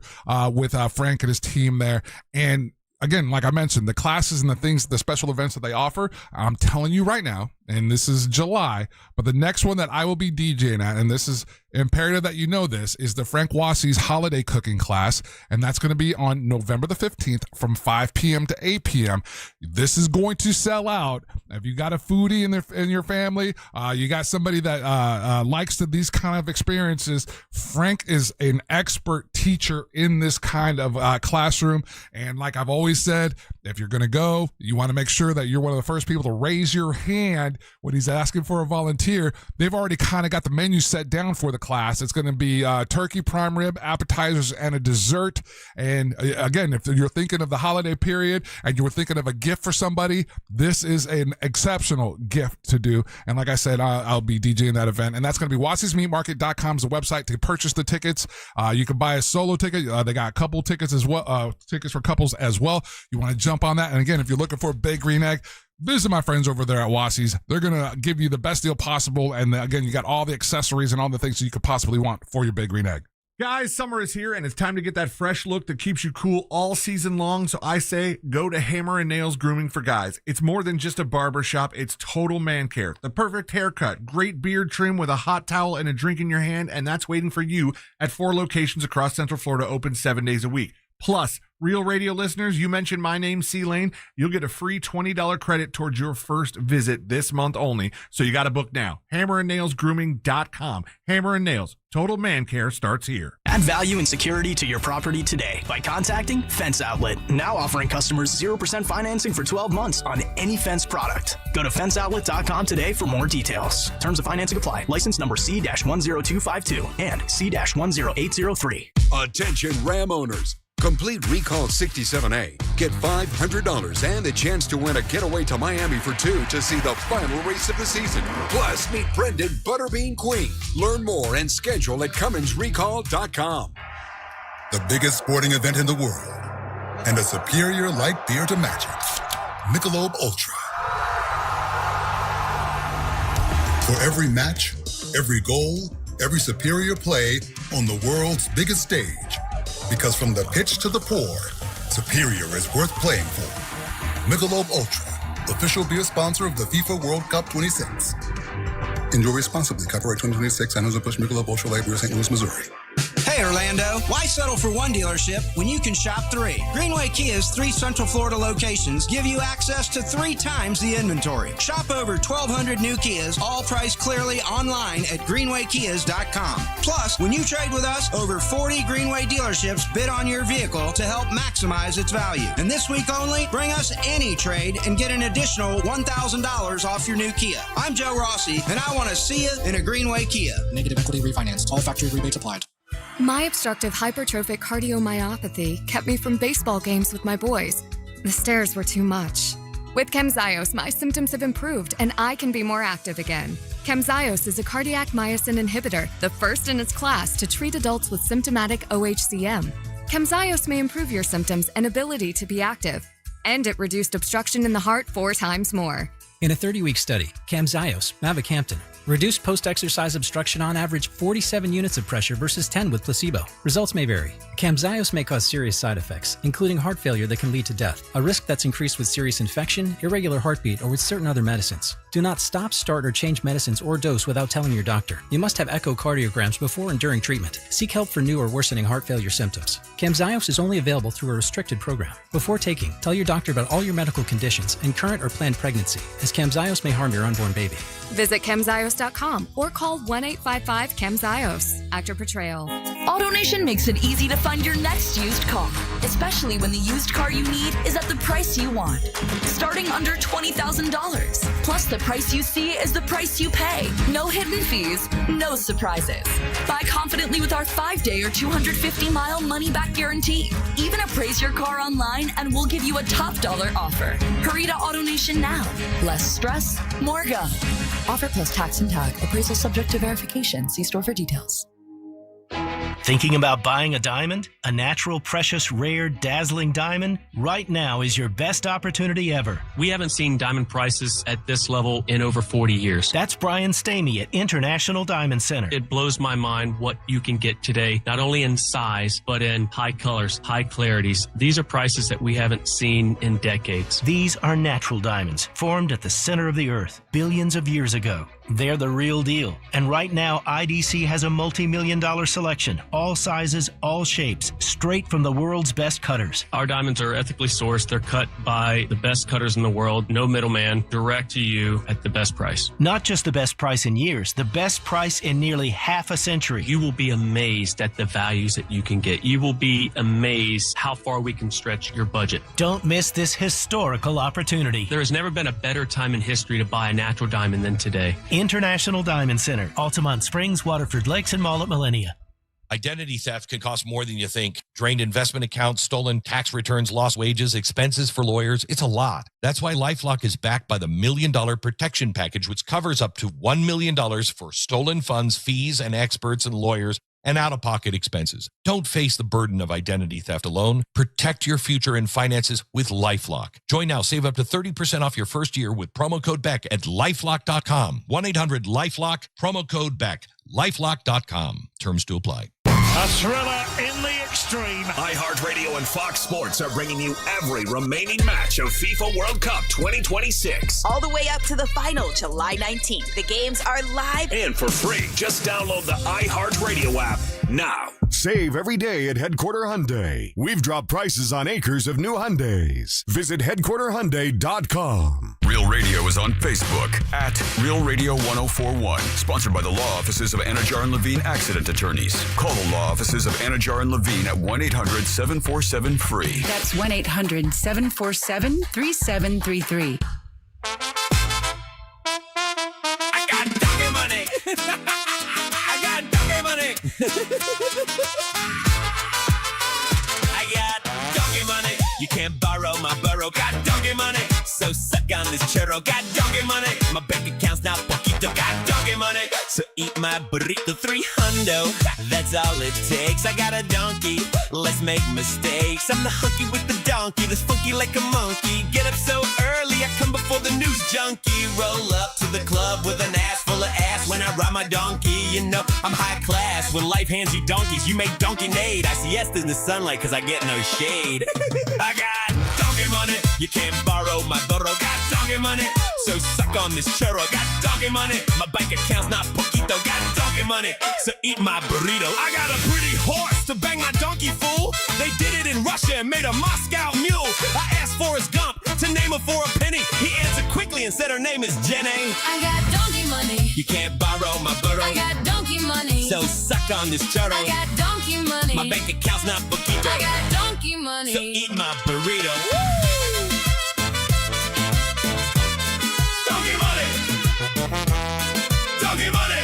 with Frank and his team there. And again, like I mentioned, the classes and the things, the special events that they offer, I'm telling you right now, and this is July, but the next one that I will be DJing at, and this is imperative that you know this, is the Frank Wassey's holiday cooking class, and that's going to be on November the 15th from 5 p.m. to 8 p.m. This is going to sell out. If you got a foodie in your family, you got somebody that likes these kind of experiences, Frank is an expert teacher in this kind of classroom, and like I've always said, if you're going to go, you want to make sure that you're one of the first people to raise your hand when he's asking for a volunteer. They've already kind of got the menu set down for the class. It's going to be turkey, prime rib, appetizers, and a dessert. And again, if you're thinking of the holiday period and you were thinking of a gift for somebody, this is an exceptional gift to do. And like I said, I'll be DJing that event. And that's going to be Wassey'sMeatMarket.com is the website to purchase the tickets. You can buy a solo ticket. They got a couple tickets as well, tickets for couples as well. You want to jump on that. And again, if you're looking for a Big Green Egg, visit my friends over there at Wassey's. They're going to give you the best deal possible. And again, you got all the accessories and all the things that you could possibly want for your Big Green Egg. Guys, summer is here and it's time to get that fresh look that keeps you cool all season long. So I say go to Hammer and Nails Grooming for Guys. It's more than just a barber shop. It's total man care. The perfect haircut, great beard trim with a hot towel and a drink in your hand. And that's waiting for you at 4 locations across Central Florida, open 7 days a week. Plus, Real Radio listeners, you mentioned my name, C-Lane, you'll get a free $20 credit towards your first visit this month only. So you got to book now. HammerandNailsGrooming.com. Hammer and Nails. Total man care starts here. Add value and security to your property today by contacting Fence Outlet. Now offering customers 0% financing for 12 months on any fence product. Go to fenceoutlet.com today for more details. Terms of financing apply. License number C-10252 and C-10803. Attention Ram owners. Complete Recall 67A. Get $500 and the chance to win a getaway to Miami for 2 to see the final race of the season. Plus, meet Brendan Butterbean Queen. Learn more and schedule at CumminsRecall.com. The biggest sporting event in the world and a superior light beer to match it. Michelob Ultra. For every match, every goal, every superior play on the world's biggest stage. Because from the pitch to the pour, superior is worth playing for. Michelob Ultra, official beer sponsor of the FIFA World Cup 26. Enjoy responsibly. Copyright 2026. Anheuser-Busch Michelob Ultra Light Beer, St. Louis, Missouri. Hey Orlando, why settle for one dealership when you can shop 3? Greenway Kia's 3 Central Florida locations give you access to 3 times the inventory. Shop over 1,200 new Kias, all priced clearly online at greenwaykias.com. Plus, when you trade with us, over 40 Greenway dealerships bid on your vehicle to help maximize its value. And this week only, bring us any trade and get an additional $1,000 off your new Kia. I'm Joe Rossi, and I want to see you in a Greenway Kia. Negative equity refinanced. All factory rebates applied. My obstructive hypertrophic cardiomyopathy kept me from baseball games with my boys. The stairs were too much. With Camzyos, my symptoms have improved and I can be more active again. Camzyos is a cardiac myosin inhibitor, the first in its class to treat adults with symptomatic OHCM. Camzyos may improve your symptoms and ability to be active, and it reduced obstruction in the heart 4 times more. In a 30-week study, Camzyos, mavacamten, reduced post-exercise obstruction on average 47 units of pressure versus 10 with placebo. Results may vary. Camzyos may cause serious side effects, including heart failure that can lead to death, a risk that's increased with serious infection, irregular heartbeat, or with certain other medicines. Do not stop, start, or change medicines or dose without telling your doctor. You must have echocardiograms before and during treatment. Seek help for new or worsening heart failure symptoms. Camzyos is only available through a restricted program. Before taking, tell your doctor about all your medical conditions and current or planned pregnancy, as Camzyos may harm your unborn baby. Visit Camzyos.com or call 1-855-CAMZYOS. Actor Portrayal. AutoNation makes it easy to find your next used car, especially when the used car you need is at the price you want. Starting under $20,000. Plus, the price you see is the price you pay. No hidden fees, no surprises. Buy confidently with our 5-day or 250-mile money-back guarantee. Even appraise your car online and we'll give you a top dollar offer. Hurry to AutoNation now. Less stress, more go. Offer plus tax and tag. Appraisal subject to verification. See store for details. Thinking about buying a diamond? A natural, precious, rare, dazzling diamond? Right now is your best opportunity ever. We haven't seen diamond prices at this level in over 40 years. That's Brian Stamey at International Diamond Center. It blows my mind what you can get today, not only in size, but in high colors, high clarities. These are prices that we haven't seen in decades. These are natural diamonds, formed at the center of the earth billions of years ago. They're the real deal. And right now, IDC has a multi-million-dollar selection. All sizes, all shapes, straight from the world's best cutters. Our diamonds are ethically sourced. They're cut by the best cutters in the world. No middleman, direct to you at the best price. Not just the best price in years, the best price in nearly half a century. You will be amazed at the values that you can get. You will be amazed how far we can stretch your budget. Don't miss this historical opportunity. There has never been a better time in history to buy a natural diamond than today. International Diamond Center, Altamont Springs, Waterford Lakes, and Mall at Millennia. Identity theft can cost more than you think. Drained investment accounts, stolen tax returns, lost wages, expenses for lawyers. It's a lot. That's why LifeLock is backed by the $1 Million Protection Package, which covers up to $1 million for stolen funds, fees, and experts and lawyers, and out-of-pocket expenses. Don't face the burden of identity theft alone. Protect your future and finances with LifeLock. Join now. Save up to 30% off your first year with promo code BECK at LifeLock.com. 1-800-LifeLock, promo code BECK. LifeLock.com. Terms to apply. A thriller in the extreme. iHeartRadio and Fox Sports are bringing you every remaining match of FIFA World Cup 2026. All the way up to the final, July 19th. The games are live and for free. Just download the iHeartRadio app now. Save every day at Headquarter Hyundai. We've dropped prices on acres of new Hyundais. Visit headquarterhyundai.com. Real Radio is on Facebook at Real Radio 1041. Sponsored by the law offices of Anajar and Levine Accident Attorneys. Call the law offices of Anajar and Levine at 1-800-747-FREE. That's 1-800-747-3733. I got donkey money. I got donkey money. I got donkey money. You can't borrow my burro. Got donkey money. So suck on this churro. Got donkey money. My bank account's not poquito. Got donkey money. So eat my burrito. 300. That's all it takes. I got a donkey. Let's make mistakes. I'm the hunky with the donkey. That's funky like a monkey. Get up so early. I come before the news junkie. Roll up to the club with an ass full of ass. When I ride my donkey, you know I'm high class. When life hands you donkeys, you make donkey-nade. I siesta in the sunlight cause I get no shade. I got donkey money. You can't borrow my burro. Got donkey money. So suck on this churro. Got donkey money. My bank account's not poquito. Got donkey money. So eat my burrito. I got a pretty horse to bang my donkey, fool. They did it in Russia and made a Moscow mule. I asked Forrest Gump to name her for a penny. He answered quickly and said her name is Jenny. I got donkey money. You can't borrow my burro. I got donkey money. So suck on this churro. I got donkey money. My bank account's not poquito. I got donkey money. So eat my burrito. Donkey money. Donkey money.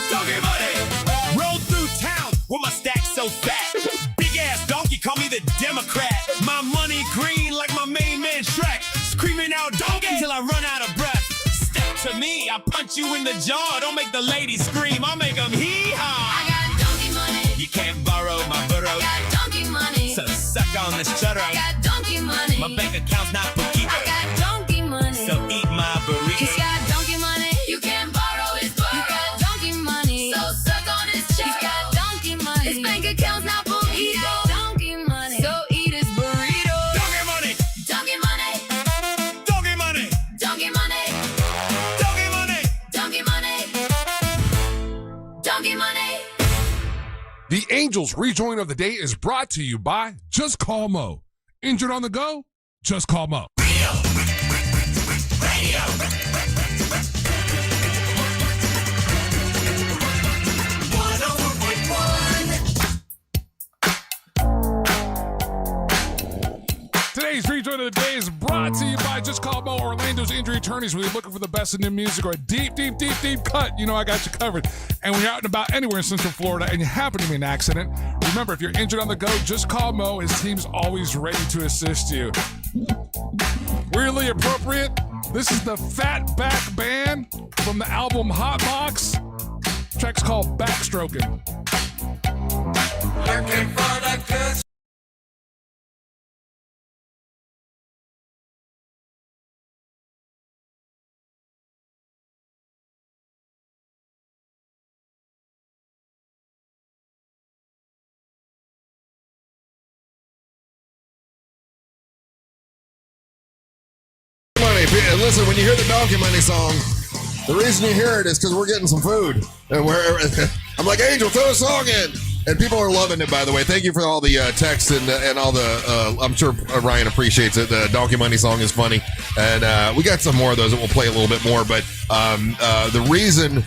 Donkey money. Roll through town with my stack so fat. Big ass donkey, call me the Democrat. My money green like my main man Shrek. Screaming out donkey till I run out of breath. Step to me, I punch you in the jaw. Don't make the ladies scream, I make them hee-haw. I got donkey money. You can't borrow my burro. I got donkey money. So suck on this churro. I got donkey money. My bank account's not poquito. I got donkey money. So eat my burrito. He's got donkey money. You can't borrow his burro. You got donkey money. So suck on his churro. He's got donkey money. His bank account's not poquito. He got donkey money. So eat his burrito. Donkey money. Donkey money. Donkey money. Donkey money. Donkey money. Donkey money. Donkey money. The Angels rejoin of the day is brought to you by Just Call Mo. Injured on the go? Just call Mo. Today's rejoin of the day is brought to you by Just Call Mo, Orlando's injury attorneys. When you're looking for the best in new music or a deep cut, you know I got you covered. And when you're out and about anywhere in Central Florida and you happen to be in an accident, remember, if you're injured on the go, just call Mo. His team's always ready to assist you. Weirdly appropriate, this is the Fat Back Band from the album Hot Box. The track's called Backstroking. Looking for the good. Money. Listen, when you hear the Donkey Money song, the reason you hear it is because we're getting some food. And I'm like, Angel, throw a song in. And people are loving it, by the way. Thank you for all the texts and all the, I'm sure Ryan appreciates it. The Donkey Money song is funny. And we got some more of those that we'll play a little bit more. But the reason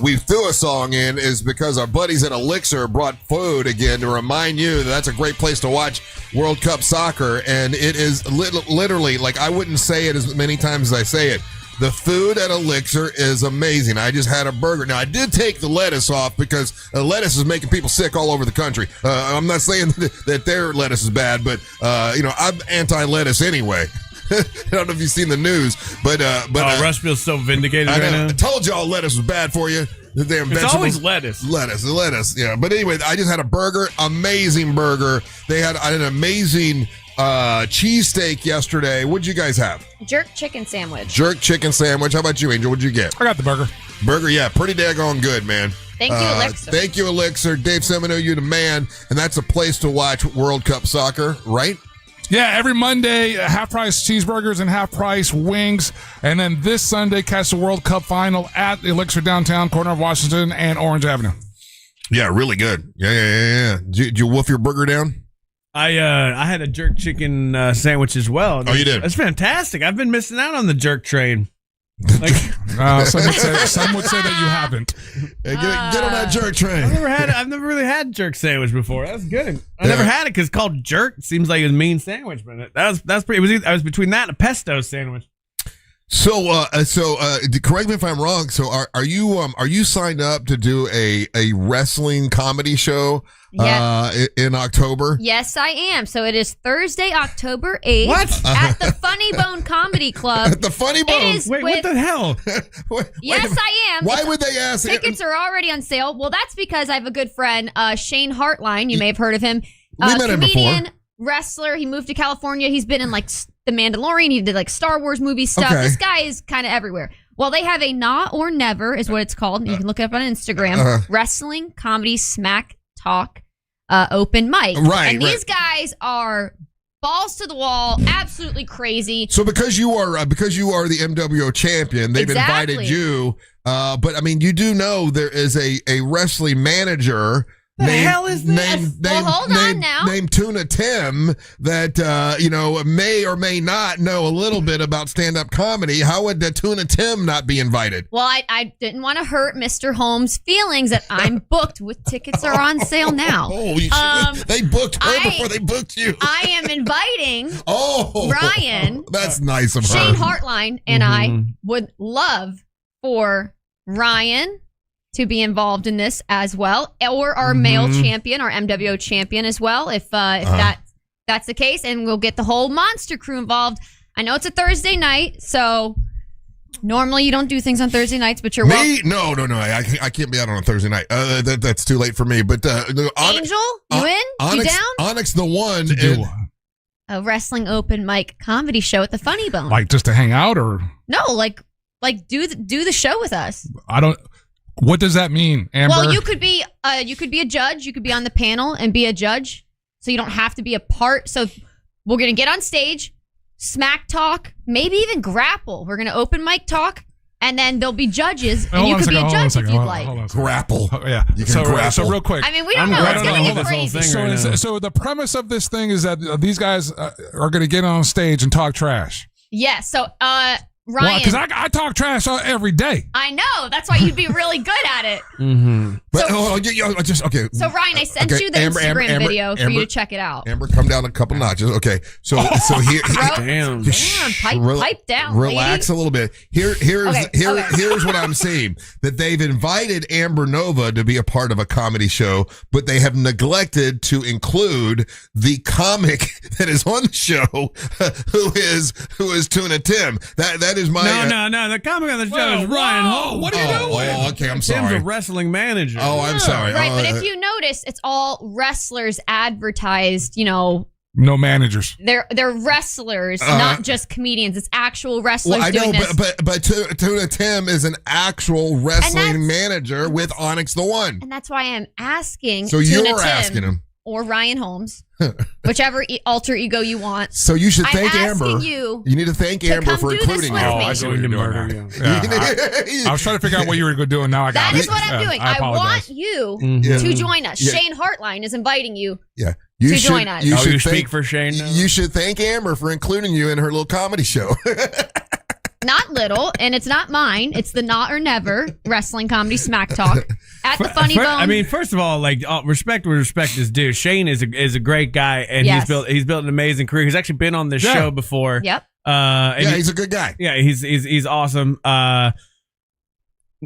we threw a song in is because our buddies at Elixir brought food again to remind you that that's a great place to watch World Cup soccer. And it is literally, like, I wouldn't say it as many times as I say it. The food at Elixir is amazing. I just had a burger. Now, I did take the lettuce off because lettuce is making people sick all over the country. I'm not saying that their lettuce is bad, but, I'm anti-lettuce anyway. I don't know if you've seen the news, but Russ feels so vindicated right now. I told y'all lettuce was bad for you. The damn it's vegetables. Always lettuce. Lettuce, yeah. But anyway, I just had a burger, amazing burger. They had an amazing cheesesteak yesterday. What'd you guys have? Jerk chicken sandwich. Jerk chicken sandwich. How about you, Angel? What'd you get? I got the burger. Burger, yeah, pretty daggone good, man. Thank you, Elixir. Thank you, Elixir. Dave Semino, you the man. And that's a place to watch World Cup soccer, right? Yeah, every Monday, half-price cheeseburgers and half-price wings. And then this Sunday, catch the World Cup final at Elixir downtown, corner of Washington and Orange Avenue. Yeah, really good. Yeah. Did you wolf your burger down? I had a jerk chicken sandwich as well. Oh, you did? That's fantastic. I've been missing out on the jerk train. Some would say that you haven't. Hey, get on that jerk train. I've never really had jerk sandwich before. That's good. I never had it because it's called jerk. It seems like a mean sandwich, but that's pretty. I was between that and a pesto sandwich. So correct me if I'm wrong. So are you signed up to do a wrestling comedy show in October? Yes, I am. So it is Thursday, October 8th. What? At the Funny Bone Comedy Club. At the Funny Bone? Wait, what the hell? Yes, I am. Why would they ask? Tickets are already on sale. Well, that's because I have a good friend, Shane Hartline. You may have heard of him. We met him before. Comedian, wrestler. He moved to California. He's been in like The Mandalorian. He did like Star Wars movie stuff. Okay. This guy is kind of everywhere. Well, they have a Not or Never is what it's called. You can look it up on Instagram. Wrestling, comedy, smack talk, open mic. Right. And these guys are balls to the wall, absolutely crazy. So because you are the MWO champion, they've invited you. But I mean, you do know there is a wrestling manager. The hell is this? Hold on now. Named Tuna Tim that, may or may not know a little bit about stand-up comedy. How would the Tuna Tim not be invited? Well, I didn't want to hurt Mr. Holmes' feelings that I'm booked with tickets are on sale now. They booked her before they booked you. I am inviting Ryan. That's nice of her. Shane Hartline and I would love for Ryan to be involved in this as well, or our male champion, our MWO champion as well, if that's the case, and we'll get the whole monster crew involved. I know it's a Thursday night, so normally you don't do things on Thursday nights, but you're welcome. No, I can't be out on a Thursday night. That's too late for me. But Angel, you in? Onyx, you down? Onyx the one. A wrestling open mic comedy show at the Funny Bone. Like just to hang out, or no, like do the show with us. I don't. What does that mean, Amber? Well, you could be a judge. You could be on the panel and be a judge, so you don't have to be a part. So we're gonna get on stage, smack talk, maybe even grapple. We're gonna open mic talk, and then there'll be judges, and you could be a judge if you'd like. Grapple. Yeah. You can grapple. So real quick. I mean, we don't know. It's gonna get crazy. So the premise of this thing is that these guys are gonna get on stage and talk trash. Yeah. So Ryan, because I talk trash every day. I know. That's why you'd be really good at it. But okay. So Ryan, I sent you the Instagram video for you to check it out. Amber, come down a couple notches. Okay, so here, damn, pipe down. Relax a little bit. Here's what I'm seeing: that they've invited Amber Nova to be a part of a comedy show, but they have neglected to include the comic that is on the show, who is Tuna Tim. That that is my. No. The comic on the show is Ryan Holmes. What are you doing? Oh, okay, I'm sorry. Tim's a wrestling manager. Oh, I'm sorry. Right, but if you notice, it's all wrestlers advertised, No managers. They're wrestlers, not just comedians. It's actual wrestlers Well, I know, doing this. but Tuna Tim is an actual wrestling manager with Onyx the One. And that's why I'm asking So Tuna you're Tim asking him. or Ryan Holmes, whichever alter ego you want. So you should thank I'm Amber. asking you need to thank Amber come for do including this you. with me. I see what you're doing now. I was trying to figure out what you were doing. Now I got That it. is what I'm doing. I want you to join us. Yeah. Shane Hartline is inviting you. Yeah. To join us. You should you speak for Shane now? You should thank Amber for including you in her little comedy show. Not little, and it's not mine. It's the Not or Never Wrestling Comedy Smack Talk at the Funny Bone. I mean, first of all, respect where respect is due. Shane is a great guy, and Yes. he's built an amazing career. He's actually been on this show before. Yep. And he's a good guy. Yeah, he's awesome.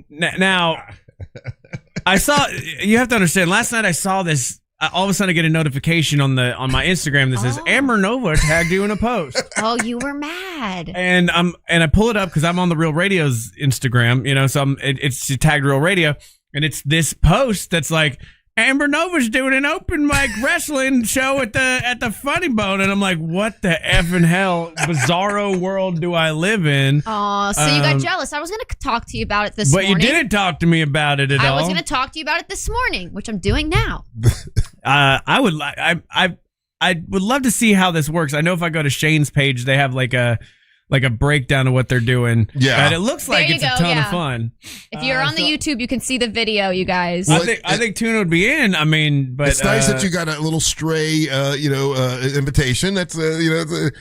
Now, I saw. You have to understand. Last night I saw this. All of a sudden, I get a notification on my Instagram that says Amber Nova tagged you in a post. Oh, you were mad. And I pull it up because I'm on the Real Radio's Instagram, so it's tagged Real Radio, and it's this post that's like Amber Nova's doing an open mic wrestling show at the Funny Bone, and I'm like, what the effing hell bizarro world do I live in? Oh, so you got jealous. I was going to talk to you about it this morning. But you didn't talk to me about it at all. I was going to talk to you about it this morning, which I'm doing now. I would love to see how this works. I know if I go to Shane's page, they have like a breakdown of what they're doing. Yeah. And it looks like it's a ton of fun. If you're on the YouTube, you can see the video, you guys. I think Tuna would be in. I mean, but it's nice that you got a little stray, invitation. That's that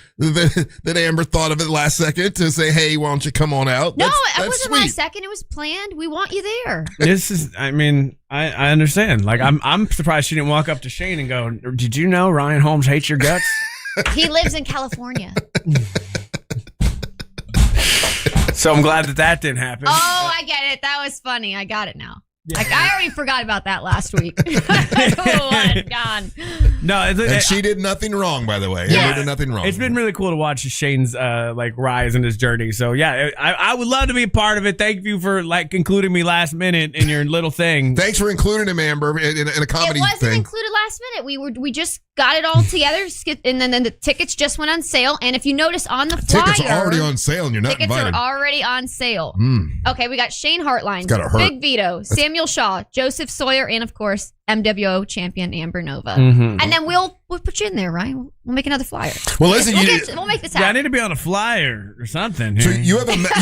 Amber thought of it last second to say, "Hey, why don't you come on out?" No, That's it wasn't sweet. last second. It was planned. We want you there. This is. I mean, I understand. Like, I'm surprised she didn't walk up to Shane and go, "Did you know Ryan Holmes hates your guts?" He lives in California. So I'm glad that didn't happen. Oh, I get it. That was funny. I got it now. Like, I already forgot about that last week. God. No, and she did nothing wrong, by the way. Yeah, Amber did nothing wrong. It's been really cool to watch Shane's rise in his journey. So yeah, I would love to be a part of it. Thank you for including me last minute in your little thing. Thanks for including him, Amber, in a comedy It wasn't thing. included last minute. We just got it all together, and then the tickets just went on sale. And if you notice on the flyer, Tickets are already on sale, and you're not tickets invited. are already on sale. Mm. Okay, we got Shane Hartline, gotta hurt. Big Vito, Samuel Shaw, Joseph Sawyer, and of course MWO champion Amber Nova. Mhm. And then we'll put you in there, right? We'll make another flyer. Well, listen, we'll make this Yeah, I happen. need to be on a flyer or something. So here. you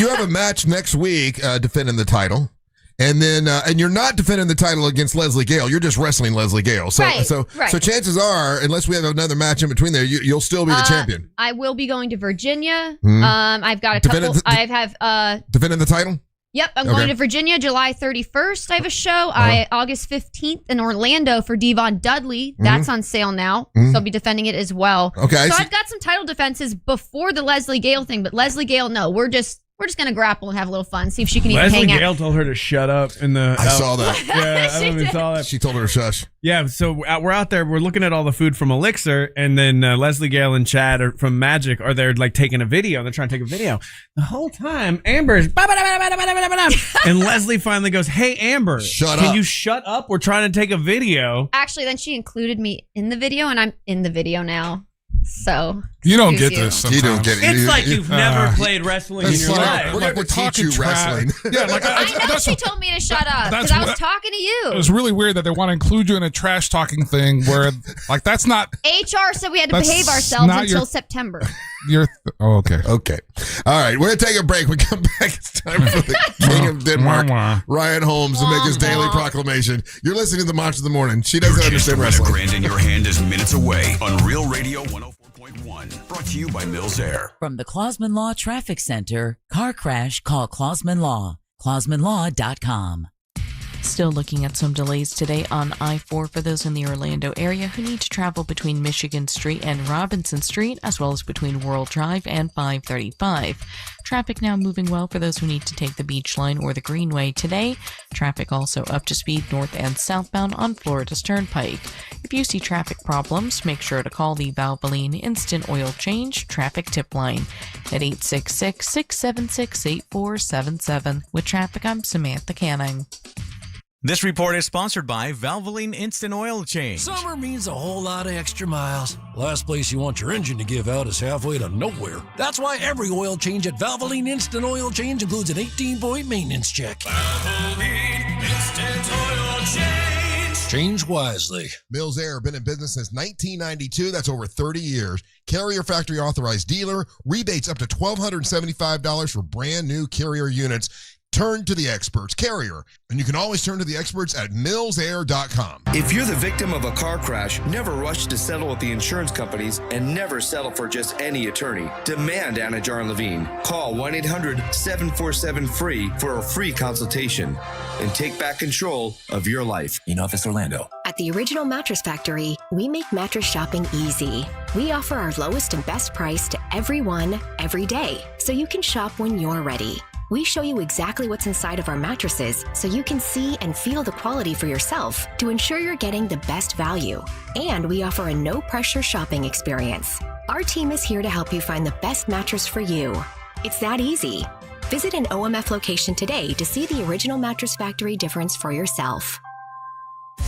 have a match next week defending the title. And then, and you're not defending the title against Leslie Gale. You're just wrestling Leslie Gale. So, Right, so right. chances are, unless we have another match in between there, you'll still be the champion. I will be going to Virginia. Mhm. I've got a Defending couple. I have Defending the title. Yep, I'm Okay. going to Virginia July 31st. I have a show. August 15th in Orlando for Devon Dudley. That's on sale now. Mhm. So I'll be defending it as well. Okay, So so- I've got some title defenses before the Leslie Gale thing, but Leslie Gale, no, we're just going to grapple and have a little fun. See if she can even Leslie hang out. Gale told her to shut up in the. I saw that. Yeah, I don't even saw that. She told her to shush. Yeah, so we're out there. We're looking at all the food from Elixir, and then Leslie Gale and Chad from Magic are there, taking a video. They're trying to take a video. The whole time, Amber's and Leslie finally goes, "Hey, Amber, Shut can up. you shut up? We're trying to take a video." Actually, then she included me in the video, and I'm in the video now. So You don't excuse get you. this. You don't get it. It's like you've never played wrestling in It's your like, life. we're going to teach you wrestling. Yeah, like I know that's she told me to shut up that's because I was what- talking to you. It was really weird that they want to include you in a trash talking thing where, that's not HR said we had to That's behave ourselves not until your- September. your. Okay. Okay. All right. We're going to take a break. We come back. It's time for the King of Denmark, Ryan Holmes, to make his daily proclamation. You're listening to the March of the Morning. She doesn't understand wrestling. $1 grand in your hand is minutes away on Real Radio 104.1. Brought to you by Mills Air. From the Clausman Law Traffic Center, car crash, call Clausman Law. ClausmanLaw.com. Still looking at some delays today on I-4 for those in the Orlando area who need to travel between Michigan Street and Robinson Street, as well as between World Drive and 535. Traffic now moving well for those who need to take the Beach Line or the Greenway today. Traffic also up to speed north and southbound on Florida's Turnpike. If you see traffic problems, make sure to call the Valvoline Instant Oil Change Traffic Tip Line at 866-676-8477. With traffic, I'm Samantha Canning. This report is sponsored by Valvoline Instant Oil Change. Summer means a whole lot of extra miles. Last place you want your engine to give out is halfway to nowhere. That's why every oil change at Valvoline Instant Oil Change includes an 18-point maintenance check. Valvoline Instant Oil Change. Change wisely. Mills Air, been in business since 1992. That's over 30 years. Carrier factory authorized dealer. Rebates up to $1,275 for brand new Carrier units. Turn to the experts, Carrier. And you can always turn to the experts at millsair.com. If you're the victim of a car crash, never rush to settle with the insurance companies and never settle for just any attorney. Demand Anna Jar and Levine. Call 1-800-747-FREE for a free consultation and take back control of your life. In Office Orlando. At the Original Mattress Factory, we make mattress shopping easy. We offer our lowest and best price to everyone, every day, so you can shop when you're ready. We show you exactly what's inside of our mattresses so you can see and feel the quality for yourself to ensure you're getting the best value. And we offer a no-pressure shopping experience. Our team is here to help you find the best mattress for you. It's that easy. Visit an OMF location today to see the Original Mattress Factory difference for yourself.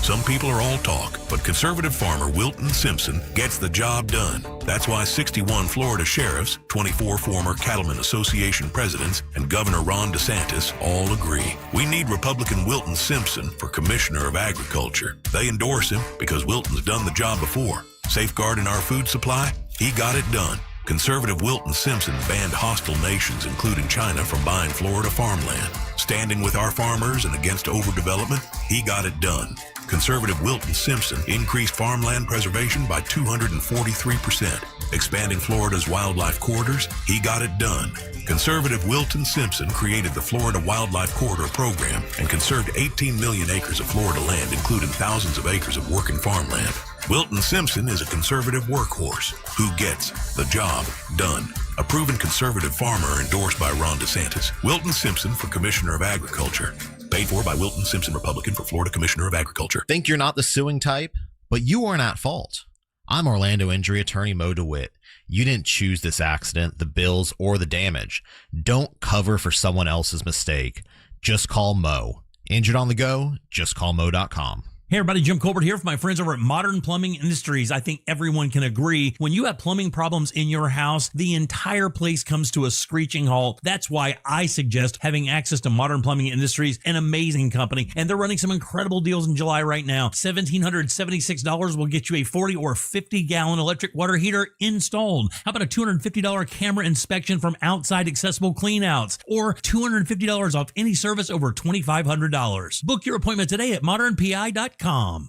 Some people are all talk, but conservative farmer Wilton Simpson gets the job done. That's why 61 Florida sheriffs, 24 former Cattlemen Association presidents, and Governor Ron DeSantis all agree. We need Republican Wilton Simpson for Commissioner of Agriculture. They endorse him because Wilton's done the job before. Safeguarding our food supply? He got it done. Conservative Wilton Simpson banned hostile nations, including China, from buying Florida farmland. Standing with our farmers and against overdevelopment? He got it done. Conservative Wilton Simpson increased farmland preservation by 243%. Expanding Florida's wildlife corridors? He got it done. Conservative Wilton Simpson created the Florida Wildlife Corridor Program and conserved 18 million acres of Florida land, including thousands of acres of working farmland. Wilton Simpson is a conservative workhorse who gets the job done. A proven conservative farmer endorsed by Ron DeSantis. Wilton Simpson for Commissioner of Agriculture. Paid for by Wilton Simpson, Republican, for Florida Commissioner of Agriculture. Think you're not the suing type? But you aren't at fault. I'm Orlando injury attorney Mo DeWitt. You didn't choose this accident, the bills, or the damage. Don't cover for someone else's mistake. Just call Mo. Injured on the go? Just call Mo.com. Hey everybody, Jim Colbert here for my friends over at Modern Plumbing Industries. I think everyone can agree when you have plumbing problems in your house, the entire place comes to a screeching halt. That's why I suggest having access to Modern Plumbing Industries, an amazing company. And they're running some incredible deals in July right now. $1,776 will get you a 40 or 50 gallon electric water heater installed. How about a $250 camera inspection from Outside Accessible Cleanouts? Or $250 off any service over $2,500. Book your appointment today at modernpi.com.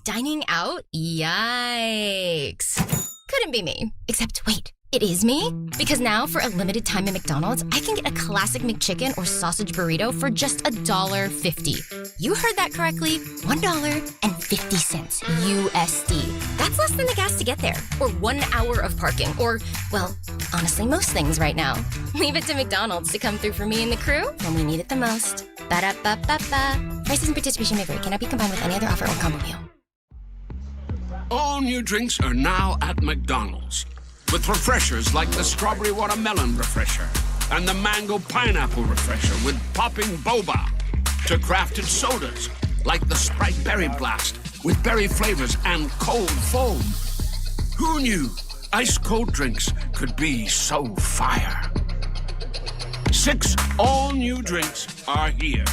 Dining out? Yikes. Couldn't be me. Except, wait, it is me? Because now, for a limited time at McDonald's, I can get a classic McChicken or sausage burrito for just $1.50. You heard that correctly. $1.50 USD. That's less than the gas to get there. Or 1 hour of parking. Or, well, honestly, most things right now. Leave it to McDonald's to come through for me and the crew when we need it the most. Ba-da-ba-ba-ba. Prices and participation may vary. Cannot be combined with any other offer or combo meal. All new drinks are now at McDonald's. With refreshers like the Strawberry Watermelon Refresher and the Mango Pineapple Refresher with popping boba. To crafted sodas like the Sprite Berry Blast with berry flavors and cold foam. Who knew ice cold drinks could be so fire? 6 all-new drinks are here.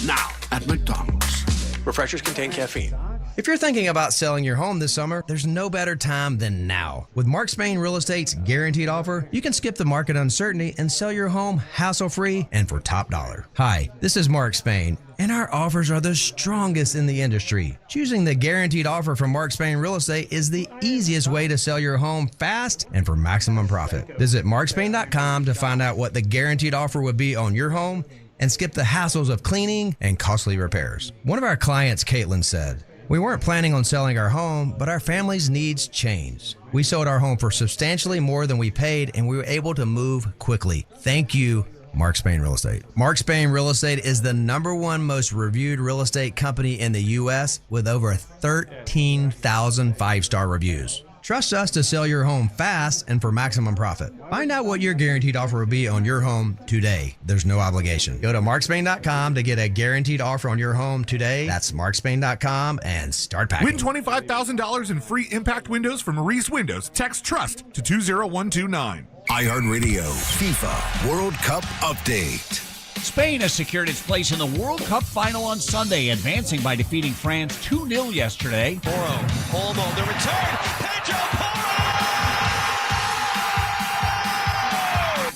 Now at McDonald's. Refreshers contain caffeine. If you're thinking about selling your home this summer, there's no better time than now. With Mark Spain Real Estate's guaranteed offer, you can skip the market uncertainty and sell your home hassle-free and for top dollar. Hi, this is Mark Spain, and our offers are the strongest in the industry. Choosing the guaranteed offer from Mark Spain Real Estate is the easiest way to sell your home fast and for maximum profit. Visit markspain.com to find out what the guaranteed offer would be on your home and skip the hassles of cleaning and costly repairs. One of our clients, Caitlin, said, "We weren't planning on selling our home, but our family's needs changed. We sold our home for substantially more than we paid, and we were able to move quickly. Thank you, Mark Spain Real Estate." Mark Spain Real Estate is the #1 most reviewed real estate company in the U.S. with over 13,000 5-star reviews. Trust us to sell your home fast and for maximum profit. Find out what your guaranteed offer will be on your home today. There's no obligation. Go to markspain.com to get a guaranteed offer on your home today. That's markspain.com and start packing. Win $25,000 in free impact windows from Maurice Windows. Text TRUST to 20129. iHeartRadio FIFA World Cup Update. Spain has secured its place in the World Cup final on Sunday, advancing by defeating France 2-0 yesterday. Olmo, the return. Pedro Porro!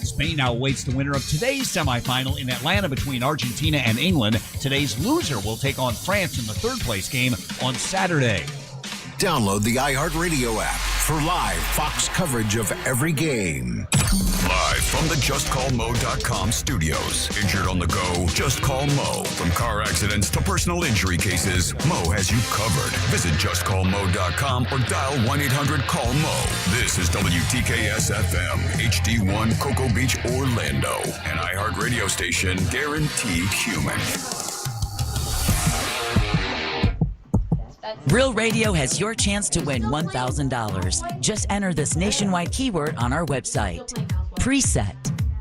Spain now awaits the winner of today's semifinal in Atlanta between Argentina and England. Today's loser will take on France in the third-place game on Saturday. Download the iHeartRadio app for live Fox coverage of every game. Live from the JustCallMo.com studios. Injured on the go? Just call Mo. From car accidents to personal injury cases, Mo has you covered. Visit JustCallMo.com or dial 1-800-CALL-MO. This is WTKS-FM, HD1, Cocoa Beach, Orlando. An iHeartRadio station guaranteed human. Real Radio has your chance to win $1,000. Just enter this nationwide keyword on our website. Preset.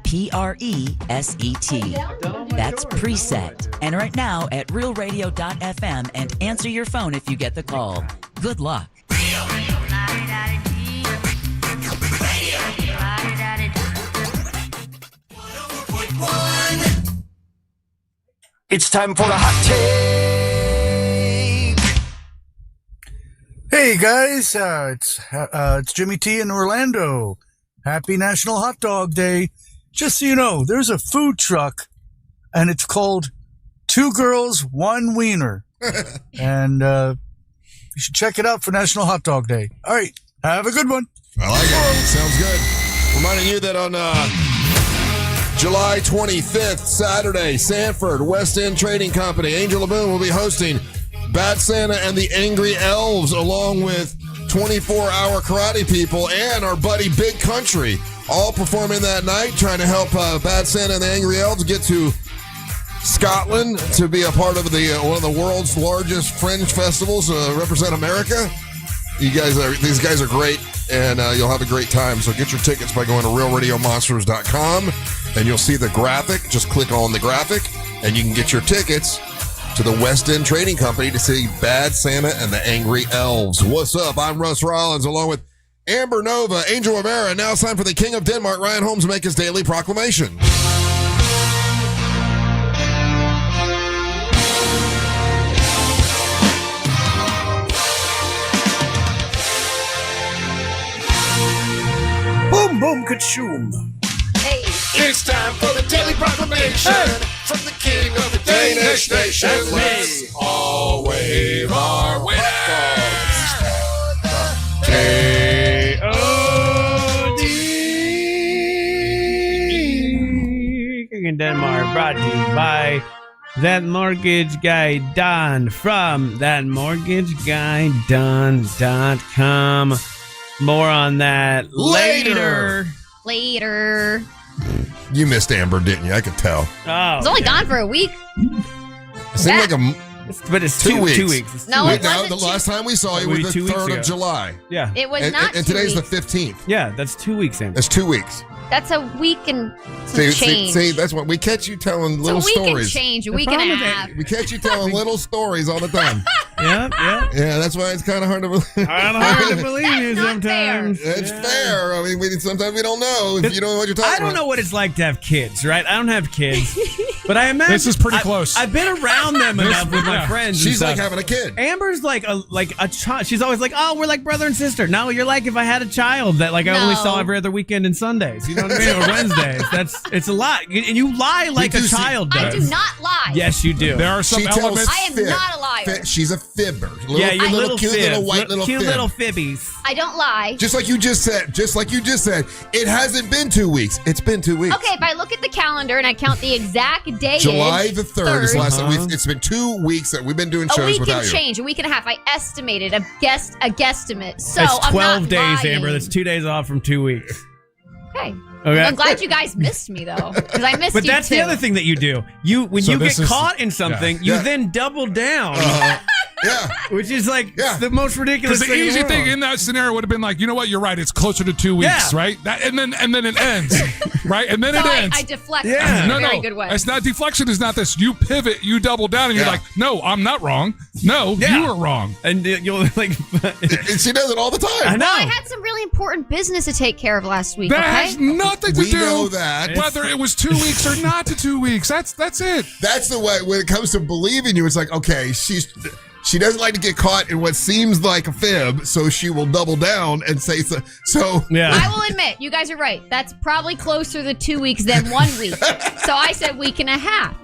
Preset. That's preset. Enter it now at realradio.fm and answer your phone if you get the call. Good luck. It's time for the hot take. Hey guys, it's Jimmy T in Orlando. Happy National Hot Dog Day. Just so you know, there's a food truck and it's called 2 Girls, 1 Wiener. And you should check it out for National Hot Dog Day. All right, have a good one. I like it. Sounds good. Reminding you that on July 25th, Saturday, Sanford, West End Trading Company, Angel Laboon will be hosting Bad Santa and the Angry Elves, along with 24-hour karate people and our buddy Big Country, all performing that night, trying to help Bad Santa and the Angry Elves get to Scotland to be a part of one of the world's largest fringe festivals, represent America. These guys are great, and you'll have a great time. So get your tickets by going to realradiomonsters.com, and you'll see the graphic. Just click on the graphic, and you can get your tickets to the West End Trading Company to see Bad Santa and the Angry Elves. What's up? I'm Russ Rollins, along with Amber Nova, Angel Rivera. Now it's time for the King of Denmark, Ryan Holmes, to make his daily proclamation. Boom, boom, ka-choom. Hey. It's time for the daily proclamation from the king of the Danish nation. Let's all wave our winners. K.O.D. King in Denmark, brought to you by That Mortgage Guy Don from thatmortgageguyDon.com. More on that later. You missed Amber, didn't you? I could tell. Oh, It's only gone for a week. It seemed like but it's 2 weeks. 2 weeks. No, it wasn't the last time we saw you was the 3rd of July. Yeah. It was and, not and 2 today's weeks. the 15th. Yeah, that's 2 weeks, Amber. That's 2 weeks. That's a week and some change. See, that's what we catch you telling little It's a week stories. and change, a week and a half. We catch you telling little stories all the time. Yeah. Yeah, that's why it's kind of hard to believe. Hard to believe you sometimes. It's fair. I mean, sometimes we don't know if you don't know what you're talking about. I don't know what it's like to have kids, right? I don't have kids, but I imagine This is pretty close. I've been around them enough with my yeah. friends. She's and like stuff. having a kid. Amber's like a child. She's always like, "Oh, we're like brother and sister." No, you're like if I had a child that I only saw every other weekend and Sundays. You know what I mean? Or Wednesdays. It's a lot, and you lie like a child does. I do not lie. Yes, you do. There are some elements. I am not a liar. She's a fibber. Yeah, you little cute fib. little white little cute fib. little fibbies. I don't lie. Just like you just said. It hasn't been 2 weeks. It's been 2 weeks. Okay, if I look at the calendar and I count the exact day, July the 3rd is the last time. Uh-huh. It's been 2 weeks that we've been doing a shows week without and you. change, a week and a half. I estimated a guesstimate. So That's I'm 12 not days, lying. Amber. That's 2 days off from 2 weeks. Okay. Okay. I'm glad you guys missed me though, because I missed But you that's too. the other thing that you do. When So you get this is- caught in something, you Yeah. then double down. Yeah. Which is like the most ridiculous Because the thing easy in the thing world. in that scenario would have been like, you know what, you're right, it's closer to 2 weeks, right? And then it ends, right? And then So it ends. I deflect No, in a very good way. it's not deflection. Is not this. You pivot, you double down, and you're like, no, I'm not wrong. No, you are wrong. And you'll like, and she does it all the time. I know. Well, I had some really important business to take care of last week. That okay? has nothing to We do. know that. Whether it was 2 weeks or not to 2 weeks. That's it. That's the way. When it comes to believing you, it's like, okay, she doesn't like to get caught in what seems like a fib, so she will double down and say so. I will admit, you guys are right. That's probably closer to 2 weeks than 1 week. So I said week and a half.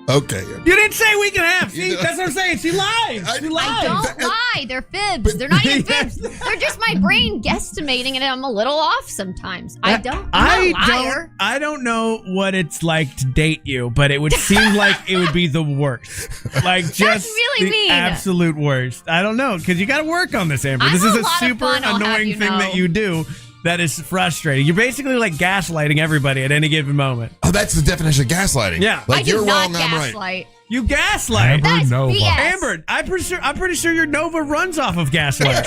Okay. You didn't say week and a half. See, that's what I'm saying. She lies. She lies. I don't lie. They're fibs. They're not even fibs. They're just my brain guesstimating, and I'm a little off sometimes. I'm not a liar. I don't know what it's like to date you, but it would seem like it would be the worst. Like just really the mean. absolute worst. I don't know, because you got to work on this, Amber. I'm This is a a lot of super fun, I'll have annoying you thing know. that you do. That is frustrating. You're basically like gaslighting everybody at any given moment. Oh, that's the definition of gaslighting. Yeah, like I do you're not wrong, I'm right. gaslight. You gaslight. That is Nova. BS. Amber, I'm pretty sure your Nova runs off of gaslight.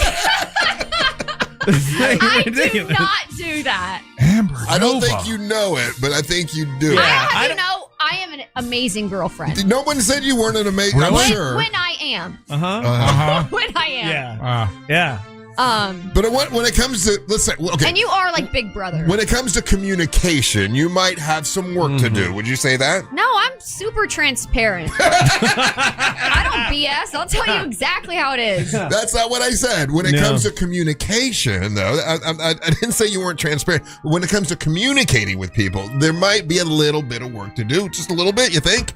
I do not do that. Amber, I don't Nova. think you know it, but I think you do. I have you know, I am an amazing girlfriend. No one said you weren't an amazing. Really? I'm sure. When I am. Uh-huh. When I am. Yeah. But when it comes to, let's say, okay. And you are like Big Brother. When it comes to communication, you might have some work to do. Would you say that? No, I'm super transparent. I don't BS. I'll tell you exactly how it is. That's not what I said. When it comes to communication, though, I didn't say you weren't transparent. When it comes to communicating with people, there might be a little bit of work to do. Just a little bit, you think?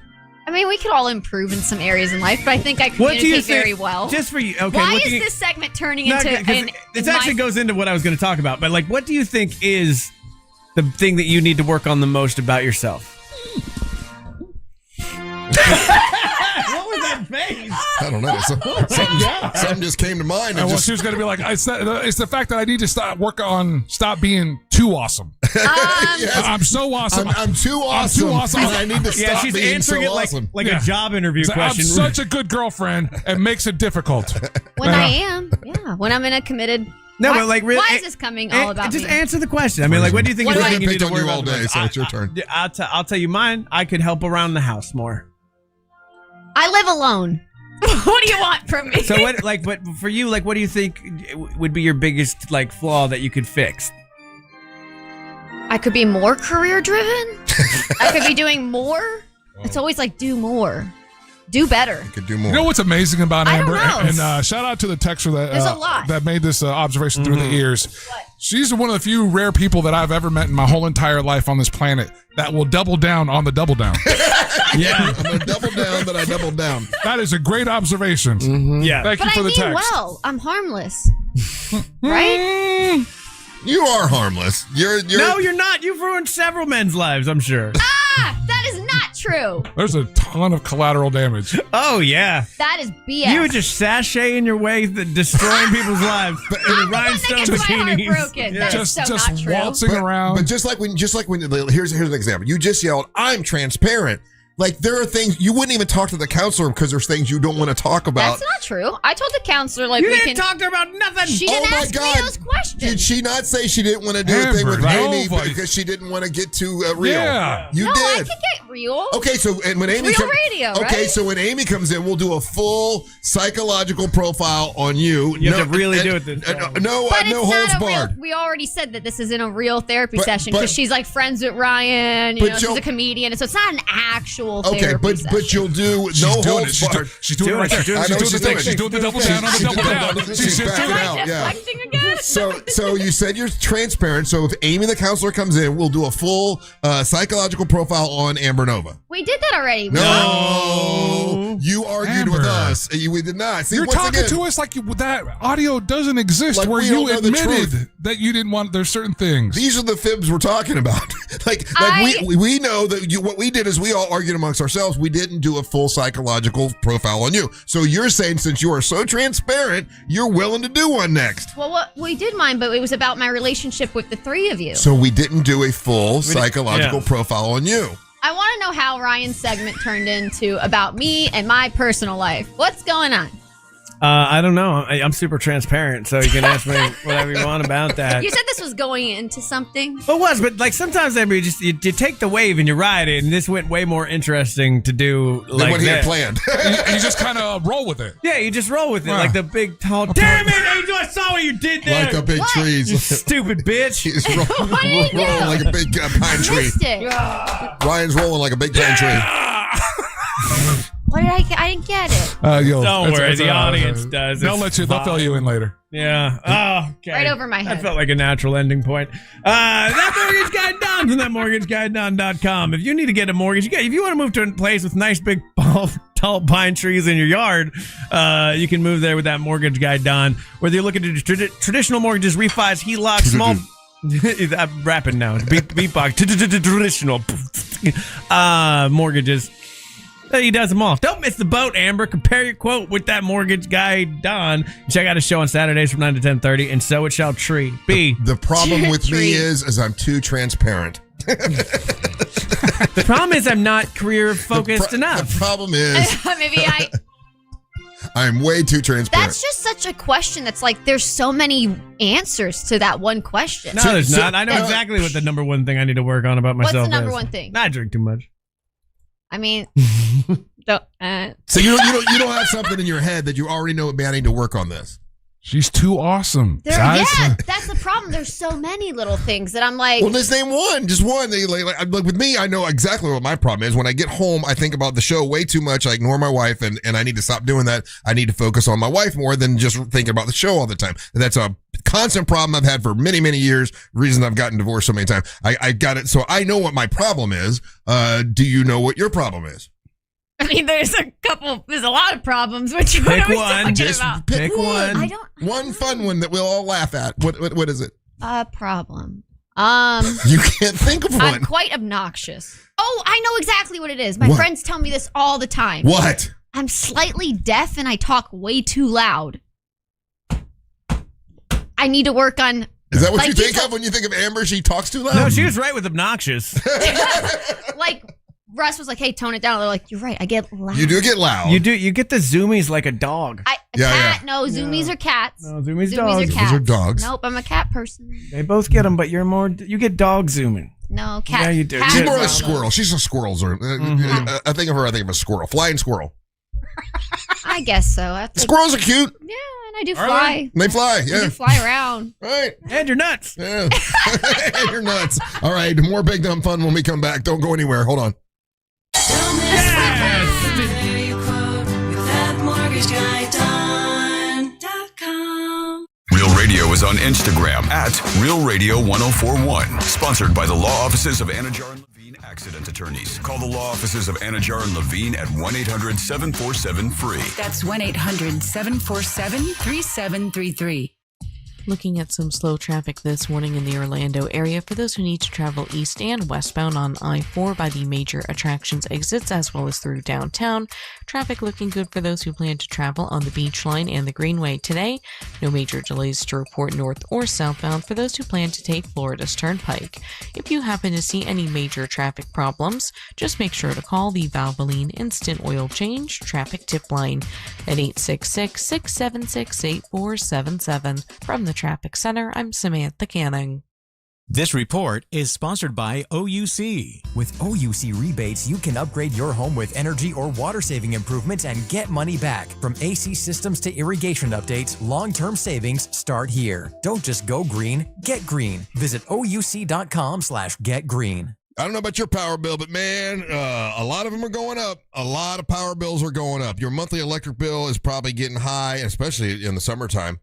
I mean, we could all improve in some areas in life, but I think I communicate very well. Just for you, okay. Why is this segment turning into it actually goes into what I was going to talk about, but like, what do you think is the thing that you need to work on the most about yourself? What was that face? I don't know. Something just came to mind. And she was going to be like, it's the fact that I need to stop being too awesome. Yes. I'm so awesome. I'm too awesome. I'm too awesome. And I need to stop she's being answering so it awesome. like a job interview So question. I'm such a good girlfriend. It makes it difficult. When I am, when I'm in a committed. No, why, but like, really, why is this coming all about just me? answer the question. I mean, like, what do you think What is the do I- thing you need to Picked on worry you all about? day, so it's your turn. I'll tell you mine. I could help around the house more. I live alone. What do you want from me? So what, like, but for you, like, what do you think would be your biggest like flaw that you could fix? I could be more career driven. I could be doing more. It's always like do more, do better. Could do more. You know what's amazing about I don't Amber? know. And shout out to the texter There's a lot. that made this observation through the ears. She's one of the few rare people that I've ever met in my whole entire life on this planet that will double down on the double down. Yeah, I'm going to double down that I doubled down. That is a great observation. Yeah. Thank you But for I the mean text. well. I'm harmless, right? You are harmless. No, you're not. You've ruined several men's lives, I'm sure. That is not true. There's a ton of collateral damage. Oh, yeah. That is BS. You were just sashaying your way, destroying people's lives in rhinestone gets my heart bikinis. broken. That is so not true. waltzing around. But just like when here's an example. You just yelled, "I'm transparent." Like there are things you wouldn't even talk to the counselor because there's things you don't want to talk about. That's not true. I told the counselor like You we didn't can talk to her about nothing. She didn't ask me those questions. Did she not say she didn't want to do a thing with Amber, Amy nobody- because she didn't want to get too real? Yeah. You no, did. I can get real. Okay, so and when Amy Real radio, okay, right? so when Amy comes in, we'll do a full psychological profile on you. You have to really do it this time. No But it's holds not a real. barred. We already said that this isn't a real therapy But- session but- because she's like friends with Ryan. You But know, she's you'll- a comedian, and so it's not an actual Okay, therapy but session. you'll do She's no doing holds it. barred. She's doing it right there. She's doing I She's know doing she's the thing. doing it. She's doing the double down on the double down. She's backing out. Yeah. Deflecting again. So you said you're transparent. So if Amy the counselor comes in, we'll do a full psychological profile on Amber Nova. We did that already. No, you argued with Amber. us. We did not. See, You're once talking again, to us like that audio doesn't exist, Like where we you don't know the admitted truth. that you didn't want. There's certain things. These are the fibs we're talking about. we know that what we did is we all argued amongst ourselves. We didn't do a full psychological profile on you. So you're saying since you are so transparent, you're willing to do one next. Well, what we did mine, but it was about my relationship with the three of you. So we didn't do a full psychological yeah. profile on you. I want to know how Ryan's segment turned into about me and my personal life. What's going on? I don't know. I'm super transparent, so you can ask me whatever you want about that. You said this was going into something. It was, but like sometimes you take the wave and you ride it, and this went way more interesting to do. Like what he had planned. You just kind of roll with it. Yeah, you just roll with it, like the big tall. Damn it, Angel! I saw what you did there. Like the big trees. You stupid bitch. He's rolling like a big pine tree. Ryan's rolling like a big pine tree. What did I didn't get it. Don't worry, the audience does. They'll fill you in later. Yeah. Oh, okay. Right over my head. That felt like a natural ending point. That Mortgage Guy Don from thatmortgageguyDon.com. If you need to get a mortgage, if you want to move to a place with nice big tall pine trees in your yard, you can move there with that Mortgage Guy Don. Whether you're looking at traditional mortgages, refis, HELOCs, small. I'm rapping now. Beatbox. Traditional mortgages. He does them all. Don't miss the boat, Amber. Compare your quote with that Mortgage Guy Don. Check out his show on Saturdays from 9 to 10:30, and so it shall tree be. The problem with me is I'm too transparent. The problem is I'm not career focused enough. The problem is I'm way too transparent. That's just such a question that's like there's so many answers to that one question. No, there's not. I know exactly what the number one thing I need to work on about myself is. What's the number one thing? I drink too much. I mean, so you don't have something in your head that you already know, man, I need to work on this. She's too awesome. Yeah, that's the problem. There's so many little things that I'm like. Well, let's name one. Just one. Like with me, I know exactly what my problem is. When I get home, I think about the show way too much. I ignore my wife, and I need to stop doing that. I need to focus on my wife more than just thinking about the show all the time. And that's a constant problem I've had for many, many years. Reason I've gotten divorced so many times. I got it. So I know what my problem is. Do you know what your problem is? I mean, there's a lot of problems. Which one are we talking about? Pick one. I don't. One fun one that we'll all laugh at. What is it? A problem. You can't think of one. I'm quite obnoxious. Oh, I know exactly what it is. My friends tell me this all the time. What? I'm slightly deaf and I talk way too loud. I need to work on. Is that what you think of when you think of Amber? She talks too loud? No, she was right with obnoxious. Like Russ was like, "Hey, tone it down." They're like, "You're right. I get loud." You do get loud. You do. You get the zoomies like a dog. Cat? No, zoomies are cats. No, zoomies are dogs. cats. Those are dogs. Nope, I'm a cat person. They both get them, but you're more. You get dog zooming. No, cat. Yeah, you do. She's more a squirrel. She's a squirrel. I think of her. I think of a squirrel. Flying squirrel. I guess so. Squirrels are cute. Yeah, and I do fly. They fly. Yeah. I do fly around. Right. And you're nuts. Yeah. And you're nuts. All right. More big dumb fun when we come back. Don't go anywhere. Hold on. Real Radio is on Instagram at Real Radio 1041. Sponsored by the law offices of Anajar and Levine Accident Attorneys. Call the law offices of Anajar and Levine at 1-800-747-FREE. That's 1-800-747-3733. Looking at some slow traffic this morning in the Orlando area for those who need to travel east and westbound on I-4 by the major attractions exits as well as through downtown. Traffic looking good for those who plan to travel on the Beach Line and the Greenway today. No major delays to report north or southbound for those who plan to take Florida's Turnpike. If you happen to see any major traffic problems, just make sure to call the Valvoline Instant Oil Change Traffic Tip Line at 866-676-8477. From the Traffic Center, I'm Samantha Canning. This report is sponsored by OUC. With OUC rebates, you can upgrade your home with energy or water-saving improvements and get money back. From AC systems to irrigation updates, long-term savings start here. Don't just go green, get green. Visit OUC.com/getgreen. I don't know about your power bill, but man, a lot of them are going up. A lot of power bills are going up. Your monthly electric bill is probably getting high, especially in the summertime.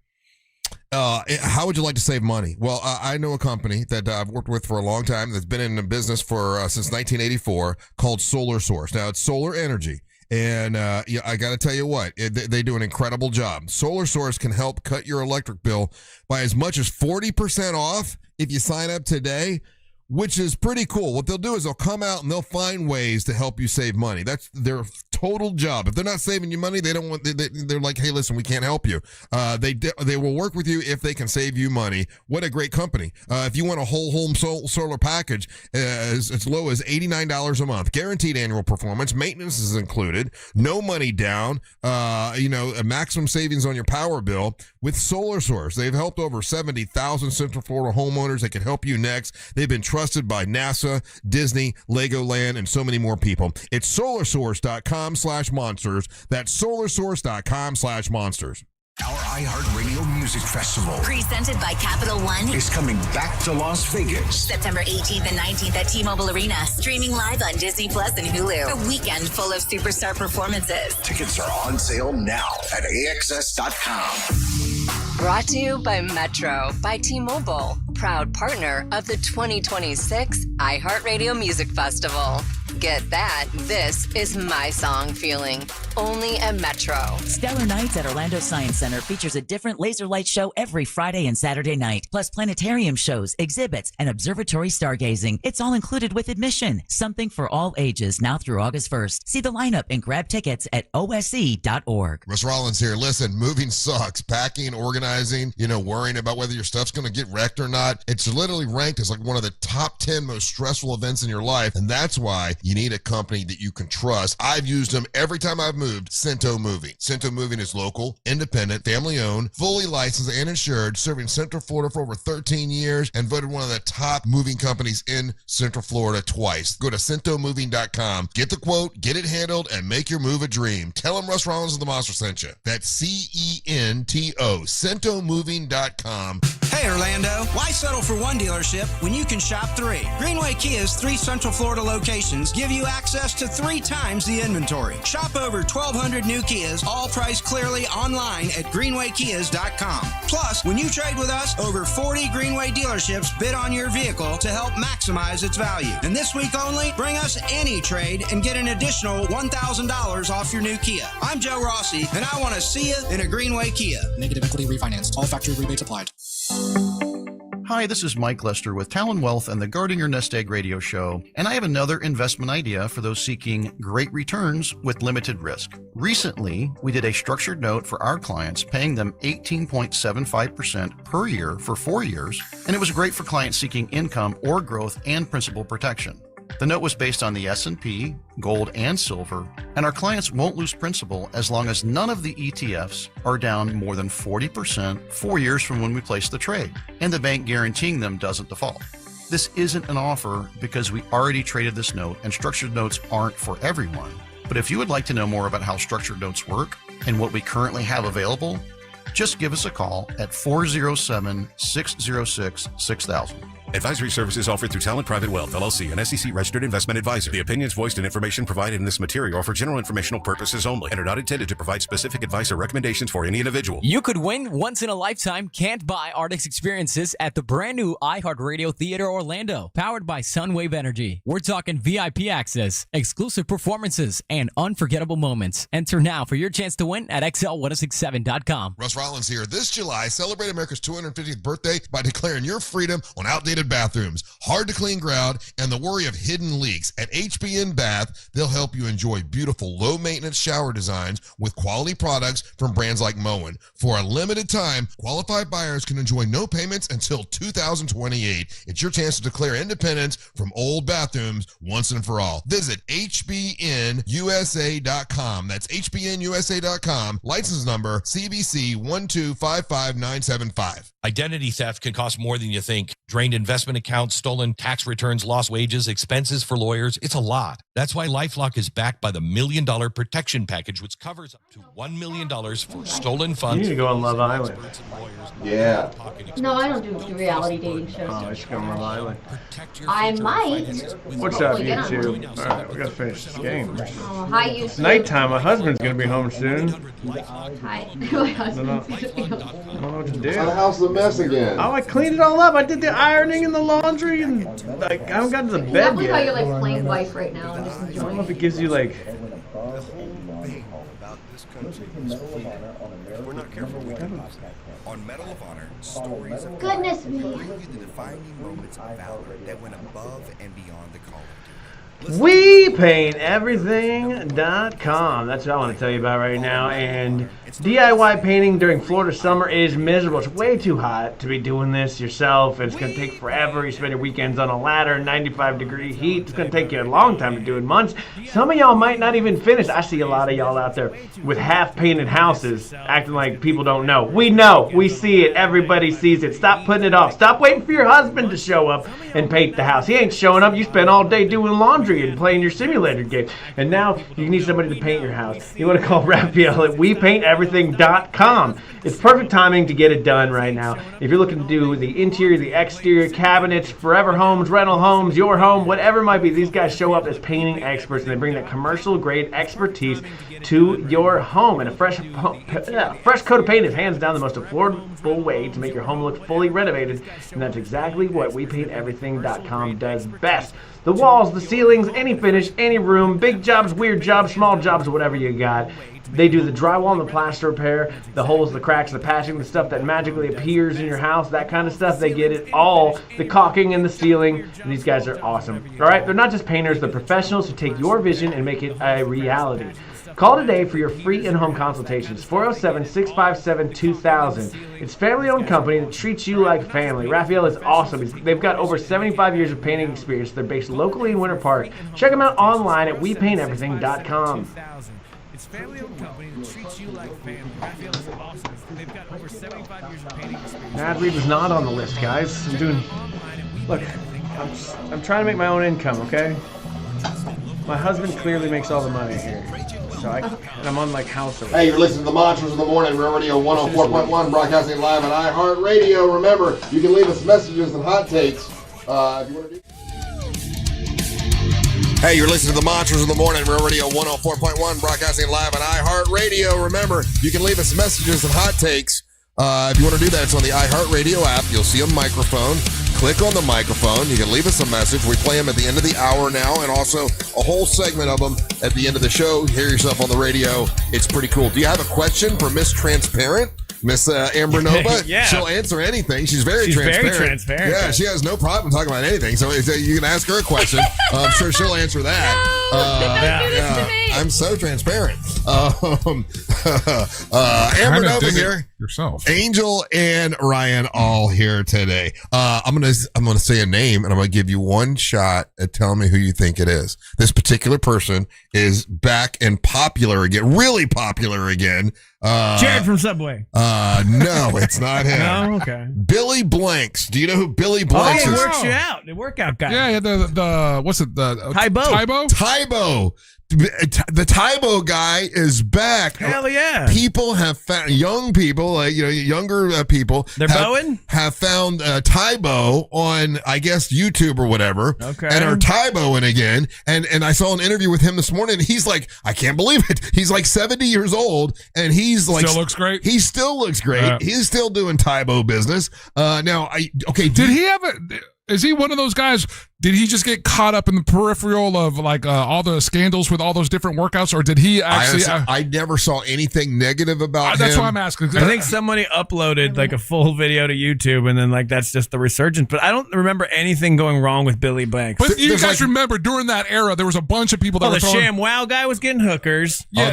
How would you like to save money? Well, I know a company that I've worked with for a long time that's been in the business for since 1984 called Solar Source. Now, it's solar energy. And I got to tell you what, they do an incredible job. Solar Source can help cut your electric bill by as much as 40% off if you sign up today. which is pretty cool. What they'll do is they'll come out and they'll find ways to help you save money. That's their total job. If they're not saving you money, they don't want. They're like, hey, listen, we can't help you. They will work with you if they can save you money. What a great company! If you want a whole home solar package as low as $89 a month, guaranteed annual performance, maintenance is included, no money down. A maximum savings on your power bill with Solar Source. They've helped over 70,000 Central Florida homeowners. They can help you next. They've been trusted by NASA, Disney, Legoland, and so many more people. It's solarsource.com/monsters. That's solarsource.com/monsters. Our iHeartRadio Music Festival, presented by Capital One, is coming back to Las Vegas. September 18th and 19th at T-Mobile Arena. Streaming live on Disney Plus and Hulu. A weekend full of superstar performances. Tickets are on sale now at AXS.com. Brought to you by Metro by T-Mobile, proud partner of the 2026 iHeartRadio Music Festival. Get that. This is my song feeling. Only at Metro. Stellar Nights at Orlando Science Center features a different laser light show every Friday and Saturday night, plus planetarium shows, exhibits, and observatory stargazing. It's all included with admission. Something for all ages now through August 1st. See the lineup and grab tickets at OSE.org. Russ Rollins here. Listen, moving sucks. Packing, organizing, worrying about whether your stuff's going to get wrecked or not. It's literally ranked as like one of the top 10 most stressful events in your life. And that's why you need a company that you can trust. I've used them every time I've moved. Cento Moving. Cento Moving is local, independent, family-owned, fully licensed and insured, serving Central Florida for over 13 years and voted one of the top moving companies in Central Florida twice. Go to CentoMoving.com, get the quote, get it handled, and make your move a dream. Tell them Russ Rollins of the Monster sent you. That's CENTO, CentoMoving.com. Hey, Orlando, why settle for one dealership when you can shop three? Greenway Kia's 3 Central Florida locations give you access to 3 times the inventory. Shop over 1,200 new Kias, all priced clearly online at greenwaykias.com. Plus, when you trade with us, over 40 Greenway dealerships bid on your vehicle to help maximize its value. And this week only, bring us any trade and get an additional $1,000 off your new Kia. I'm Joe Rossi, and I want to see you in a Greenway Kia. Negative equity refinanced. All factory rebates applied. Hi, this is Mike Lester with Talon Wealth and the Guarding Your Nest Egg radio show, and I have another investment idea for those seeking great returns with limited risk. Recently, we did a structured note for our clients, paying them 18.75% per year for 4 years, and it was great for clients seeking income or growth and principal protection. The note was based on the S&P, gold, and silver, and our clients won't lose principal as long as none of the ETFs are down more than 40% 4 years from when we place the trade, and the bank guaranteeing them doesn't default. This isn't an offer because we already traded this note, and structured notes aren't for everyone. But if you would like to know more about how structured notes work and what we currently have available, just give us a call at 407-606-6000. Advisory services offered through Talent Private Wealth, LLC, an SEC-registered investment advisor. The opinions voiced and information provided in this material are for general informational purposes only and are not intended to provide specific advice or recommendations for any individual. You could win once-in-a-lifetime can't-buy Arctic experiences at the brand-new iHeartRadio Theater Orlando, powered by Sunwave Energy. We're talking VIP access, exclusive performances, and unforgettable moments. Enter now for your chance to win at XL1067.com. Russ Rollins here. This July, celebrate America's 250th birthday by declaring your freedom on outdated bathrooms, hard to clean ground, and the worry of hidden leaks. At HBN Bath, they'll help you enjoy beautiful, low-maintenance shower designs with quality products from brands like Moen. For a limited time, qualified buyers can enjoy no payments until 2028. It's your chance to declare independence from old bathrooms once and for all. Visit HBNUSA.com. That's HBNUSA.com. License number CBC 1255975. Identity theft can cost more than you think. Drained investment accounts, stolen tax returns, lost wages, expenses for lawyers. It's a lot. That's why LifeLock is backed by the $1 Million Protection Package, which covers up to $1 million for stolen funds. You need to go on Love Island. Yeah. No, I don't do reality dating shows. Oh, I should go on Love Island. I might. What's up, YouTube? All right, we got to finish this game. Oh, hi, YouTube. It's nighttime. My husband's going to be home soon. Hi. My husband's I don't know what to do. The house is a mess again. Oh, I cleaned it all up. I did the ironing and the laundry, and like I haven't gotten to the bed How yet. you're like playing wife right now and just I don't enjoying know if it gives you like The whole thing about this country is clean. If we're not careful, we can lose it. On Medal of Honor, stories of Goodness bring me. you the defining moments of valor that went above and beyond the call of duty. WePaintEverything.com. That's what I want to tell you about right now. And DIY painting during Florida summer is miserable. It's way too hot to be doing this yourself. It's going to take forever. You spend your weekends on a ladder, 95-degree heat. It's going to take you a long time to do it, months. Some of y'all might not even finish. I see a lot of y'all out there with half-painted houses acting like people don't know. We know. We see it. Everybody sees it. Stop putting it off. Stop waiting for your husband to show up and paint the house. He ain't showing up. You spend all day doing laundry and playing your simulator game. And now you need somebody to paint your house. You want to call Raphael at WePaintEverything.com. It's perfect timing to get it done right now. If you're looking to do the interior, the exterior, cabinets, forever homes, rental homes, your home, whatever it might be, these guys show up as painting experts and they bring that commercial grade expertise to your home. And a fresh coat of paint is hands down the most affordable way to make your home look fully renovated. And that's exactly what WePaintEverything.com does best. The walls, the ceilings, any finish, any room, big jobs, weird jobs, small jobs, whatever you got. They do the drywall and the plaster repair, the holes, the cracks, the patching, the stuff that magically appears in your house, that kind of stuff. They get it all. The caulking and the ceiling. And these guys are awesome. All right, they're not just painters, they're professionals who take your vision and make it a reality. Call today for your free in-home consultations, 407-657-2000. It's a family-owned company that treats you like family. Raphael is awesome. They've got over 75 years of painting experience. They're based locally in Winter Park. Check them out online at WePaintEverything.com. It's family-owned company that treats you like family. Raphael is awesome. They've got over 75 years of painting experience. Ad read was not on the list, guys. Look, I'm trying to make my own income, okay? My husband clearly makes all the money here. So I'm on like house arrest. Hey, you're listening to the Monsters of the Morning, Real Radio 104.1, broadcasting live on iHeartRadio. Remember, you can leave us messages and hot takes if you want to do. Hey, you're listening to the Monsters of the Morning, Real Radio 104.1, broadcasting live on iHeartRadio. Remember, you can leave us messages and hot takes. If you want to do that, it's on the iHeartRadio app. You'll see a microphone. Click on the microphone. You can leave us a message. We play them at the end of the hour now, and also a whole segment of them at the end of the show. Hear yourself on the radio. It's pretty cool. Do you have a question for Miss Transparent? Miss Amber Nova? Yeah. She'll answer anything. She's very transparent. Yeah, she has no problem talking about anything. So you can ask her a question. I'm sure she'll answer that. Don't do this to me. I'm so transparent. Amber Nova here. Yourself. Angel and Ryan all here today. I'm gonna say a name and I'm gonna give you one shot at telling me who you think it is. This particular person is back and popular again, really popular again. Jared from Subway. No, it's not him. No, okay. Billy Blanks. Do you know who Billy Blanks he is? works you out. The workout guy. Yeah, the what's it? The Tybo. Tybo. The Tybo guy is back. Hell yeah. People have found, young people, like, younger people. They're bowing? Have found Tybo on, I guess, YouTube or whatever. Okay. And are Tyboing again. And I saw an interview with him this morning. And he's like, I can't believe it. He's like 70 years old. And he's like. Still looks great. He still looks great. Yeah. He's still doing Tybo business. Did he have a. Is he one of those guys? Did he just get caught up in the peripheral of like all the scandals with all those different workouts, or did he actually? I never saw anything negative about him. That's why I'm asking. I think somebody uploaded like a full video to YouTube, and then like that's just the resurgence. But I don't remember anything going wrong with Billy Blanks. But you guys remember during that era, there was a bunch of people that were the Sham Wow guy was getting hookers. Yeah,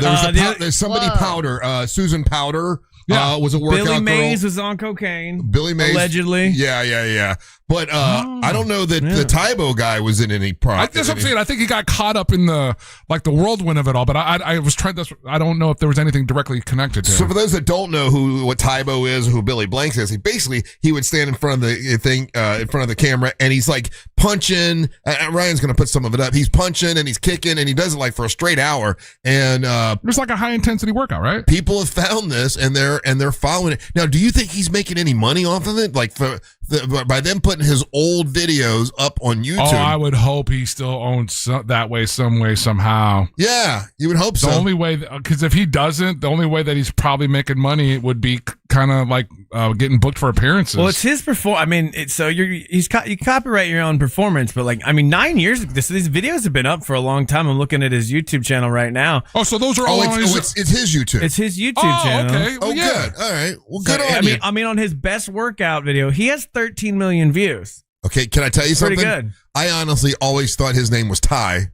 there's somebody Powder, Susan Powder. Was a workout Billy Mays girl. was on cocaine. Billy Mays, allegedly. Yeah. But I don't know that the Tybo guy was in any product. That's what I'm saying. I think he got caught up in the whirlwind of it all. But I was trying to. I don't know if there was anything directly connected to So him. for those that don't know what Tybo is, who Billy Blanks is, he would stand in front of the thing, in front of the camera, and he's like punching. Ryan's going to put some of it up. He's punching and he's kicking, and he does it like for a straight hour. And it's like a high intensity workout, right? People have found this, and they're following it. Now, do you think he's making any money off of it? Like by them putting his old videos up on YouTube? Oh, I would hope he still owns that way, some way, somehow. Yeah, you would hope so. The only way, because if he doesn't, the only way that he's probably making money would be kind of like getting booked for appearances. Well, it's his I mean, you copyright your own performance, but 9 years. These videos have been up for a long time. I'm looking at his YouTube channel right now. Oh, so those are all on his. It's his YouTube. It's his YouTube channel. Okay. Well, good. All right. Well, good on you. I mean, on his best workout video, he has 13 million views. Okay, can I tell you something? Pretty good. I honestly always thought his name was Ty.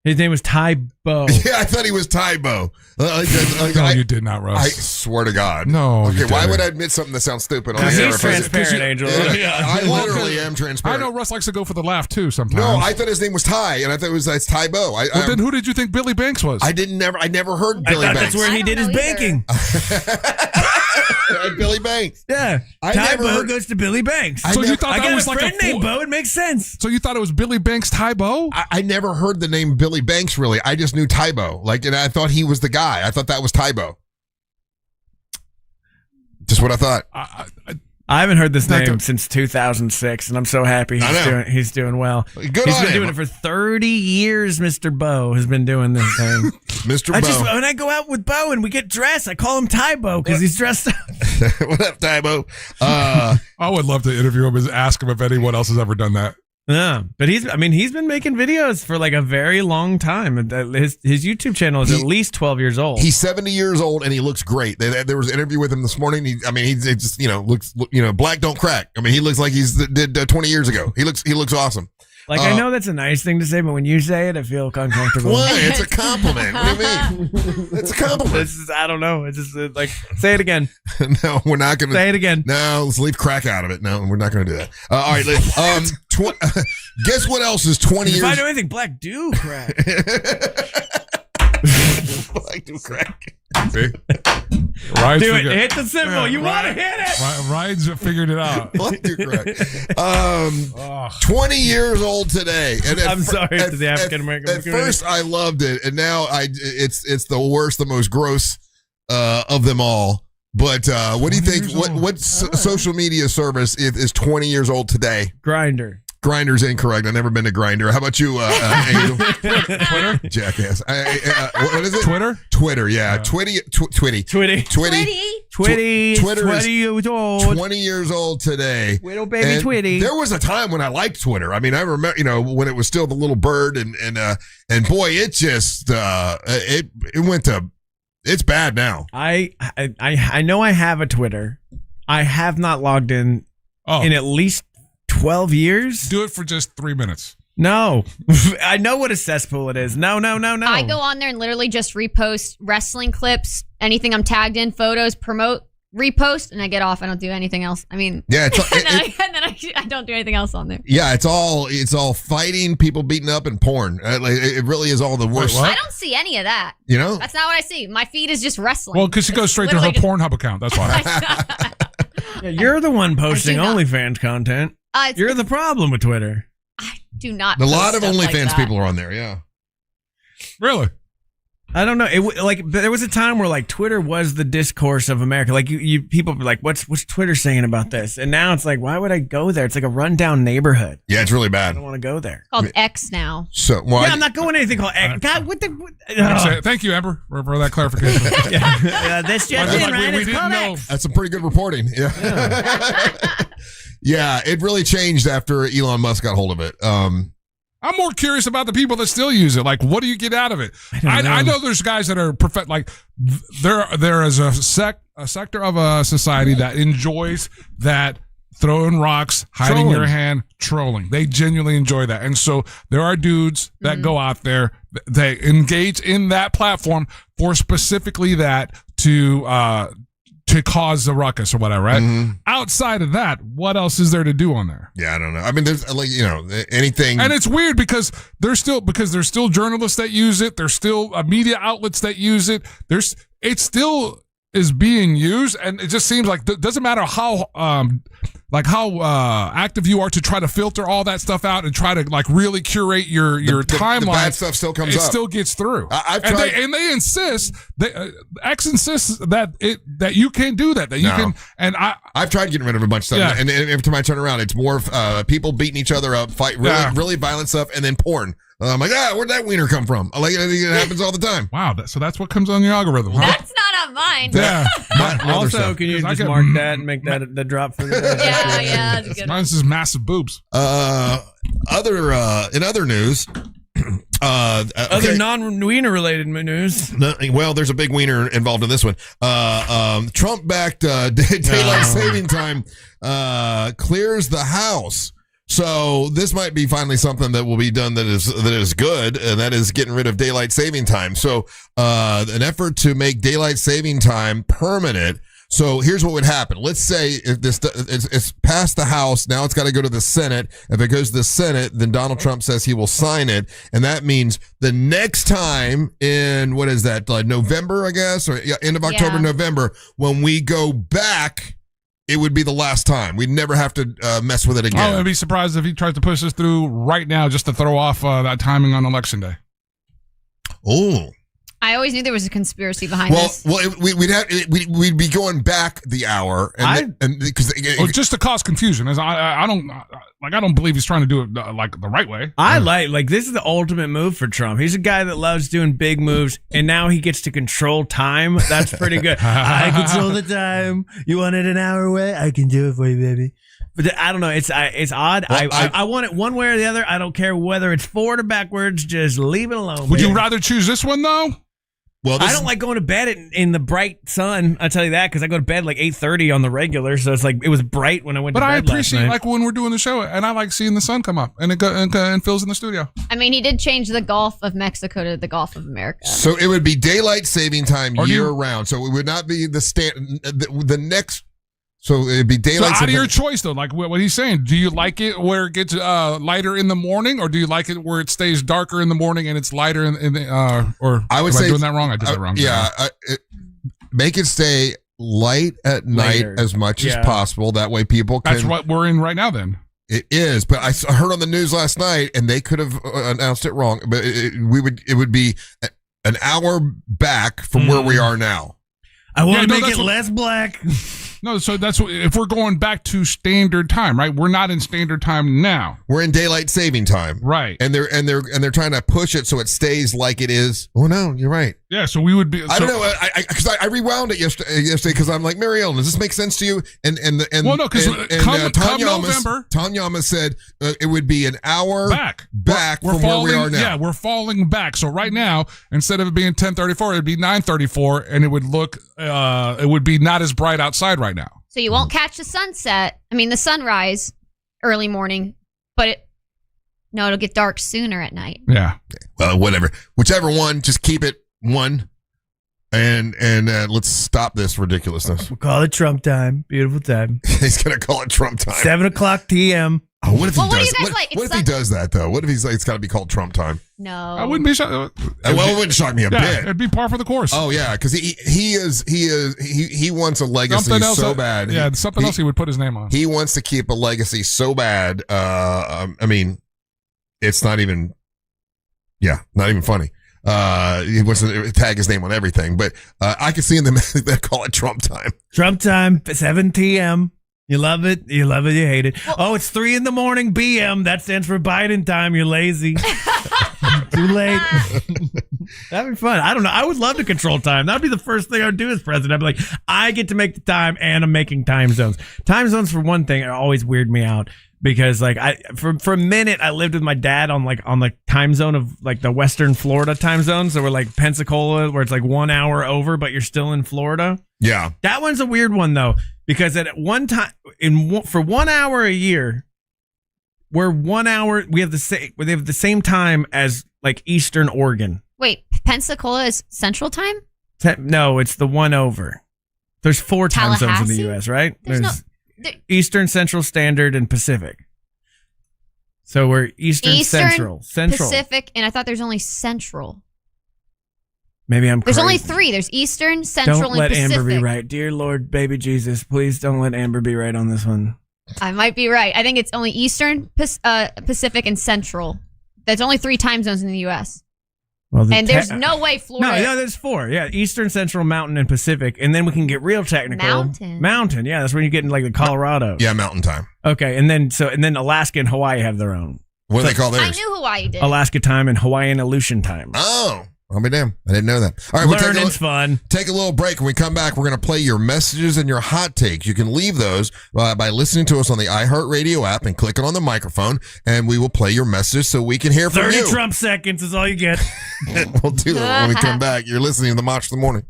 His name was Tybo. Yeah, I thought he was Tybo. No, you did not, Russ. I swear to God. No. Okay, you why didn't. would I admit something that sounds stupid on Because the air? he's transparent, Angel. Yeah, I literally am transparent. I know Russ likes to go for the laugh too sometimes. No, I thought his name was Ty, and I thought it's Tybo. Well, then who did you think Billy Banks was? I never heard Billy Banks. That's where he did his banking. Billy Banks. Yeah. Tybo goes to Billy Banks. So you thought that was a like friend a named Bo. It makes sense. So you thought it was Billy Banks Tybo? I never heard the name Billy Banks, really. I just knew Tybo. And I thought he was the guy. I thought that was Tybo. Just what I thought. I haven't heard this name since 2006, and I'm so happy he's doing well. Good He's on been him. doing it for 30 years, Mr. Bo has been doing this thing. Mr. Bo. When I go out with Bo and we get dressed, I call him Tybo because he's dressed up. What up, Tybo? I would love to interview him and ask him if anyone else has ever done that. Yeah, but he's been making videos for a very long time. His YouTube channel is at least 12 years old. He's 70 years old and he looks great. There was an interview with him this morning. He just looks black don't crack. I mean, he looks like he's did 20 years ago. He looks awesome. I know that's a nice thing to say, but when you say it, I feel uncomfortable. Why? It's a compliment. What do you mean? It's a compliment. I don't know. It's just say it again. No, we're not going to. Say it again. No, let's leave crack out of it. No, we're not going to do that. All right. Guess what else is 20 years? If I know anything, black do crack. Black do crack. See? Do it. Hit the symbol. You want to hit it. Ryan's figured it out. Black do crack. 20 years old today. And I'm sorry to the African American community. At first, I loved it, and now it's the worst, the most gross of them all. But what do you think? What social media service is 20 years old today? Grindr. Grindr's incorrect. I've never been to Grindr. How about you, Angel? Twitter? Jackass. What is it? Twitter? Twitter, yeah. Twitty. Twitter's 20 years old today. Little baby and Twitty. There was a time when I liked Twitter. I mean, I remember, when it was still the little bird and boy, it just, it went to, it's bad now. I know I have a Twitter. I have not logged in at least 12 years. Do it for just 3 minutes. No. I know what a cesspool it is. No. I go on there and literally just repost wrestling clips, anything I'm tagged in, photos, promote, repost, and I get off. I don't do anything else. I mean, yeah, and then I don't do anything else on there. Yeah, it's all fighting, people beating up, and porn. It really is all the worst. I don't see any of that. That's not what I see. My feed is just wrestling. Well, because she goes straight to her Pornhub account. That's why. Yeah, you're the one posting OnlyFans content. You're the problem with Twitter. I do not. A lot of OnlyFans like people are on there. Yeah. Really? I don't know. There was a time where Twitter was the discourse of America. You people were like, what's Twitter saying about this? And now it's why would I go there? It's like a rundown neighborhood. Yeah, it's really bad. I don't want to go there. It's called X now. So I'm not going to anything called X. God, what the? Thank you, Amber, for that clarification. This just in, right? It's called X. That's some pretty good reporting. Yeah. Yeah, it really changed after Elon Musk got hold of it. I'm more curious about the people that still use it. What do you get out of it? I know there's guys that are perfect. There is a sector of a society that enjoys that throwing rocks, hiding your hand, trolling. They genuinely enjoy that. And so there are dudes that go out there, they engage in that platform for specifically that to cause a ruckus or whatever, right? Mm-hmm. Outside of that, what else is there to do on there? Yeah, I don't know. I mean, there's anything. And it's weird because there's still journalists that use it. There's still media outlets that use it. It still is being used, and it just seems like it doesn't matter how active you are to try to filter all that stuff out and try to really curate your timeline. The bad stuff still comes up. It still gets through. I've tried, and they insist. X insists that you can do that. That you can. And I've tried getting rid of a bunch of stuff, and every time I turn around, it's more people beating each other up, fight, really violent stuff, and then porn. I'm like, where'd that wiener come from? It happens all the time. Wow, so that's what comes on your algorithm, huh? That's not not mine. Yeah. Also, can you just mark that and make that the drop for the day? Yeah, that's good. Mine's just massive boobs. In other news, Other non-wiener related news. Well, there's a big wiener involved in this one. Trump backed daylight saving time clears the House. So this might be finally something that will be done that is good, and that is getting rid of daylight saving time. So an effort to make daylight saving time permanent. So here's what would happen. Let's say if it's passed the House, now it's got to go to the Senate. If it goes to the Senate, then Donald Trump says he will sign it, and that means the next time in what is that, like November, I guess, or end of October, November, when we go back, it would be the last time. We'd never have to mess with it again. I'd be surprised if he tries to push this through right now just to throw off that timing on Election Day. Oh. I always knew there was a conspiracy behind this. Well, we'd be going back the hour, just to cause confusion. I don't believe he's trying to do it like the right way. I like this is the ultimate move for Trump. He's a guy that loves doing big moves, and now he gets to control time. That's pretty good. I control the time. You want it an hour away? I can do it for you, baby. But I don't know. It's odd. Well, I want it one way or the other. I don't care whether it's forward or backwards. Just leave it alone. Would you rather choose this one though? Well, I don't like going to bed in the bright sun. I'll tell you that, because I go to bed like 8:30 on the regular, so it's like it was bright when I went to bed. But I appreciate last night. like when we're doing the show, and I like seeing the sun come up, and it fills in the studio. I mean, he did change the Gulf of Mexico to the Gulf of America. So it would be daylight saving time year round. So it would not be the next. So it'd be daylight. So out of your choice, though, like what he's saying, do you like it where it gets lighter in the morning, or do you like it where it stays darker in the morning and it's lighter in the? Or I would say doing that wrong. I did that wrong. Yeah, make it stay light at night as much as possible. That way, people can. That's what we're in right now. Then it is, but I heard on the news last night, and they could have announced it wrong. But it would be an hour back from where we are now. I want to make it less black. No, so that's if we're going back to standard time, right? We're not in standard time now. We're in daylight saving time, right? And they're trying to push it so it stays like it is. Oh no, you're right. Yeah, so we would be. I don't know, because I rewound it yesterday because I'm like, Mary Ellen, does this make sense to you? And well, no, because come November, Tanyama said it would be an hour back we're from falling, where we are now. Yeah, we're falling back. So right now, instead of it being 10:34, it'd be 9:34, and it would look, it would be not as bright outside right now. So you won't catch the sunset. I mean, the sunrise early morning, but it'll get dark sooner at night. Yeah. Well, whatever. Whichever one, just keep it one, and let's stop this ridiculousness. We'll call it Trump time. Beautiful time. He's gonna call it Trump time. 7:00 p.m. Oh, what if he does? What do you guys like? What if he does that though? What if he's like, it's got to be called Trump time? No, I wouldn't be shocked. Well, it wouldn't shock me a bit. It'd be par for the course. Oh yeah, because he wants a legacy so bad. Yeah, something else he would put his name on. He wants to keep a legacy so bad. I mean, it's not even funny. He wants to tag his name on everything, but I can see them they call it Trump time. Trump time, 7 p.m. You love it, you hate it. Well, it's 3 a.m. BM. That stands for Biden time. You're lazy. Too late. That'd be fun. I don't know. I would love to control time. That'd be the first thing I would do as president. I'd be like, I get to make the time, and I'm making time zones. Time zones, for one thing, always weird me out. Because like for a minute I lived with my dad on the time zone of like the Western Florida time zone. So we're like Pensacola, where it's like 1 hour over, but you're still in Florida. Yeah, that one's a weird one though, because at one time for 1 hour a year, we're 1 hour. We have the same time as like Eastern Oregon. Wait, Pensacola is Central Time? No, it's the one over. There's 4 time zones in the U.S. Right? There's Eastern, Central, Standard, and Pacific. So we're Eastern Central, Pacific, and I thought there's only Central. Maybe I'm crazy. There's only 3. There's Eastern, Central, and Pacific. Don't let Amber be right. Dear Lord, baby Jesus, please don't let Amber be right on this one. I might be right. I think it's only Eastern, Pacific, and Central. There's only 3 time zones in the U.S. Well, and there's no way Florida. No, there's 4. Yeah, Eastern, Central, Mountain, and Pacific, and then we can get real technical. Mountain. Yeah, that's when you get in like the Colorado. Yeah, Mountain time. Okay, and then Alaska and Hawaii have their own. What do they call theirs? I knew Hawaii did. Alaska time and Hawaiian Aleutian time. Oh. I'll be damned. I didn't know that. All right, Learning's fun. Take a little break. When we come back, we're going to play your messages and your hot takes. You can leave those by listening to us on the iHeartRadio app and clicking on the microphone, and we will play your messages so we can hear from you. 30 Trump seconds is all you get. We'll do that when we come back. You're listening to the Mosh of the Morning.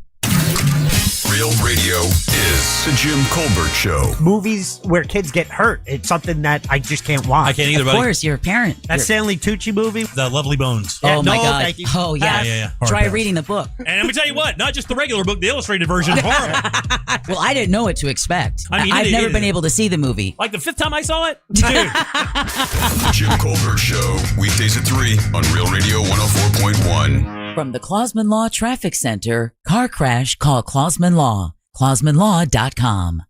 Real Radio is the Jim Colbert Show. Movies where kids get hurt. It's something that I just can't watch. I can't either, Of buddy. course, you're a parent. That Stanley Tucci movie. The Lovely Bones. Oh, my God. thank you. Oh, yes. Yeah. Try reading the book. And let me tell you what, not just the regular book, the illustrated version is horrible. Well, I didn't know what to expect. I mean, I've never been able to see the movie. Like the 5th time I saw it? Dude. The Jim Colbert Show. Weekdays at 3 on Real Radio 104.1. From the Clausman Law Traffic Center, car crash, call Clausman Law. ClausmanLaw.com.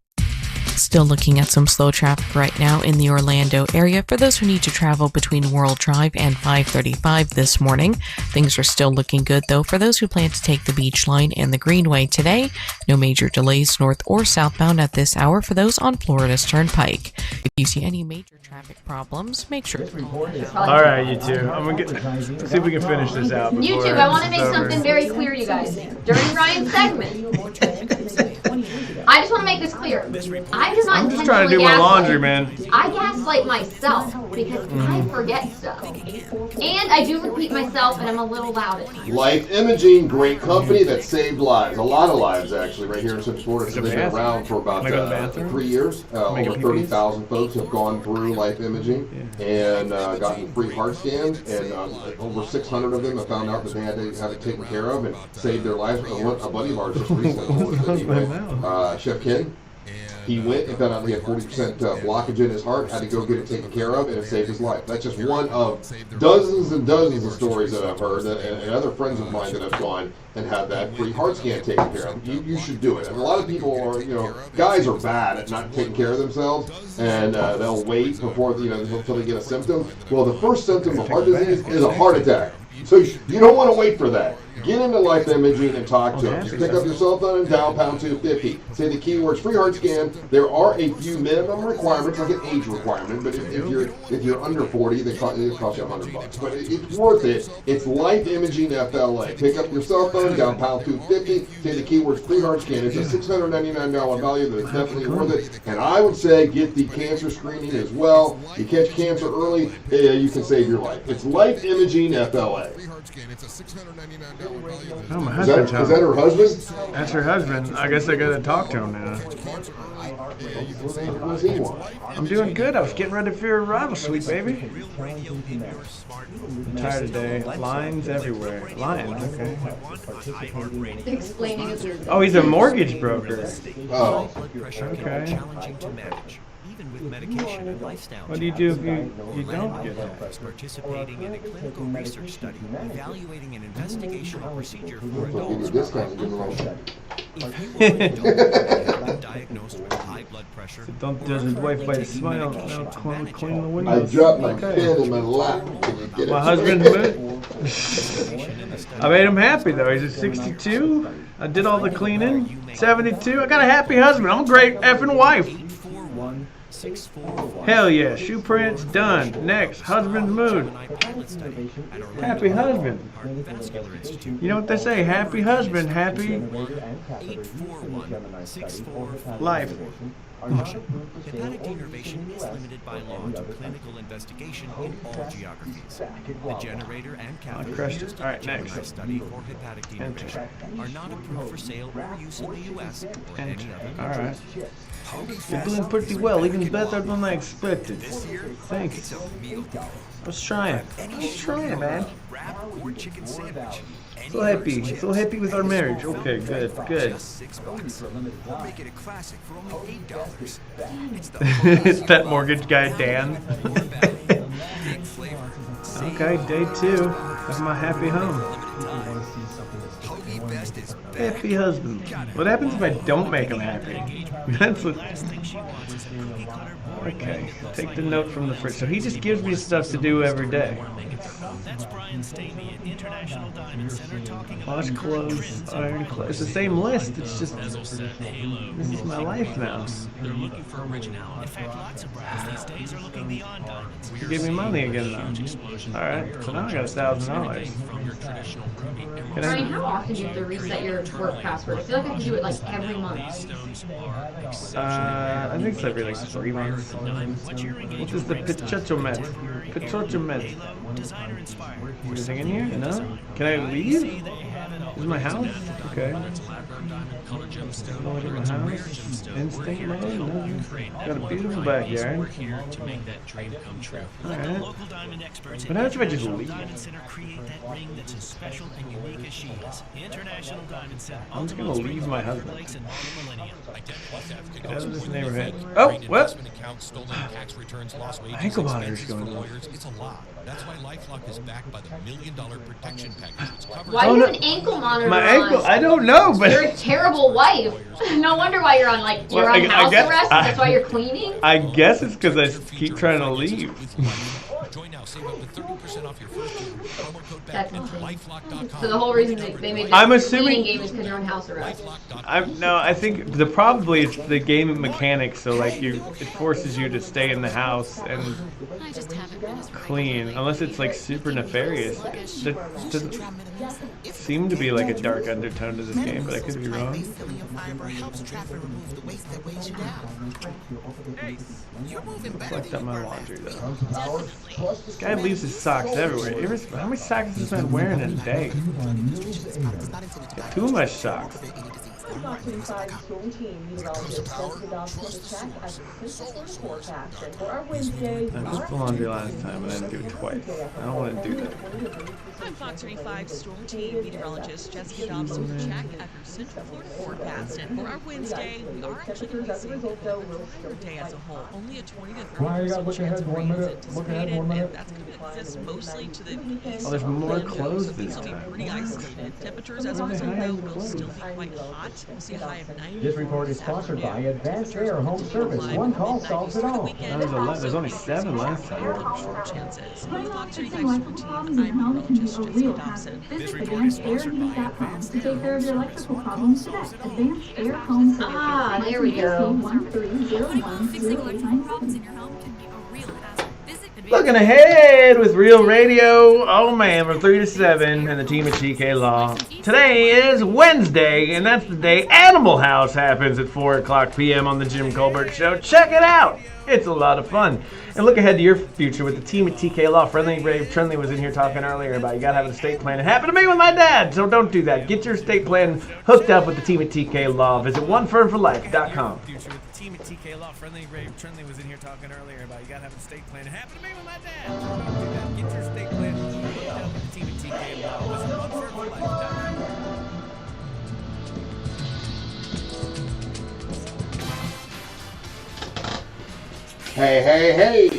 Still looking at some slow traffic right now in the Orlando area. For those who need to travel between World Drive and 535 this morning, things are still looking good though. For those who plan to take the Beach Line and the Greenway today, no major delays north or southbound at this hour for those on Florida's Turnpike. If you see any major traffic problems, make sure to report it. All right, you two. Let's see if we can finish this out. YouTube, I want to make something very clear, you guys. During Ryan's segment, I just want to make this clear. I do not I'm just trying to do my laundry, man. I gaslight myself because I forget stuff. And I do repeat myself, and I'm a little loud at times. Life Imaging, great company that saved lives. A lot of lives, actually, right here in Central Florida. So they've been around for about 3 years. Over 30,000 folks have gone through Life Imaging and gotten free heart scans. And over 600 of them have found out that they had to have it taken care of and saved their lives. A buddy of ours just recently, Chef Ken, he went and found out he had 40% blockage in his heart, had to go get it taken care of, and it saved his life. That's just one of dozens and dozens of stories that I've heard, and other friends of mine that have gone and had that free heart scan taken care of. You should do it. And a lot of people are, guys are bad at not taking care of themselves, and they'll wait before, until they get a symptom. Well, the first symptom of heart disease is a heart attack. So you don't want to wait for that. Get into Life Imaging and talk to them. Just pick up your cell phone and dial pound 250. Say the keywords free heart scan. There are a few minimum requirements, like an age requirement, but if you're under 40, it costs you $100. But it's worth it. It's Life Imaging FLA. Pick up your cell phone, dial pound 250. Say the keywords free heart scan. It's a $699 value that is definitely worth it. And I would say get the cancer screening as well. You catch cancer early, you can save your life. It's Life Imaging FLA. Oh, my husband's is that her husband? That's her husband. I guess I gotta talk to him now. I'm doing good. I was getting ready for your arrival, sweet baby. I'm tired today. Lines everywhere. Lions, okay. Explaining his. Oh, he's a mortgage broker. Oh. Okay. With medication and lifestyle. What do you do if you don't get that? Participating in a clinical research study, evaluating an investigational procedure for adults. If you are diagnosed with high blood pressure, Doesn't wife by the smile. Now clean the window. I dropped my pen in my lap. My husband's I made him happy though. He's at 62. I did all the cleaning. 72. I got a happy husband. I'm a great effing wife. Hell yeah, shoe prints done. Next, husband's mood. Happy husband. You know what they say? Happy husband, happy life. hepatic denervation is limited by law to clinical investigation in all geographies. The generator and catheter All right, next. study for hepatic denervation are not approved for sale or use in the U.S. or any other country. All right. You're doing pretty well, even better than I expected. Thanks. I was trying, man. So happy with our marriage. Okay, good. We'll make it a classic for only $8. It's that mortgage guy, Dan. Okay, day 2 of my happy home. Happy husband. What happens if I don't make him happy? That's what. Okay, take the note from the fridge. So he just gives me stuff to do every day. Wash clothes, iron clothes. It's the same list. It's just this is my life now. They're looking for originality. In fact, lots of brands these days are looking beyond diamonds. You give me money again now. All right, so now I got $1,000. Brian, how often do you have to reset your work password? I feel like I have to do it like every month. I think it's every like 3 months. What is the Pichochomet? Pichochomet. Anything in here? No? Can I leave? This is my house? Okay. Go to my house. Instinct mode? No. Got a beautiful backyard. Alright. What happens if I just leave? I'm just gonna leave my husband. Get out of this neighborhood. Oh, what? Ankle monitor's going on. It's a lot. That's why LifeLock is backed by the $1 million protection package. Why do you have an ankle monitor My on? ankle? I don't know, but You're a terrible wife. No wonder why you're on you're on house arrest. That's why you're cleaning. I guess it's because I keep trying to leave. Join now, save up to 30% off your first year. Promo code That's insane. So the whole reason they made I'm this assuming- cleaning game is because you're on house arrest. I think probably it's the game mechanics. So like it forces you to stay in the house and clean, unless it's like super nefarious. There doesn't seem to be like a dark undertone to this game, but I could be wrong. Collect up my laundry though. This guy leaves his socks everywhere. How many socks is this man wearing in a day? Too much socks. I did the laundry last time, but I didn't do it twice. I don't want to do that. I'm Fox 35 Storm Team meteorologist Jessica Dobson with a check of your Central Florida forecast. And for our Wednesday, we are actually going to be seeing a clearer day as a whole. Only a 20 to 30% chance of rain is anticipated, and that's going to exist mostly to the east. Oh, there's more clothes Things this will be time. pretty isolated. Temperatures as a result, though, will still be quite hot. We'll see a high of 90. This report is sponsored by Advanced Air Home Service. One call solves it all. There's only 7 last time. Chances. Fox 35 Storm Team, I'm meteorologist Jessica Dobson. This report is sponsored by Advanced to take care of your electrical problems today. Advanced Air Home Service. Ah, there we go. 1301. Looking ahead with Real Radio. Oh man, we're 3 to 7 and the team at TK Law. Today is Wednesday, and that's the day Animal House happens at 4 o'clock p.m. on the Jim Colbert Show. Check it out. It's a lot of fun. And look ahead to your future with the team at TK Law. Ray Traendly was in here talking earlier about you got to have an estate plan. It happened to me with my dad, so don't do that. Get your estate plan hooked up with the team at TK Law. Visit onefirmforlife.com. Future with the team at TK Law. Ray Traendly was in here talking earlier about you got to have an estate plan. It happened to me with my dad, so don't do that. Get your estate plan hooked up with the team at TK Law. Visit onefirmforlife.com. Hey, hey, hey.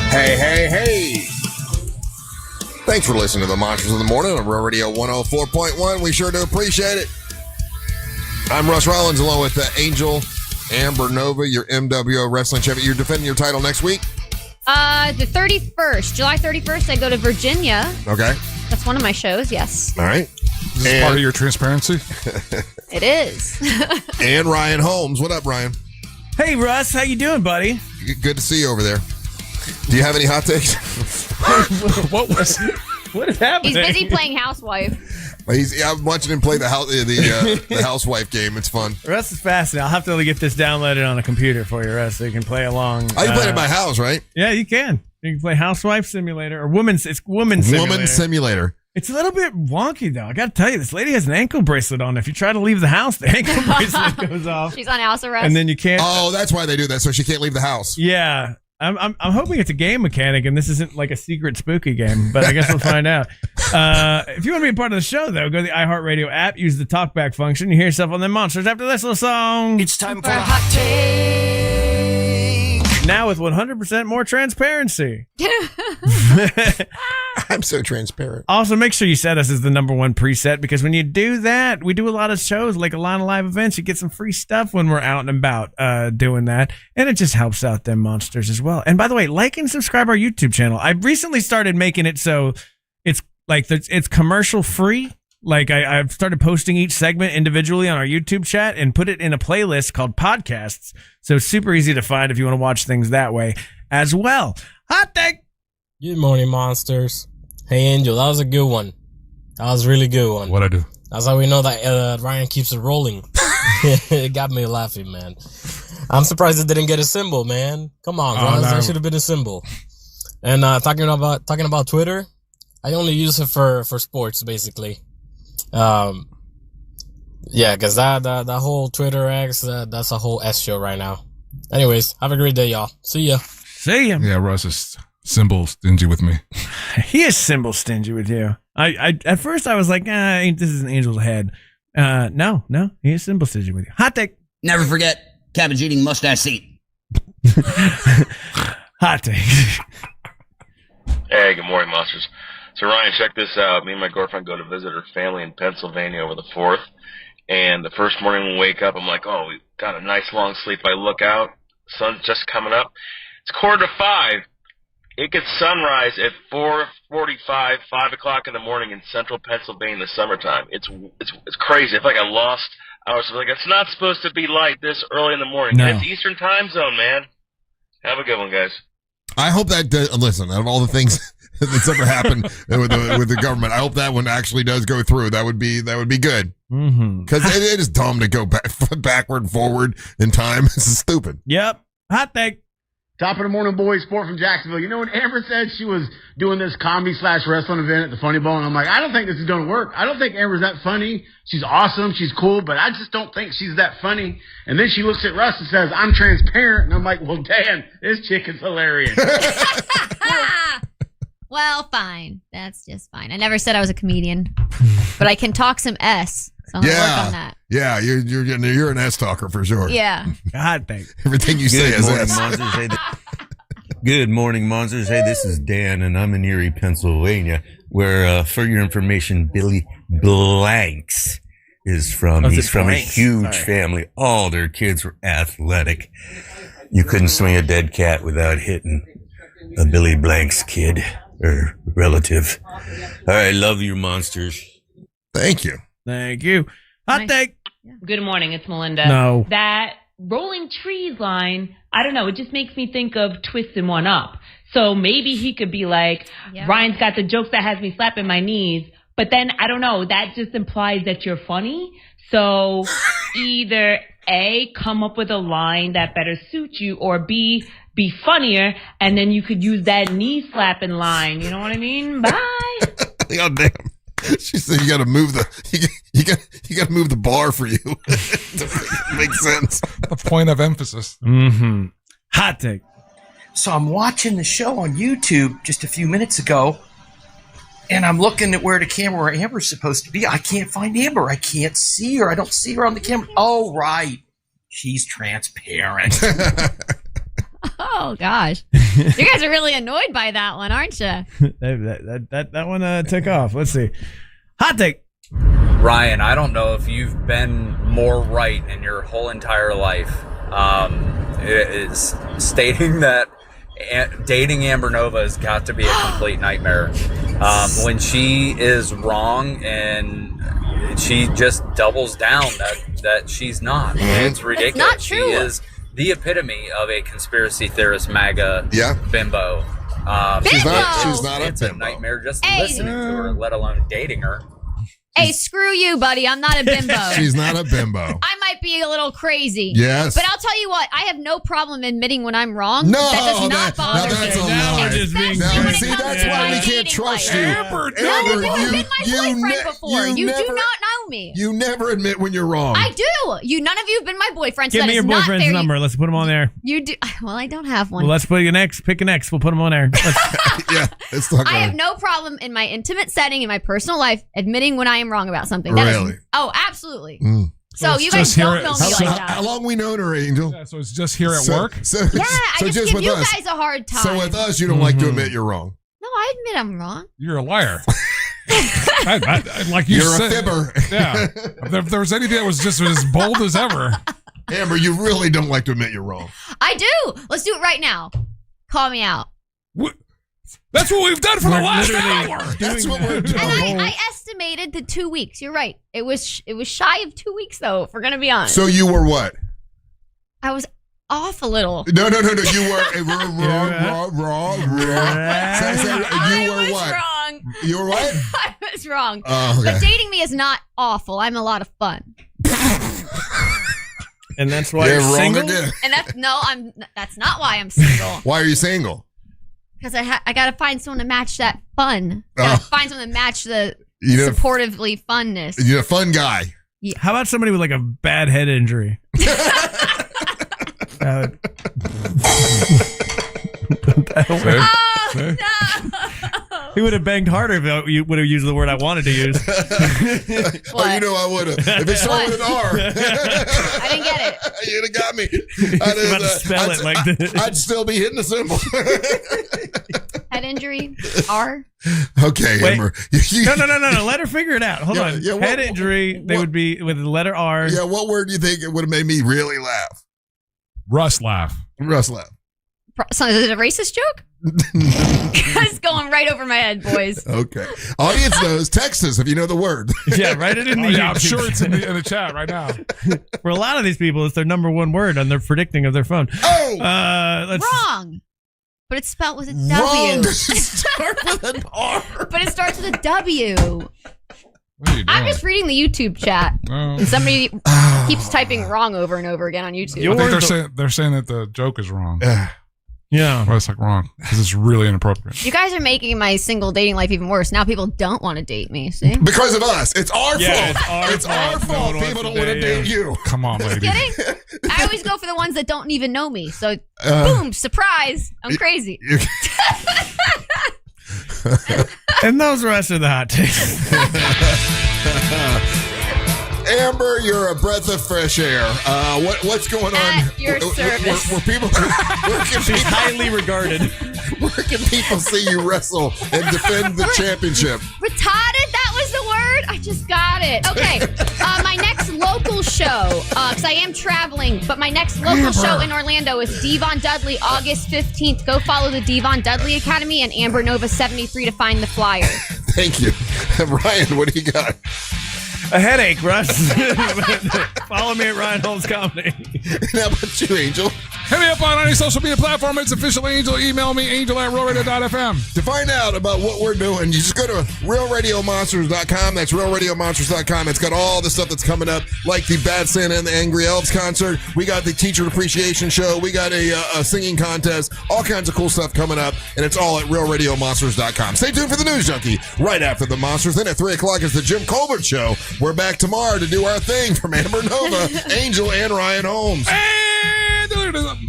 Hey, hey, hey. Thanks for listening to the Monsters of the Morning on Real Radio 104.1. We sure do appreciate it. I'm Russ Rollins along with Angel Amber Nova, your MWO wrestling champion. You're defending your title next week? The 31st, July 31st, I go to Virginia. Okay. That's one of my shows, yes. All right. Is this part of your transparency? It is. And Ryan Holmes. What up, Ryan? Hey, Russ. How you doing, buddy? Good to see you over there. Do you have any hot takes? What is happening? He's busy playing housewife. I'm watching him play the housewife game. It's fun. Russ is fascinating. I'll have to get this downloaded on a computer for you, Russ, so you can play along. Oh, you play it at my house, right? Yeah, you can. You can play Housewife Simulator or Woman Simulator. Woman Simulator. It's a little bit wonky, though. I got to tell you, this lady has an ankle bracelet on. If you try to leave the house, the ankle bracelet goes off. She's on house arrest. And then you can't. Oh, that's why they do that, so she can't leave the house. Yeah. I'm hoping it's a game mechanic and this isn't like a secret spooky game, but I guess we'll find out. If you want to be a part of the show, though, go to the iHeartRadio app, use the talkback function. You hear yourself on them monsters after this little song. It's time for a hot take. Now with 100% more transparency. I'm so transparent. Also, make sure you set us as the #1 preset, because when you do that, we do a lot of shows, like a lot of live events. You get some free stuff when we're out and about doing that, and it just helps out them monsters as well. And by the way, like and subscribe our YouTube channel. I recently started making it so it's like it's commercial free. Like I've started posting each segment individually on our YouTube chat and put it in a playlist called podcasts. So it's super easy to find if you want to watch things that way as well. Hot take. Good morning, monsters. Hey, Angel, that was a good one. That was a really good one. What'd I do? That's how we know that Ryan keeps it rolling. It got me laughing, man. I'm surprised it didn't get a symbol, man. Come on, Russ. That should have been a symbol. And talking about Twitter, I only use it for sports, basically. Yeah, because that whole Twitter X, that's a whole S show right now. Anyways, have a great day, y'all. See ya. See ya. Yeah, Russ is symbol stingy with me. He is symbol stingy with you. I at first I was like, this is an Angel's head. No, he is symbol stingy with you. Hot take. Never forget cabbage eating mustache seat. Hot take. Hey, good morning, monsters. So Ryan, check this out. Me and my girlfriend go to visit her family in Pennsylvania over the 4th. And the first morning we wake up, I'm like, oh, we got a nice long sleep. I look out, sun's just coming up. It's 4:45. It gets sunrise at 4:45, 5 o'clock in the morning in central Pennsylvania in the summertime. It's crazy. I feel like I lost hours. Like, it's not supposed to be light this early in the morning. No. And it's Eastern time zone, man. Have a good one, guys. I hope that listen, out of all the things that's ever happened with the government, I hope that one actually does go through. That would be good. Because it is dumb to go backward and forward in time. This is stupid. Yep. Hot take. Top of the morning, boys. Sport from Jacksonville. You know, when Amber said she was doing this comedy/wrestling event at the Funny Bone, I'm like, I don't think this is going to work. I don't think Amber's that funny. She's awesome. She's cool, but I just don't think she's that funny. And then she looks at Russ and says, I'm transparent. And I'm like, well, damn, this chick is hilarious. Well, fine. That's just fine. I never said I was a comedian, but I can talk some S. So I'm gonna work on that. Yeah, you're an S talker for sure. Yeah. God, thank everything you say is S. Monsters. Hey, good morning, monsters. Hey, this is Dan, and I'm in Erie, Pennsylvania, where, for your information, Billy Blanks is from. He's from a huge family. All their kids were athletic. You couldn't swing a dead cat without hitting a Billy Blanks kid or relative. All right, love you, monsters. Thank you. Thank you. Hot take. Good morning, it's Melinda. No. That rolling trees line, I don't know, it just makes me think of Twisting One Up. So maybe he could be like, Ryan's got the jokes that has me slapping my knees, but then, I don't know, that just implies that you're funny. So either A, come up with a line that better suits you, or B, be funnier, and then you could use that knee slapping line. You know what I mean? Bye. God damn. She said you got to move you got to move the bar for you to make sense. The point of emphasis. Mm-hmm. Hot take. So I'm watching the show on YouTube just a few minutes ago, and I'm looking at where the camera where Amber's supposed to be. I can't find Amber. I can't see her. I don't see her on the camera. Oh, right. She's transparent. Oh, gosh. You guys are really annoyed by that one, aren't you? that one took off. Let's see. Hot take. Ryan, I don't know if you've been more right in your whole entire life. It is stating that dating Amber Nova has got to be a complete nightmare. When she is wrong and she just doubles down that she's not. It's ridiculous. It's not true. She is the epitome of a conspiracy theorist MAGA bimbo. She's not it's a a nightmare just Hey. listening to her, let alone dating her. Hey, screw you, buddy. I'm not a bimbo. She's not a bimbo. I might be a little crazy. Yes. But I'll tell you what, I have no problem admitting when I'm wrong. No, that does not bother that's me. a lie. Especially when it See, comes that's to why my we can't dating trust life. you. None of you have been my boyfriend before. You do not know me. You never admit when you're wrong. I do. None of you have been my boyfriend. So Give that me your is not boyfriend's fair. number. Let's put him on there. You do. Well, I don't have one. Well, let's put your next. Pick an X. We'll put him on there. Yeah, it's not I have no problem in my intimate setting, in my personal life, admitting when I am wrong about something. That is- Really? oh, absolutely. So So you guys don't know me how, like that. How long we known her, Angel? Yeah, so it's just here at work? Yeah, I just give with you us. guys a hard time. So with us, you don't like to admit you're wrong. No, I admit I'm wrong. You're a liar. Like you You're a said, fibber. Yeah. If there was anything that was just as bold as ever. Amber, you really don't like to admit you're wrong. I do. Let's do it right now. Call me out. That's what we've done for the last hour. That's what we're doing. And I estimated the 2 weeks. You're right. It was shy of 2 weeks, though, if we're going to be honest. So you were what? I was off a little. No. You were wrong. You were what? Wrong. You were what? I was wrong. Oh, okay. But dating me is not awful. I'm a lot of fun. And that's why you're wrong single? again. And that's not why I'm single. Why are you single? Because I got to find someone to match that fun. Got to find someone to match the supportively funness. You're a fun guy. Yeah. How about somebody with like a bad head injury? No. He would have banged harder if you would have used the word I wanted to use. Oh, you know I would have. If it started with an R. I didn't get it. You'd have got me. About to spell it like this. I'd still be hitting the symbol. Head injury, R. Okay, Wait. Amber. No. Let her figure it out. Hold on. Head injury, they would be with the letter R. Yeah, what word do you think would have made me really laugh? Russ laugh. So is it a racist joke? It's going right over my head, boys. Okay. Audience knows. Text us if you know the word. Yeah, write it in the I'm sure it's in the chat right now. For a lot of these people, it's their number one word on their predicting of their phone. Oh! Wrong. But it's spelled with a W. Wrong. Does it start with an R? But it starts with a W. What are you doing? I'm just reading the YouTube chat. Oh. And somebody keeps typing wrong over and over again on YouTube. I think they're saying that the joke is wrong. Yeah. Well, it's like wrong because it's really inappropriate. You guys are making my single dating life even worse. Now people don't want to date me. See? Because of us. It's our fault. It's our fault. People don't want to date you. Come on, lady. Just kidding. I always go for the ones that don't even know me. So, boom, surprise. I'm crazy. And those rest of the hot takes. Amber, you're a breath of fresh air. What's going on? At your service. Where people, She's highly regarded. Where can people see you wrestle and defend the championship? Retarded? That was the word? I just got it. Okay. My next local show, because I am traveling, but my next local show in Orlando is Devon Dudley, August 15th. Go follow the Devon Dudley Academy and Amber Nova 73 to find the flyer. Thank you. Ryan, what do you got? A headache, Russ. Follow me at Ryan Holmes Comedy. How about you, Angel? Hit me up on any social media platform. It's Official Angel. Email me, angel@realradio.fm. To find out about what we're doing, you just go to realradiomonsters.com. That's realradiomonsters.com. It's got all the stuff that's coming up, like the Bad Santa and the Angry Elves concert. We got the Teacher Appreciation Show. We got a singing contest. All kinds of cool stuff coming up, and it's all at realradiomonsters.com. Stay tuned for the News Junkie right after the Monsters. Then at 3 o'clock is the Jim Colbert Show. We're back tomorrow to do our thing from Amber Nova, Angel, and Ryan Holmes. And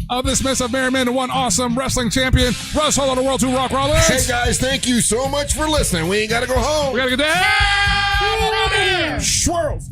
of this mess of Merriman, one awesome wrestling champion, Russ, hold on the world to Rock Rollins. Hey guys, thank you so much for listening. We ain't got to go home. We got to get down. Swirls.